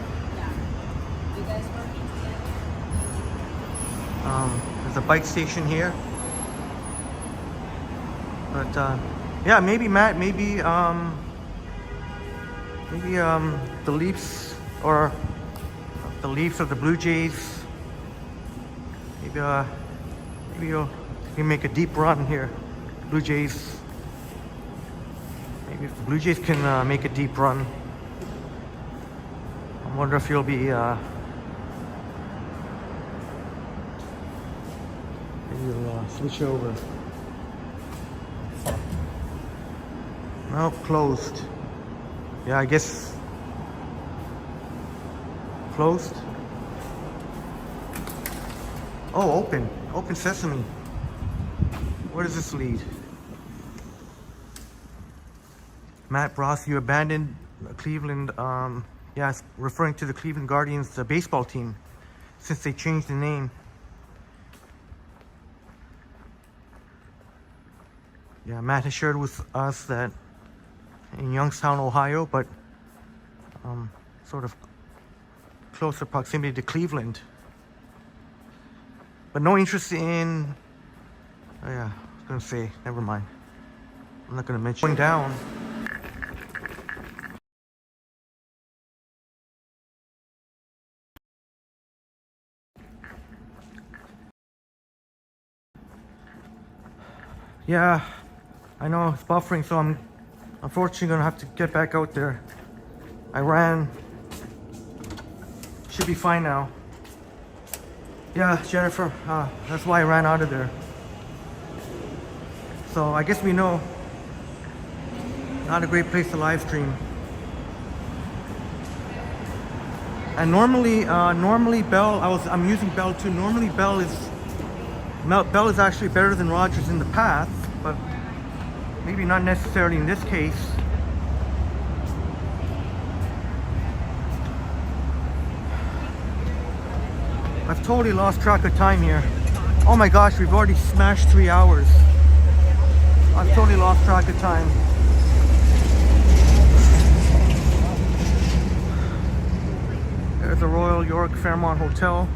There's a bike station here. But yeah, maybe Matt, maybe the Leafs or the Blue Jays. Maybe you'll make a deep run here. Blue Jays. Maybe if the Blue Jays can make a deep run. I wonder if you'll be maybe you'll switch over. No, closed. Yeah, I guess closed. Oh, open. Open sesame. Where does this lead? Matt Ross, you abandoned Cleveland, yes, referring to the Cleveland Guardians, the baseball team, since they changed the name. Yeah, Matt has shared with us that in Youngstown, Ohio, but sort of closer proximity to Cleveland. But no interest in, oh yeah, I was gonna say, never mind. I'm not gonna mention. Going down. Yeah, I know it's buffering, so I'm unfortunately gonna have to get back out there. I ran. Should be fine now. Yeah, Jennifer, that's why I ran out of there. So I guess we know. Not a great place to live stream. And normally Bell, I'm using Bell too. Normally Bell is actually better than Rogers in the past, but maybe not necessarily in this case. I've totally lost track of time here. Oh my gosh, we've already smashed 3 hours. I've totally lost track of time. There's the Royal York Fairmont Hotel.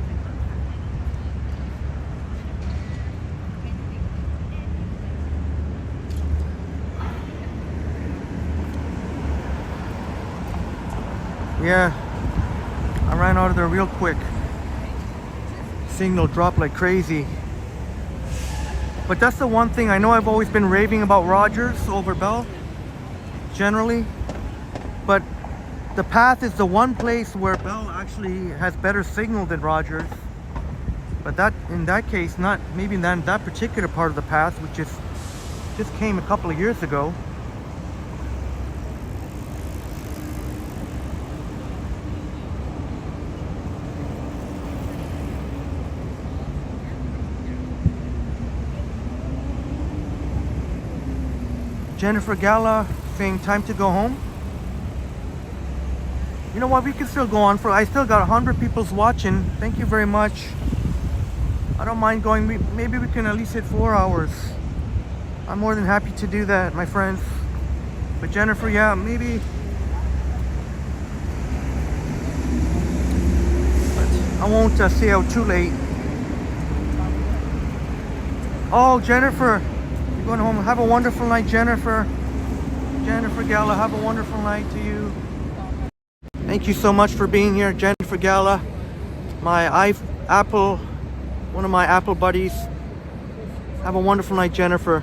Yeah, I ran out of there real quick. Signal dropped like crazy. But that's the one thing I know. I've always been raving about Rogers over Bell, generally. But the path is the one place where Bell actually has better signal than Rogers. But that, in that case, not maybe in that particular part of the path, which just came a couple of years ago. Jennifer Gala saying time to go home. You know what, we can still go on for, I still got 100 people's watching. Thank you very much. I don't mind going, maybe we can at least hit 4 hours. I'm more than happy to do that, my friends. But Jennifer, yeah, maybe. But I won't stay out too late. Oh, Jennifer, you're going home. Have a wonderful night, Jennifer. Jennifer Gala, have a wonderful night to you. Thank you so much for being here, Jennifer Gala. One of my Apple buddies. Have a wonderful night, Jennifer.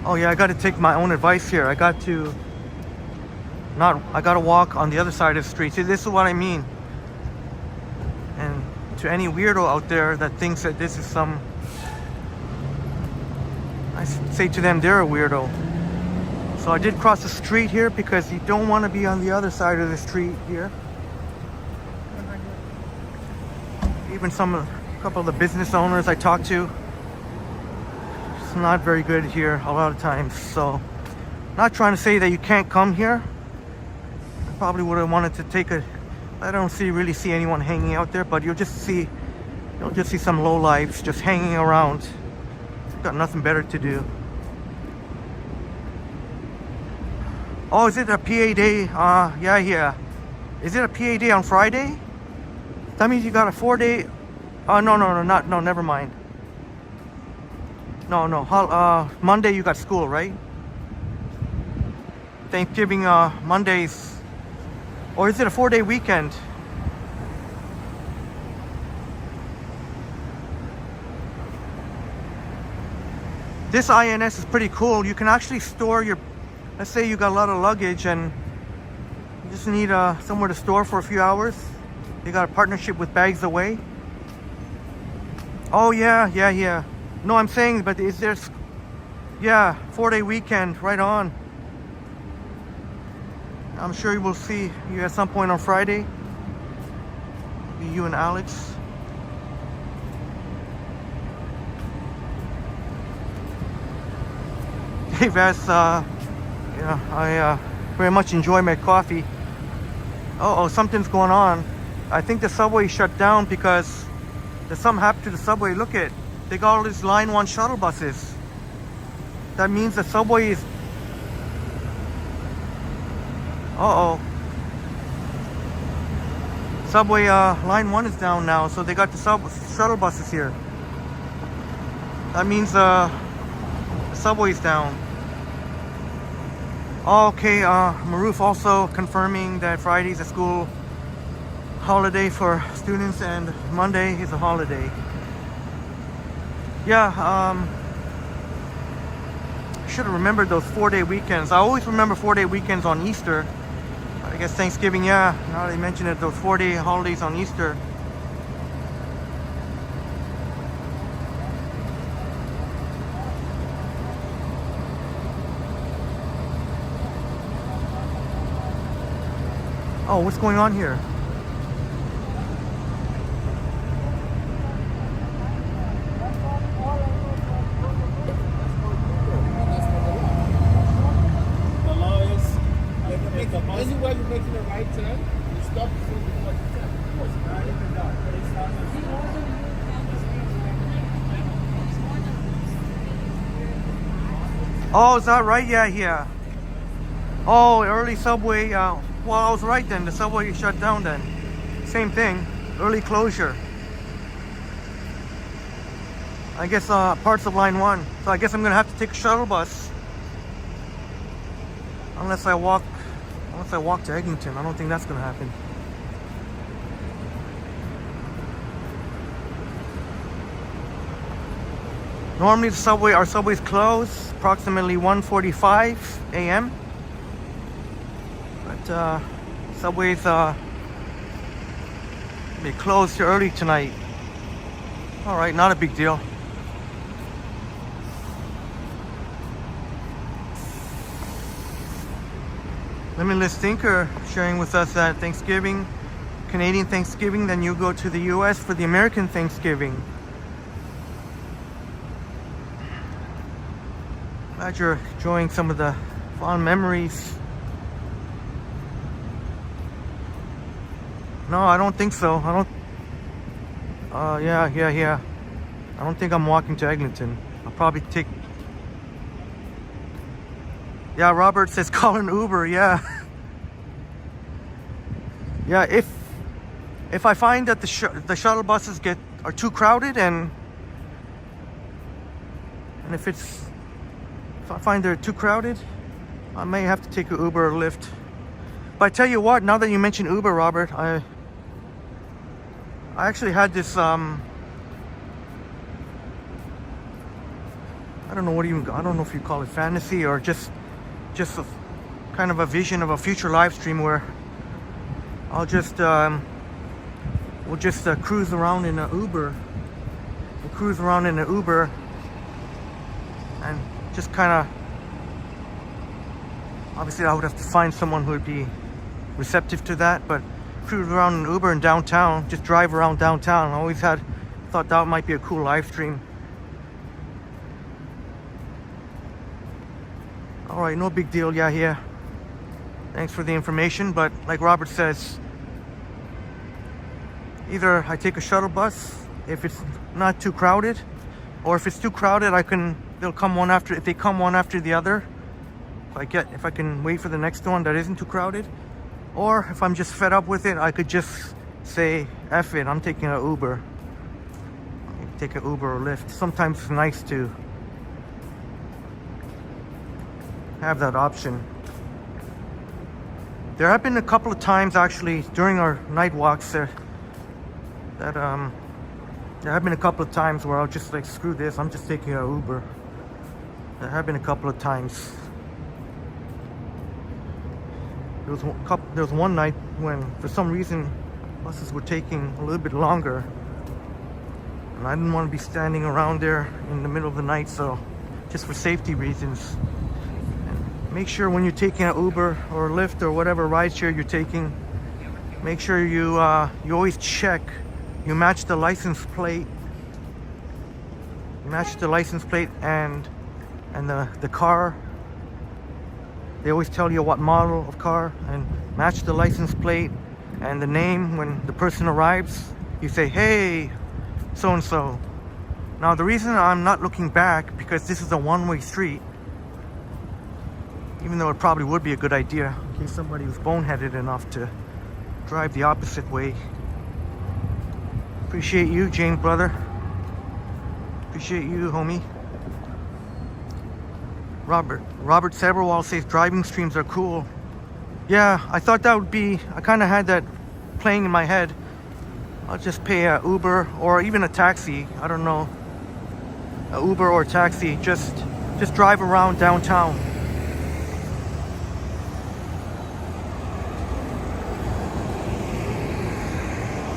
Oh yeah, I got to take my own advice here. I got to walk on the other side of the street. See, this is what I mean. And to any weirdo out there that thinks that this is some, I say to them, they're a weirdo. So I did cross the street here because you don't want to be on the other side of the street here. Even a couple of the business owners I talked to, it's not very good here a lot of times. So not trying to say that you can't come here. I probably would have wanted to take I don't really see anyone hanging out there, but you'll just see some lowlifes just hanging around. Got nothing better to do. Oh, is it a PA day? Yeah. Is it a PA day on Friday? That means you got a 4-day. No, never mind. No. Monday you got school, right? Thanksgiving, Mondays. Or is it a 4-day weekend? This INS is pretty cool. You can actually store your, let's say you got a lot of luggage and you just need somewhere to store for a few hours. They got a partnership with Bags Away. Oh yeah. No, I'm saying, but is there, 4-day weekend, right on. I'm sure you will see you at some point on Friday. You and Alex. Hey Vas, I very much enjoy my coffee. Something's going on. I think the subway shut down because there's something happened to the subway. Look at, they got all these Line 1 shuttle buses. That means the subway is, Subway Line 1 is down now, so they got the shuttle buses here. That means the subway's down. Okay, Maroof also confirming that Friday's a school holiday for students and Monday is a holiday. Yeah, should have remembered those 4-day weekends. I always remember 4-day weekends on Easter. I guess Thanksgiving, yeah, now they mentioned it, those 4-day holidays on Easter. Oh, what's going on here? The law is, anywhere you're making a right turn, you stop before you turn. Of course, not even that, but it's not. Oh, is that right? Yeah. Oh, early subway. Well, I was right then. The subway shut down then. Same thing. Early closure. I guess parts of line 1. So I guess I'm gonna have to take a shuttle bus. Unless I walk to Eglinton. I don't think that's gonna happen. Normally our subway's closed approximately 1:45 a.m. But subway's they closed early tonight. All right, not a big deal. Limitless Thinker sharing with us that Thanksgiving, Canadian Thanksgiving, then you go to the US for the American Thanksgiving. Glad you're enjoying some of the fond memories. No, I don't think so. I don't. Yeah. I don't think I'm walking to Eglinton. I'll probably take. Yeah, Robert says call an Uber. Yeah. Yeah. If I find that the shuttle buses are too crowded and if I find they're too crowded, I may have to take an Uber or Lyft. But I tell you what, now that you mentioned Uber, Robert, I actually had this I don't know if you call it fantasy or just a kind of a vision of a future live stream where I'll just we'll just cruise around in an Uber. We'll cruise around in an Uber and just kind of, obviously I would have to find someone who would be receptive to that, but cruise around in Uber in downtown, just drive around downtown. I always thought that might be a cool live stream. All right, no big deal. Yeah. Thanks for the information, but like Robert says, either I take a shuttle bus if it's not too crowded, or if it's too crowded, they'll come one after. If they come one after the other, if I can wait for the next one that isn't too crowded, or if I'm just fed up with it, I could just say F it, I'm taking an Uber. Take an Uber or Lyft. Sometimes it's nice to have that option. There have been a couple of times actually during our night walks there have been a couple of times where I'll just like, screw this, I'm just taking an Uber. There have been a couple of times. There was one night when for some reason buses were taking a little bit longer and I didn't want to be standing around there in the middle of the night, so just for safety reasons. And make sure when you're taking an Uber or Lyft or whatever rideshare you're taking, make sure you always check, you match the license plate. Match the license plate and the car. They always tell you what model of car, and match the license plate and the name. When the person arrives, you say, hey, so and so. Now the reason I'm not looking back, because this is a one-way street, even though it probably would be a good idea in case somebody was boneheaded enough to drive the opposite way. Appreciate you, James, brother. Appreciate you, homie. Robert Severwall says driving streams are cool. Yeah, I thought that would be, I kind of had that playing in my head. I'll just pay a Uber or even a taxi. I don't know, a Uber or a taxi. Just drive around downtown.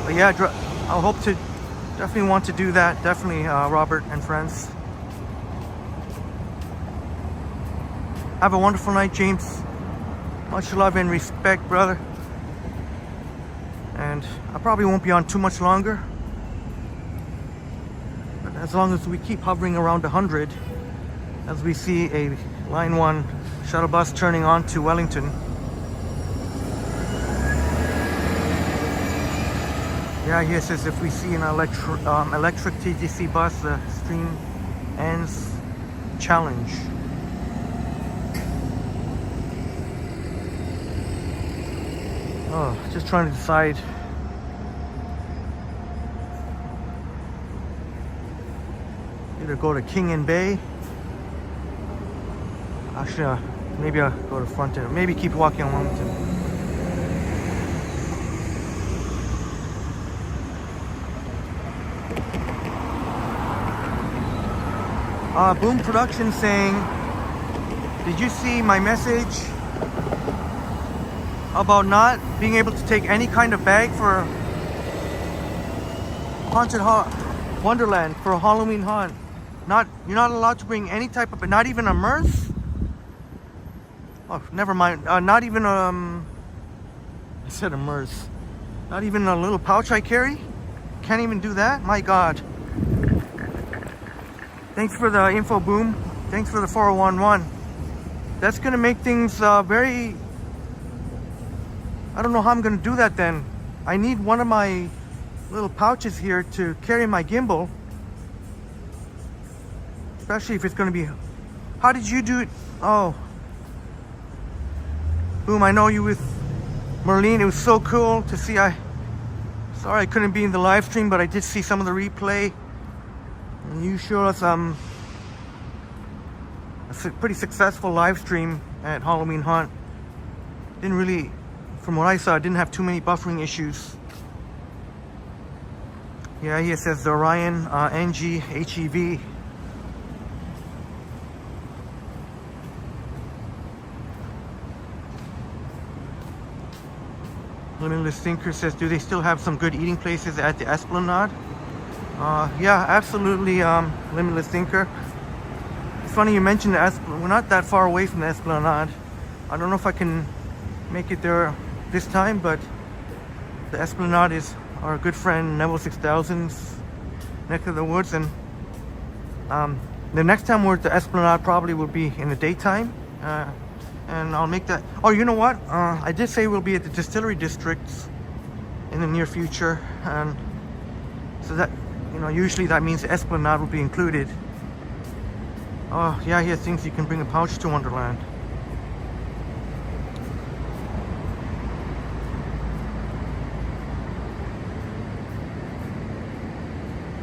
But yeah, I'll hope to definitely want to do that. Definitely, Robert and friends. Have a wonderful night, James. Much love and respect, brother. And I probably won't be on too much longer. But as long as we keep hovering around 100, as we see a Line 1 shuttle bus turning on to Wellington. Yeah, he says if we see an electric TGC bus, the stream ends. Challenge. Oh, just trying to decide. Either go to King and Bay. Actually, maybe I'll go to front end. Maybe keep walking along to. Boom Production saying, did you see my message about not being able to take any kind of bag for Haunted Wonderland for a Halloween haunt? You're not allowed to bring any type of, not even a Merce? Oh, never mind. Not even I said a Merce. Not even a little pouch I carry? Can't even do that? My God. Thanks for the info, Boom. Thanks for the 411. That's gonna make things very. I don't know how I'm gonna do that then. I need one of my little pouches here to carry my gimbal. Especially if it's gonna be. How did you do it? Oh. Boom, I know you with Merlene. It was so cool to see. Sorry I couldn't be in the live stream, but I did see some of the replay. And you showed us a pretty successful live stream at Halloween Haunt. Didn't really, from what I saw, didn't have too many buffering issues. Yeah, here it says the Orion NG HEV. Limitless Thinker says, do they still have some good eating places at the Esplanade? Yeah, absolutely, Limitless Thinker. It's funny you mentioned the Esplanade. We're not that far away from the Esplanade. I don't know if I can make it there this time, but the Esplanade is our good friend Neville 6000's neck of the woods, and the next time we're at the Esplanade probably will be in the daytime, and I'll make that. Oh, you know what? I did say we'll be at the Distillery Districts in the near future, and so that, you know, usually that means the Esplanade will be included. Oh yeah, here things you can bring a pouch to Wonderland.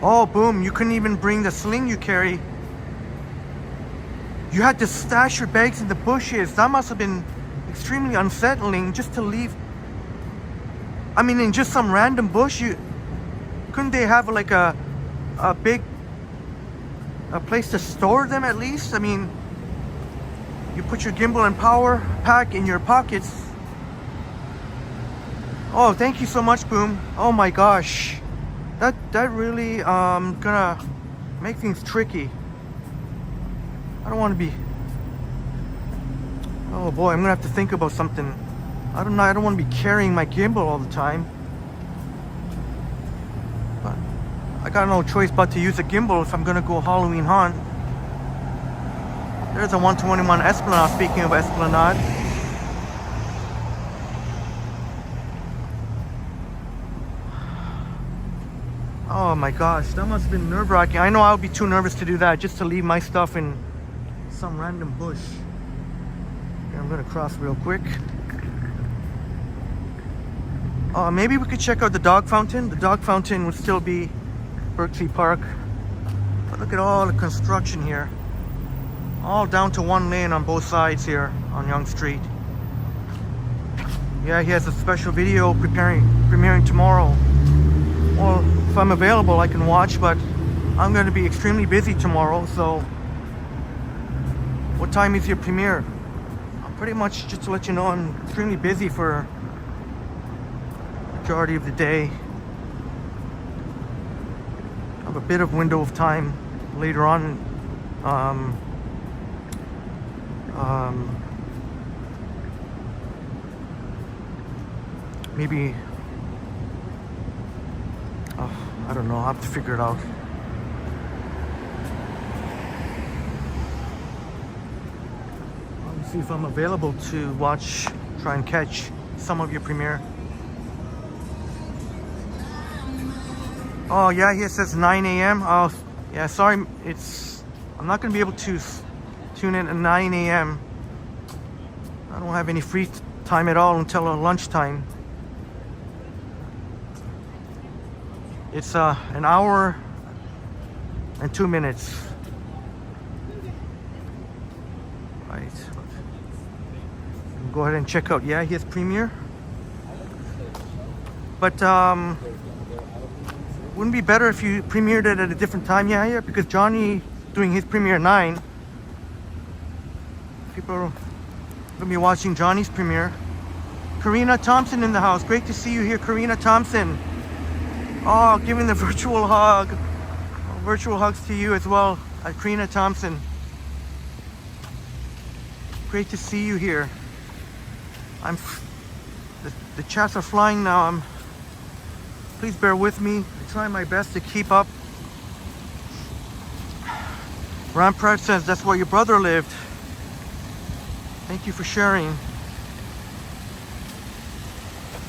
Oh, Boom, you couldn't even bring the sling you carry. You had to stash your bags in the bushes. That must have been extremely unsettling just to leave. I mean, in just some random bush, couldn't they have like a big place to store them at least? I mean, you put your gimbal and power pack in your pockets. Oh, thank you so much, Boom. Oh my gosh. That really gonna make things tricky. I don't want to be. Oh boy, I'm gonna have to think about something. I don't know. I don't want to be carrying my gimbal all the time. But I got no choice but to use a gimbal if I'm gonna go Halloween Haunt. There's a 121 Esplanade. Speaking of Esplanade. Oh my gosh, that must have been nerve-wracking. I know I would be too nervous to do that, just to leave my stuff in some random bush. Here, I'm gonna cross real quick. Maybe we could check out the dog fountain. The dog fountain would still be Berkeley Park. But look at all the construction here. All down to one lane on both sides here on Yonge Street. Yeah, he has a special video premiering tomorrow. Well, if I'm available, I can watch, but I'm going to be extremely busy tomorrow, so what time is your premiere? Pretty much, just to let you know, I'm extremely busy for the majority of the day. I have a bit of window of time later on. Maybe I don't know, I'll have to figure it out. Let me see if I'm available to try and catch some of your premiere. Oh yeah, here it says 9 a.m. Oh yeah, sorry, I'm not gonna be able to tune in at 9 a.m. I don't have any free time at all until lunchtime. It's an hour and 2 minutes Right. Go ahead and check out. Yeah, he has premiere. But wouldn't it be better if you premiered it at a different time? Yeah, yeah. Because Johnny doing his premiere at 9. People are gonna be watching Johnny's premiere. Karina Thompson in the house. Great to see you here, Karina Thompson. Oh, giving the virtual hug. Virtual hugs to you as well, Karina Thompson. Great to see you here. The chats are flying now. Please bear with me. I'm trying my best to keep up. Rampart says that's where your brother lived. Thank you for sharing.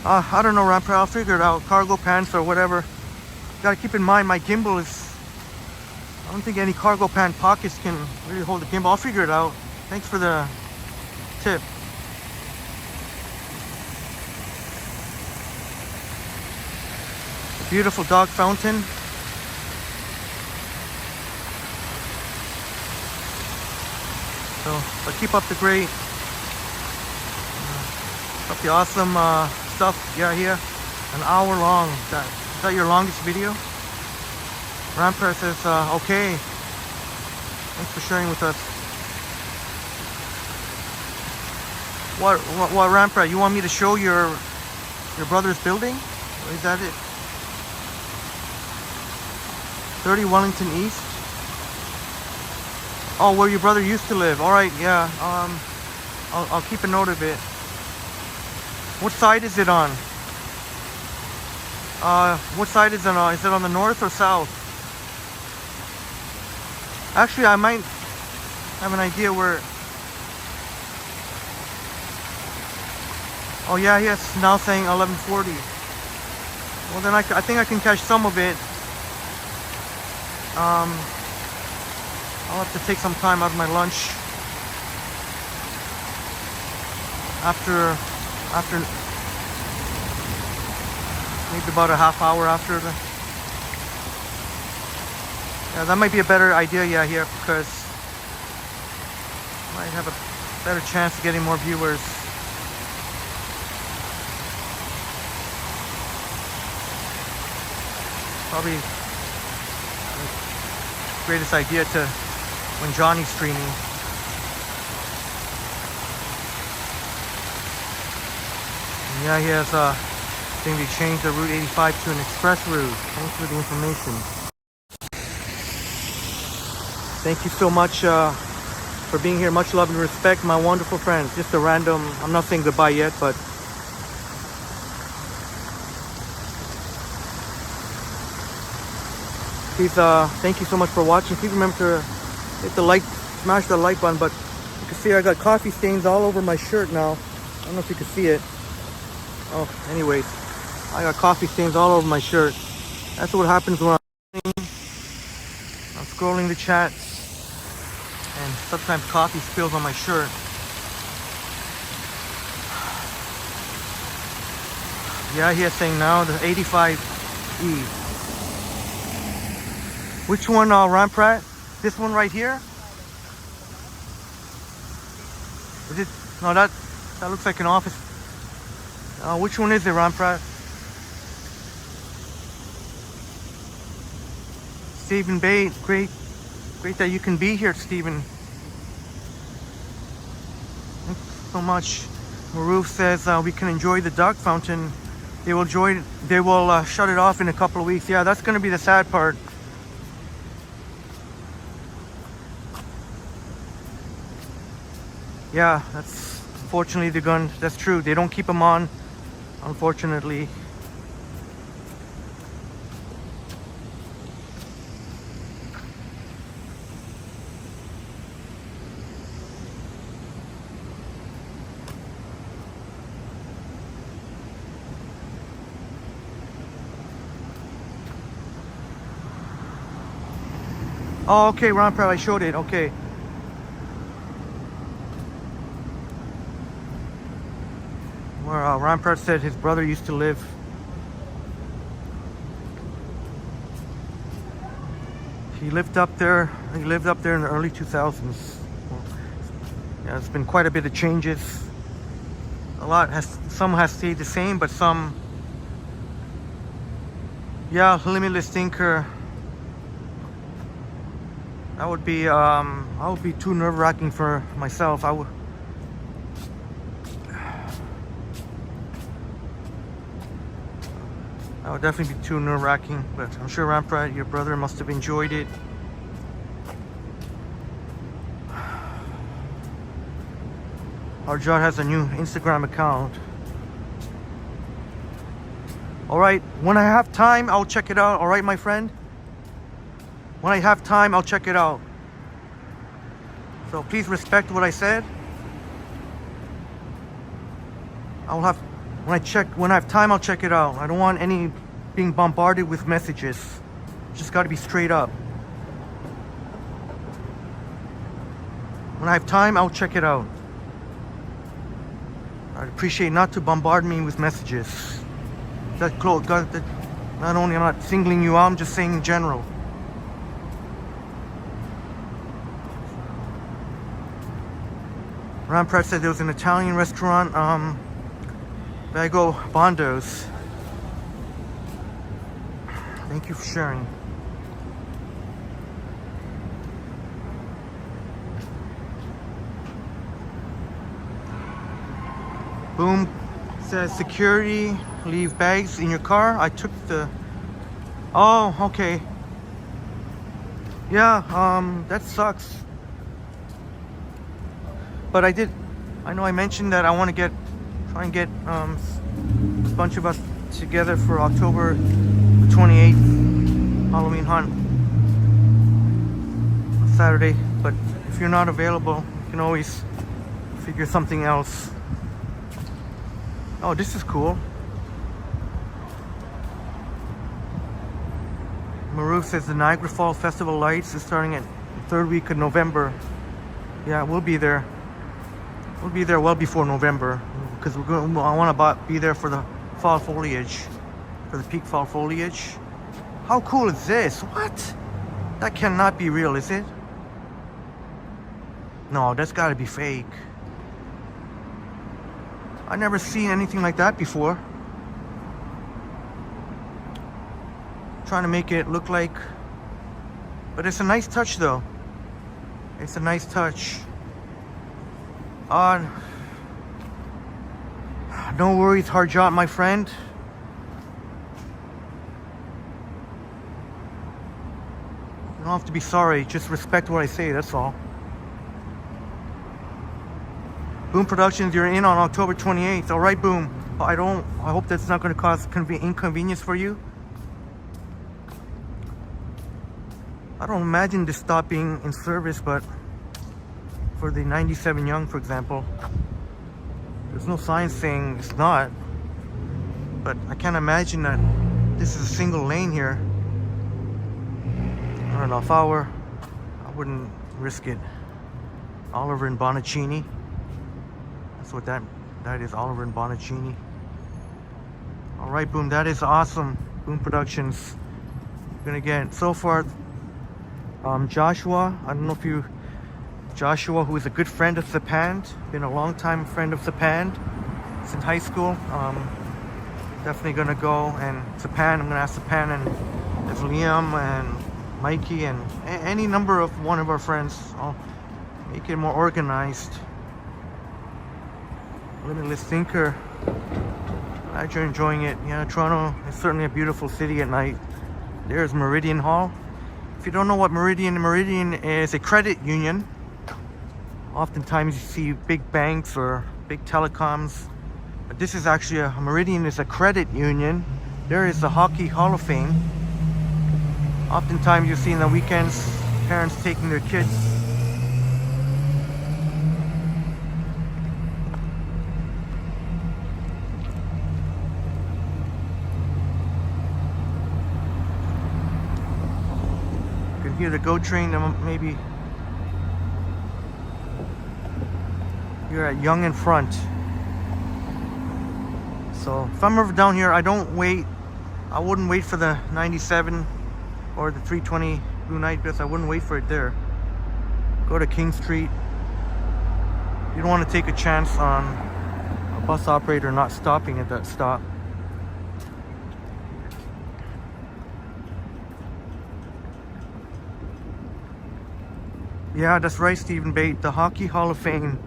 I don't know, Rampart. I'll figure it out. Cargo pants or whatever. Gotta keep in mind my gimbal is. I don't think any cargo pant pockets can really hold the gimbal. I'll figure it out. Thanks for the tip. A beautiful dog fountain. So keep up the great, up the awesome stuff. Yeah, here, an hour long. Is that your longest video? Rampart says, okay. Thanks for sharing with us. What Rampart? You want me to show your brother's building? Or is that it? 30 Wellington East. Oh, where your brother used to live. All right, yeah. I'll keep a note of it. What side is it on? What side is it on? Is it on the north or south? Actually, I might have an idea where. Oh yeah, yes. Now saying 11:40. Well, then I think I can catch some of it. I'll have to take some time out of my lunch after maybe about a half hour after the. Yeah, that might be a better idea. Yeah, here because might have a better chance of getting more viewers. Probably the greatest idea to when Johnny's streaming. And yeah, he has a thing to change the Route 85 to an express route. Thanks for the information. Thank you so much for being here. Much love and respect, my wonderful friends. Just a random, I'm not saying goodbye yet, but please, thank you so much for watching. Please remember to hit the like, smash the like button. But you can see I got coffee stains all over my shirt now. I don't know if you can see it. Oh, anyways, I got coffee stains all over my shirt. That's what happens when I'm scrolling the chats, and sometimes coffee spills on my shirt. Yeah, he's saying now the 85E. Which one, Rampart? This one right here? Is it? No, that looks like an office. Which one is it, Rampart? Stephen Bate, great that you can be here, Stephen. Thanks so much. Maruf says we can enjoy the dog fountain. They will shut it off in a couple of weeks. Yeah, that's going to be the sad part. Yeah, that's unfortunately the gun. That's true. They don't keep them on, unfortunately. Oh, okay, Rampart, I showed it. Okay. Where Rampart said his brother used to live. He lived up there in the early 2000s. Yeah, there's been quite a bit of changes. Some has stayed the same, but some, yeah, limitless thinker. That would be too nerve-wracking for myself. That would definitely be too nerve-wracking, but I'm sure Ramprat, your brother, must have enjoyed it. Arjot has a new Instagram account. Alright, when I have time, I'll check it out. Alright, my friend? When I have time, I'll check it out. So please respect what I said. When I have time, I'll check it out. I don't want any being bombarded with messages. Just got to be straight up. When I have time, I'll check it out. I'd appreciate not to bombard me with messages. Not only I'm not singling you out, I'm just saying in general. Ramprat said there was an Italian restaurant, Bago Bondo's. Thank you for sharing. Boom says security, leave bags in your car. I took the... Oh, okay. Yeah, that sucks. But I know I mentioned that I want to try and get a bunch of us together for October 28th Halloween hunt. Saturday. But if you're not available, you can always figure something else. Oh, this is cool. Maruf says the Niagara Falls Festival Lights is starting at the third week of November. Yeah, we'll be there. We'll be there well before November because I want to be there for the fall foliage, for the peak fall foliage. How cool is this? What? That cannot be real, is it? No, that's got to be fake. I've never seen anything like that before. Trying to make it look like, but it's a nice touch though. It's a nice touch. No worries, Harjot, my friend. You don't have to be sorry. Just respect what I say. That's all. Boom Productions, you're in on October 28th. All right, Boom. I hope that's not going to cause inconvenience for you. I don't imagine this stop being in service, but for the 97 Young, for example, there's no sign saying it's not. But I can't imagine that this is a single lane here. I don't know if I wouldn't risk it. Oliver and Bonaccini. That's what that is, Oliver and Bonaccini. All right, Boom, that is awesome. Boom Productions. We're gonna get so far. Joshua, I don't know if you, Joshua, who is a good friend of Zapand, been a long time friend of Zapand since high school. Definitely gonna go, and Zapand, I'm gonna ask Zapand and there's Liam and Mikey and any number of one of our friends. I'll make it more organized. Limitless Thinker, glad you're enjoying it. Yeah, Toronto is certainly a beautiful city at night. There's Meridian Hall. If you don't know what Meridian is a credit union. Oftentimes you see big banks or big telecoms, but this is actually Meridian is a credit union. There is the Hockey Hall of Fame. Oftentimes you see in the weekends parents taking their kids. You can hear the GO train, maybe. You're at Young in front. So if I'm ever down here, I wouldn't wait for the 97 or the 320 Blue Night Bus. I wouldn't wait for it there. Go to King Street. You don't want to take a chance on a bus operator not stopping at that stop. Yeah, that's right, Stephen Bate. The Hockey Hall of Fame.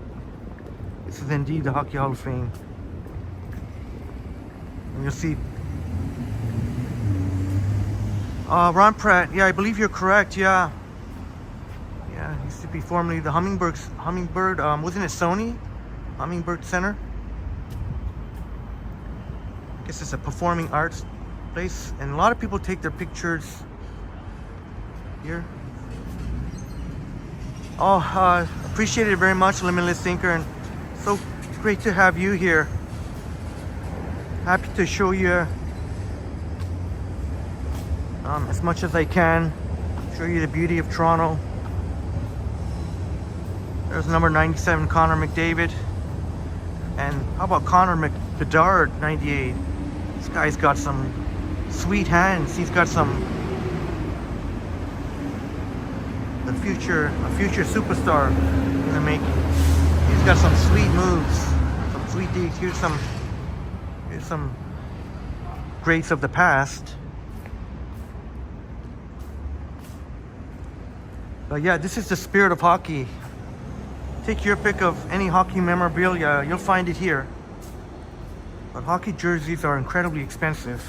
This is indeed the Hockey Hall of Fame. And you'll see. Ron Pratt. Yeah, I believe you're correct. Yeah. Yeah, it used to be formerly the Hummingbird, wasn't it Sony? Hummingbird Center. I guess it's a performing arts place. And a lot of people take their pictures here. Oh, appreciate it very much, Limitless Thinker, and so great to have you here. Happy to show you as much as I can, show you the beauty of Toronto. There's number 97, Connor McDavid, and how about Connor McBedard, 98? This guy's got some sweet hands. He's got a future superstar in the making. He's got some sweet moves, some sweet deeds. Here's some greats of the past. But yeah, this is the spirit of hockey. Take your pick of any hockey memorabilia, you'll find it here. But hockey jerseys are incredibly expensive.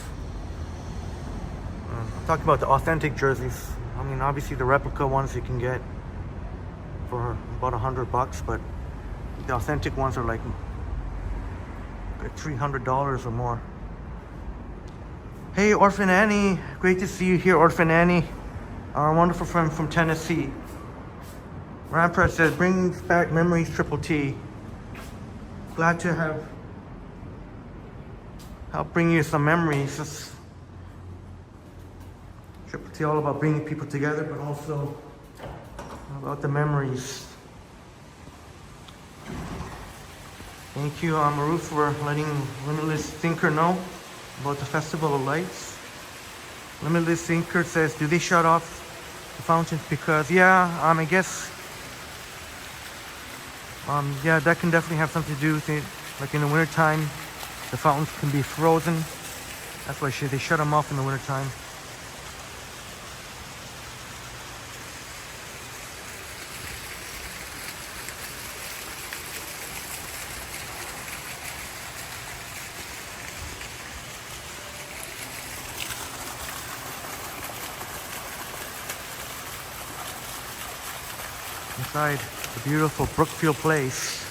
I'm talking about the authentic jerseys. I mean, obviously the replica ones you can get for about $100, but the authentic ones are like $300 or more. Hey, Orphan Annie, great to see you here, Orphan Annie, our wonderful friend from Tennessee. Rampart says, brings back memories, Triple T. Glad to help bring you some memories. It's Triple T all about bringing people together, but also about the memories. Thank you, Maru, for letting Limitless Thinker know about the Festival of Lights. Limitless Thinker says, do they shut off the fountains? Because, yeah, I guess, yeah, that can definitely have something to do with it. Like in the wintertime, the fountains can be frozen. That's why they shut them off in the wintertime. Inside the beautiful Brookfield Place.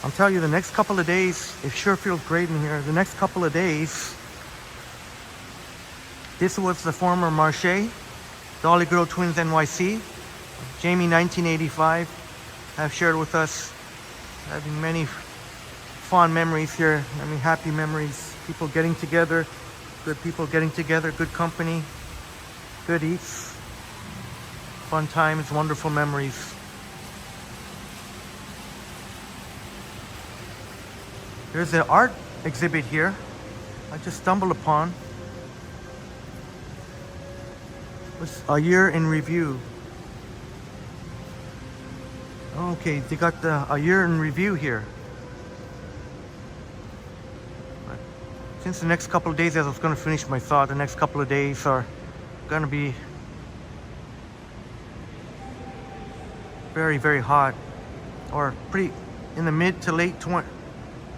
I'm telling you, the next couple of days, it sure feels great in here. The next couple of days, this was the former Marché, Dolly Girl Twins NYC. Jamie, 1985, have shared with us, having many fond memories here, many happy memories. People getting together, good people getting together, good company, good eats. Fun times, wonderful memories. There's an art exhibit here I just stumbled upon. It's a year in review. Okay, they got a year in review here. But since the next couple of days, as I was going to finish my thought, the next couple of days are going to be very, very hot, or pretty in the mid to late 20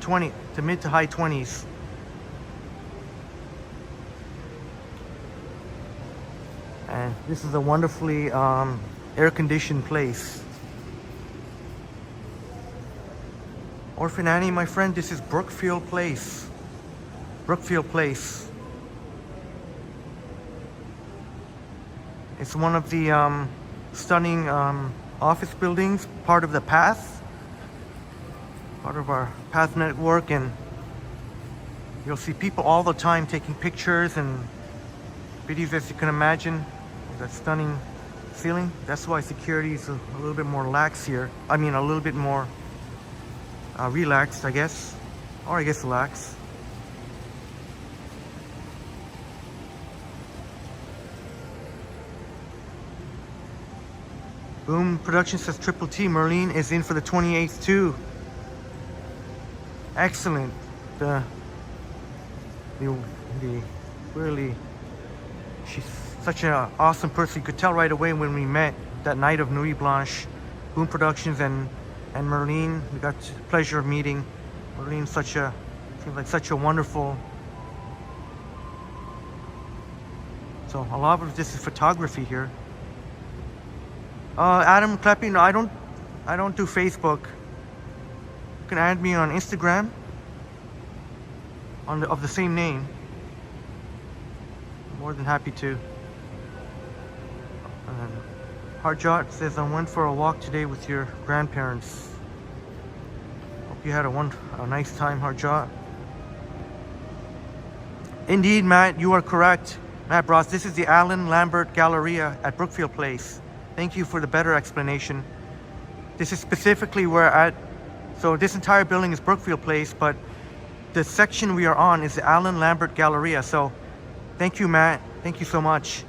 to mid to high 20s. And this is a wonderfully air-conditioned place. Orphan Annie, my friend, this is Brookfield Place. Brookfield Place. It's one of the stunning office buildings, part of the Path, part of our Path network, and you'll see people all the time taking pictures and videos, as you can imagine. That stunning ceiling. That's why security is a little bit more lax here. I mean, a little bit more relaxed, I guess, or I guess lax. Boom Productions says Triple T. Merlene is in for the 28th too. Excellent. The really, she's such an awesome person. You could tell right away when we met that night of Nuit Blanche. Boom Productions and Merlene, we got the pleasure of meeting. Merlene seems like such a wonderful. So a lot of this is photography here. Adam Kleppy, no, I don't do Facebook. You can add me on Instagram of the same name. I'm more than happy to. Harjot says, I went for a walk today with your grandparents. Hope you had a nice time, Harjot. Indeed, Matt, you are correct. Matt Ross, this is the Alan Lambert Galleria at Brookfield Place. Thank you for the better explanation. This is specifically so this entire building is Brookfield Place, but the section we are on is the Alan Lambert Galleria. So thank you, Matt. Thank you so much.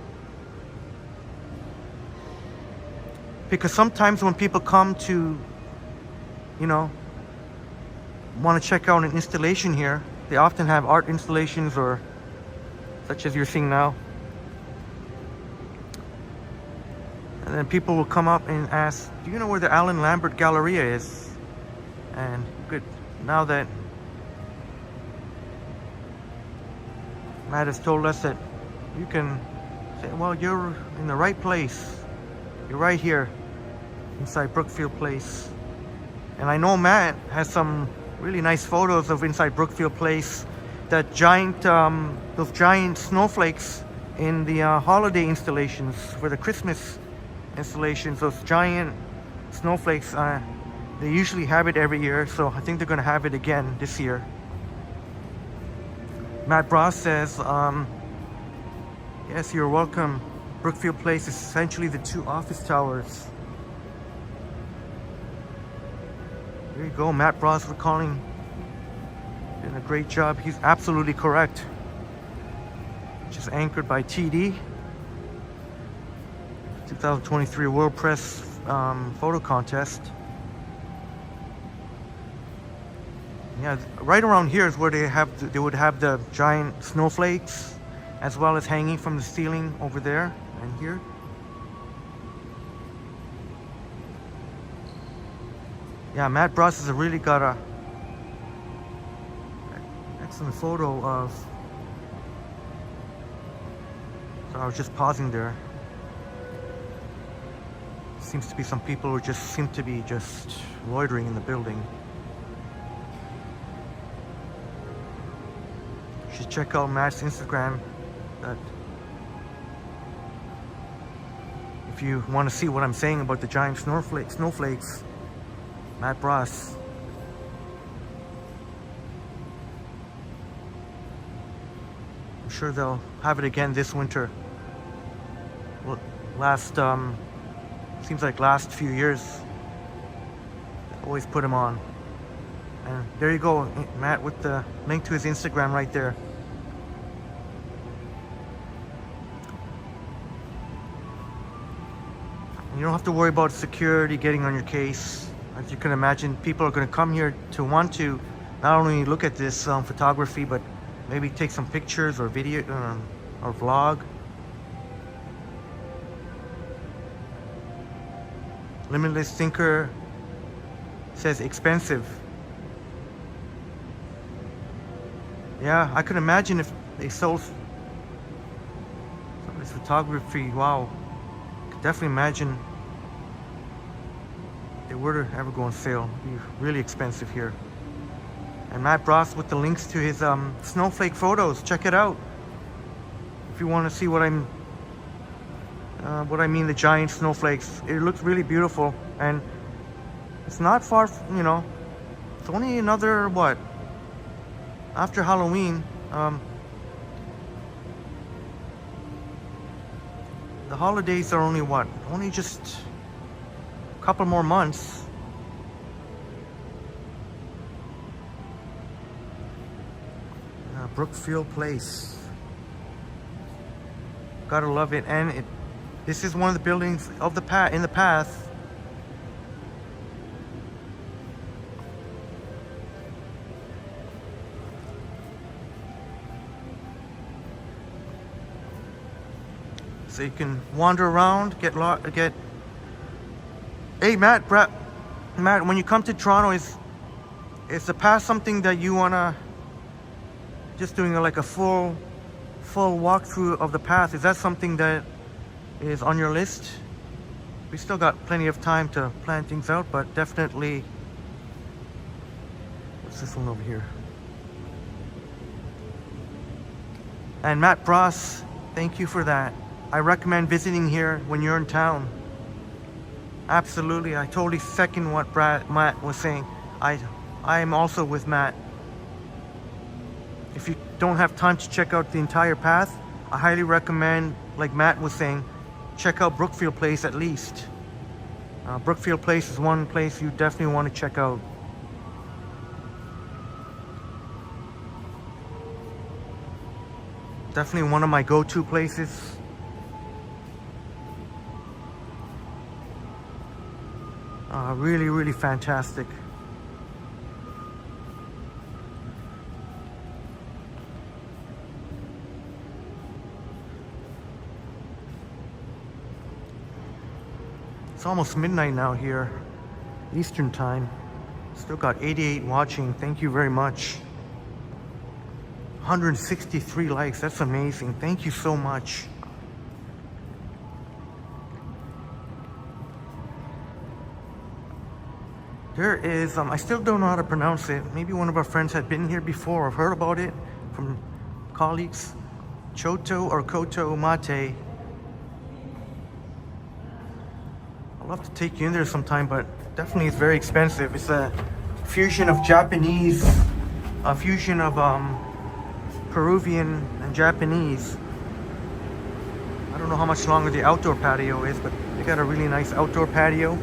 Because sometimes when people come to, want to check out an installation here, they often have art installations or such as you're seeing now. And then people will come up and ask, do you know where the Alan Lambert Galleria is? And good, now that Matt has told us that you can say, well, you're in the right place. You're right here inside Brookfield Place. And I know Matt has some really nice photos of inside Brookfield Place. That those giant snowflakes in the holiday installations for the Christmas installations. Those giant snowflakes, they usually have it every year, so I think they're going to have it again this year. Matt Bross says, yes, you're welcome. Brookfield Place is essentially the two office towers. There you go, Matt Bross recalling. Doing a great job. He's absolutely correct. Which is anchored by TD. 2023 World Press Photo Contest. Yeah, right around here is where they would have the giant snowflakes, as well as hanging from the ceiling over there and here. Yeah, Matt Bross has really got a excellent photo of. So I was just pausing there. Seems to be some people who seem to be loitering in the building. You should check out Matt's Instagram. If you want to see what I'm saying about the giant snowflakes, Matt Bross. I'm sure they'll have it again this winter. Well, seems like last few years, they always put him on. And there you go, Matt, with the link to his Instagram right there. You don't have to worry about security getting on your case. As you can imagine, people are going to come here to want to not only look at this photography, but maybe take some pictures or video or vlog. Limitless Thinker says expensive. Yeah, I could imagine if they sold some of this photography. Wow, I could definitely imagine if they were to ever go on sale. It'd be really expensive here. And Matt Bross with the links to his snowflake photos. Check it out if you want to see what I mean, the giant snowflakes. It looks really beautiful, and it's not far, it's only another, after Halloween, the holidays are only just a couple more months. Brookfield Place. Gotta love it, and This is one of the buildings of the in the past. So you can wander around, get. Hey Matt, Matt, when you come to Toronto, is the pass something that you wanna just doing like a full walkthrough of the path? Is that something that is on your list? We still got plenty of time to plan things out, but definitely. What's this one over here? And Matt Bross, thank you for that. I recommend visiting here when you're in town. Absolutely, I totally second what Matt was saying. I am also with Matt. If you don't have time to check out the entire path, I highly recommend, like Matt was saying, check out Brookfield Place at least. Brookfield Place is one place you definitely want to check out. Definitely one of my go-to places. Really, really fantastic. It's almost midnight now here, Eastern time. Still got 88 watching. Thank you very much. 163 likes. That's amazing. Thank you so much. There is, I still don't know how to pronounce it. Maybe one of our friends had been here before. I've heard about it from colleagues. Choto or Koto Mate. I'd love to take you in there sometime, but definitely it's very expensive. It's a fusion of Japanese, a fusion of Peruvian and Japanese. I don't know how much longer the outdoor patio is, but they got a really nice outdoor patio.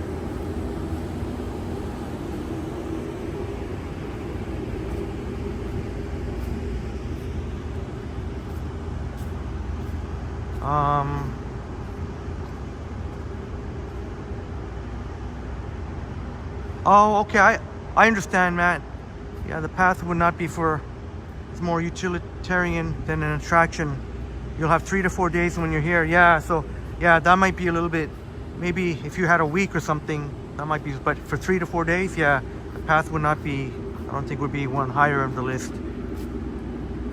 Oh, okay, I understand, Matt. Yeah, the path would not be for, it's more utilitarian than an attraction. You'll have 3 to 4 days when you're here. Yeah, so, yeah, that might be a little bit, maybe if you had a week or something, that might be, but for 3 to 4 days, yeah, the path would not be, I don't think would be one higher on the list.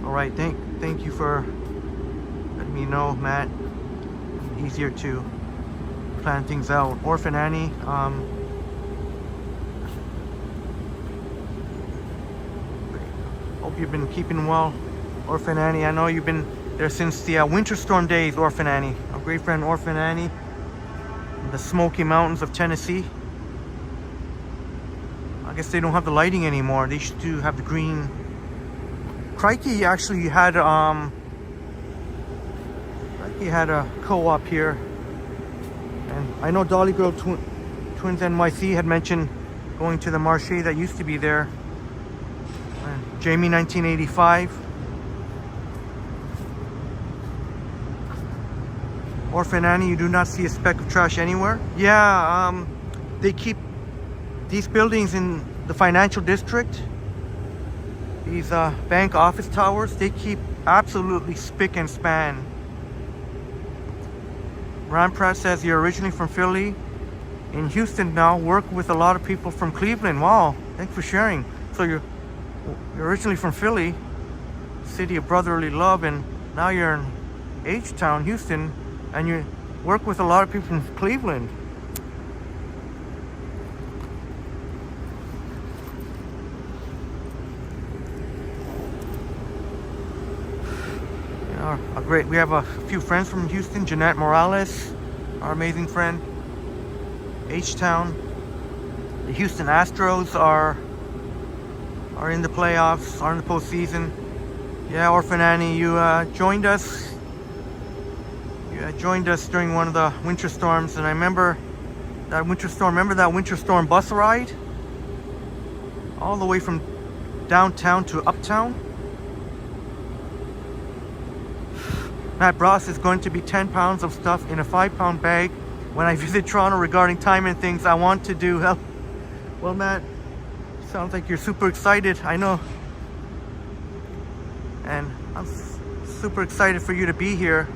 All right, thank you for letting me know, Matt. Easier to plan things out. Orphan Annie, hope you've been keeping well, Orphan Annie. I know you've been there since the winter storm days, Orphan Annie. Our great friend Orphan Annie, in the Smoky Mountains of Tennessee. I guess they don't have the lighting anymore. They used to have the green. Crikey actually had a co-op here, and I know Dolly Girl Twins NYC had mentioned going to the marché that used to be there. And Jamie 1985. Orphan Annie, you do not see a speck of trash anywhere. Yeah, they keep these buildings in the financial district, these bank office towers, they keep absolutely spick and span. Ron Pratt says you're originally from Philly, in Houston now, work with a lot of people from Cleveland. Wow, thanks for sharing. So you're originally from Philly, city of brotherly love, and now you're in H-Town, Houston, and you work with a lot of people from Cleveland. Great. We have a few friends from Houston. Jeanette Morales, our amazing friend. H-Town. The Houston Astros are in the playoffs, are in the postseason. Yeah, Orphan Annie, you joined us. You joined us during one of the winter storms, and I remember that winter storm. Remember that winter storm bus ride? All the way from downtown to uptown. Matt Bross is going to be 10 pounds of stuff in a 5-pound bag when I visit Toronto regarding time and things I want to do. Well, Matt, sounds like you're super excited. I know. And I'm super excited for you to be here.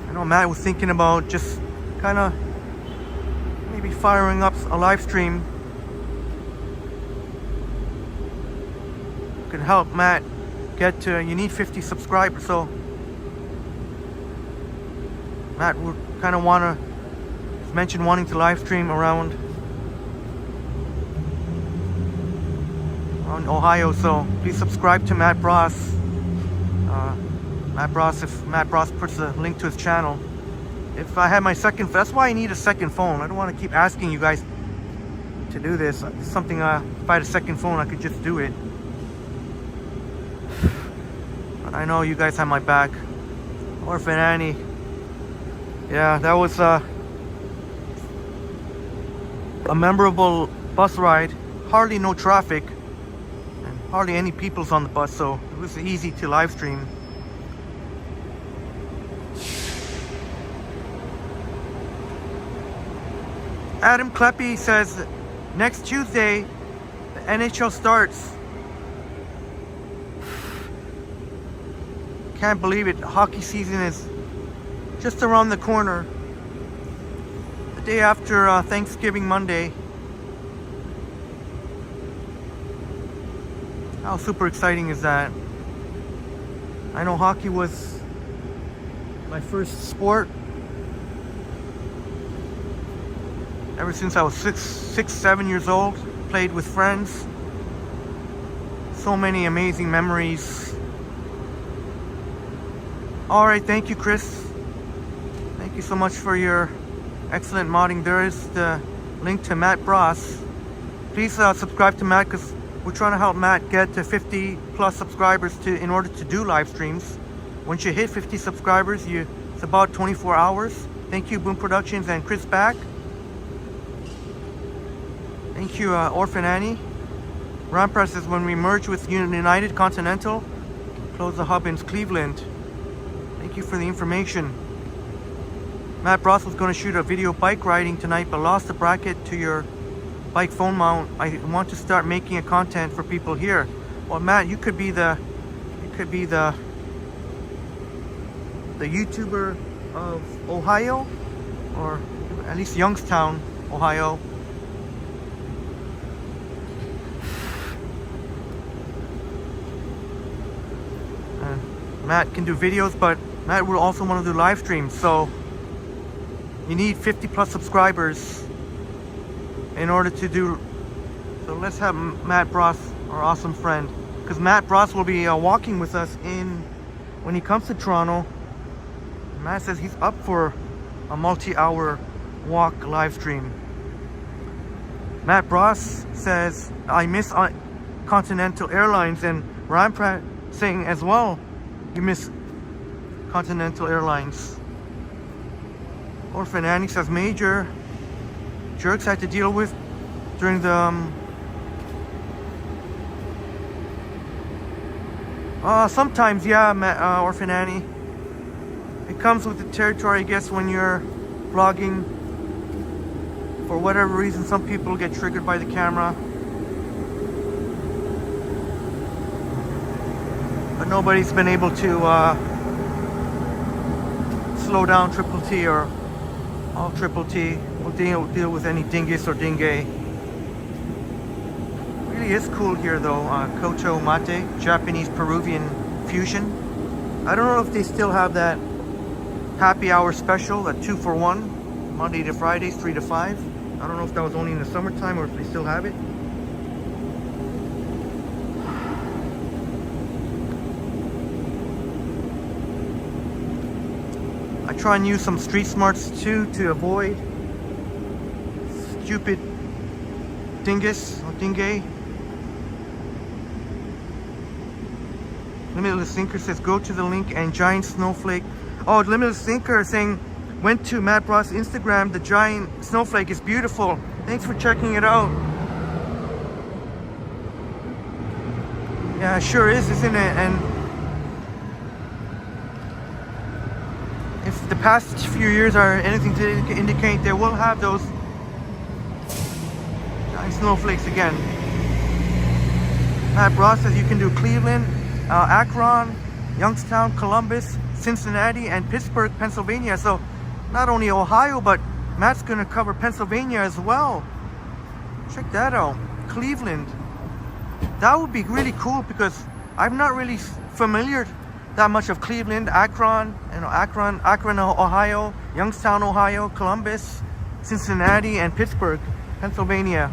I know Matt was thinking about just kind of maybe firing up a live stream. Could help Matt get to, you need 50 subscribers, so Matt would kind of want to mention wanting to live stream around Ohio, so please subscribe to Matt Bross. If Matt Bross puts a link to his channel. If I had my second, that's why I need a second phone. I don't want to keep asking you guys to do this. It's something, if I had a second phone, I could just do it. But I know you guys have my back. Orphan Annie. Yeah, that was a memorable bus ride. Hardly no traffic. And hardly any people's on the bus, so it was easy to live stream. Adam Kleppy says next Tuesday the NHL starts. Can't believe it. Hockey season is just around the corner. The day after Thanksgiving Monday. How super exciting is that? I know hockey was my first sport. Ever since I was 7 years old, played with friends. So many amazing memories. All right, thank you, Chris. Thank you so much for your excellent modding. There is the link to Matt Bross. Please subscribe to Matt, because we're trying to help Matt get to 50 plus subscribers in order to do live streams. Once you hit 50 subscribers, it's about 24 hours. Thank you, Boom Productions and Chris Back. Thank you, Orphan Annie. Rampart says when we merge with United Continental, close the hub in Cleveland. Thank you for the information. Matt Bross was going to shoot a video bike riding tonight, but lost the bracket to your bike phone mount. I want to start making a content for people here. Well, Matt, you could be the YouTuber of Ohio, or at least Youngstown, Ohio. Matt can do videos, but Matt will also want to do live streams, so you need 50 plus subscribers in order to do. So let's have Matt Bross, our awesome friend, because Matt Bross will be walking with us when he comes to Toronto. Matt says he's up for a multi-hour walk live stream. Matt Bross says I miss Continental Airlines, and Rampart saying as well, you miss Continental Airlines. Orphan Annie says major jerks I had to deal with during the sometimes, yeah, Orphan Annie. It comes with the territory, I guess, when you're vlogging. For whatever reason, some people get triggered by the camera. But nobody's been able to slow down Triple T or all Triple T. We'll deal with any dingus or dingay. Really is cool here though. Kocho Mate, Japanese Peruvian fusion. I don't know if they still have that happy hour special, that 2 for 1, Monday to Fridays, 3 to 5. I don't know if that was only in the summertime or if they still have it. I try and use some street smarts too to avoid stupid dingus or dingay. Limitless Thinker says go to the link and giant snowflake. Oh, Limitless Thinker saying went to Matt Bross Instagram. The giant snowflake is beautiful. Thanks for checking it out. Yeah, it sure is, isn't it? And the past few years are anything to indicate, they will have those giant snowflakes again. Matt Ross says you can do Cleveland, Akron, Youngstown, Columbus, Cincinnati, and Pittsburgh, Pennsylvania. So not only Ohio, but Matt's gonna cover Pennsylvania as well. Check that out. Cleveland. That would be really cool because I'm not really familiar that much of Cleveland, Akron, Akron, Ohio, Youngstown, Ohio, Columbus, Cincinnati, and Pittsburgh, Pennsylvania.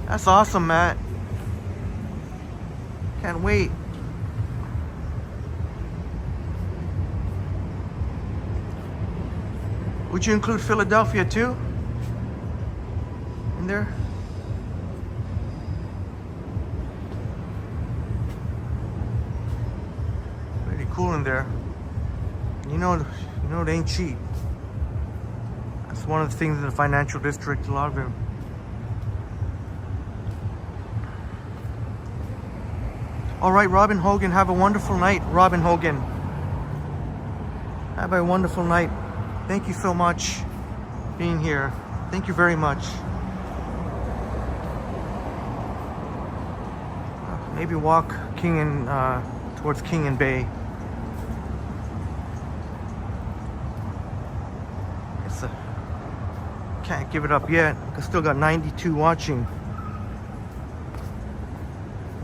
That's awesome, Matt. Can't wait. Would you include Philadelphia too? In there? Pretty cool in there. You know it ain't cheap. That's one of the things in the financial district, a lot of them. All right, Robin Hogan, have a wonderful night. Robin Hogan, have a wonderful night. Thank you so much for being here. Thank you very much. Maybe walk towards King and Bay. Can't give it up yet. I still got 92 watching.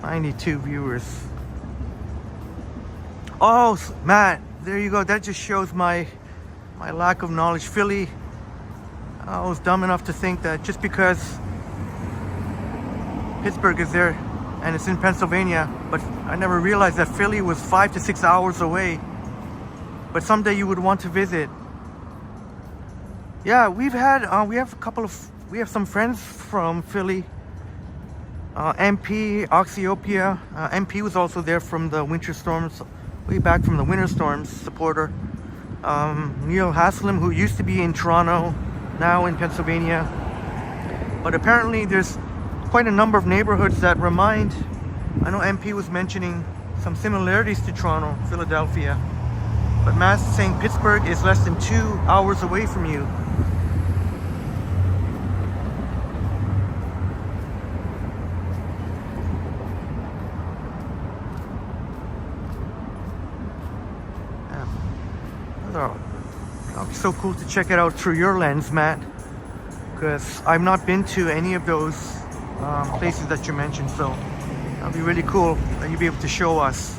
92 viewers. Oh, Matt, there you go. That just shows my lack of knowledge. Philly, I was dumb enough to think that just because Pittsburgh is there and it's in Pennsylvania, but I never realized that Philly was 5 to 6 hours away. But someday you would want to visit. Yeah, we have some friends from Philly. MP, Oxyopia. MP was also there from the winter storms, way back from the winter storms, supporter. Neil Haslam, who used to be in Toronto, now in Pennsylvania. But apparently there's quite a number of neighborhoods that remind, I know MP was mentioning some similarities to Toronto, Philadelphia. But Matt's saying Pittsburgh is less than 2 hours away from you. It'll be so cool to check it out through your lens, Matt, because I've not been to any of those places that you mentioned, so that'll be really cool that you'll be able to show us.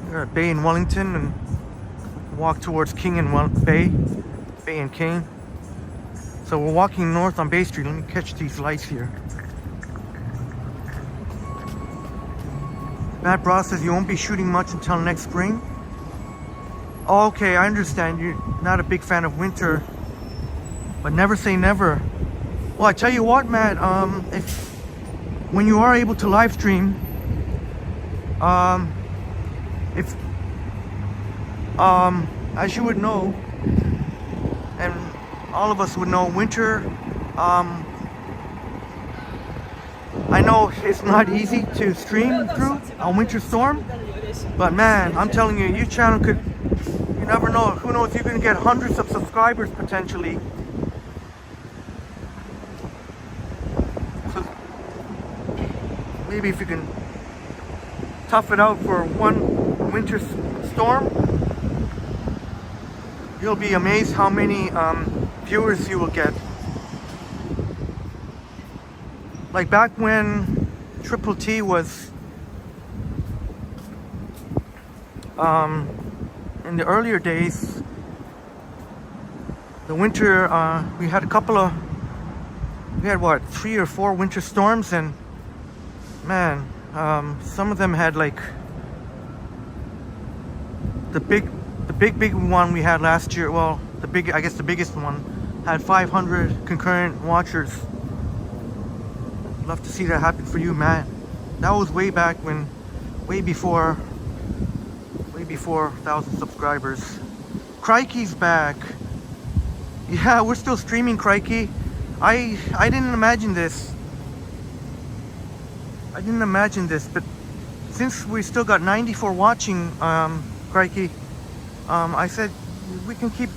We're at Bay in Wellington and walk towards King and Bay and King. So we're walking north on Bay Street. Let me catch these lights here. Matt Bross says you won't be shooting much until next spring. Oh, okay, I understand. You're not a big fan of winter, but never say never. Well, I tell you what, Matt. When you are able to live stream, as you would know, and all of us would know, winter. I know it's not easy to stream through a winter storm, but man, I'm telling you, your channel could, you never know, who knows, you're gonna get hundreds of subscribers potentially. So maybe if you can tough it out for one winter storm, you'll be amazed how many viewers you will get. Like back when Triple T was in the earlier days, the winter, we had what, 3 or 4 winter storms, and man, some of them had like the big one we had last year. Well, I guess the biggest one had 500 concurrent watchers. Love to see that happen for you, man. That was way back when, way before 1,000 subscribers. Crikey's back. Yeah, we're still streaming, Crikey. I didn't imagine this. But since we still got 94 watching, Crikey, I said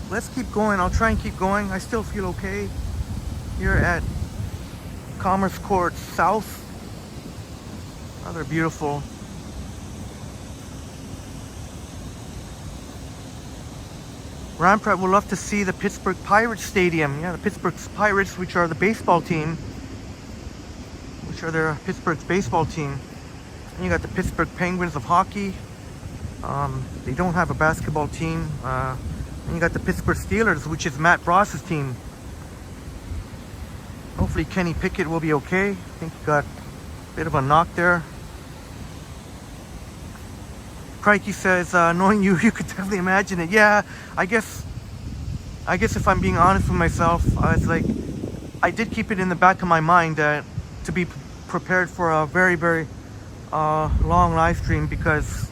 let's keep going. I'll try and keep going. I still feel okay here at Commerce Court South. Another beautiful. Rampart would love to see the Pittsburgh Pirates Stadium. Yeah, the Pittsburgh Pirates, which are the baseball team. Which are their Pittsburgh's baseball team. And you got the Pittsburgh Penguins of hockey. They don't have a basketball team. And you got the Pittsburgh Steelers, which is Matt Bross's team. Hopefully Kenny Pickett will be okay. I think he got a bit of a knock there. Crikey says, knowing you, you could definitely imagine it. Yeah, I guess if I'm being honest with myself, it's like, I did keep it in the back of my mind that to be prepared for a very, very long live stream, because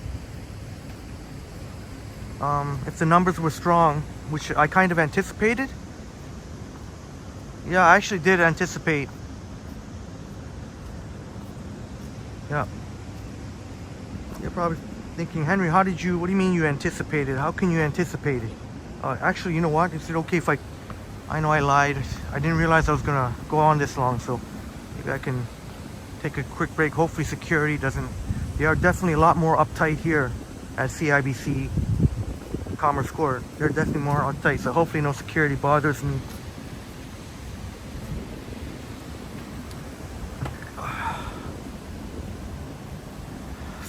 if the numbers were strong, which I kind of anticipated. Yeah, I actually did anticipate. Yeah. You're probably thinking, Henry, what do you mean you anticipated? How can you anticipate it? Actually, you know what? Is it okay if I know I lied. I didn't realize I was gonna go on this long, so maybe I can take a quick break. Hopefully security doesn't. They are definitely a lot more uptight here at CIBC Commerce Court. They're definitely more uptight, so hopefully no security bothers me.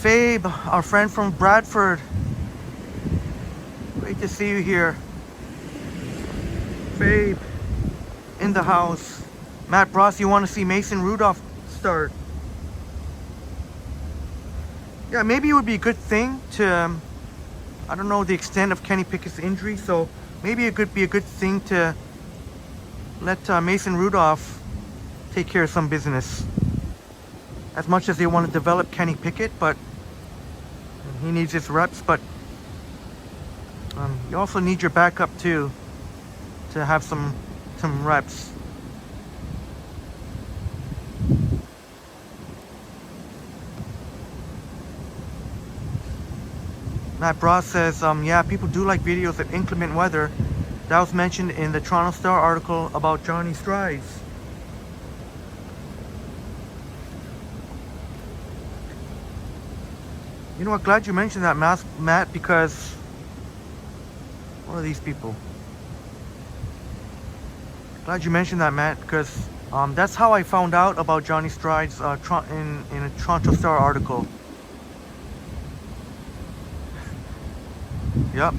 Fabe, our friend from Bradford. Great to see you here. Fabe, in the house. Matt Bross, you want to see Mason Rudolph start? Yeah, maybe it would be a good thing to, I don't know the extent of Kenny Pickett's injury, so maybe it could be a good thing to let Mason Rudolph take care of some business. As much as they want to develop Kenny Pickett, but he needs his reps, but you also need your backup too to have some reps. Matt Bross says, yeah, people do like videos of inclement weather. That was mentioned in the Toronto Star article about Johnny Strides. You know what, glad you mentioned that, Matt, because what are these people? Glad you mentioned that, Matt, because that's how I found out about Johnny Strides in a Toronto Star article. Yep.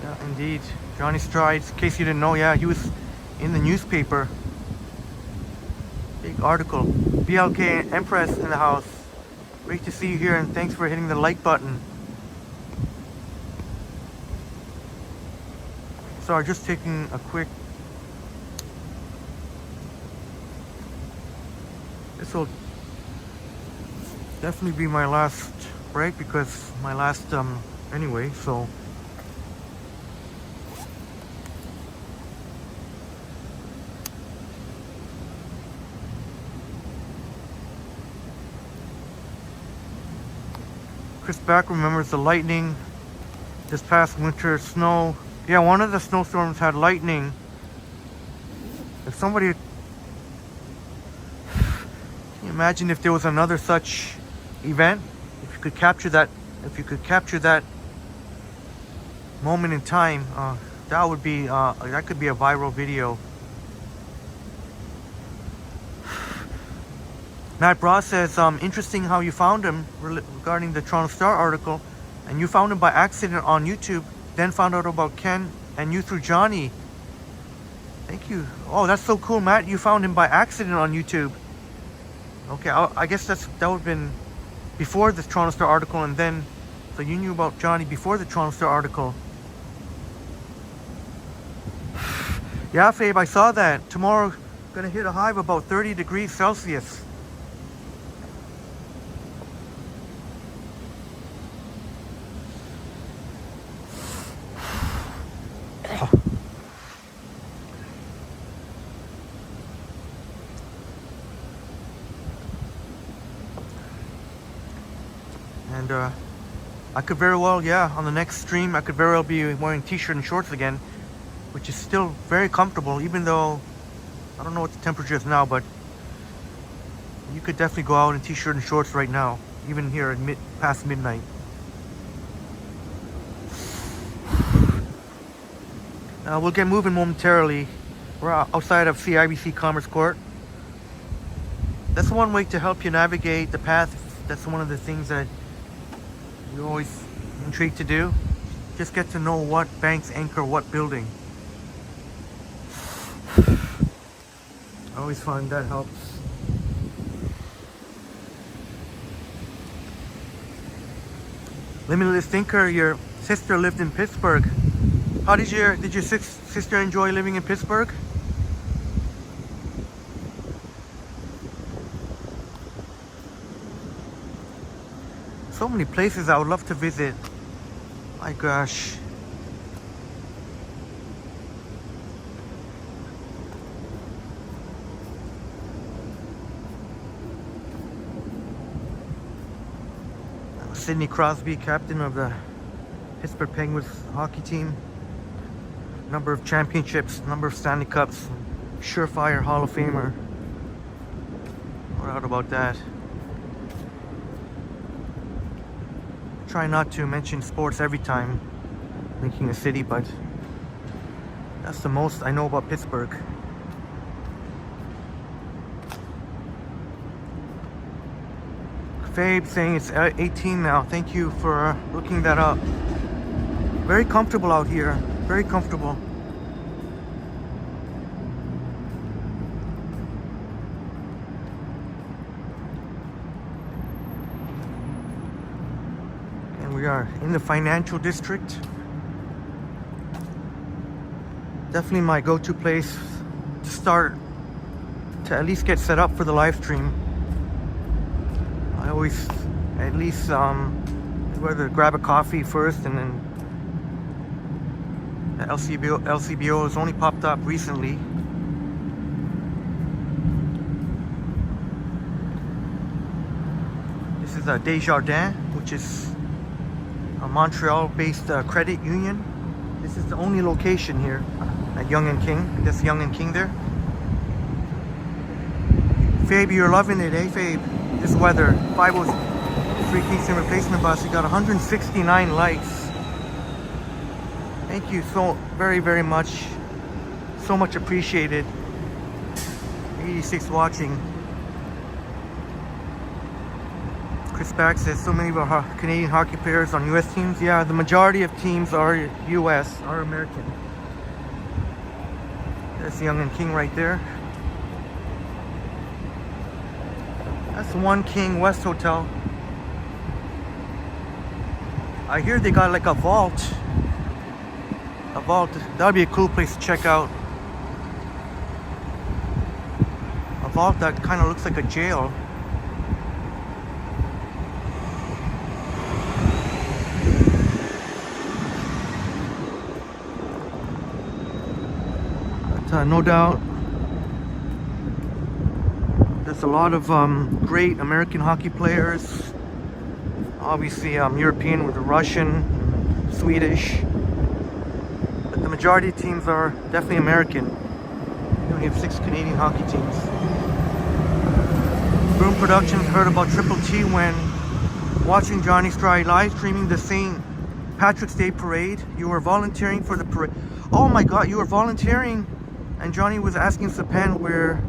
Yeah, indeed. Johnny Strides, in case you didn't know, yeah, he was in the newspaper. Big article. BLK Empress in the house. Great to see you here, and thanks for hitting the like button. Sorry, just taking a quick. This will definitely be my last break, because my last anyway, so Chris Back remembers the lightning this past winter. Snow, yeah, one of the snowstorms had lightning. If somebody, can you imagine if there was another such event? If you could capture that, moment in time, that would be that could be a viral video. Matt Bross says, interesting how you found him regarding the Toronto Star article, and you found him by accident on YouTube, then found out about Ken and you through Johnny. Thank you. Oh, that's so cool, Matt. You found him by accident on YouTube. Okay, I guess that would have been before the Toronto Star article, and then, so you knew about Johnny before the Toronto Star article. Yeah, Fabe, I saw that. Tomorrow, gonna hit a high of about 30 degrees Celsius. and I could very well, yeah, on the next stream, I could very well be wearing t-shirt and shorts again, which is still very comfortable, even though I don't know what the temperature is now, but you could definitely go out in t-shirt and shorts right now, even here at past midnight. We'll get moving momentarily. We're outside of CIBC Commerce Court. That's one way to help you navigate the path. That's one of the things that you're always intrigued to do. Just get to know what banks anchor what building. I always find that helps. Limitless Thinker, your sister lived in Pittsburgh. How did your sister enjoy living in Pittsburgh? So many places I would love to visit. My gosh. Sidney Crosby, captain of the Pittsburgh Penguins hockey team. Number of championships, number of Stanley Cups. Surefire Hall of Famer. No doubt about that. Try not to mention sports every time linking a city, but that's the most I know about Pittsburgh. Fabe saying it's 18 now. Thank you for looking that up. Very comfortable out here. Very comfortable. And we are in the financial district. Definitely my go-to place to start, to at least get set up for the live stream. I always at least whether grab a coffee first, and then the LCBO has only popped up recently. This is a Desjardins, which is a Montreal-based credit union. This is the only location here at Yonge and King. That's Yonge and King there. Fabe, you're loving it, eh, Fabe? This weather. 503 Kingston replacement bus. You got 169 likes. Thank you so very much. So much appreciated. 86 watching. Chris Back says so many of our Canadian hockey players on US teams. Yeah, the majority of teams are US, are American. That's Yonge and King right there. That's One King West Hotel. I hear they got like a vault. A vault. That'd be a cool place to check out. A vault that kind of looks like a jail. But no doubt, there's a lot of great American hockey players. Obviously, European with the Russian, Swedish. But the majority of teams are definitely American. We only have 6 Canadian hockey teams. Boom Productions heard about Triple T when watching Johnny Stride live streaming the St. Patrick's Day parade. You were volunteering for the parade. Oh my God, you were volunteering, and Johnny was asking Sapan where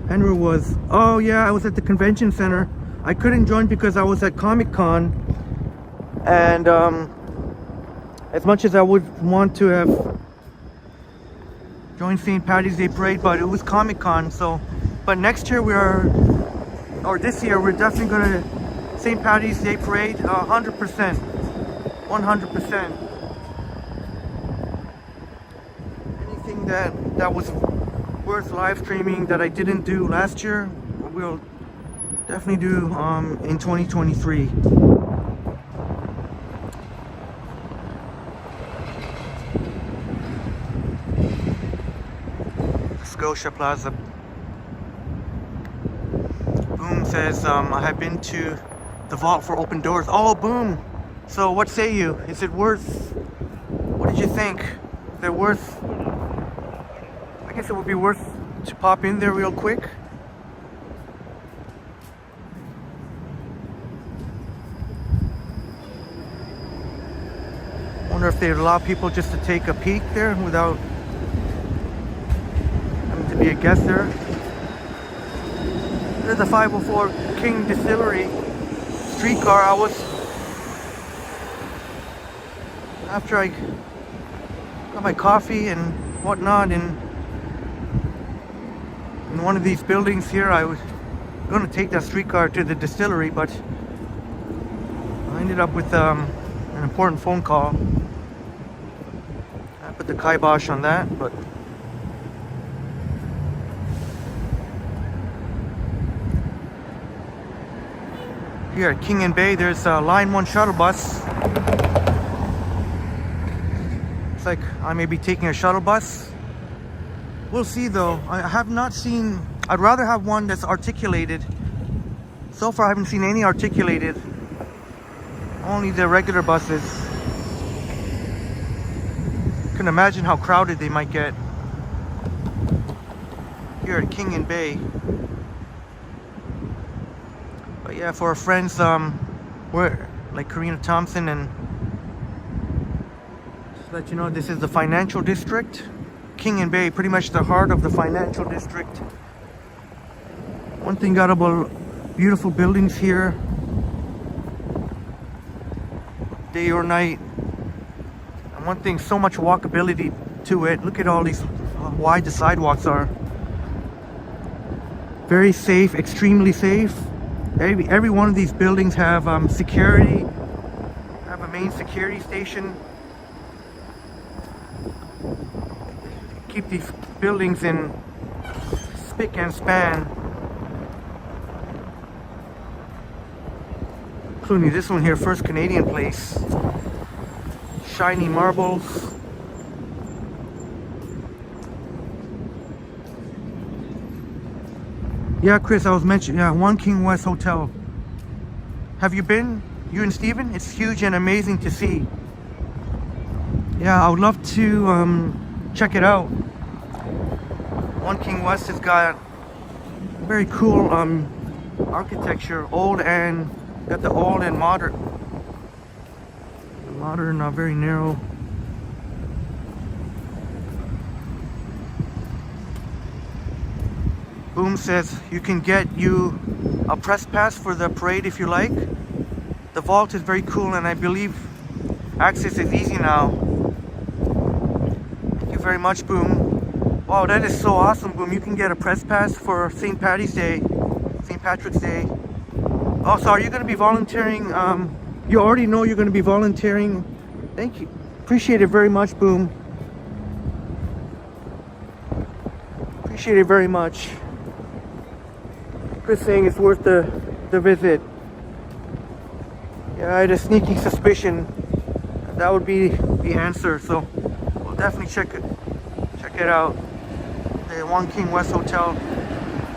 Henry was. Oh yeah, I was at the convention center. I couldn't join because I was at Comic-Con, and as much as I would want to have joined St. Patty's Day parade, but it was Comic-Con. So, but next year this year we're definitely gonna St. Patty's Day parade 100%, 100%. Anything that was worth live streaming that I didn't do last year, we'll definitely do in 2023. Scotia Plaza. Boom says I have been to The vault for open doors. Oh, boom. So what say you? Is it worth, what did you think? Is it worth, I guess it would be worth to pop in there real quick. Wonder if they'd allow people just to take a peek there without having to be a guest there. There's the 504 King Distillery streetcar. I was, after I got my coffee and whatnot in one of these buildings here, I was going to take that streetcar to the distillery, but I ended up with an important phone call. I put the kibosh on that, but here at King and Bay, there's a Line 1 shuttle bus. Looks like I may be taking a shuttle bus. We'll see though. I have not seen, I'd rather have one that's articulated. So far I haven't seen any articulated. Only the regular buses. Can imagine how crowded they might get here at King and Bay. But yeah, for our friends, we're like Karina Thompson, and just to let you know, this is the financial district. King and Bay, pretty much the heart of the financial district. One thing got about beautiful buildings here, day or night. And one thing, so much walkability to it. Look at all these, how wide the sidewalks are. Very safe, extremely safe. Every one of these buildings have security, have a main security station. Keep these buildings in spick and span. Including this one here, First Canadian Place. Shiny marbles. Yeah, Chris, I was mentioning, yeah, One King West Hotel. Have you been? You and Steven? It's huge and amazing to see. Yeah, I would love to check it out. One King West has got very cool architecture, old and got the old and modern. Modern, very narrow. Boom says you can get you a press pass for the parade if you like. The vault is very cool, and I believe access is easy now. Thank you very much, Boom. Wow, that is so awesome, Boom. You can get a press pass for St. Patty's Day, St. Patrick's Day. Oh, so are you going to be volunteering? You already know you're going to be volunteering. Thank you. Appreciate it very much, Boom. Appreciate it very much. Chris saying it's worth the visit. Yeah, I had a sneaky suspicion that would be the answer, so we'll definitely check it out. The One King West Hotel,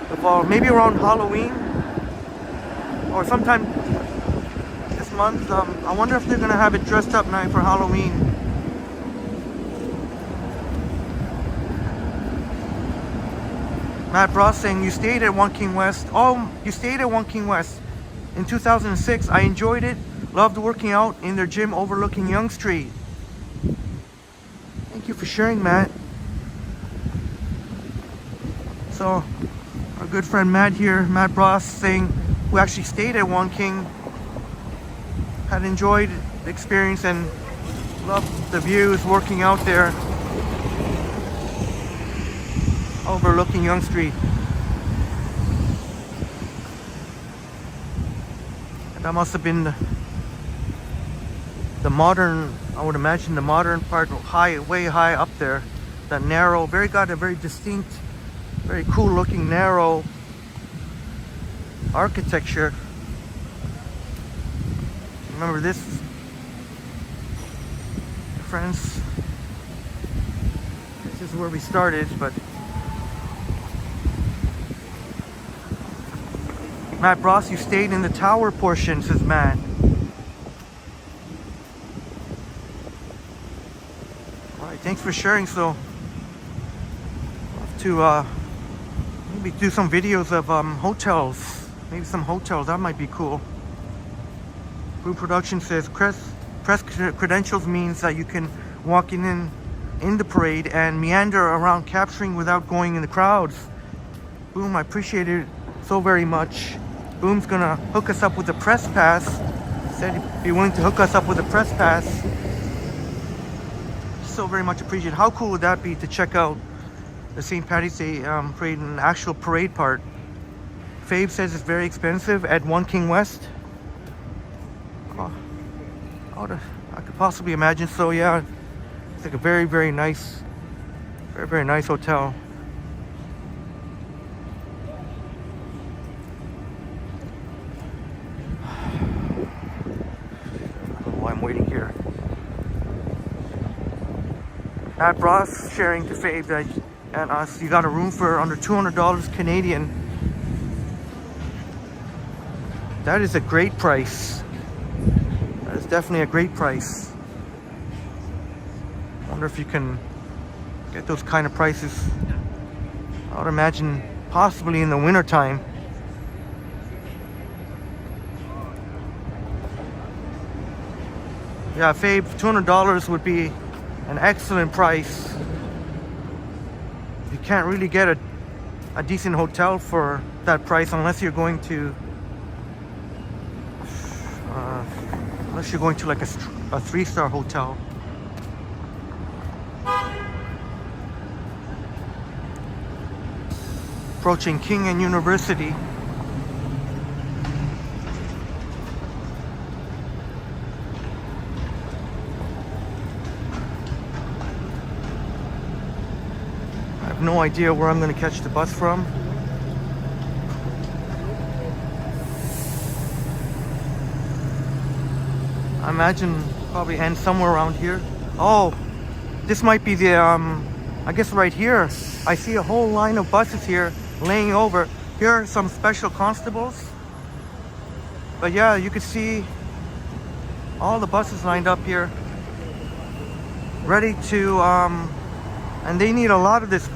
the vault, maybe around Halloween or sometime this month. I wonder if they're gonna have it dressed up night for Halloween. Matt Bross saying you stayed at One King West. Oh, you stayed at One King West in 2006. I enjoyed it. Loved working out in their gym overlooking Yonge Street. Thank you for sharing, Matt. So, our good friend Matt here, Matt Bross, saying who actually stayed at One King, had enjoyed the experience and loved the views working out there overlooking Yonge Street. And that must have been the modern, I would imagine the modern part, high, way high up there. That narrow, got a very distinct, very cool looking narrow architecture. Remember this, friends? This is where we started, but Matt Bross, you stayed in the tower portion, says Matt. Alright, thanks for sharing. So I'll have to maybe do some videos of hotels. Maybe some hotels, that might be cool. Boom Production says press credentials means that you can walk in the parade and meander around capturing without going in the crowds. Boom, I appreciate it so very much. Boom's gonna hook us up with a press pass. Said he'd be willing to hook us up with a press pass. So very much appreciated. How cool would that be to check out the St. Paddy's Day parade in an actual parade part? Fabe says it's very expensive at One King West. I could possibly imagine so, yeah. It's like a very, very nice hotel. I don't know why I'm waiting here. Matt Bross sharing to Fabe that and us, you got a room for under $200 Canadian. That is a great price. That is definitely a great price. Wonder if you can get those kind of prices. I would imagine possibly in the winter time. Yeah, Fabe, $200 would be an excellent price. You can't really get a decent hotel for that price unless you're going to like a 3-star hotel. Approaching King and University. I have no idea where I'm going to catch the bus from. I imagine probably end somewhere around here. Oh, this might be the, I guess right here. I see a whole line of buses here laying over. Here are some special constables. But yeah, you could see all the buses lined up here. Ready to, and they need a lot of this.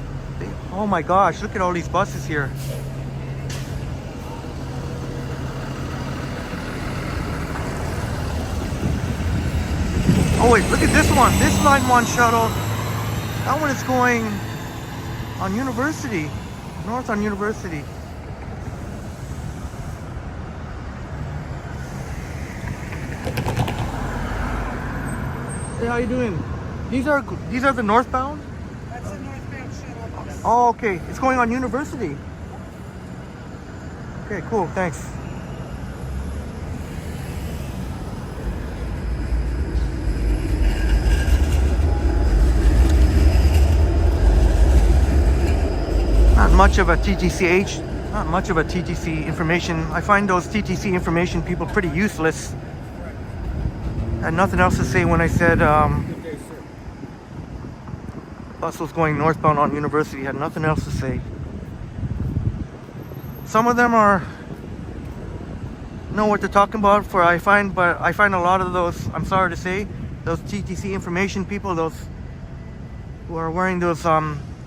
Oh my gosh, look at all these buses here. Oh wait, look at this one. This Line 1 shuttle. That one is going on University. North on University. Hey, how you doing? These are the northbound? That's the northbound shuttle bus. Oh, okay. It's going on University. Okay, cool. Thanks. Not much of a TTC information. I find those TTC information people pretty useless. Had nothing else to say when I said bus was going northbound on University. Had nothing else to say. Some of them know what they're talking about. But I find a lot of those, I'm sorry to say, those TTC information people, those who are wearing those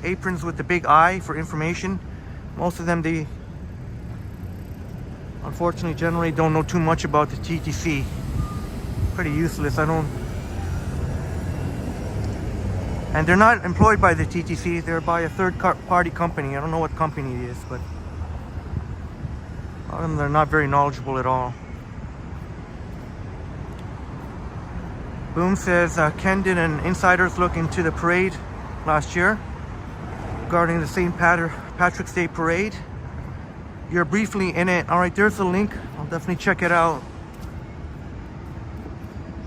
aprons with the big I for information, most of them, they unfortunately generally don't know too much about the TTC. Pretty useless. And they're not employed by the TTC, they're by a third-party company. I don't know what company it is, but a lot of them, they're not very knowledgeable at all. Boom says Ken did an insider's look into the parade last year regarding the St. Patrick's Day parade. You're briefly in it. Alright, there's the link. I'll definitely check it out.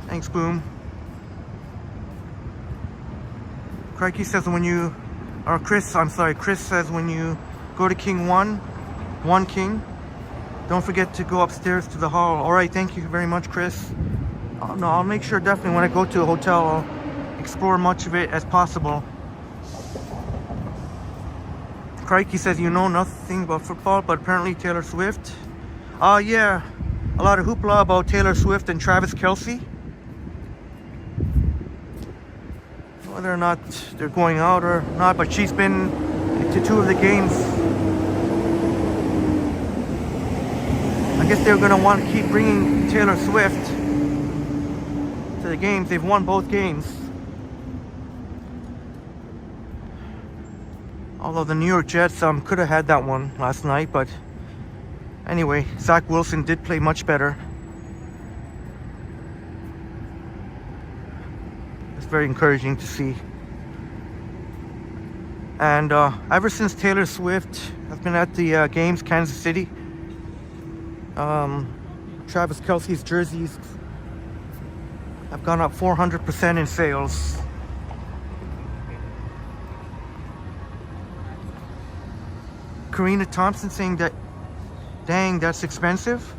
Thanks, Boom. Crikey says Chris says when you go to King 1 King, don't forget to go upstairs to the hall. Alright, thank you very much, Chris. No, I'll make sure definitely when I go to a hotel, I'll explore much of it as possible. Crikey says you know nothing about football, but apparently Taylor Swift Yeah, a lot of hoopla about Taylor Swift and Travis Kelce. Whether or not they're going out or not, but she's been to 2 of the games. I guess they're gonna want to keep bringing Taylor Swift to the games. They've won both games. Although the New York Jets could have had that one last night, but anyway, Zach Wilson did play much better. It's very encouraging to see. And ever since Taylor Swift has been at the games, Kansas City, Travis Kelce's jerseys have gone up 400% in sales. Karina Thompson saying that, dang, that's expensive.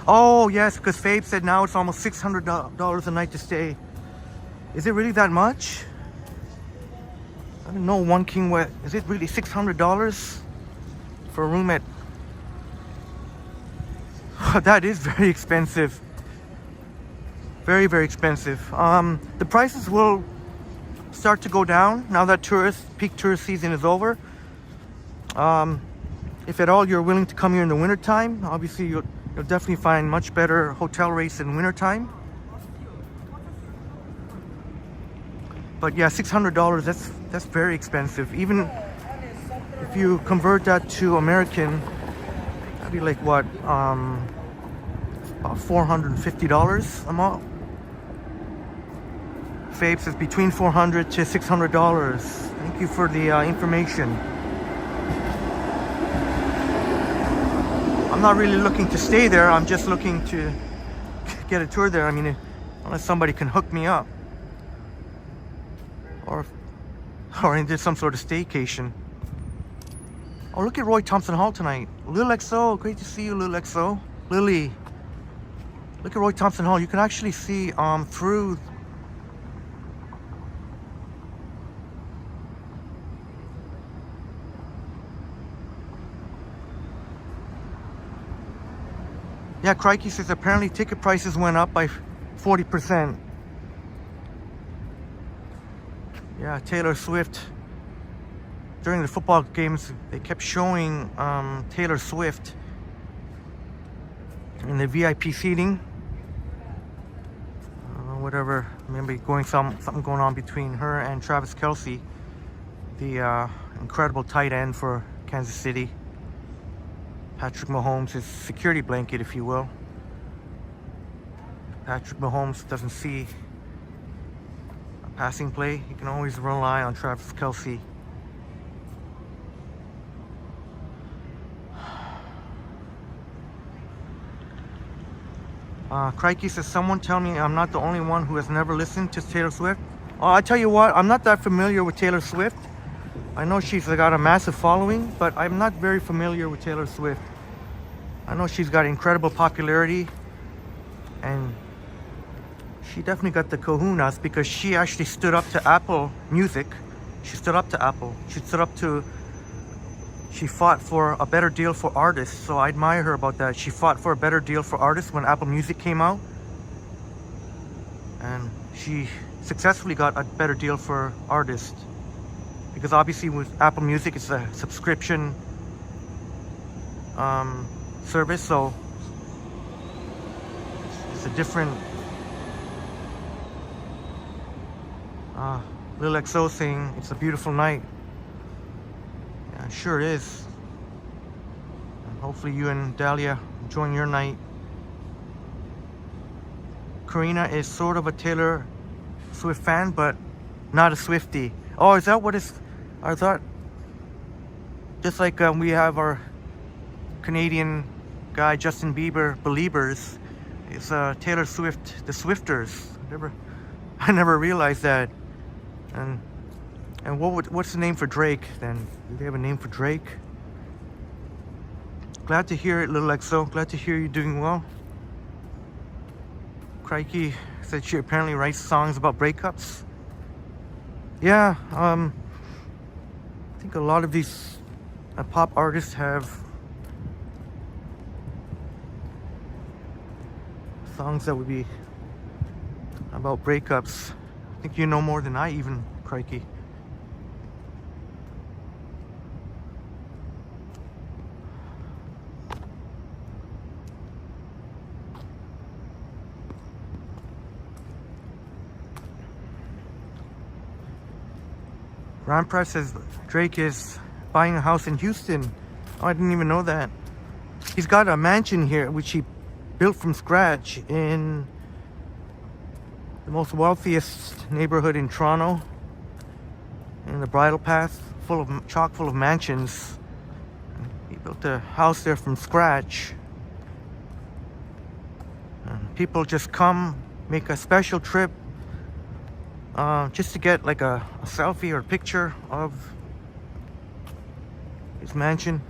Oh yes, because Fabe said now it's almost $600 a night to stay. Is it really that much? I don't know, One King West. Is it really $600 for a room at... That is very expensive. Very, very expensive. The prices will start to go down now that peak tourist season is over. If at all you're willing to come here in the wintertime, obviously you'll definitely find much better hotel rates in wintertime. But yeah, $600, that's very expensive. Even if you convert that to American, that'd be like what, about $450 a month. Fabe says between $400 to $600. Thank you for the information. I'm not really looking to stay there. I'm just looking to get a tour there. I mean, unless somebody can hook me up, or into some sort of staycation. Oh, look at Roy Thompson Hall tonight. Lil XO, great to see you, Lil XO. Lily, look at Roy Thompson Hall. You can actually see through. Yeah, Crikey says apparently ticket prices went up by 40%. Yeah, Taylor Swift. During the football games, they kept showing Taylor Swift in the VIP seating. Whatever, maybe something going on between her and Travis Kelce, the incredible tight end for Kansas City. Patrick Mahomes, his security blanket, if you will. Patrick Mahomes doesn't see a passing play. You can always rely on Travis Kelce. Crikey says, someone tell me I'm not the only one who has never listened to Taylor Swift. Oh, I tell you what, I'm not that familiar with Taylor Swift. I know she's got a massive following, but I'm not very familiar with Taylor Swift. I know she's got incredible popularity, and she definitely got the kahunas because she actually stood up to Apple Music. She stood up to Apple. She fought for a better deal for artists, so I admire her about that. She fought for a better deal for artists when Apple Music came out, and she successfully got a better deal for artists. Because obviously with Apple Music, it's a subscription service, so it's a different. Lil XO saying it's a beautiful night. Yeah, it sure is. And hopefully you and Dahlia enjoy your night. Karina is sort of a Taylor Swift fan, but not a Swiftie. Oh, is that what it's... I thought... Just like we have our Canadian guy, Justin Bieber, Beliebers. It's Taylor Swift, the Swifters. I never realized that. And what's the name for Drake then? Do they have a name for Drake? Glad to hear it, Lil XO. Glad to hear you doing well. Crikey said she apparently writes songs about breakups. Yeah, I think a lot of these pop artists have Songs that would be about breakups. I think you know more than I even, crikey. Ron Price says Drake is buying a house in Houston. Oh, I didn't even know that. He's got a mansion here, which he built from scratch in the most wealthiest neighborhood in Toronto, in the Bridle Path, chock full of mansions. He built a house there from scratch. And people just come, make a special trip, just to get like a selfie or a picture of his mansion.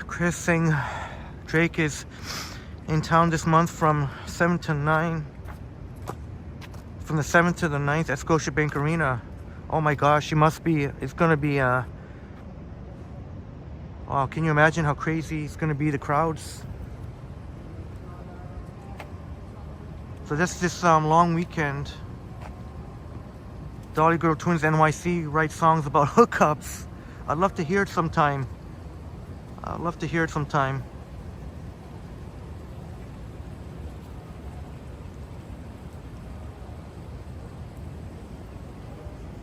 Chris saying Drake is in town this month from 7 to 9. From the 7th to the 9th at Scotiabank Arena. Oh my gosh, he must be. It's gonna be oh, can you imagine how crazy it's gonna be, the crowds? So this long weekend, Dolly Girl Twins NYC write songs about hookups. I'd love to hear it sometime. I'd love to hear it sometime.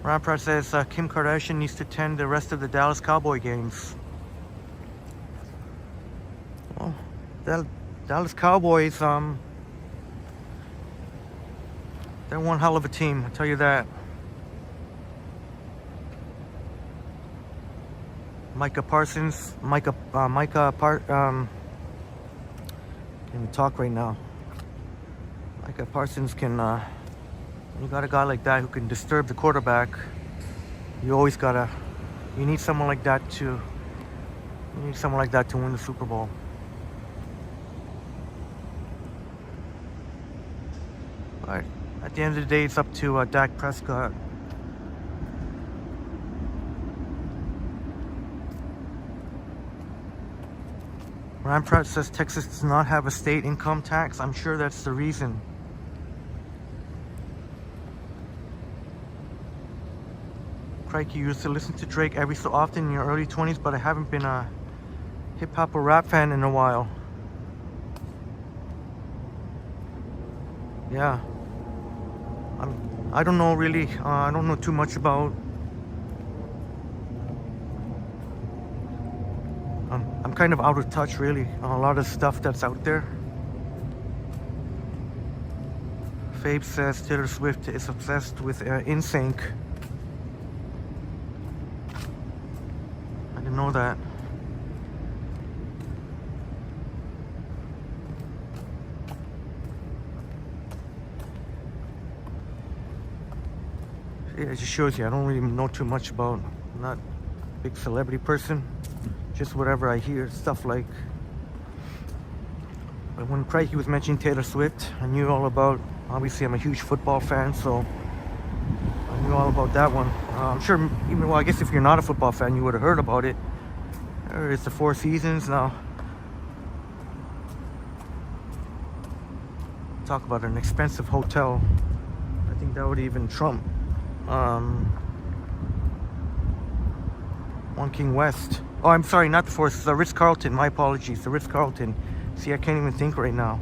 Rampart says Kim Kardashian needs to attend the rest of the Dallas Cowboy games. Well, Dallas Cowboys, they're one hell of a team, I'll tell you that. Micah Parsons, can't even talk right now. Micah Parsons can, you got a guy like that who can disturb the quarterback. You need someone like that to win the Super Bowl. But at the end of the day, it's up to Dak Prescott. Ryan Pratt says Texas does not have a state income tax. I'm sure that's the reason. Crikey, you used to listen to Drake every so often in your early 20s, but I haven't been a hip-hop or rap fan in a while. Yeah. I don't know really, I don't know too much about... I'm kind of out of touch really on a lot of stuff that's out there. Fabe says Taylor Swift is obsessed with NSYNC. I didn't know that. Yeah, it just shows you I don't really know too much about. I'm not a big celebrity person. Just whatever I hear, stuff like. But when Crikey was mentioning Taylor Swift, I knew all about. Obviously, I'm a huge football fan, so I knew all about that one. I'm sure, even well, I guess if you're not a football fan, you would have heard about it. It's the Four Seasons now. Talk about an expensive hotel. I think that would even trump One King West. Oh, I'm sorry, not the Four, it's the Ritz-Carlton. My apologies, the Ritz-Carlton. See, I can't even think right now.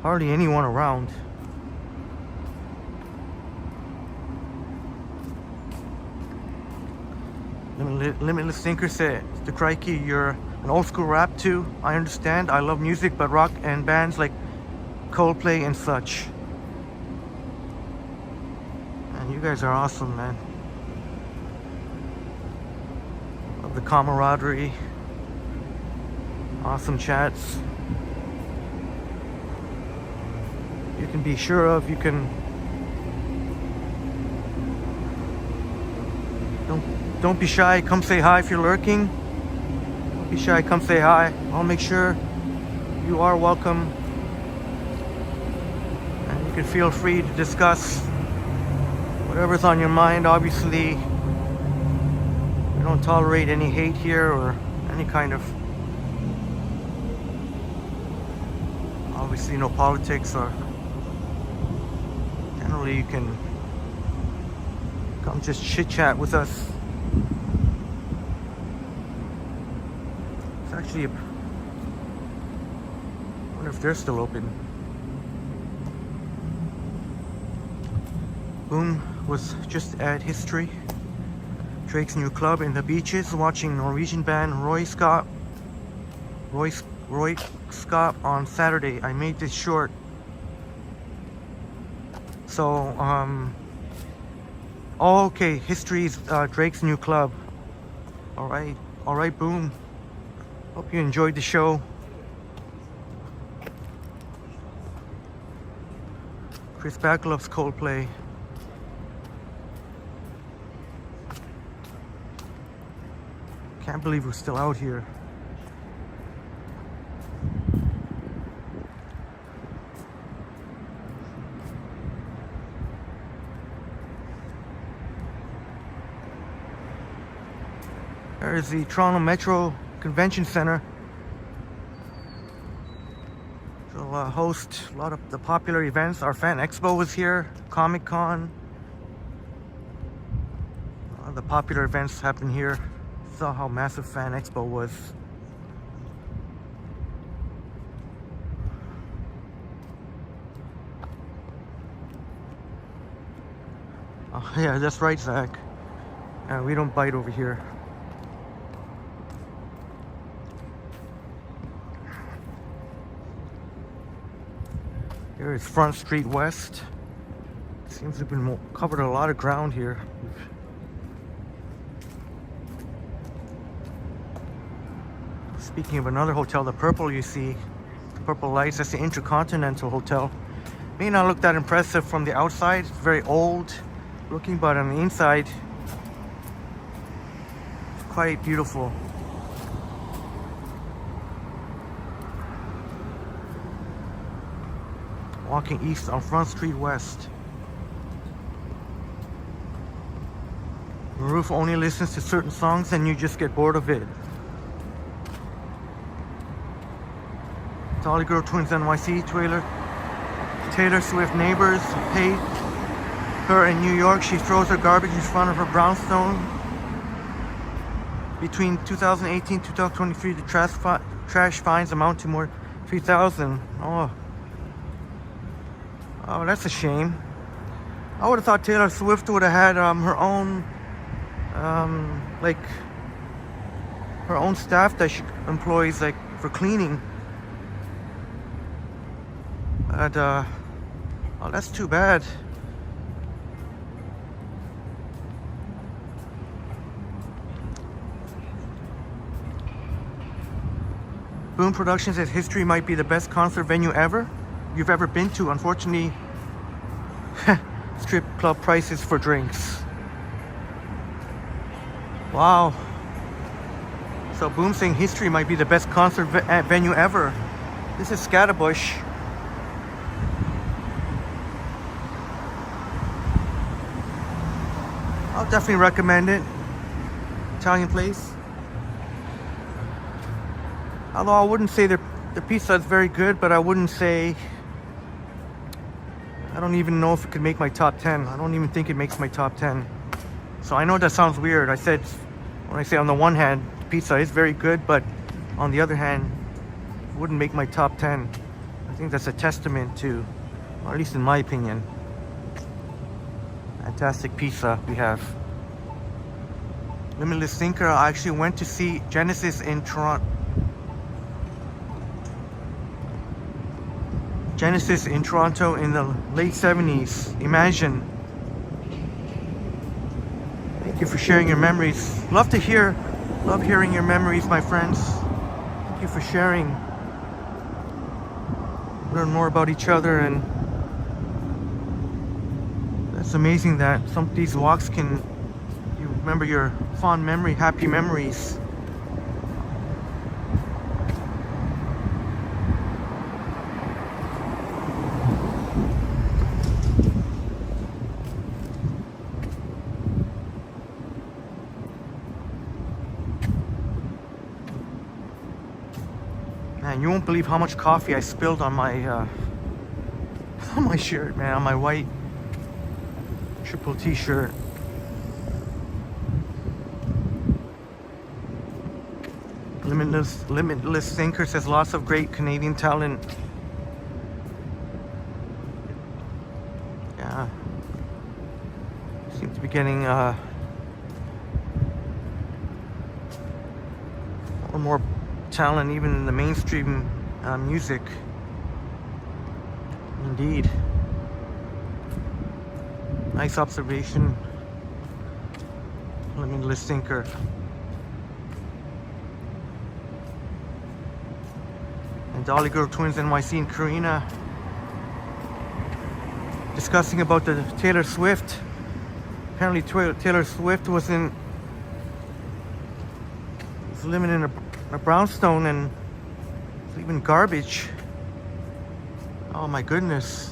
Hardly anyone around. Limitless Thinker said, "The Crikey, you're an old school rap too. I understand. I love music, but rock and bands like Coldplay and such. And you guys are awesome, man. Love the camaraderie. Awesome chats. You can be sure of. You can. Don't be shy. Come say hi if you're lurking. Don't be shy. Come say hi. I'll make sure you are welcome. And you can feel free to discuss whatever's on your mind. Obviously, we don't tolerate any hate here or any kind of, obviously no politics, or generally you can come just chit chat with us. It's actually I wonder if they're still open. Boom was just at History, Drake's new club in the beaches, watching Norwegian band Roy Scott on Saturday. I made this short. So, oh, okay, History's Drake's new club. All right, Boom. Hope you enjoyed the show. Chris Back loves Coldplay. Can't believe we're still out here. There's the Toronto Metro Convention Center. It'll host a lot of the popular events. Our Fan Expo was here, Comic Con. The popular events happen here. Saw how massive Fan Expo was. Oh, yeah, that's right, Zach. We don't bite over here. Here is Front Street West. Seems to have been covered a lot of ground here. Speaking of another hotel, the purple you see, the purple lights, that's the Intercontinental Hotel. May not look that impressive from the outside. It's very old looking, but on the inside, it's quite beautiful. Walking east on Front Street West. The roof only listens to certain songs and you just get bored of it. Dolly Girl Twins NYC, Taylor Swift neighbors hate her in New York. She throws her garbage in front of her brownstone. Between 2018 and 2023, the trash fines amount to more 3,000. Oh, that's a shame. I would have thought Taylor Swift would have had her own, like, her own staff that she employs, like, for cleaning. But, oh, that's too bad. Boom Productions says History might be the best concert venue you've ever been to. Unfortunately, strip club prices for drinks. Wow. So Boom saying History might be the best concert venue ever. This is Scatterbush. I'll definitely recommend it. Italian place. Although I wouldn't say the pizza is very good, but I wouldn't say, I don't even know if it could make my top 10. I don't even think it makes my top 10. So I know that sounds weird. I said, when I say on the one hand, pizza is very good, but on the other hand, it wouldn't make my top 10. I think that's a testament to, or at least in my opinion, fantastic pizza we have. Limitless Thinker, I actually went to see Genesis in Toronto. Genesis in Toronto in the late 70s. Imagine. Thank you for sharing your memories. Love hearing your memories, my friends. Thank you for sharing. Learn more about each other, and it's amazing that some of these walks can, you remember your fond memory, happy memories. And you won't believe how much coffee I spilled on my on my shirt, man, on my white triple T shirt. Limitless Thinker says lots of great Canadian talent. Yeah, seem to be getting more talent even in the mainstream music. Indeed. Nice observation, Limitless Thinker. And Dolly Girl Twins NYC and Karina discussing about the Taylor Swift. Apparently Taylor Swift was living in a brownstone and leaving garbage. Oh my goodness.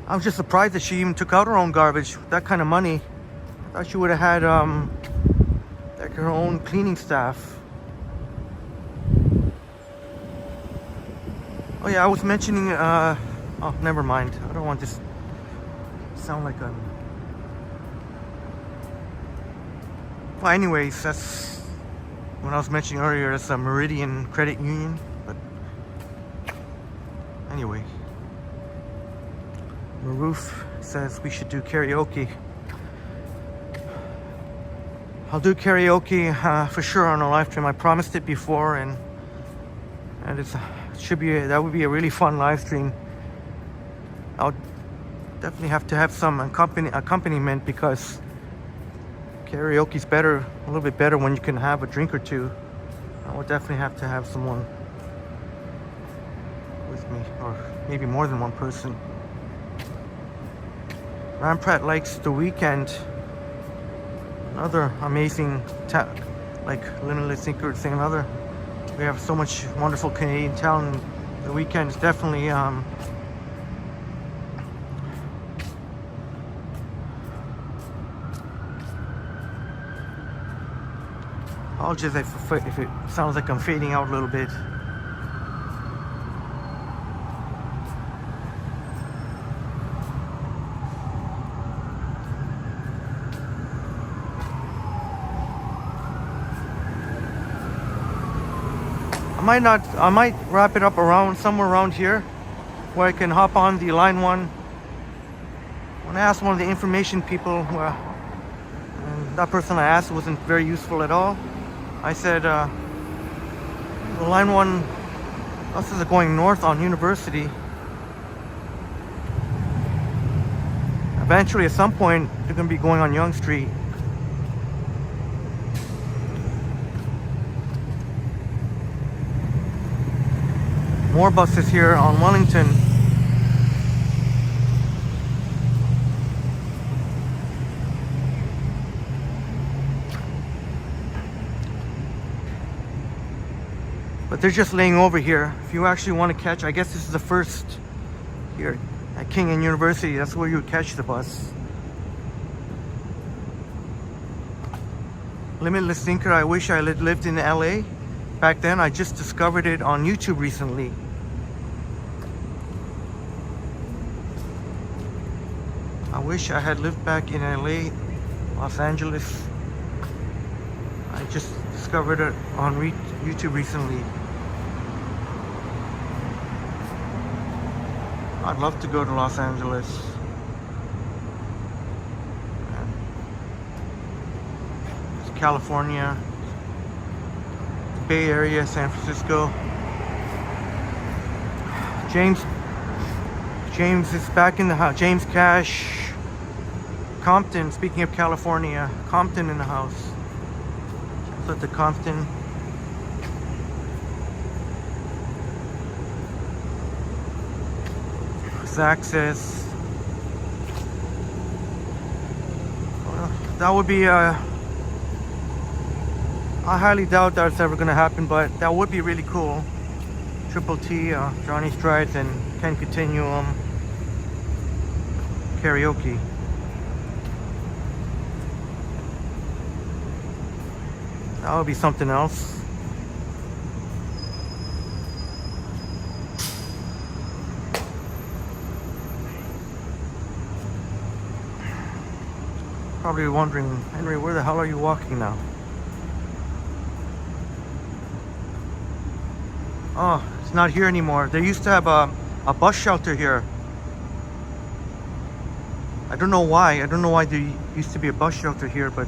I was just surprised that she even took out her own garbage with that kind of money. I thought she would have had like her own cleaning staff. Oh yeah, I was mentioning oh, never mind. I don't want this to sound like a... Well, anyways, that's when I was mentioning earlier, it's a Meridian Credit Union, but anyway. Maroof says we should do karaoke. I'll do karaoke for sure on a live stream. I promised it before, and that would be a really fun live stream. I'll definitely have to have some accompaniment because karaoke's better, a little bit better when you can have a drink or two. I will definitely have to have someone with me, or maybe more than one person. Ramprat likes The Weeknd. Another amazing like Limitless Thinker saying another. We have so much wonderful Canadian talent. The Weeknd is definitely apologize if it sounds like I'm fading out a little bit. I might wrap it up somewhere around here where I can hop on the line one. When I asked one of the information people, and that person I asked wasn't very useful at all. I said, the line one buses are going north on University. Eventually, at some point, they're going to be going on Yonge Street. More buses here on Wellington. But they're just laying over here. If you actually want to catch, I guess this is the first here at King and University. That's where you would catch the bus. Limitless Thinker, I wish I had lived in LA back then. I just discovered it on YouTube recently. I wish I had lived back in LA, Los Angeles. I just discovered it on YouTube recently. I'd love to go to Los Angeles. It's California, Bay Area, San Francisco. James is back in the house. James Cash. Compton, speaking of California, Compton in the house. At the Compton. Zach says that would be I highly doubt that's ever going to happen, but that would be really cool. Triple T, Johnny Strides, and Ken Continuum karaoke. That would be something else. Probably wondering, Henry, where the hell are you walking now? Oh, it's not here anymore. They used to have a bus shelter here. I don't know why. I don't know why there used to be a bus shelter here, but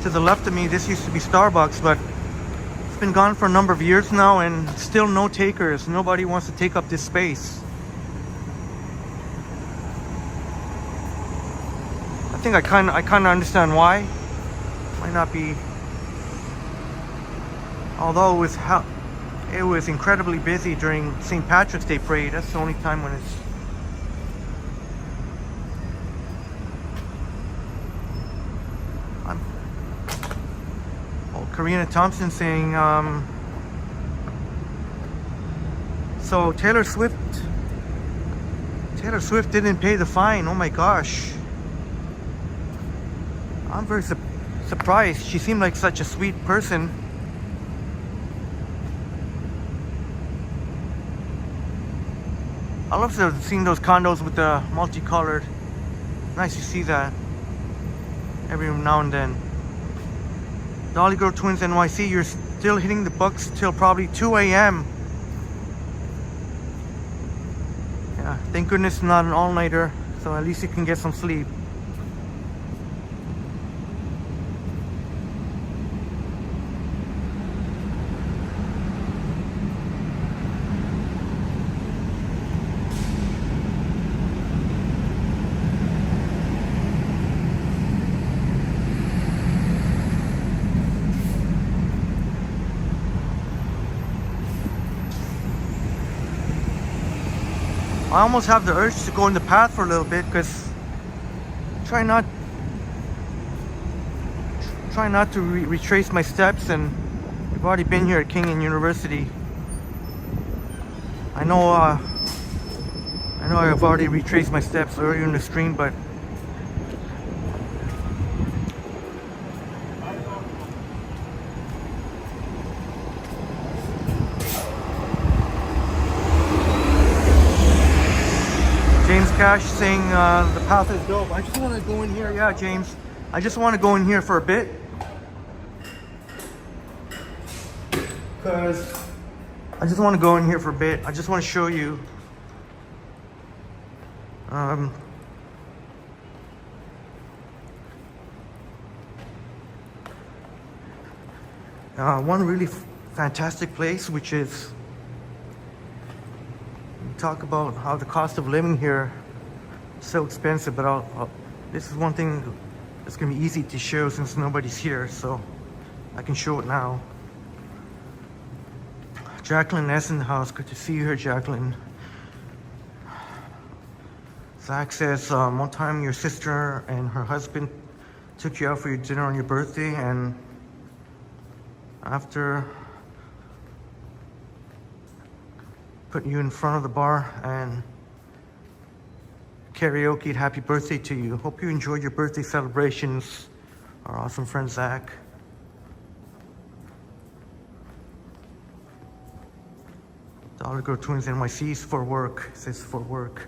to the left of me, this used to be Starbucks, but it's been gone for a number of years now, and still no takers. Nobody wants to take up this space. I think I kind of understand why. Might not be. Although it was incredibly busy during St. Patrick's Day parade. That's the only time when it's. Karina Thompson saying, so Taylor Swift didn't pay the fine. Oh my gosh. I'm very surprised. She seemed like such a sweet person. I love seeing those condos with the multicolored. Nice to see that every now and then. Dolly Girl Twins NYC, you're still hitting the books till probably 2 a.m. Yeah, thank goodness it's not an all-nighter, so at least you can get some sleep. I almost have the urge to go in the path for a little bit, because try not to retrace my steps, and we've already been here at King University. I know I've already retraced my steps earlier in the stream, but James Cash saying the path is dope. I just want to go in here. Yeah, James. I just want to go in here for a bit. Because I just want to go in here for a bit. I just want to show you. One really fantastic place, which is, talk about how the cost of living here is so expensive, but this is one thing that's gonna be easy to show since nobody's here, so I can show it now. Jacqueline S in the house. Good to see you here, Jacqueline. Zach says, one time your sister and her husband took you out for your dinner on your birthday, and after putting you in front of the bar and karaoke happy birthday to you. Hope you enjoyed your birthday celebrations, our awesome friend Zach. Dollar Girl Twins NYC is for work. It says for work.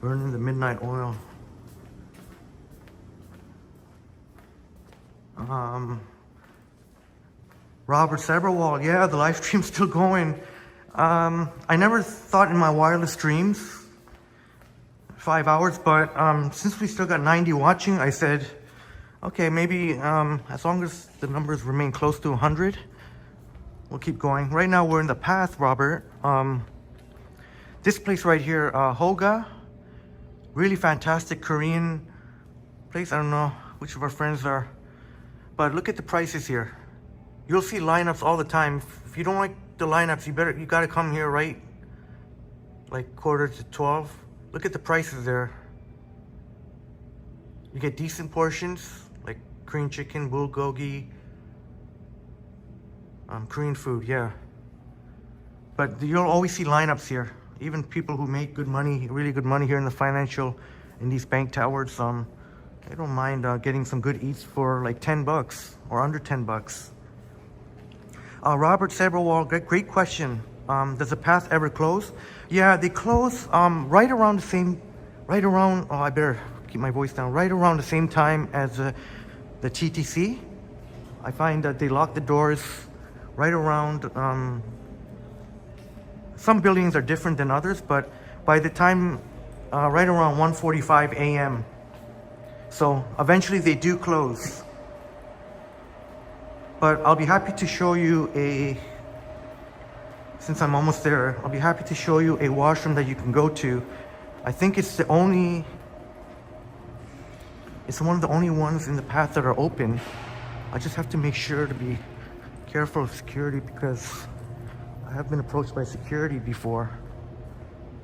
Burning the midnight oil. Robert Severwall, yeah, the live stream's still going. I never thought in my wireless streams 5 hours, but since we still got 90 watching, I said, okay, maybe as long as the numbers remain close to 100, we'll keep going. Right now we're in the path, Robert. This place right here, Hoga, really fantastic Korean place. I don't know which of our friends are, but look at the prices here. You'll see lineups all the time. If you don't like the lineups, you gotta come here right like 11:45. Look at the prices there. You get decent portions, like Korean chicken, bulgogi, Korean food, yeah. But you'll always see lineups here. Even people who make good money, really good money here in the financial, in these bank towers, they don't mind getting some good eats for like 10 bucks or under 10 bucks. Robert Saberwall, great question. Does the path ever close? Yeah, they close right around, oh, I better keep my voice down, right around the same time as the TTC. I find that they lock the doors right around, some buildings are different than others, but by the time, right around 1:45 a.m. So eventually they do close. But I'll be happy to show you since I'm almost there, I'll be happy to show you a washroom that you can go to. I think it's one of the only ones in the path that are open. I just have to make sure to be careful of security because I have been approached by security before.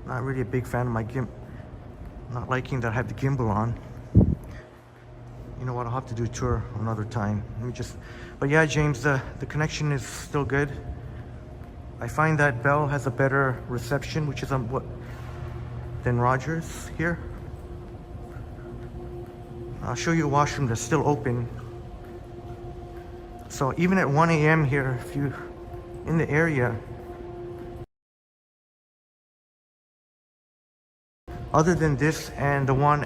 Not really a big fan of my not liking that I have the gimbal on. You know what, I'll have to do a tour another time. But yeah, James, the connection is still good. I find that Bell has a better reception, which is than Rogers here. I'll show you a washroom that's still open. So even at 1 a.m. here, if you're in the area, other than this and the one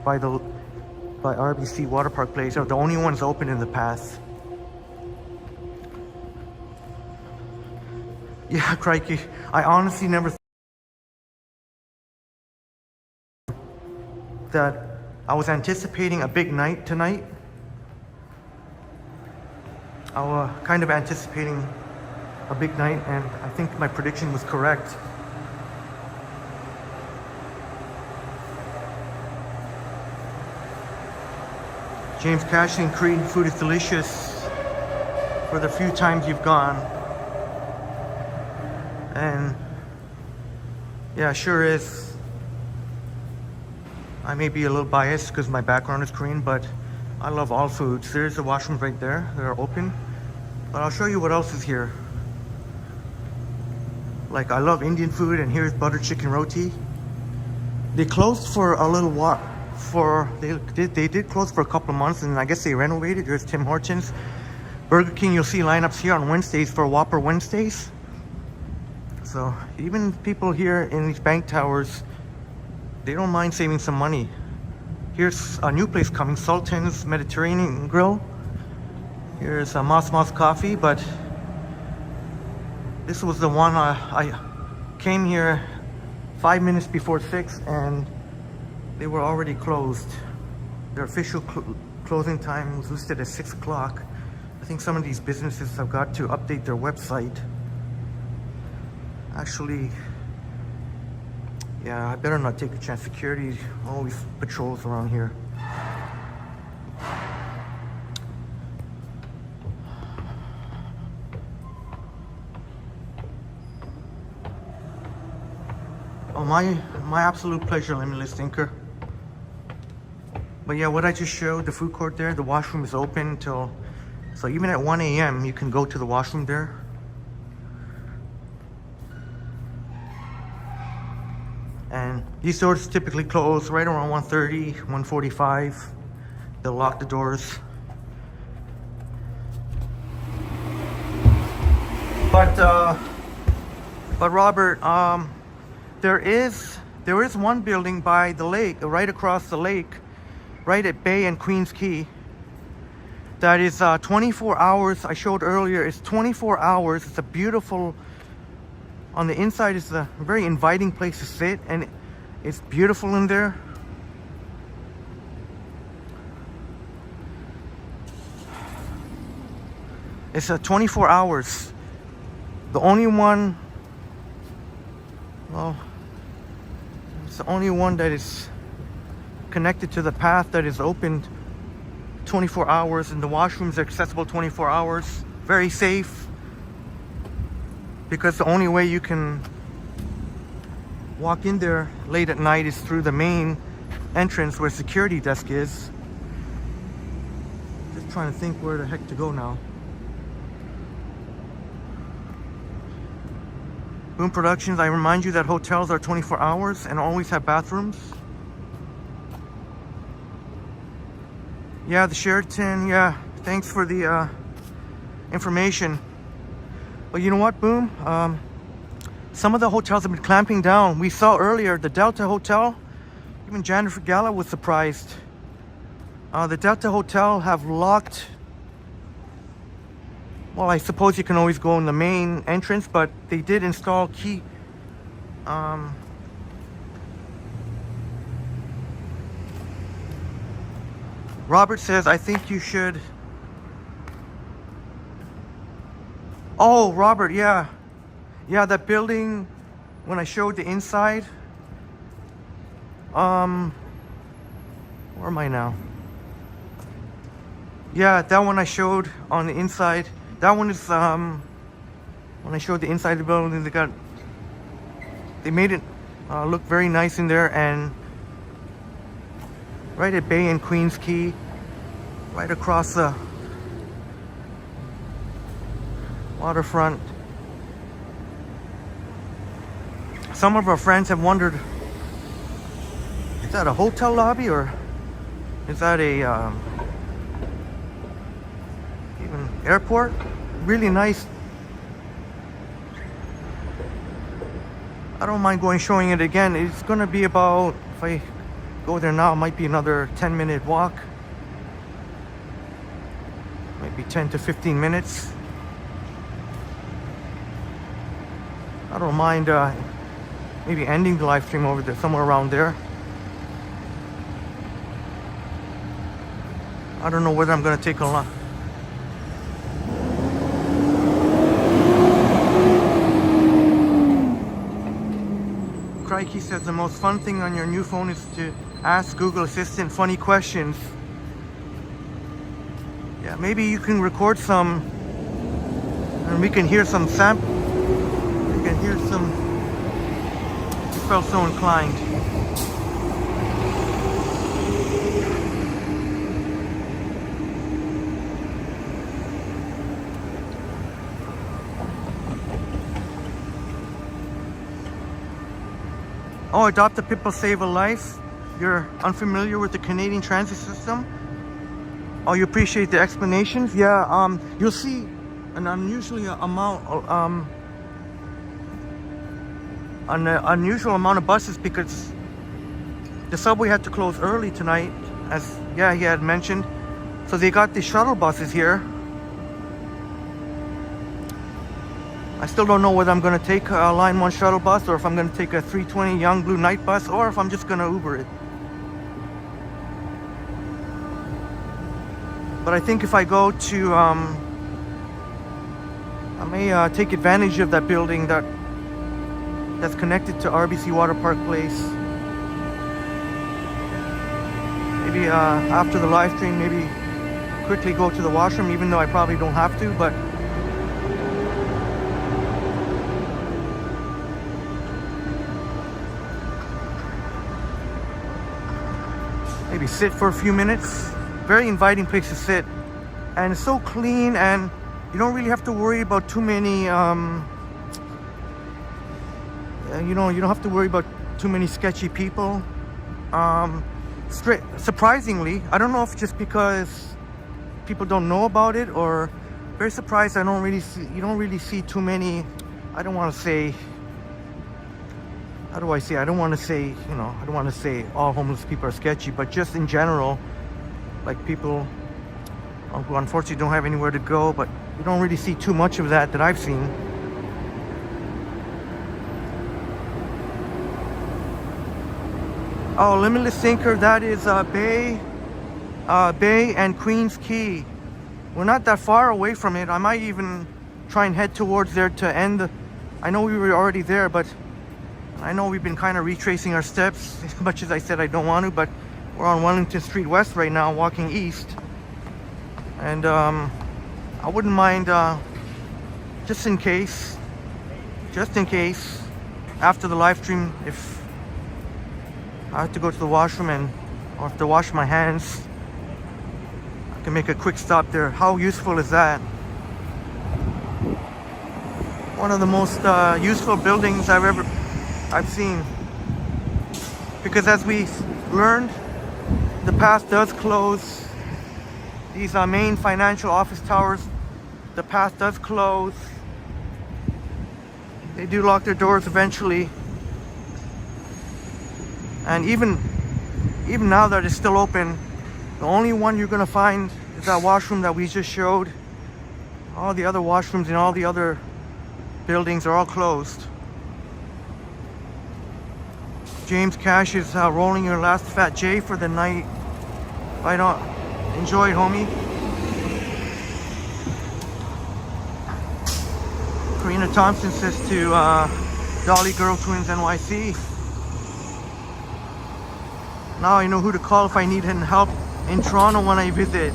by RBC Water Park Place are the only ones open in the path. Yeah, crikey. I honestly never that I was anticipating a big night tonight. I was kind of anticipating a big night, and I think my prediction was correct. James Cashin, Korean food is delicious for the few times you've gone. And yeah, sure is. I may be a little biased because my background is Korean, but I love all foods. There's the washrooms right there that are open. But I'll show you what else is here. Like, I love Indian food, and here's butter chicken roti. They closed for a little while. They did close for a couple of months, and I guess they renovated. There's Tim Hortons. Burger King, you'll see lineups here on Wednesdays for Whopper Wednesdays. So even people here in these bank towers, they don't mind saving some money. Here's a new place coming, Sultan's Mediterranean Grill. Here's a Moss Coffee, but this was the one I came here 5 minutes before 6 and they were already closed. Their official closing time was listed at 6 o'clock. I think some of these businesses have got to update their website. Actually, yeah, I better not take a chance. Security always patrols around here. Oh, my absolute pleasure, limitless thinker. But yeah, what I just showed, the food court there, the washroom is open till, so even at 1 a.m. you can go to the washroom there. And these doors typically close right around 1:30, 1:45. They'll lock the doors. But Robert, there is one building by the lake, right across the lake, right at Bay and Queens Quay, that is 24 hours. I showed earlier, it's 24 hours. It's a beautiful, on the inside it's a very inviting place to sit, and it's beautiful in there. It's 24 hours. The only one, well, it's the only one that is connected to the path that is open 24 hours, and the washrooms are accessible 24 hours. Very safe, because the only way you can walk in there late at night is through the main entrance where security desk is. trying to think where the heck to go now. Boom Productions, I remind you that hotels are 24 hours and always have bathrooms. Yeah, the Sheraton, yeah, thanks for the information. But you know what, Boom? Some of the hotels have been clamping down. We saw earlier the Delta Hotel, even Jennifer Gala was surprised. The Delta Hotel have locked. Well, I suppose you can always go in the main entrance, but they did install key. Robert says, I think you should. Oh, Robert, yeah. Yeah, that building, when I showed the inside. Where am I now? Yeah, that one I showed on the inside. That one is when I showed the inside of the building, they made it look very nice in there, and right at Bay and Queens Quay, right across the waterfront. Some of our friends have wondered, is that a hotel lobby or is that a even airport? Really nice. I don't mind showing it again. It's gonna be about, if I go there now, it might be another 10-minute walk. Maybe 10 to 15 minutes. I don't mind maybe ending the live stream over there, somewhere around there. I don't know whether I'm gonna take a lot. Crikey says the most fun thing on your new phone is to ask Google Assistant funny questions. Yeah, maybe you can record some and we can hear some sample. We can hear some, if you felt so inclined. Oh, adopt a pit will save a life. You're unfamiliar with the Canadian transit system? Oh, you appreciate the explanations? Yeah, you'll see an unusual amount of buses because the subway had to close early tonight, as he had mentioned. So they got the shuttle buses here. I still don't know whether I'm going to take a Line 1 shuttle bus or if I'm going to take a 320 Young Blue night bus or if I'm just going to Uber it. But I think if I go to, I may take advantage of that building that's connected to RBC Water Park Place. Maybe after the live stream, maybe quickly go to the washroom, even though I probably don't have to, but maybe sit for a few minutes. Very inviting place to sit, and it's so clean, and you don't really have to worry about too many you don't have to worry about too many sketchy people. Surprisingly, I don't know if just because people don't know about it, or very surprised, you don't really see too many. I don't want to say, how do I say, I don't want to say, I don't want to say all homeless people are sketchy, but just in general, like people who unfortunately don't have anywhere to go, but you don't really see too much of that I've seen. Oh, Limitless Thinker, that is Bay and Queens Quay. We're not that far away from it. I might even try and head towards there to end. I know we were already there, but I know we've been kind of retracing our steps, as much as I said I don't want to, but we're on Wellington Street West right now, walking east. And I wouldn't mind, just in case, after the live stream, if I have to go to the washroom or have to wash my hands, I can make a quick stop there. How useful is that? One of the most useful buildings I've seen. Because as we learned, the past does close. These main financial office towers, the past does close. They do lock their doors eventually. And even now that it's still open, the only one you're gonna find is that washroom that we just showed. All the other washrooms in all the other buildings are all closed. James Cash is rolling your last fat J for the night. Right on. Enjoy it, homie. Karina Thompson says to Dolly Girl Twins NYC. Now I know who to call if I need any help in Toronto when I visit.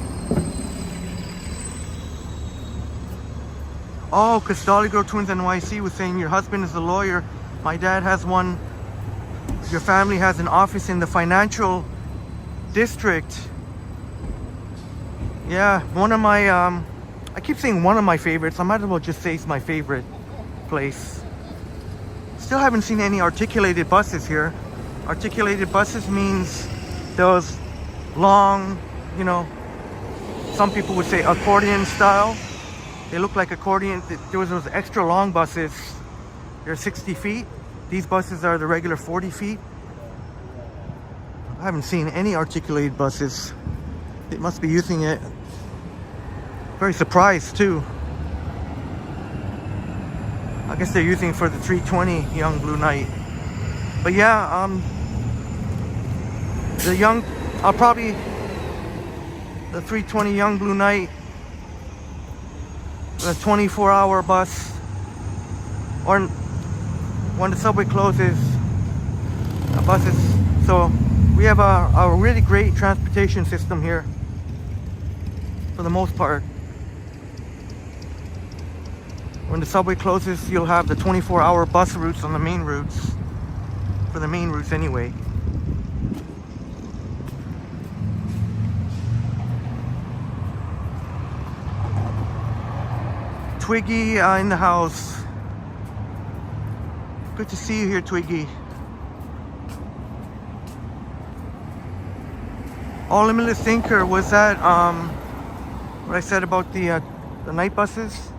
Oh, because Dolly Girl Twins NYC was saying your husband is a lawyer. My dad has one. Your family has an office in the financial district. Yeah, one of my, I keep saying one of my favorites. I might as well just say it's my favorite place. Still haven't seen any articulated buses here. Articulated buses means those long, you know, some people would say accordion style. They look like accordion. There was those extra long buses. They're 60 feet. These buses are the regular 40 feet. I haven't seen any articulated buses. They must be using it. Very surprised too. I guess they're using it for the 320 Young Blue Knight. But yeah, the 320 Young Blue Knight, the 24-hour bus, or when the subway closes, buses. So we have a really great transportation system here for the most part. When the subway closes, you'll have the 24-hour bus routes on the main routes, for the main routes anyway. Twiggy in the house. Good to see you here, Twiggy. All Limitless Thinker, was that what I said about the night buses?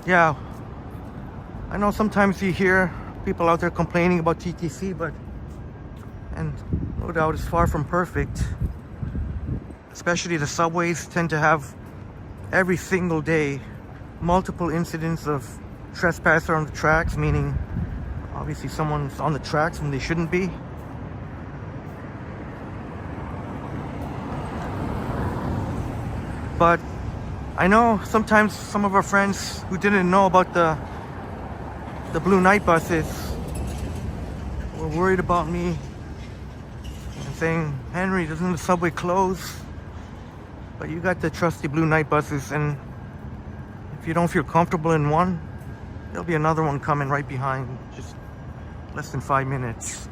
Yeah, I know sometimes you hear people out there complaining about TTC, and no doubt it's far from perfect. Especially the subways tend to have every single day multiple incidents of trespasser on the tracks, meaning obviously someone's on the tracks when they shouldn't be. But I know sometimes some of our friends who didn't know about the Blue Night buses were worried about me and saying, Henry, doesn't the subway close? But you got the trusty Blue Night buses, and if you don't feel comfortable in one, there'll be another one coming right behind, just less than 5 minutes.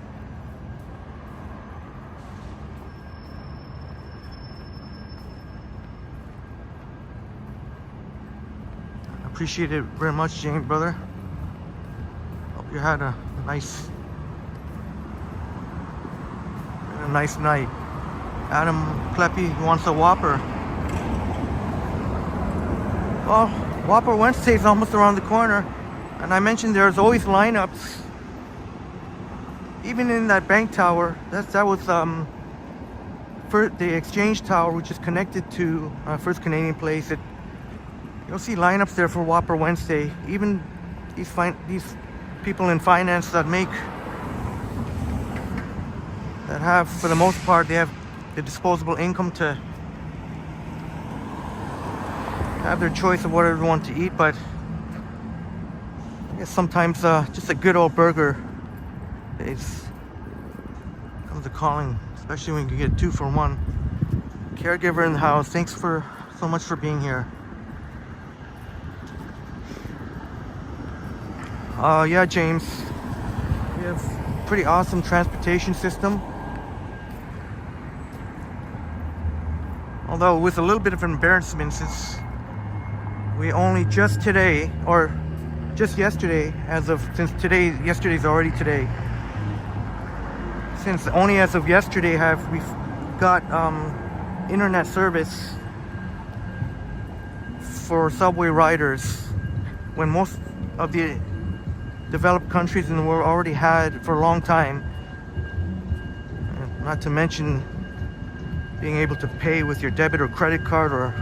Appreciate it very much, James, brother. Hope you had a nice night. Adam Kleppy wants a Whopper. Well, Whopper Wednesday is almost around the corner, and I mentioned there's always lineups. Even in that bank tower, that was for the Exchange Tower, which is connected to First Canadian Place. You'll see lineups there for Whopper Wednesday. Even these people in finance that have, for the most part, they have the disposable income to have their choice of whatever they want to eat. But I guess sometimes just a good old burger comes a calling, especially when you get 2 for 1. Caregiver in the house, thanks so much for being here. Yeah, James, we have pretty awesome transportation system. Although it was a little bit of an embarrassment since we only just today, or just yesterday, yesterday's already today. Since only as of yesterday have we got internet service for subway riders, when most of the developed countries in the world already had for a long time. Not to mention being able to pay with your debit or credit card or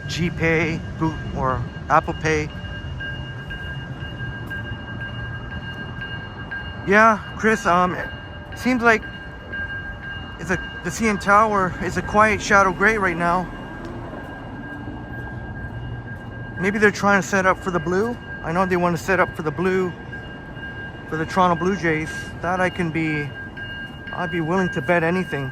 GPay or Apple Pay. Yeah, Chris, seems like the CN Tower is a quiet shadow gray right now. Maybe they're trying to set up for the blue. I know they want to set up for the blue, for the Toronto Blue Jays. That I'd be willing to bet anything.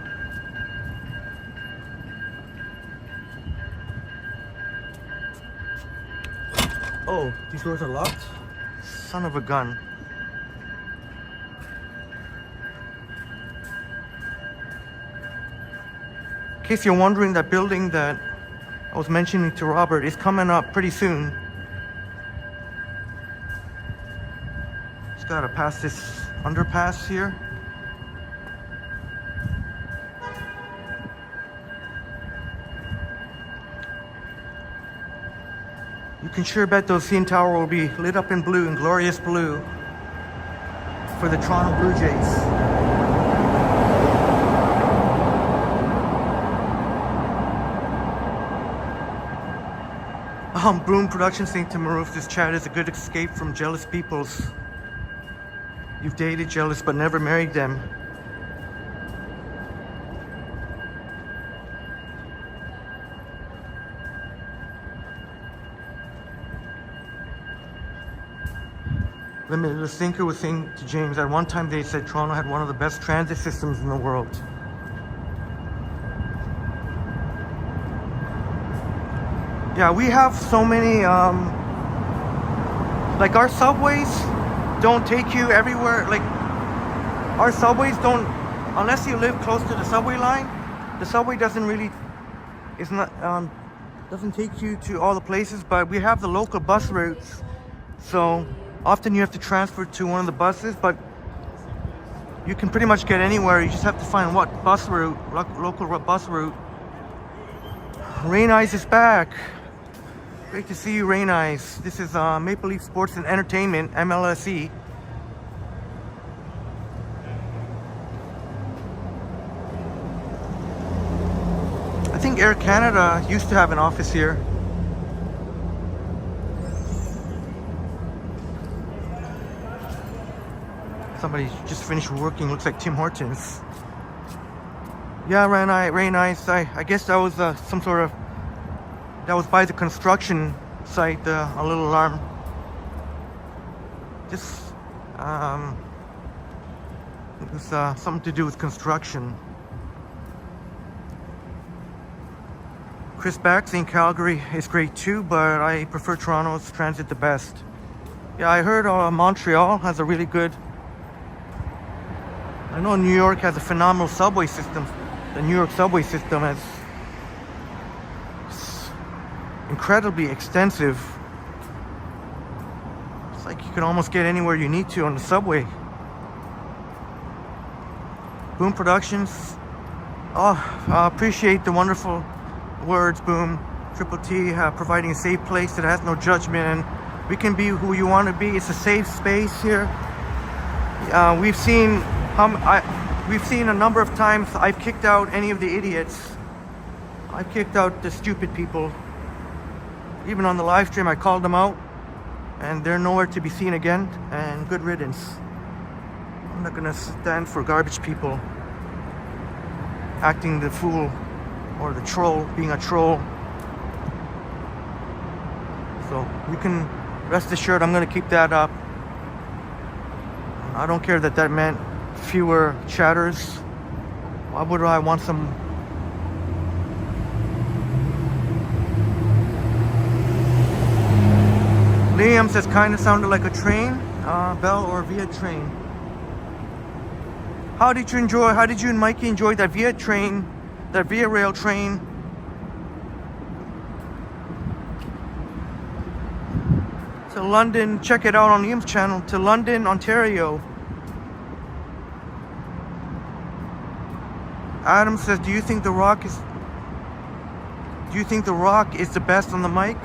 Oh, these doors are locked? Son of a gun. In case you're wondering, that building that I was mentioning to Robert is coming up pretty soon. Just gotta pass this underpass here. You can sure bet those CN Tower will be lit up in blue, in glorious blue, for the Toronto Blue Jays. Boom Productions think to Maroof, this chat is a good escape from jealous peoples. You've dated jealous but never married them. Limitless Thinker was saying to James, at one time they said Toronto had one of the best transit systems in the world. Yeah, we have so many, like our subways don't take you everywhere. Like our subways don't, unless you live close to the subway line, the subway doesn't take you to all the places, but we have the local bus routes. So often you have to transfer to one of the buses, but you can pretty much get anywhere. You just have to find what bus route, local bus route. Rain Eyes is back. Great to see you, Rain Eyes. This is Maple Leaf Sports and Entertainment, MLSE. I think Air Canada used to have an office here. Somebody just finished working, looks like Tim Hortons. Yeah, Rain Eyes. I guess that was some sort of, that was by the construction site, a little alarm. Just, it was something to do with construction. Chris Bax in Calgary is great too, but I prefer Toronto's transit the best. Yeah, I heard Montreal has a really good, I know New York has a phenomenal subway system. The New York subway system is incredibly extensive. It's like you can almost get anywhere you need to on the subway. Boom Productions. Oh, I appreciate the wonderful words, Boom. Triple T, providing a safe place that has no judgment, and we can be who you want to be. It's a safe space here. We've seen a number of times I've kicked out any of the idiots. I've kicked out the stupid people. Even on the live stream, I called them out, and they're nowhere to be seen again, and good riddance. I'm not gonna stand for garbage people acting the fool or the troll, being a troll. So you can rest assured I'm gonna keep that up. I don't care that that meant fewer chatters. Why would I want some? Liam says kind of sounded like a train, Bell or Via train. How did you and Mikey enjoy that Via train, that Via rail train to London. Check it out on Ian's channel. To London, Ontario. Adam says, do you think The Rock is the best on the mic?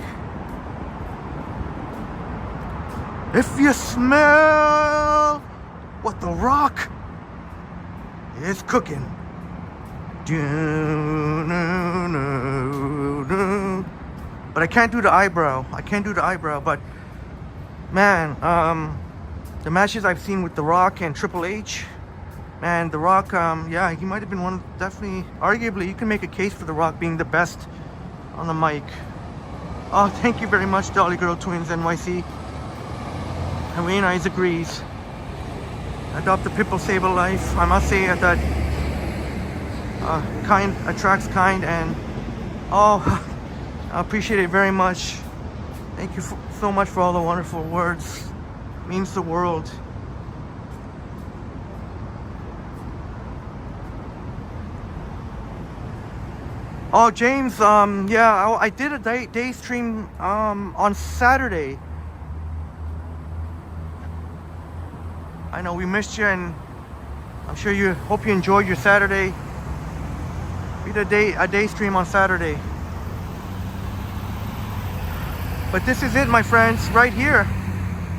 If you smell what The Rock is cooking. But I can't do the eyebrow. But man, the matches I've seen with The Rock and Triple H, man, The Rock, yeah, he might have been one, definitely, arguably, you can make a case for The Rock being the best on the mic. Oh, thank you very much, Dolly Girl Twins NYC. And Wayne Eyes agrees. Adopt the people, save a life. I must say that kind attracts kind, and oh, I appreciate it very much. Thank you so much for all the wonderful words. It means the world. Oh, James, yeah, I did a day stream on Saturday. I know we missed you, and I'm sure you hope you enjoyed your Saturday. We did a day stream on Saturday. But this is it, my friends, right here.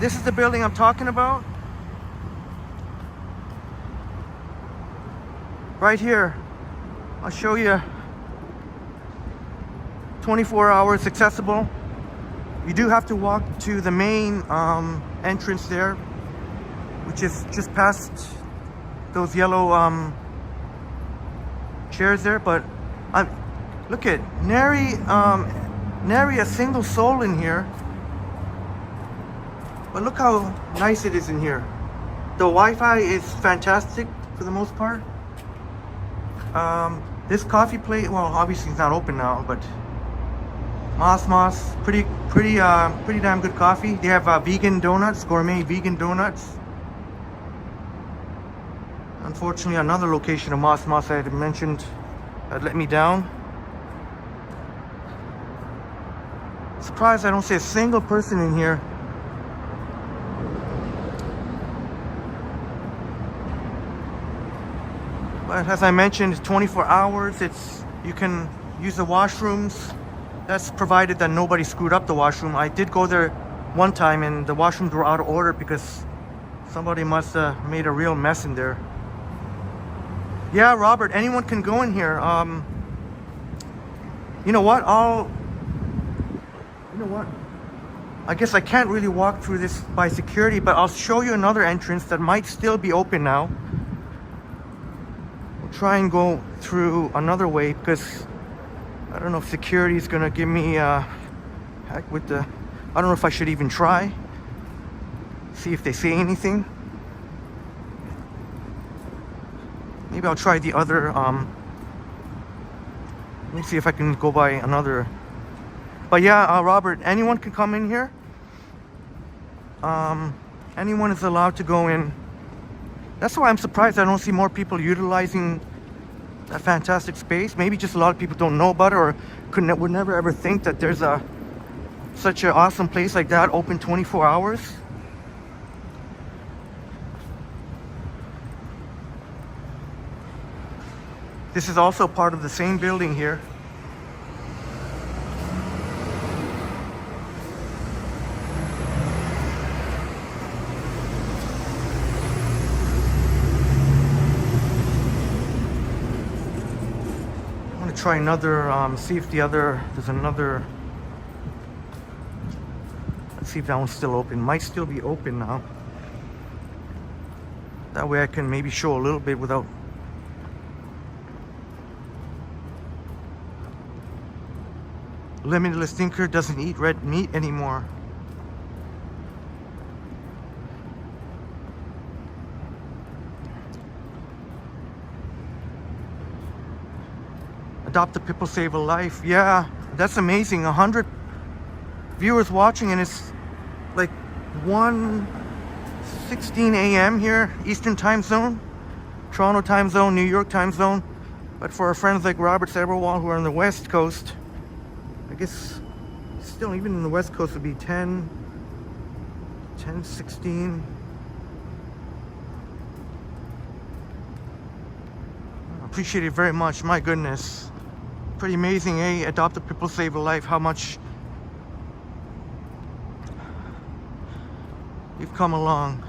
This is the building I'm talking about. Right here. I'll show you. 24 hours accessible. You do have to walk to the main entrance there, which is just past those yellow chairs there. But look at nary a single soul in here. But look how nice it is in here. The Wi-Fi is fantastic for the most part. This coffee place, well, obviously it's not open now, but Moss, pretty damn good coffee. They have vegan donuts, gourmet vegan donuts. Unfortunately, another location of Moss I had mentioned had let me down. Surprised I don't see a single person in here. But as I mentioned, it's 24 hours. You can use the washrooms. That's provided that nobody screwed up the washroom. I did go there one time and the washrooms were out of order because somebody must have made a real mess in there. Yeah, Robert, anyone can go in here. You know what? I guess I can't really walk through this by security, but I'll show you another entrance that might still be open now. We'll try and go through another way because I don't know if security is gonna give me heck with the. I don't know if I should even try. See if they say anything. Maybe I'll try the other. Let me see if I can go by another. But yeah, Robert, anyone can come in here. Anyone is allowed to go in. That's why I'm surprised I don't see more people utilizing that fantastic space. Maybe just a lot of people don't know about it, or would never ever think that there's such an awesome place like that open 24 hours. This is also part of the same building here. Try another, see if there's another, let's see if that one's still open. Might still be open now. That way I can maybe show a little bit without. Limitless Thinker doesn't eat red meat anymore. Adopt the people, save a life. Yeah, that's amazing. 100 viewers watching, and it's like 1:16 a.m. here, Eastern time zone, Toronto time zone, New York time zone. But for our friends like Robert Saberwall who are on the West Coast, I guess still even in the West Coast would be 10, 1016. Appreciate it very much. My goodness, pretty amazing, eh? Adopted people save a life. How much you've come along.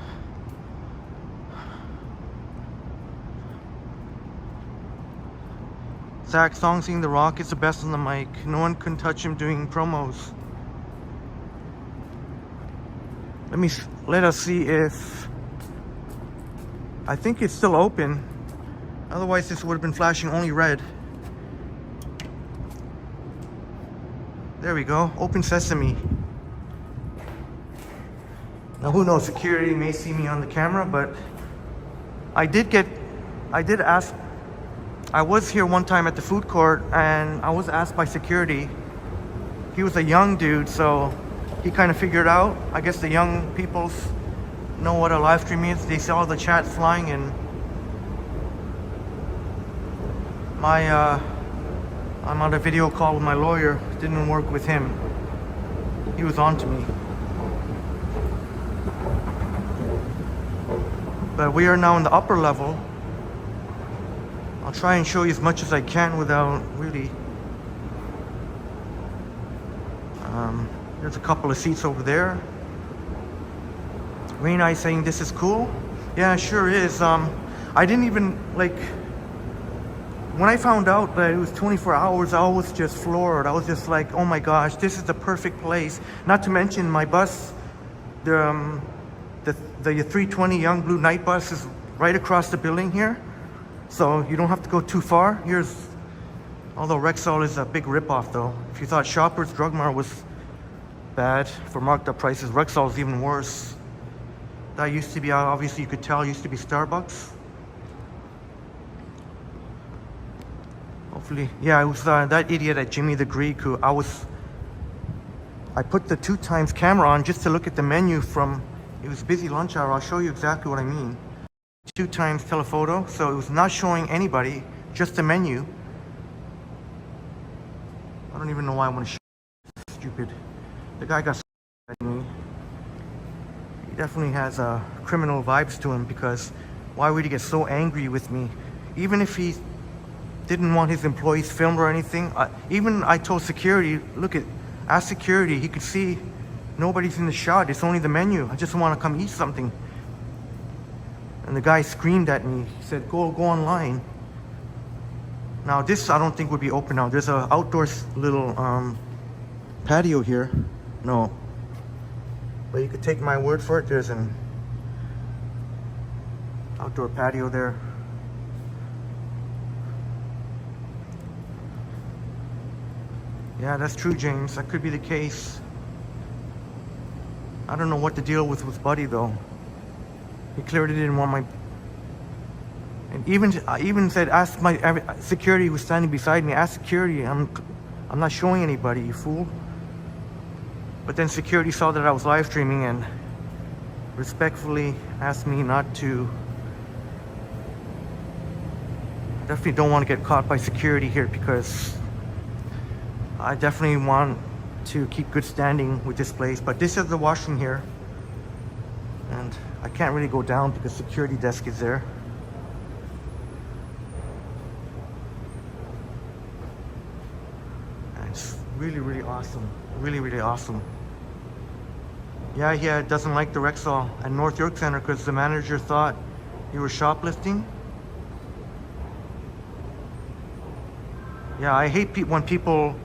Zach Song singing The Rock is the best on the mic. No one can touch him doing promos. Let us see if I think it's still open. Otherwise this would have been flashing only red. There we go. Open sesame. Now who knows, security may see me on the camera, but I did ask. I was here one time at the food court and I was asked by security. He was a young dude, so he kind of figured out. I guess the young people know what a live stream is. They saw the chat flying, and I'm on a video call with my lawyer. Didn't work with him. He was on to me. But we are now in the upper level. I'll try and show you as much as I can without really. There's a couple of seats over there. Rain Eye saying this is cool. Yeah, it sure is. I didn't even when I found out that it was 24 hours, I was just floored. I was just like, oh my gosh, this is the perfect place. Not to mention my bus, the 320 Young Blue night bus is right across the building here. So you don't have to go too far. Although Rexall is a big ripoff though. If you thought Shoppers Drug Mart was bad for marked up prices, Rexall is even worse. That used to be, obviously you could tell, used to be Starbucks. Hopefully, yeah, it was that idiot at Jimmy the Greek who I put the 2x camera on just to look at the menu from, it was busy lunch hour. I'll show you exactly what I mean. 2x telephoto, so it was not showing anybody, just the menu. I don't even know why I want to show. Stupid. The guy got at me. He definitely has criminal vibes to him, because why would he get so angry with me? Even if he didn't want his employees filmed or anything. I told security, ask security, he could see nobody's in the shot. It's only the menu. I just want to come eat something. And the guy screamed at me. He said, go online. Now this I don't think would be open now. There's an outdoor little patio here. No. But you could take my word for it. There's an outdoor patio there. Yeah, that's true, James. That could be the case. I don't know what the deal was with Buddy though. He clearly didn't want my. And I even said, ask my security who was standing beside me. Ask security. I'm not showing anybody, you fool. But then security saw that I was live streaming and respectfully asked me not to. I definitely don't want to get caught by security here, because I definitely want to keep good standing with this place. But this is the washroom here, and I can't really go down because security desk is there. And it's really, really awesome. Really, really awesome. Yeah, he doesn't like the Rexall at North York Center because the manager thought you were shoplifting. Yeah, I hate when people.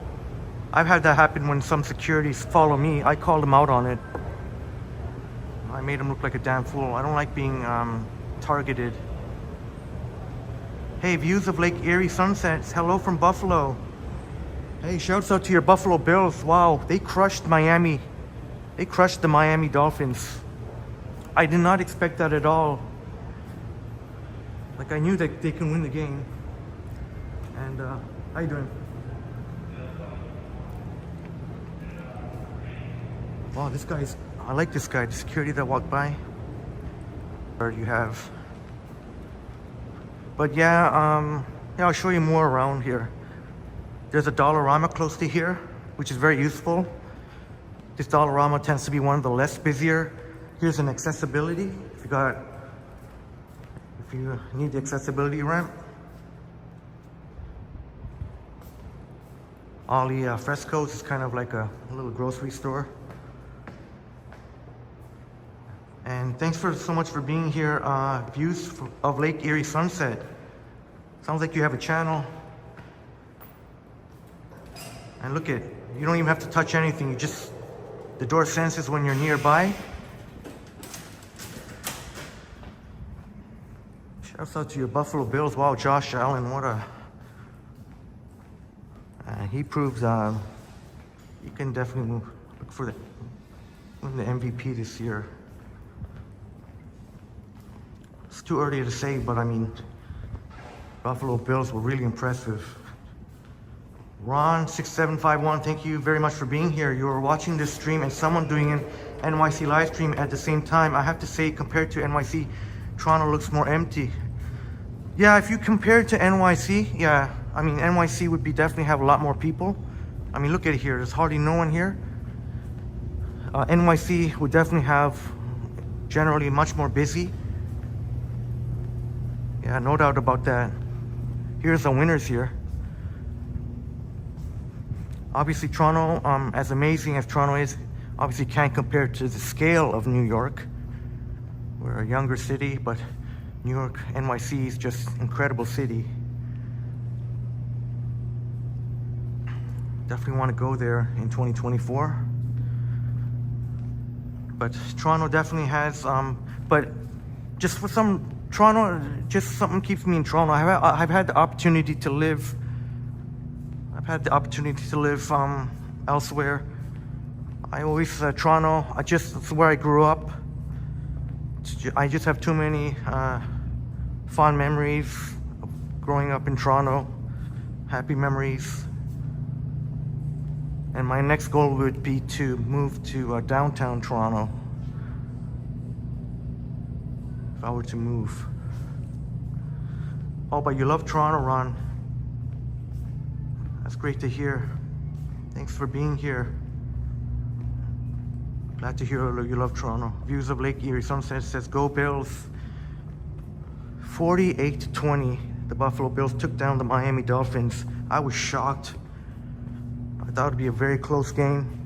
I've had that happen when some securities follow me. I called them out on it. I made him look like a damn fool. I don't like being targeted. Hey, views of Lake Erie sunsets. Hello from Buffalo. Hey, shouts out to your Buffalo Bills. Wow, they crushed Miami. They crushed the Miami Dolphins. I did not expect that at all. Like, I knew that they can win the game. And how you doing? Wow, this guy's. I like this guy. The security that walked by. Or you have. But yeah, I'll show you more around here. There's a Dollarama close to here, which is very useful. This Dollarama tends to be one of the less busier Here's an accessibility. If you need the accessibility ramp. All the frescoes is kind of like a little grocery store. And thanks so much for being here. Views of Lake Erie sunset. Sounds like you have a channel. And look at, you don't even have to touch anything. The door senses when you're nearby. Shouts out to your Buffalo Bills. Wow, Josh Allen, what a... he proves you can definitely look for win the MVP this year. It's too early to say, but I mean, Buffalo Bills were really impressive. Ron6751, thank you very much for being here. You are watching this stream and someone doing an NYC live stream at the same time. I have to say, compared to NYC, Toronto looks more empty. Yeah, if you compare it to NYC, yeah, I mean, NYC would definitely have a lot more people. I mean, look at it here. There's hardly no one here. NYC would definitely have generally much more busy. Yeah, no doubt about that. Here's the winners here. Obviously, Toronto, as amazing as Toronto is, obviously can't compare to the scale of New York. We're a younger city, but New York, NYC is just incredible city. Definitely want to go there in 2024. But Toronto definitely has, but just for Toronto, just something keeps me in Toronto. I've had the opportunity to live. I've had the opportunity to live elsewhere. I always Toronto. It's where I grew up. I just have too many fond memories of growing up in Toronto. Happy memories. And my next goal would be to move to downtown Toronto. If I were to move. Oh, but you love Toronto, Ron. That's great to hear. Thanks for being here. Glad to hear you love Toronto. Views of Lake Erie sunset says, go Bills. 48-20. The Buffalo Bills took down the Miami Dolphins. I was shocked. I thought it would be a very close game.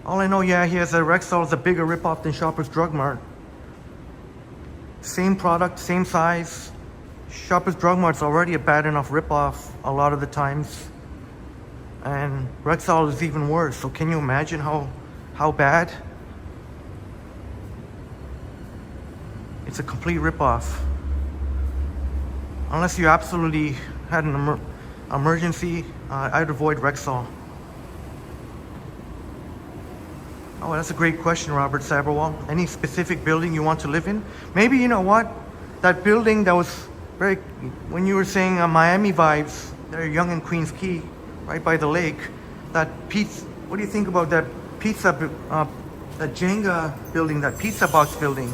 All I know, yeah, he has a Rexall is a bigger ripoff than Shoppers Drug Mart. Same product, same size. Shoppers Drug Mart's already a bad enough ripoff a lot of the times. And Rexall is even worse. So can you imagine how bad? It's a complete ripoff. Unless you absolutely had an emergency, I'd avoid Rexall. Oh, that's a great question, Robert Saberwall. Any specific building you want to live in? Maybe, you know what? That building that was very, when you were saying Miami vibes, they're Yonge and Queens Quay, right by the lake. That pizza, what do you think about that pizza, that Jenga building, that pizza box building?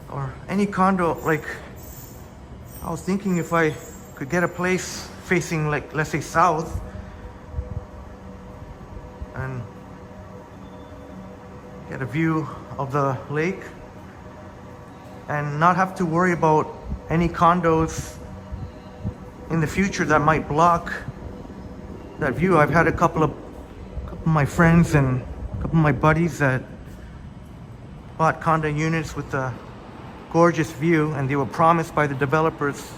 Or any condo, like, I was thinking if I could get a place facing, like, let's say south, and get a view of the lake, and not have to worry about any condos in the future that might block that view. I've had a couple of my friends and a couple of my buddies that bought condo units with the gorgeous view, and they were promised by the developers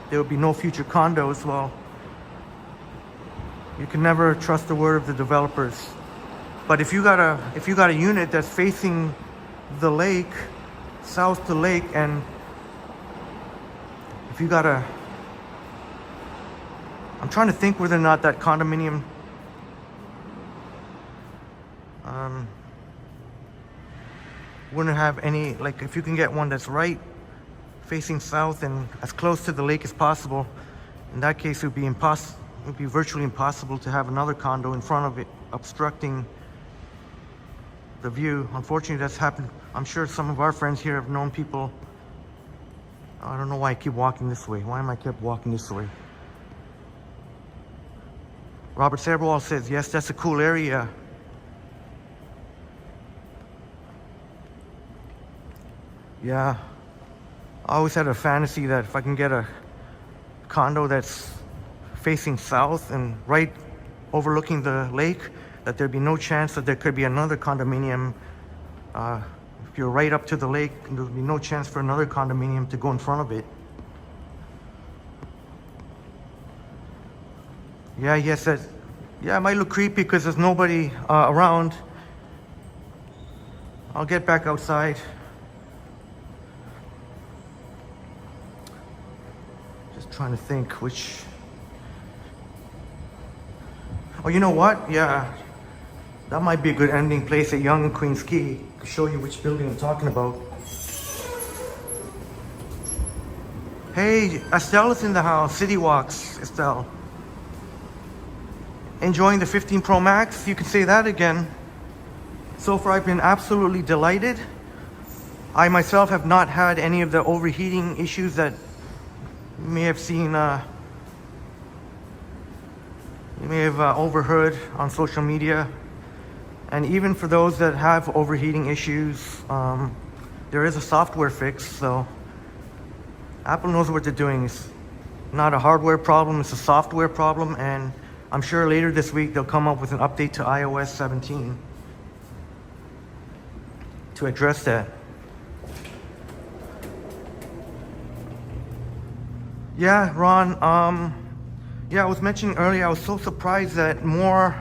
there would be no future condos. Well, you can never trust the word of the developers. But if you got a unit that's facing the lake, south to lake, and if you got I'm trying to think whether or not that condominium wouldn't have any, like, if you can get one that's right facing south and as close to the lake as possible, in that case it would be would be virtually impossible to have another condo in front of it, obstructing the view. Unfortunately, that's happened. I'm sure some of our friends here have known people. I don't know why I keep walking this way. Why am I kept walking this way? Robert Saberwall says, yes, that's a cool area. Yeah. I always had a fantasy that if I can get a condo that's facing south and right overlooking the lake, that there'd be no chance that there could be another condominium. If you're right up to the lake, there'd be no chance for another condominium to go in front of it. Yeah, yes, yeah, it might look creepy because there's nobody around. I'll get back outside. Just trying to think which... Oh, you know what? Yeah, that might be a good ending place at Yonge and Queen's Quay to show you which building I'm talking about. Hey, Estelle is in the house. City Walks, Estelle. Enjoying the 15 Pro Max? You can say that again. So far, I've been absolutely delighted. I myself have not had any of the overheating issues that you may have seen, you may have overheard on social media. And even for those that have overheating issues, there is a software fix, so Apple knows what they're doing. It's not a hardware problem, it's a software problem, and I'm sure later this week they'll come up with an update to iOS 17 to address that. Yeah, Ron, yeah, I was mentioning earlier, I was so surprised that more,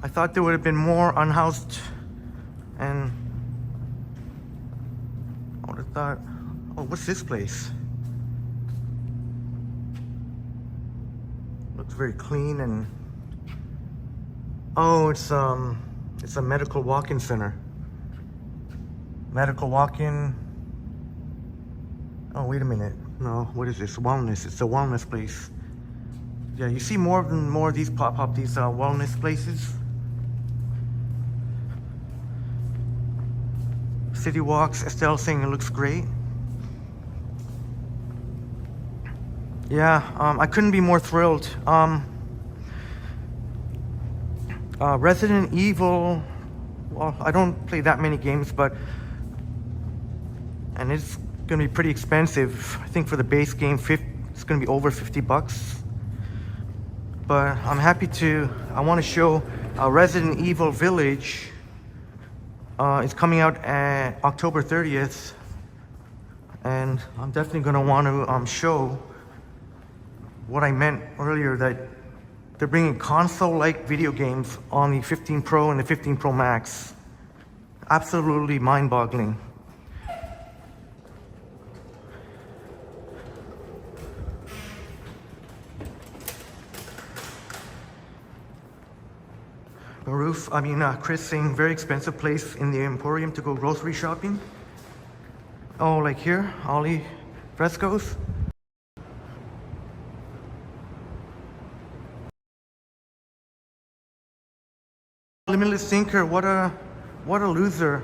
I thought there would have been more unhoused, and I would have thought, oh, what's this place? Looks very clean and, oh, it's a medical walk-in center. Medical walk-in. Oh, wait a minute. No, what is this? Wellness. It's a wellness place. Yeah, you see more of these pop up, these wellness places. City Walks, Estelle saying it looks great. Yeah, I couldn't be more thrilled. Resident Evil, well, I don't play that many games, but, and it's gonna be pretty expensive. I think for the base game, it's gonna be over $50. But I'm happy to, I wanna show Resident Evil Village. It's coming out at October 30th. And I'm definitely gonna wanna show what I meant earlier, that they're bringing console-like video games on the 15 Pro and the 15 Pro Max. Absolutely mind-boggling. Chris saying very expensive place in the Emporium to go grocery shopping. Oh, like here, Ollie Frescoes. Limitless Thinker, what a loser.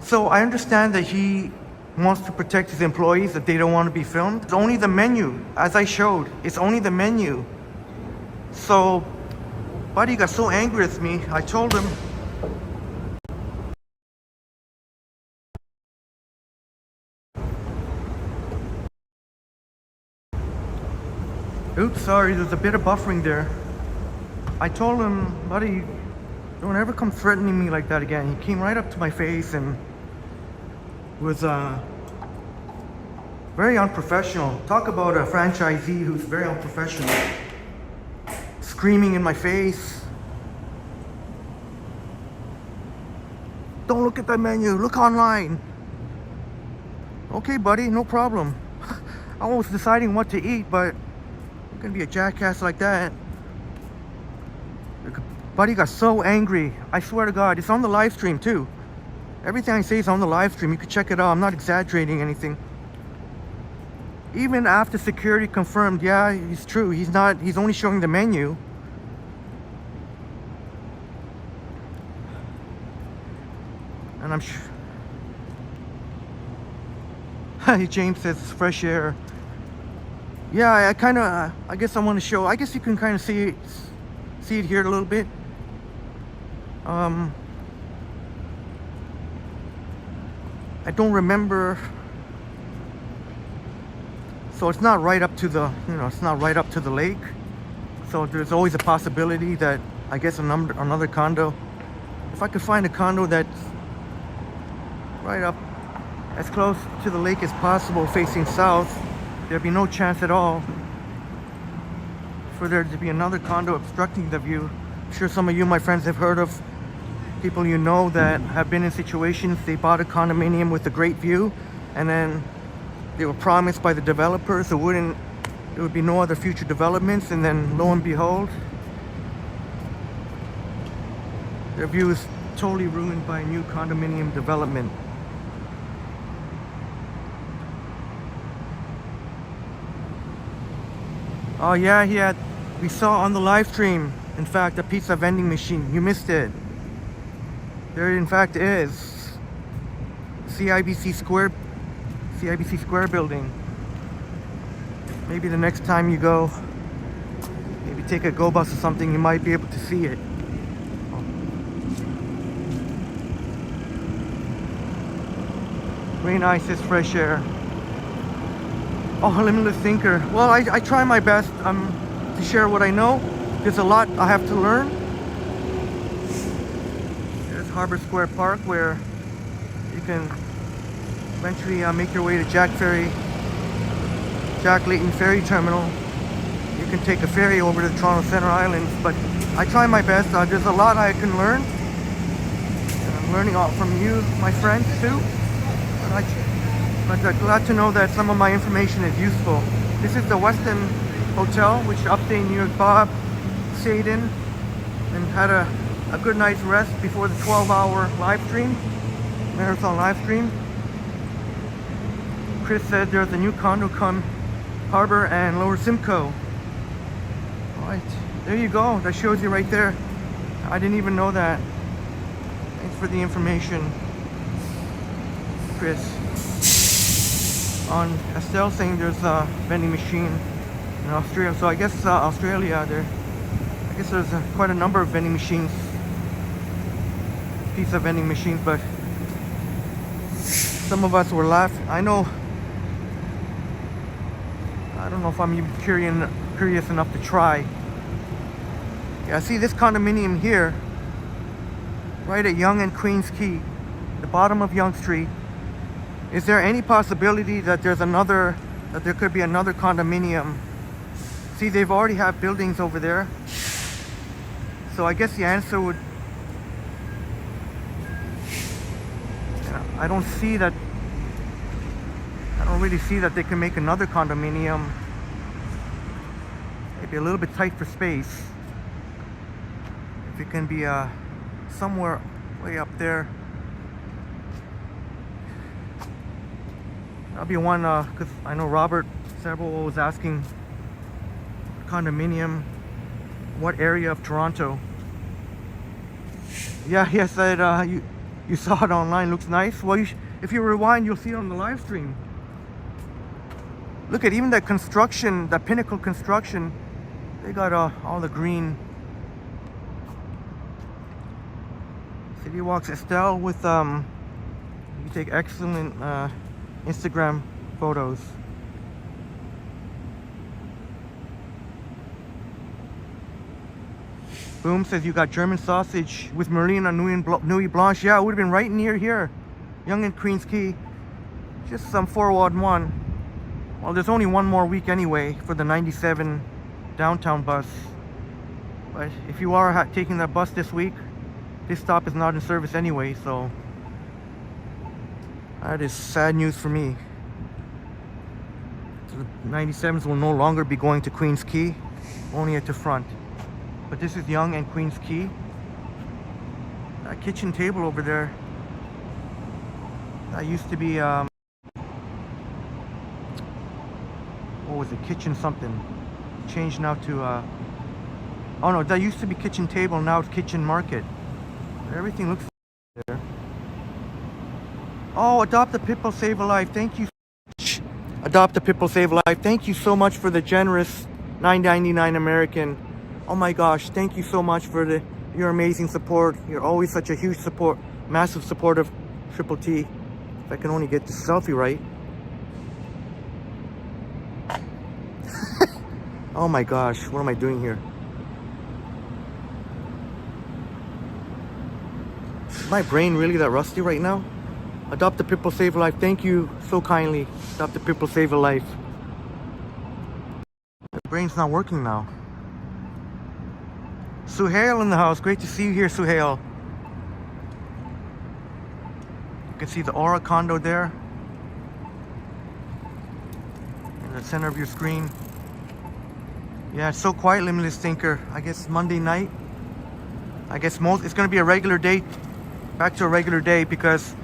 So I understand that he wants to protect his employees, that they don't want to be filmed. It's only the menu, as I showed. It's only the menu. So, buddy got so angry with me, I told him, oops, sorry, there's a bit of buffering there. I told him, buddy, don't ever come threatening me like that again. He came right up to my face and was very unprofessional. Talk about a franchisee who's very unprofessional. Screaming in my face. Don't look at that menu, look online. Okay, buddy, no problem. I was deciding what to eat, but I'm gonna be a jackass like that. Buddy got so angry. I swear to God, it's on the live stream too. Everything I say is on the live stream. You can check it out. I'm not exaggerating anything. even after security confirmed, yeah, it's true. He's only showing the menu. And I'm sure. James says fresh air. Yeah, I guess I want to show. I guess you can kind of see it here a little bit. I don't remember. So it's not right up to the, it's not right up to the lake. So there's always a possibility that I guess another condo. If I could find a condo that's right up as close to the lake as possible, facing south, there'd be no chance at all for there to be another condo obstructing the view. I'm sure some of you, my friends, have heard of people you know that have been in situations. They bought a condominium with a great view, and then they were promised by the developers there would be no other future developments, and then lo and behold, their view is totally ruined by a new condominium development. Oh yeah, we saw on the live stream, in fact, a pizza vending machine. You missed it. There in fact is. CIBC Square building. Maybe the next time you go, maybe take a go bus or something, you might be able to see it. Very nice, it's fresh air. Oh, limitless thinker. Well, I try my best to share what I know. There's a lot I have to learn. There's Harbor Square Park, where you can eventually make your way to Jack Layton Ferry Terminal. You can take a ferry over to the Toronto Centre Islands, but I try my best. There's a lot I can learn. And I'm learning all from you, my friends, too. But I'm glad to know that some of my information is useful. This is the Westin Hotel, which upstate New York Bob stayed in and had a good night's rest before the 12-hour live stream, marathon live stream. Chris said there's a new condo come Harbor and Lower Simcoe. Alright, there you go. That shows you right there. I didn't even know that. Thanks for the information, Chris. On Estelle saying there's a vending machine in Australia. So I guess Australia there. I guess there's quite a number of vending machines, pizza vending machines, but some of us were laughing. I don't know if I'm even curious enough to try. Yeah, see this condominium here, right at Yonge and Queens Quay, the bottom of Yonge Street. Is there any possibility that there could be another condominium? See, they've already have buildings over there. So I guess the answer would, I don't really see that they can make another condominium. Maybe a little bit tight for space. If it can be somewhere way up there. That'll be one, because I know Robert Several was asking condominium, what area of Toronto? Yeah, yes, that you saw it online. Looks nice. Well, if you rewind, you'll see it on the live stream. Look at even that construction, that Pinnacle construction. They got all the green. City Walks Estelle with you take excellent Instagram photos. Boom says you got German sausage with Merlin on Nuit Blanche. Yeah, it would have been right near here. Yonge and Queens Quay. Just some 411. Well, there's only one more week anyway for the 97 downtown bus. But if you are taking that bus this week, this stop is not in service anyway, so that is sad news for me. So the 97s will no longer be going to Queens Quay, only at the front. But this is Yonge and Queens Quay. That kitchen table over there, that used to be what was it, kitchen something. Changed now to, oh no, that used to be kitchen table, now it's kitchen market. Everything looks there. Oh, Adopt a Pit Bull Save a Life. Thank you. Adopt a Pit Bull Save a Life. Thank you so much for the generous $9.99 American. Oh my gosh, thank you so much for your amazing support. You're always such a huge support, massive support of Triple T. If I can only get this selfie right. Oh my gosh, what am I doing here? Is my brain really that rusty right now? Adopt a Pit Bull Save a Life. Thank you so kindly. Adopt a Pit Bull Save a Life. My brain's not working now. Suhail in the house. Great to see you here, Suhail. You can see the Aura condo there in the center of your screen. Yeah, it's so quiet, Limitless Thinker. I guess Monday night. I guess it's going to be a regular day, back to a regular day, because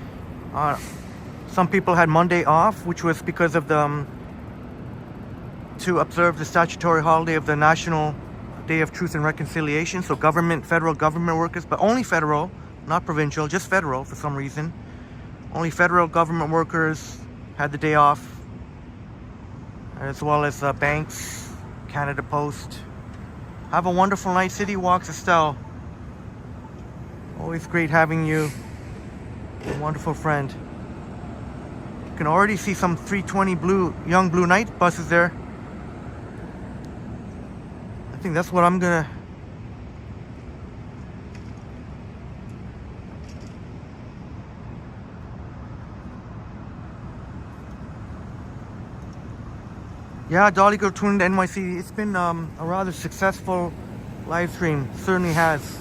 some people had Monday off, which was because of the to observe the statutory holiday of the National Day of Truth and Reconciliation. So federal government workers, but only federal, not provincial, just federal for some reason. Only federal government workers had the day off, as well as banks, Canada Post. Have a wonderful night, City Walks, Estelle. Always great having you. A wonderful friend. You can already see some 320 young blue night buses there. I think that's what I'm gonna. Yeah, Dolly Girl Twin NYC. It's been a rather successful live stream. Certainly has.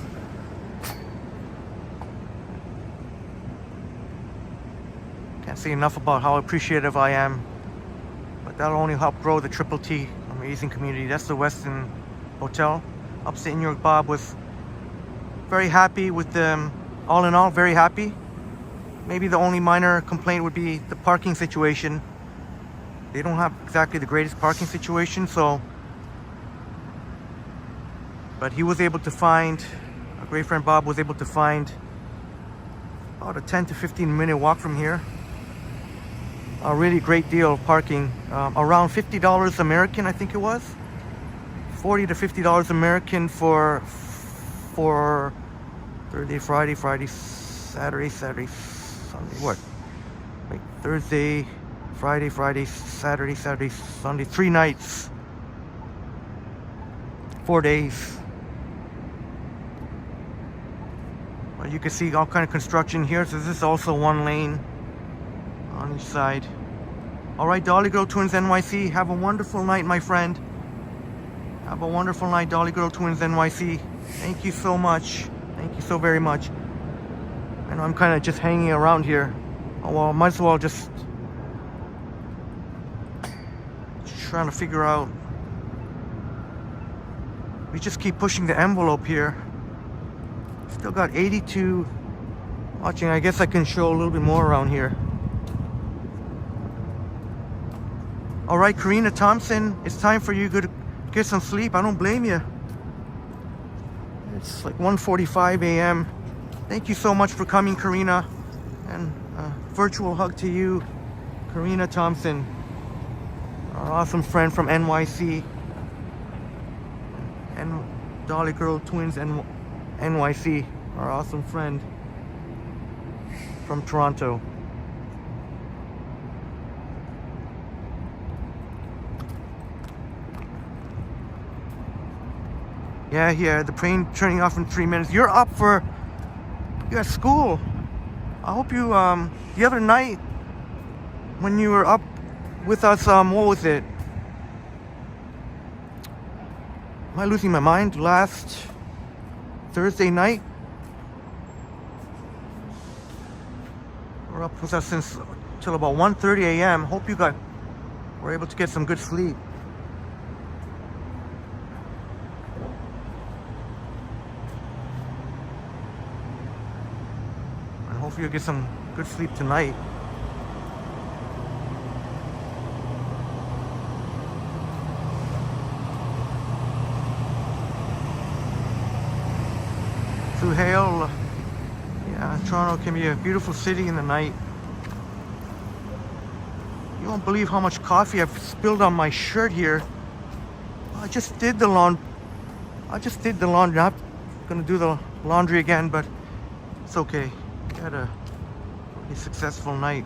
Can't say enough about how appreciative I am. But that'll only help grow the Triple T amazing community. That's the Westin Hotel. Upstate New York. Bob was very happy with them. All in all, very happy. Maybe the only minor complaint would be the parking situation. They don't have exactly the greatest parking situation, but he was able to find, a great friend Bob was able to find about a 10 to 15 minute walk from here. A really great deal of parking, around $50 American, I think it was. $40 to $50 American for Thursday, Friday, Saturday, Sunday, what? Like Thursday, Friday, Saturday, Sunday, 3 nights, 4 days. Well, you can see all kind of construction here. So this is also 1 lane on each side. All right, Dolly Girl Twins NYC. Have a wonderful night, my friend. Have a wonderful night, Dolly Girl Twins NYC. Thank you so much. Thank you so very much. I know I'm kind of just hanging around here. Oh, well, might as well just trying to figure out. We just keep pushing the envelope here. Still got 82 watching. I guess I can show a little bit more around here. All right, Karina Thompson, it's time for you to get some sleep. I don't blame you. It's like 1:45 a.m. Thank you so much for coming, Karina, and a virtual hug to you, Karina Thompson, our awesome friend from NYC, and Dolly Girl Twins and NYC, our awesome friend from Toronto. Yeah, the plane turning off in 3 minutes. You're up for, you at school. I hope you, the other night when you were up with us, what was it? Am I losing my mind? Last Thursday night? We're up with us since till about 1:30 a.m. Hope you were able to get some good sleep. And hopefully you'll get some good sleep tonight. to hail. Yeah, Toronto can be a beautiful city in the night. You won't believe how much coffee I've spilled on my shirt here. I just did the laundry. Not gonna do the laundry again, but it's okay. Had a pretty successful night.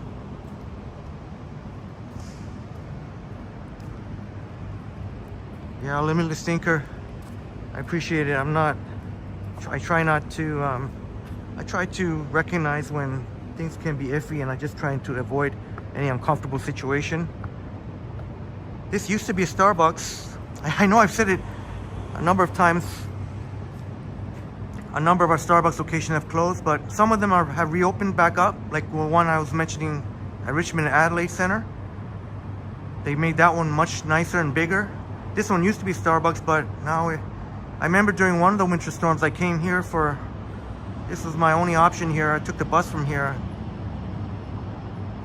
Yeah, limitless thinker. I appreciate it. I try to recognize when things can be iffy, and I just try to avoid any uncomfortable situation. This used to be a Starbucks. I know I've said it a number of times. A number of our Starbucks locations have closed, but some of them have reopened back up. Like the one I was mentioning at Richmond and Adelaide Center. They made that one much nicer and bigger. This one used to be Starbucks, but now I remember during one of the winter storms I came here for, this was my only option here. I took the bus from here.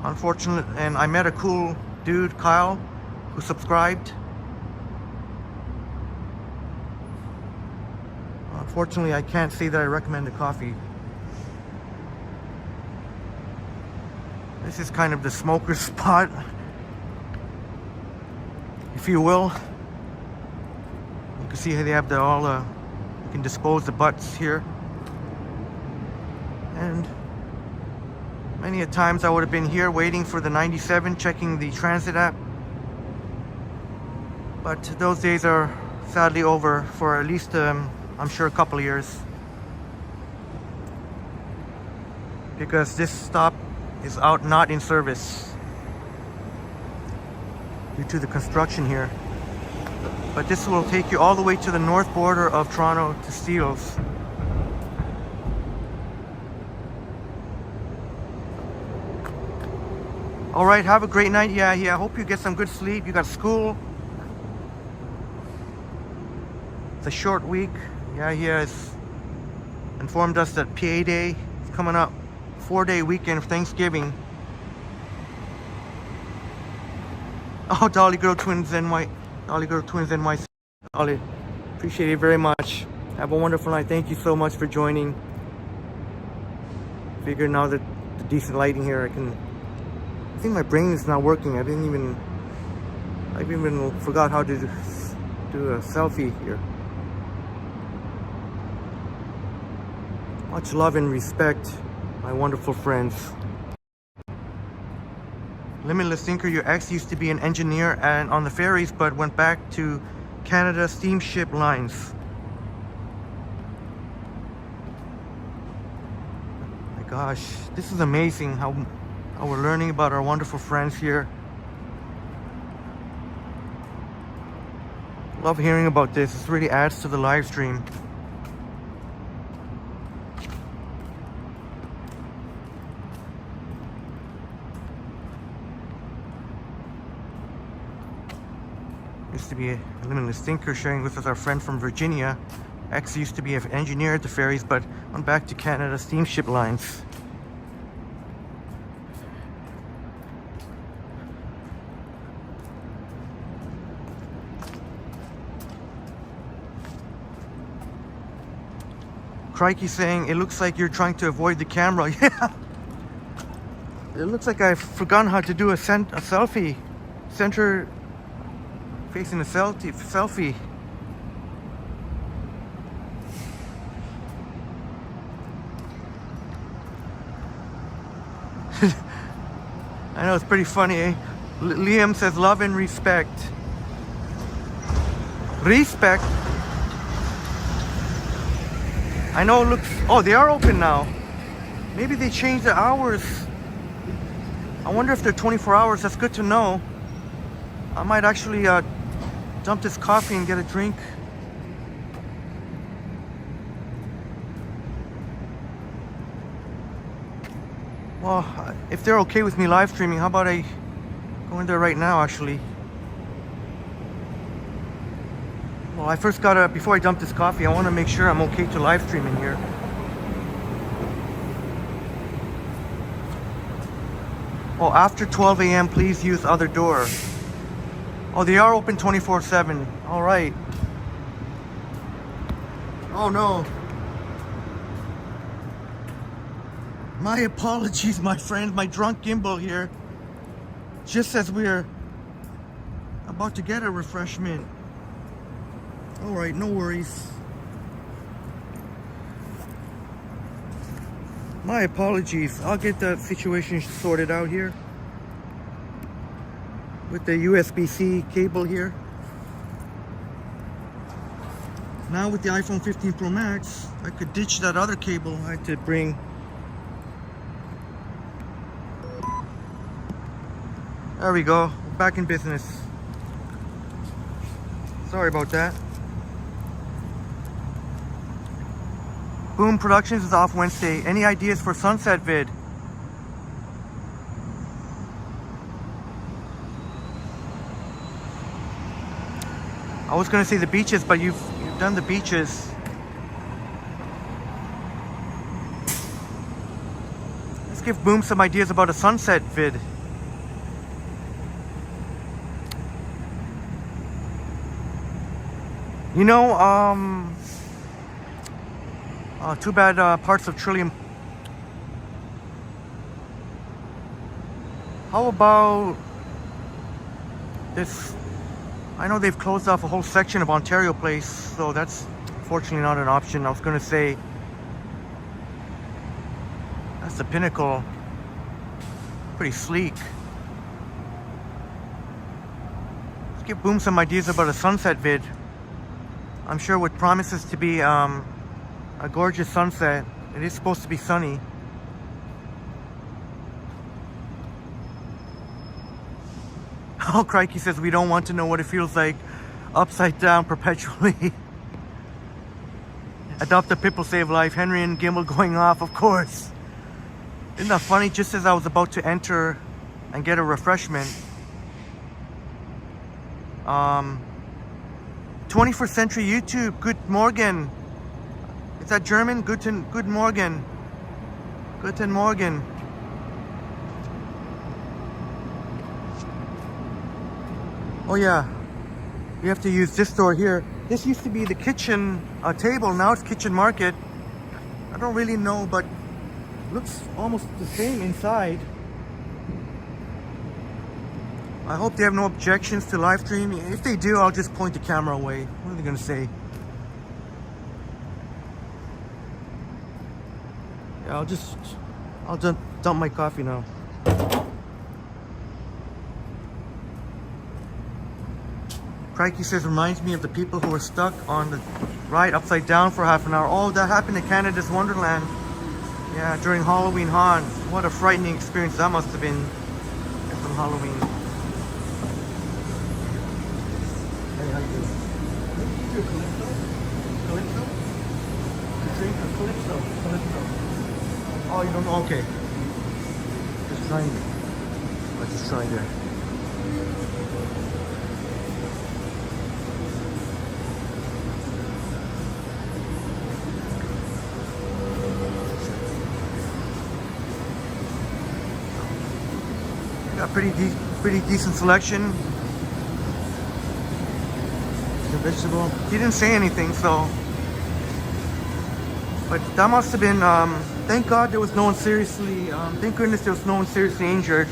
Unfortunate, and I met a cool dude, Kyle, who subscribed. Unfortunately, I can't say that I recommend the coffee. This is kind of the smoker's spot, if you will. You can see how they have you can dispose the butts here. And many a times I would have been here waiting for the 97, checking the transit app. But those days are sadly over for at least, I'm sure, a couple of years. Because this stop is not in service due to the construction here. But this will take you all the way to the north border of Toronto to Steeles. All right, have a great night. Yeah, I hope you get some good sleep. You got school. It's a short week. Yeah, he has informed us that PA Day is coming up. 4-day weekend of Thanksgiving. Oh, Dolly Girl Twins NY. Dolly Girl Twins NYC. Dolly, appreciate it very much. Have a wonderful night. Thank you so much for joining. Figure now that the decent lighting here, I think my brain is not working. I even forgot how to do a selfie here. Much love and respect, my wonderful friends. Limitless Thinker, your ex used to be an engineer on the ferries, but went back to Canada steamship lines. My gosh, this is amazing how we're learning about our wonderful friends here. Love hearing about this. This really adds to the live stream. Used to be a limitless thinker, sharing with us our friend from Virginia. Ex used to be an engineer at the ferries, but went back to Canada steamship lines. Crikey saying, it looks like you're trying to avoid the camera. Yeah. It looks like I've forgotten how to do a selfie. Center facing a selfie. I know, it's pretty funny, eh? Liam says love and respect. Respect? I know it looks... Oh, they are open now. Maybe they changed the hours. I wonder if they're 24 hours. That's good to know. I might actually dump this coffee and get a drink. Well, if they're okay with me live streaming, how about I go in there right now, actually? Well, I first gotta, before I dump this coffee, I want to make sure I'm okay to live stream in here. Oh, after 12 a.m., please use other door. Oh, they are open 24/7. All right. Oh no. My apologies, my friend, my drunk gimbal here. Just as we're about to get a refreshment. Alright, no worries. My apologies. I'll get that situation sorted out here. With the USB-C cable here. Now with the iPhone 15 Pro Max, I could ditch that other cable I had to bring. There we go, back in business. Sorry about that. Boom Productions is off Wednesday. Any ideas for sunset vid? I was gonna say the beaches, but you've done the beaches. Let's give Boom some ideas about a sunset vid. You know, too bad parts of Trillium. How about this? I know they've closed off a whole section of Ontario Place, so that's fortunately not an option. I was going to say, that's the Pinnacle. Pretty sleek. Let's give Boom some ideas about a sunset vid. I'm sure what promises to be a gorgeous sunset. It is supposed to be sunny. Oh, crikey, says we don't want to know what it feels like upside down perpetually. Adopt a Pipple Save Life. Henry and Gimbal going off, of course. Isn't that funny? Just as I was about to enter and get a refreshment, 21st Century YouTube, Good Morgen. Is that German? Good Morgen. Guten Morgen. Oh yeah, you have to use this door here. This used to be the kitchen table, now it's Kitchen Market. I don't really know, but looks almost the same inside. I hope they have no objections to live stream. If they do, I'll just point the camera away. What are they gonna say? Yeah, I'll dump my coffee now. Crikey says, reminds me of the people who were stuck on the ride upside down for half an hour. Oh, that happened in Canada's Wonderland. Yeah, during Halloween Haunt. What a frightening experience that must have been from Halloween. Hey, how you doing? Can you do a Calypso? Calypso? Drink a Calypso. Calypso. Oh, you don't know? Okay. Just trying. Let's just try there. Got pretty decent selection. The vegetable. He didn't say anything, so. But that must have been. Thank God there was no one seriously. Thank goodness there was no one seriously injured,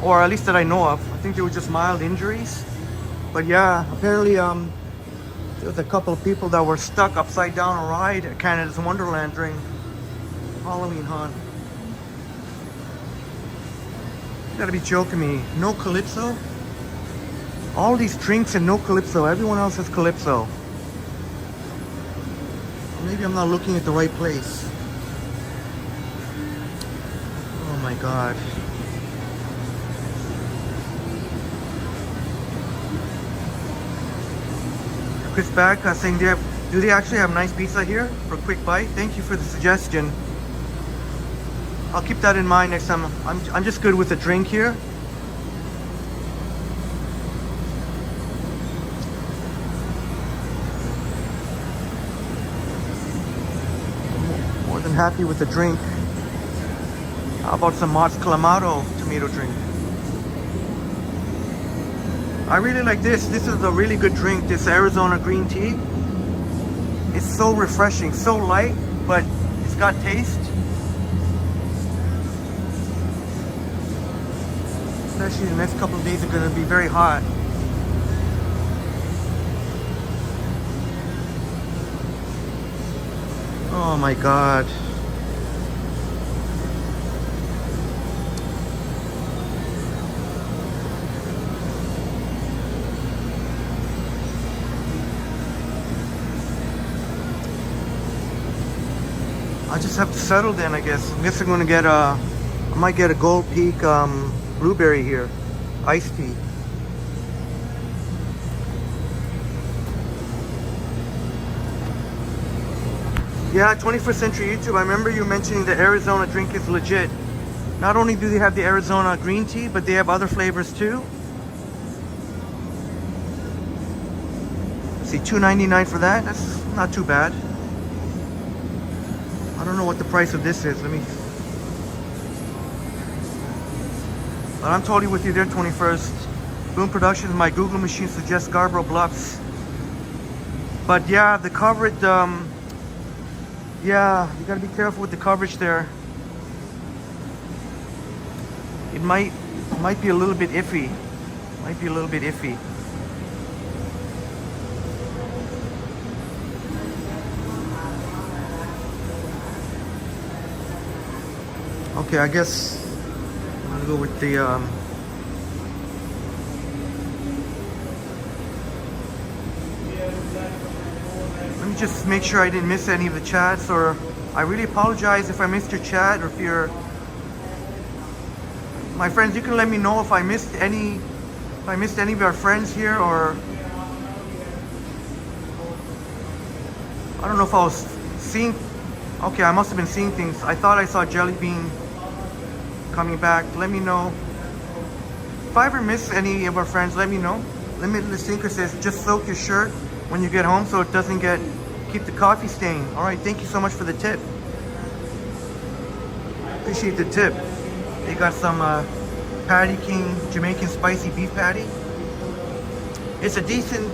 or at least that I know of. I think they were just mild injuries. But yeah, apparently there was a couple of people that were stuck upside down a ride at Canada's Wonderland during Halloween Haunt. You gotta be joking me. No Calypso? All these drinks and no Calypso. Everyone else has Calypso. Or maybe I'm not looking at the right place. Oh my God. Chris back saying, do they actually have nice pizza here for a quick bite? Thank you for the suggestion. I'll keep that in mind next time. I'm just good with a drink here. More than happy with the drink. How about some Mott's Clamato tomato drink? I really like this. This is a really good drink. This Arizona green tea. It's so refreshing, so light, but it's got taste. Especially the next couple of days are going to be very hot. Oh my God. I just have to settle then, I guess. I guess I'm gonna get I might get a Gold Peak blueberry here, iced tea. Yeah, 21st Century YouTube. I remember you mentioning the Arizona drink is legit. Not only do they have the Arizona green tea, but they have other flavors too. See, $2.99 for that. That's not too bad. I don't know what the price of this is. Let me. But I'm totally with you there, 21st. Boom Productions, my Google machine suggests Scarborough Bluffs. But yeah, the coverage, yeah, you gotta be careful with the coverage there. It might be a little bit iffy. Might be a little bit iffy. Okay, I guess I'm gonna go with the let me just make sure I didn't miss any of the chats, or I really apologize if I missed your chat, or if you're my friends, you can let me know if I missed any of our friends here, or I don't know if I was seeing. Okay, I must have been seeing things. I thought I saw Jelly Bean coming back. Let me know. If I ever miss any of our friends, let me know. Limitless Thinker says, just soak your shirt when you get home so it doesn't keep the coffee stain. All right, thank you so much for the tip. Appreciate the tip. They got some Patty King Jamaican spicy beef patty. It's a decent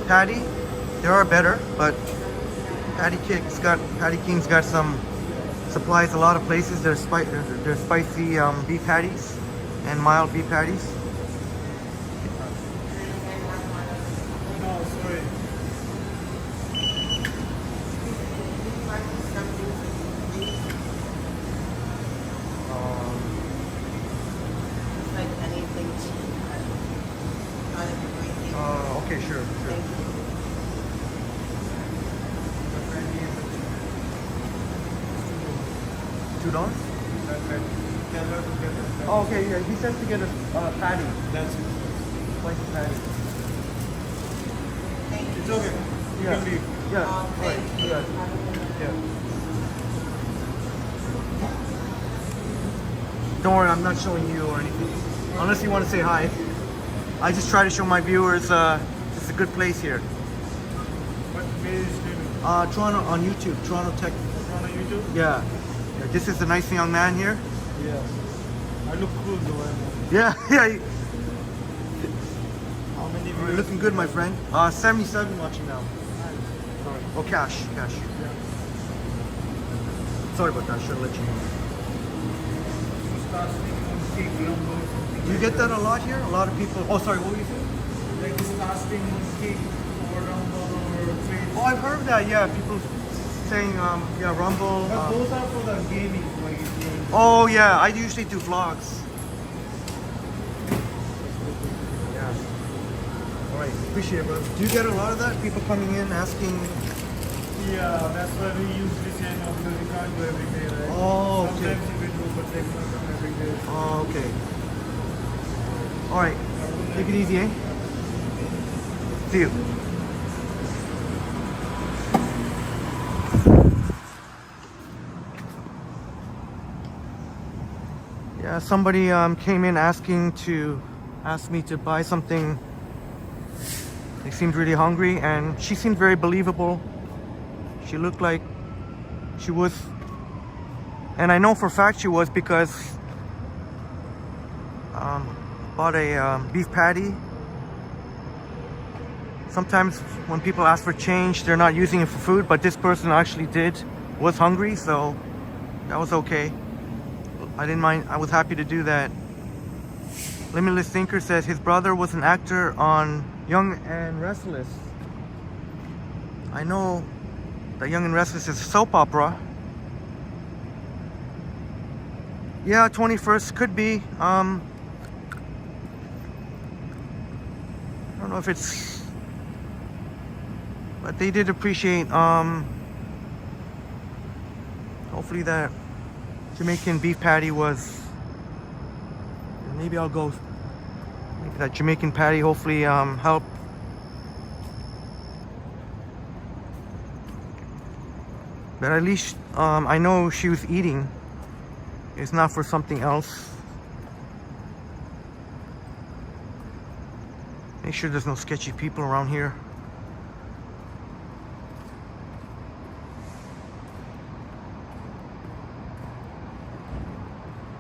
patty. There are better, but Patty King's got some supplies a lot of places. There's spicy beef patties and mild beef patties. No, sorry. Like anything Okay, sure. $2? Oh, okay, yeah. He says to get a patty. That's it. Spicy patty. It's okay. You Yeah. can leave. Yeah. All right. Yeah. Yeah. Don't worry, I'm not showing you or anything. Unless you want to say hi. I just try to show my viewers it's a good place here. What page do you Toronto on YouTube. Toronto Tech. on YouTube? Yeah. This is the nice young man here. Yes. I look cool though. Yeah, yeah. How many You're viewers? looking good, my friend. 77 watching now. Sorry. Oh, cash. Sorry about that. Should have let you know. Start speaking on cake, rumble, something. Do you get that a lot here? A lot of people. Oh, sorry. What were you saying? Like casting on cake or rumble or trade. Oh, I've heard that. Yeah, people saying yeah, Rumble. But those are for the gaming, like games. Oh yeah, I usually do vlogs. Yeah. All right, appreciate it, bro. Do you get a lot of that? People coming in asking. Yeah, that's why we use this channel because we can't do every day, right? Oh, okay. Sometimes we do, but they don't come every day. Oh, okay. All right. Take it easy, eh? See you. Yeah, somebody came in asked me to buy something. They seemed really hungry, and she seemed very believable. She looked like she was, and I know for a fact she was, because bought a beef patty. Sometimes when people ask for change, they're not using it for food, but this person actually was hungry, so that was okay. I didn't mind. I was happy to do that. Limitless Thinker says his brother was an actor on Young and Restless. I know that Young and Restless is a soap opera. Yeah, 21st could be. I don't know if it's, but they did appreciate. Hopefully that Jamaican beef patty was. Maybe I'll go. Maybe that Jamaican patty hopefully help. But at least I know she was eating. It's not for something else. Make sure there's no sketchy people around here.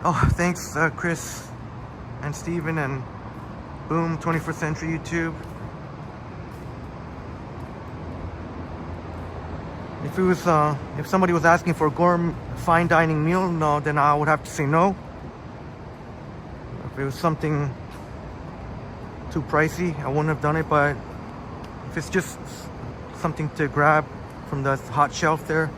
Oh, thanks Chris and Steven and Boom 21st Century YouTube. If it was if somebody was asking for a gourmet fine dining meal, no, then I would have to say no. If it was something too pricey, I wouldn't have done it. But if it's just something to grab from the hot shelf there.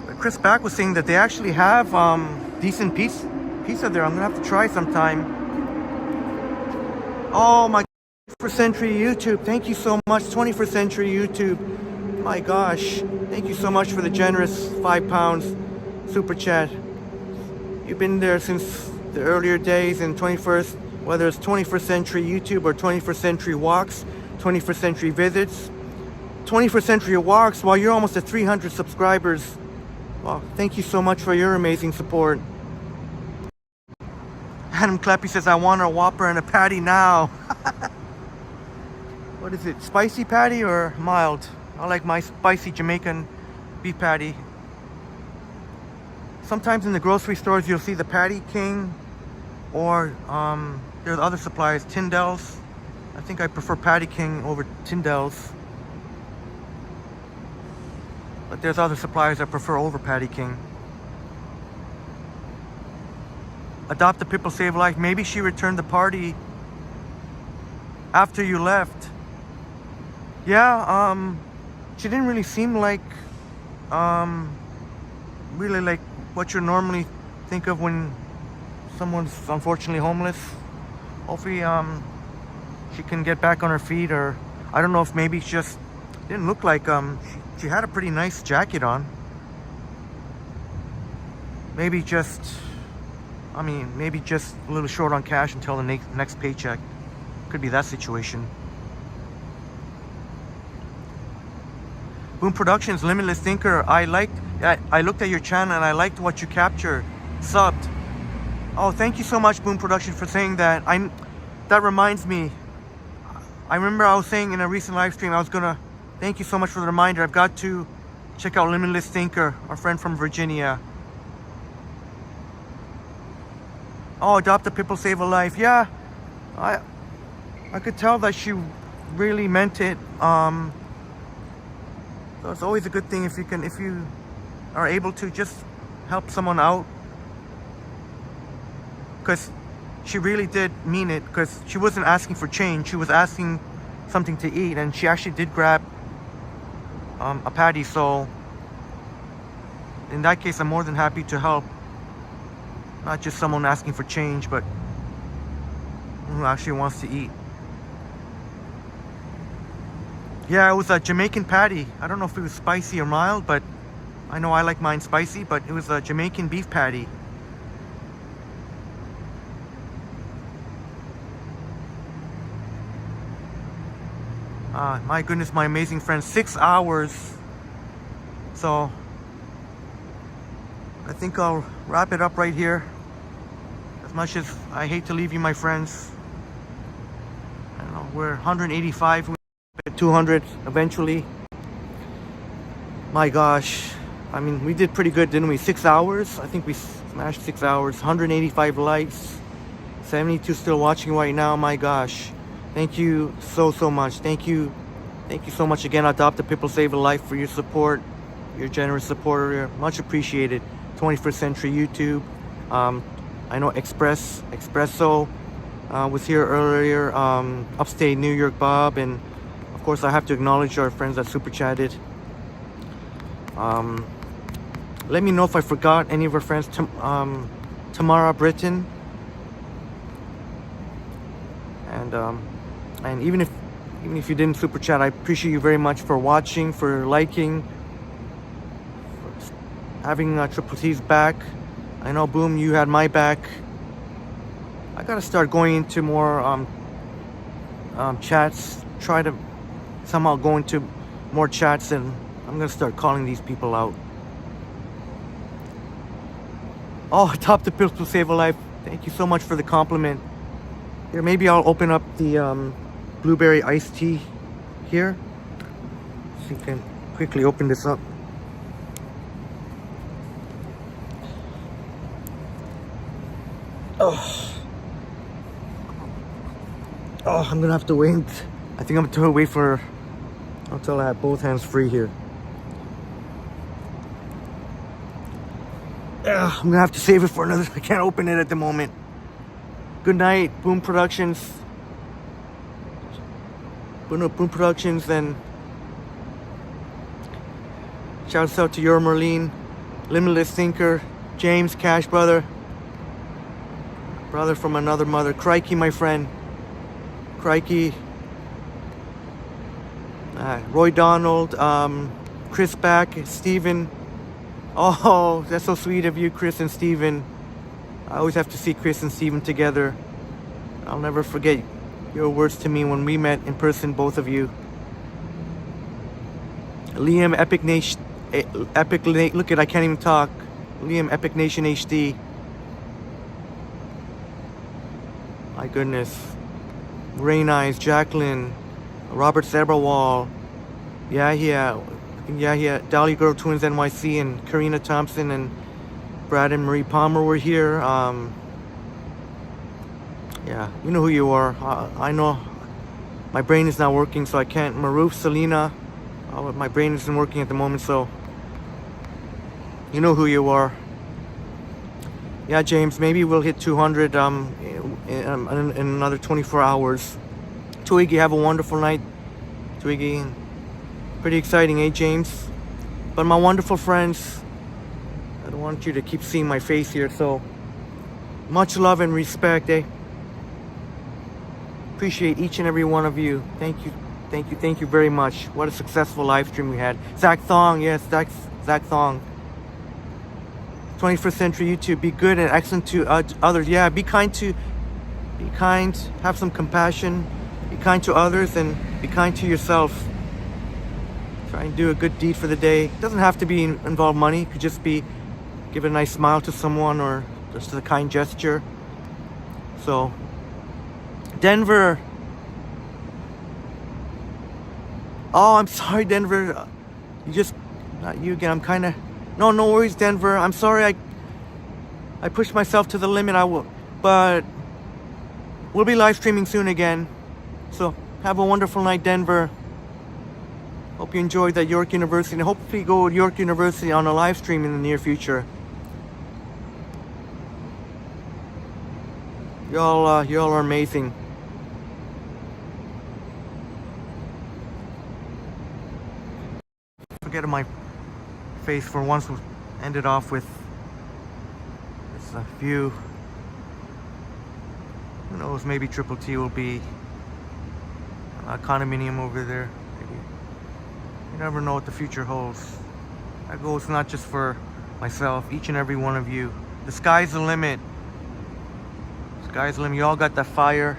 But Chris Back was saying that they actually have decent pizza there. I'm gonna have to try sometime. Oh my 21st Century YouTube, thank you so much. 21st Century YouTube, my gosh, thank you so much for the generous £5 super chat. You've been there since the earlier days in 21st, whether it's 21st Century YouTube or 21st Century Walks, 21st Century Visits, 21st Century Walks. While you're almost at 300 subscribers, well, thank you so much for your amazing support. Adam Clappy says, I want a Whopper and a patty now. What is it, spicy patty or mild? I like my spicy Jamaican beef patty. Sometimes in the grocery stores you'll see the Patty King, or there's other suppliers, Tyndall's. I think I prefer Patty King over Tyndall's. But there's other suppliers I prefer over Patty King. Adopt a People Save Life. Maybe she returned the party after you left. Yeah, she didn't really seem like really like what you normally think of when someone's unfortunately homeless. Hopefully she can get back on her feet, or I don't know if maybe she just didn't look like she had a pretty nice jacket on. Maybe just maybe just a little short on cash until the next paycheck. Could be that situation. Boom Productions, Limitless Thinker. I looked at your channel and I liked what you captured. Subbed. Oh, thank you so much, Boom Production, for saying that. That reminds me. I remember I was saying in a recent live stream, I was gonna. Thank you so much for the reminder. I've got to check out Limitless Thinker, our friend from Virginia. Oh, Adopt a People Save a Life. Yeah, I could tell that she really meant it. So it's always a good thing if you are able to just help someone out, because she really did mean it. Because she wasn't asking for change; she was asking something to eat, and she actually did grab a patty. So in that case, I'm more than happy to help. Not just someone asking for change, but who actually wants to eat. Yeah, it was a Jamaican patty. I don't know if it was spicy or mild, but I know I like mine spicy, but it was a Jamaican beef patty. My goodness, my amazing friend, 6 hours. So I think I'll wrap it up right here. As much as I hate to leave you, my friends. I don't know, we're 185. 200 eventually. My gosh, I mean, we did pretty good, didn't we? 6 hours. I think we smashed 6 hours. 185 likes, 72 still watching right now. My gosh, thank you so much. Thank you so much again. Adopt a People Save a Life, for your support, your generous support. Much appreciated. 21st Century YouTube. I know Espresso was here earlier. Upstate New York Bob, and of course I have to acknowledge our friends that super chatted. Let me know if I forgot any of our friends. Tamara Britton, and even if you didn't super chat, I appreciate you very much for watching, for liking, for having Triple T's back. I know, Boom, you had my back. I gotta start going into more chats. Try to somehow go into more chats, and I'm gonna start calling these people out. Oh, top the pills to save a life. Thank you so much for the compliment. Here, maybe I'll open up the blueberry iced tea here. So you can quickly open this up. Oh, I'm gonna have to wait. I think I'm gonna wait for until I have both hands free here. I'm gonna have to save it for another. I can't open it at the moment. Good night, Boom Productions. Boom Productions, and shouts out to your Merlin, Limitless Thinker, James Cash brother from another mother. Crikey, my friend. Crikey. Roy Donald, Chris back, Steven. Oh, that's so sweet of you, Chris and Steven. I always have to see Chris and Steven together. I'll never forget your words to me when we met in person, both of you. Liam, Epic Nation, look at, I can't even talk. Liam, Epic Nation HD. My goodness. Rain Eyes, Jacqueline, Robert Zebrowall, yeah, Dolly Girl Twins NYC, and Karina Thompson and Brad and Marie Palmer were here. Yeah, you know who you are. I know my brain is not working, so I can't. Maruf, Selena, my brain isn't working at the moment, so you know who you are. Yeah, James, maybe we'll hit 200 in another 24 hours. Twiggy, have a wonderful night. Twiggy, pretty exciting, eh, James? But my wonderful friends, I don't want you to keep seeing my face here, so much love and respect, eh? Appreciate each and every one of you. Thank you very much. What a successful live stream we had. Zach Thong, yes, Zach Thong. 21st Century YouTube, be good and excellent to others. Yeah, be kind, have some compassion, be kind to others, and be kind to yourself. Try and do a good deed for the day. It doesn't have to be involve money. It could just be give a nice smile to someone, or just a kind gesture. So, Denver. Oh, I'm sorry, Denver. Not you again. I'm kind of... No worries, Denver. I'm sorry I pushed myself to the limit. But we'll be live streaming soon again. So have a wonderful night, Denver. Hope you enjoyed that York University, and hopefully go to York University on a live stream in the near future. Y'all are amazing. Forget my face for once. Ended off with this view. Who knows? Maybe Triple T will be a condominium over there. Maybe. You never know what the future holds. That goes not just for myself, each and every one of you. The sky's the limit. Sky's the limit. You all got that fire,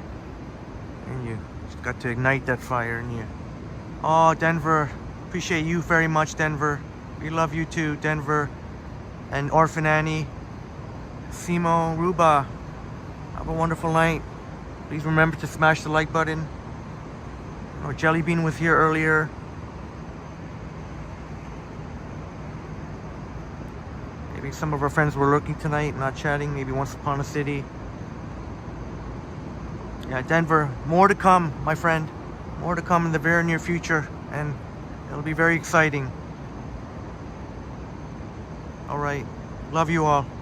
and you just got to ignite that fire, and you. Oh, Denver. Appreciate you very much, Denver. We love you too, Denver. And Orphan Annie, Simo, Ruba. Have a wonderful night. Please remember to smash the like button. Jelly Bean was here earlier. Maybe some of our friends were lurking tonight, not chatting. Maybe Once Upon a City. Yeah, Denver. More to come, my friend. More to come in the very near future. And it'll be very exciting. All right. Love you all.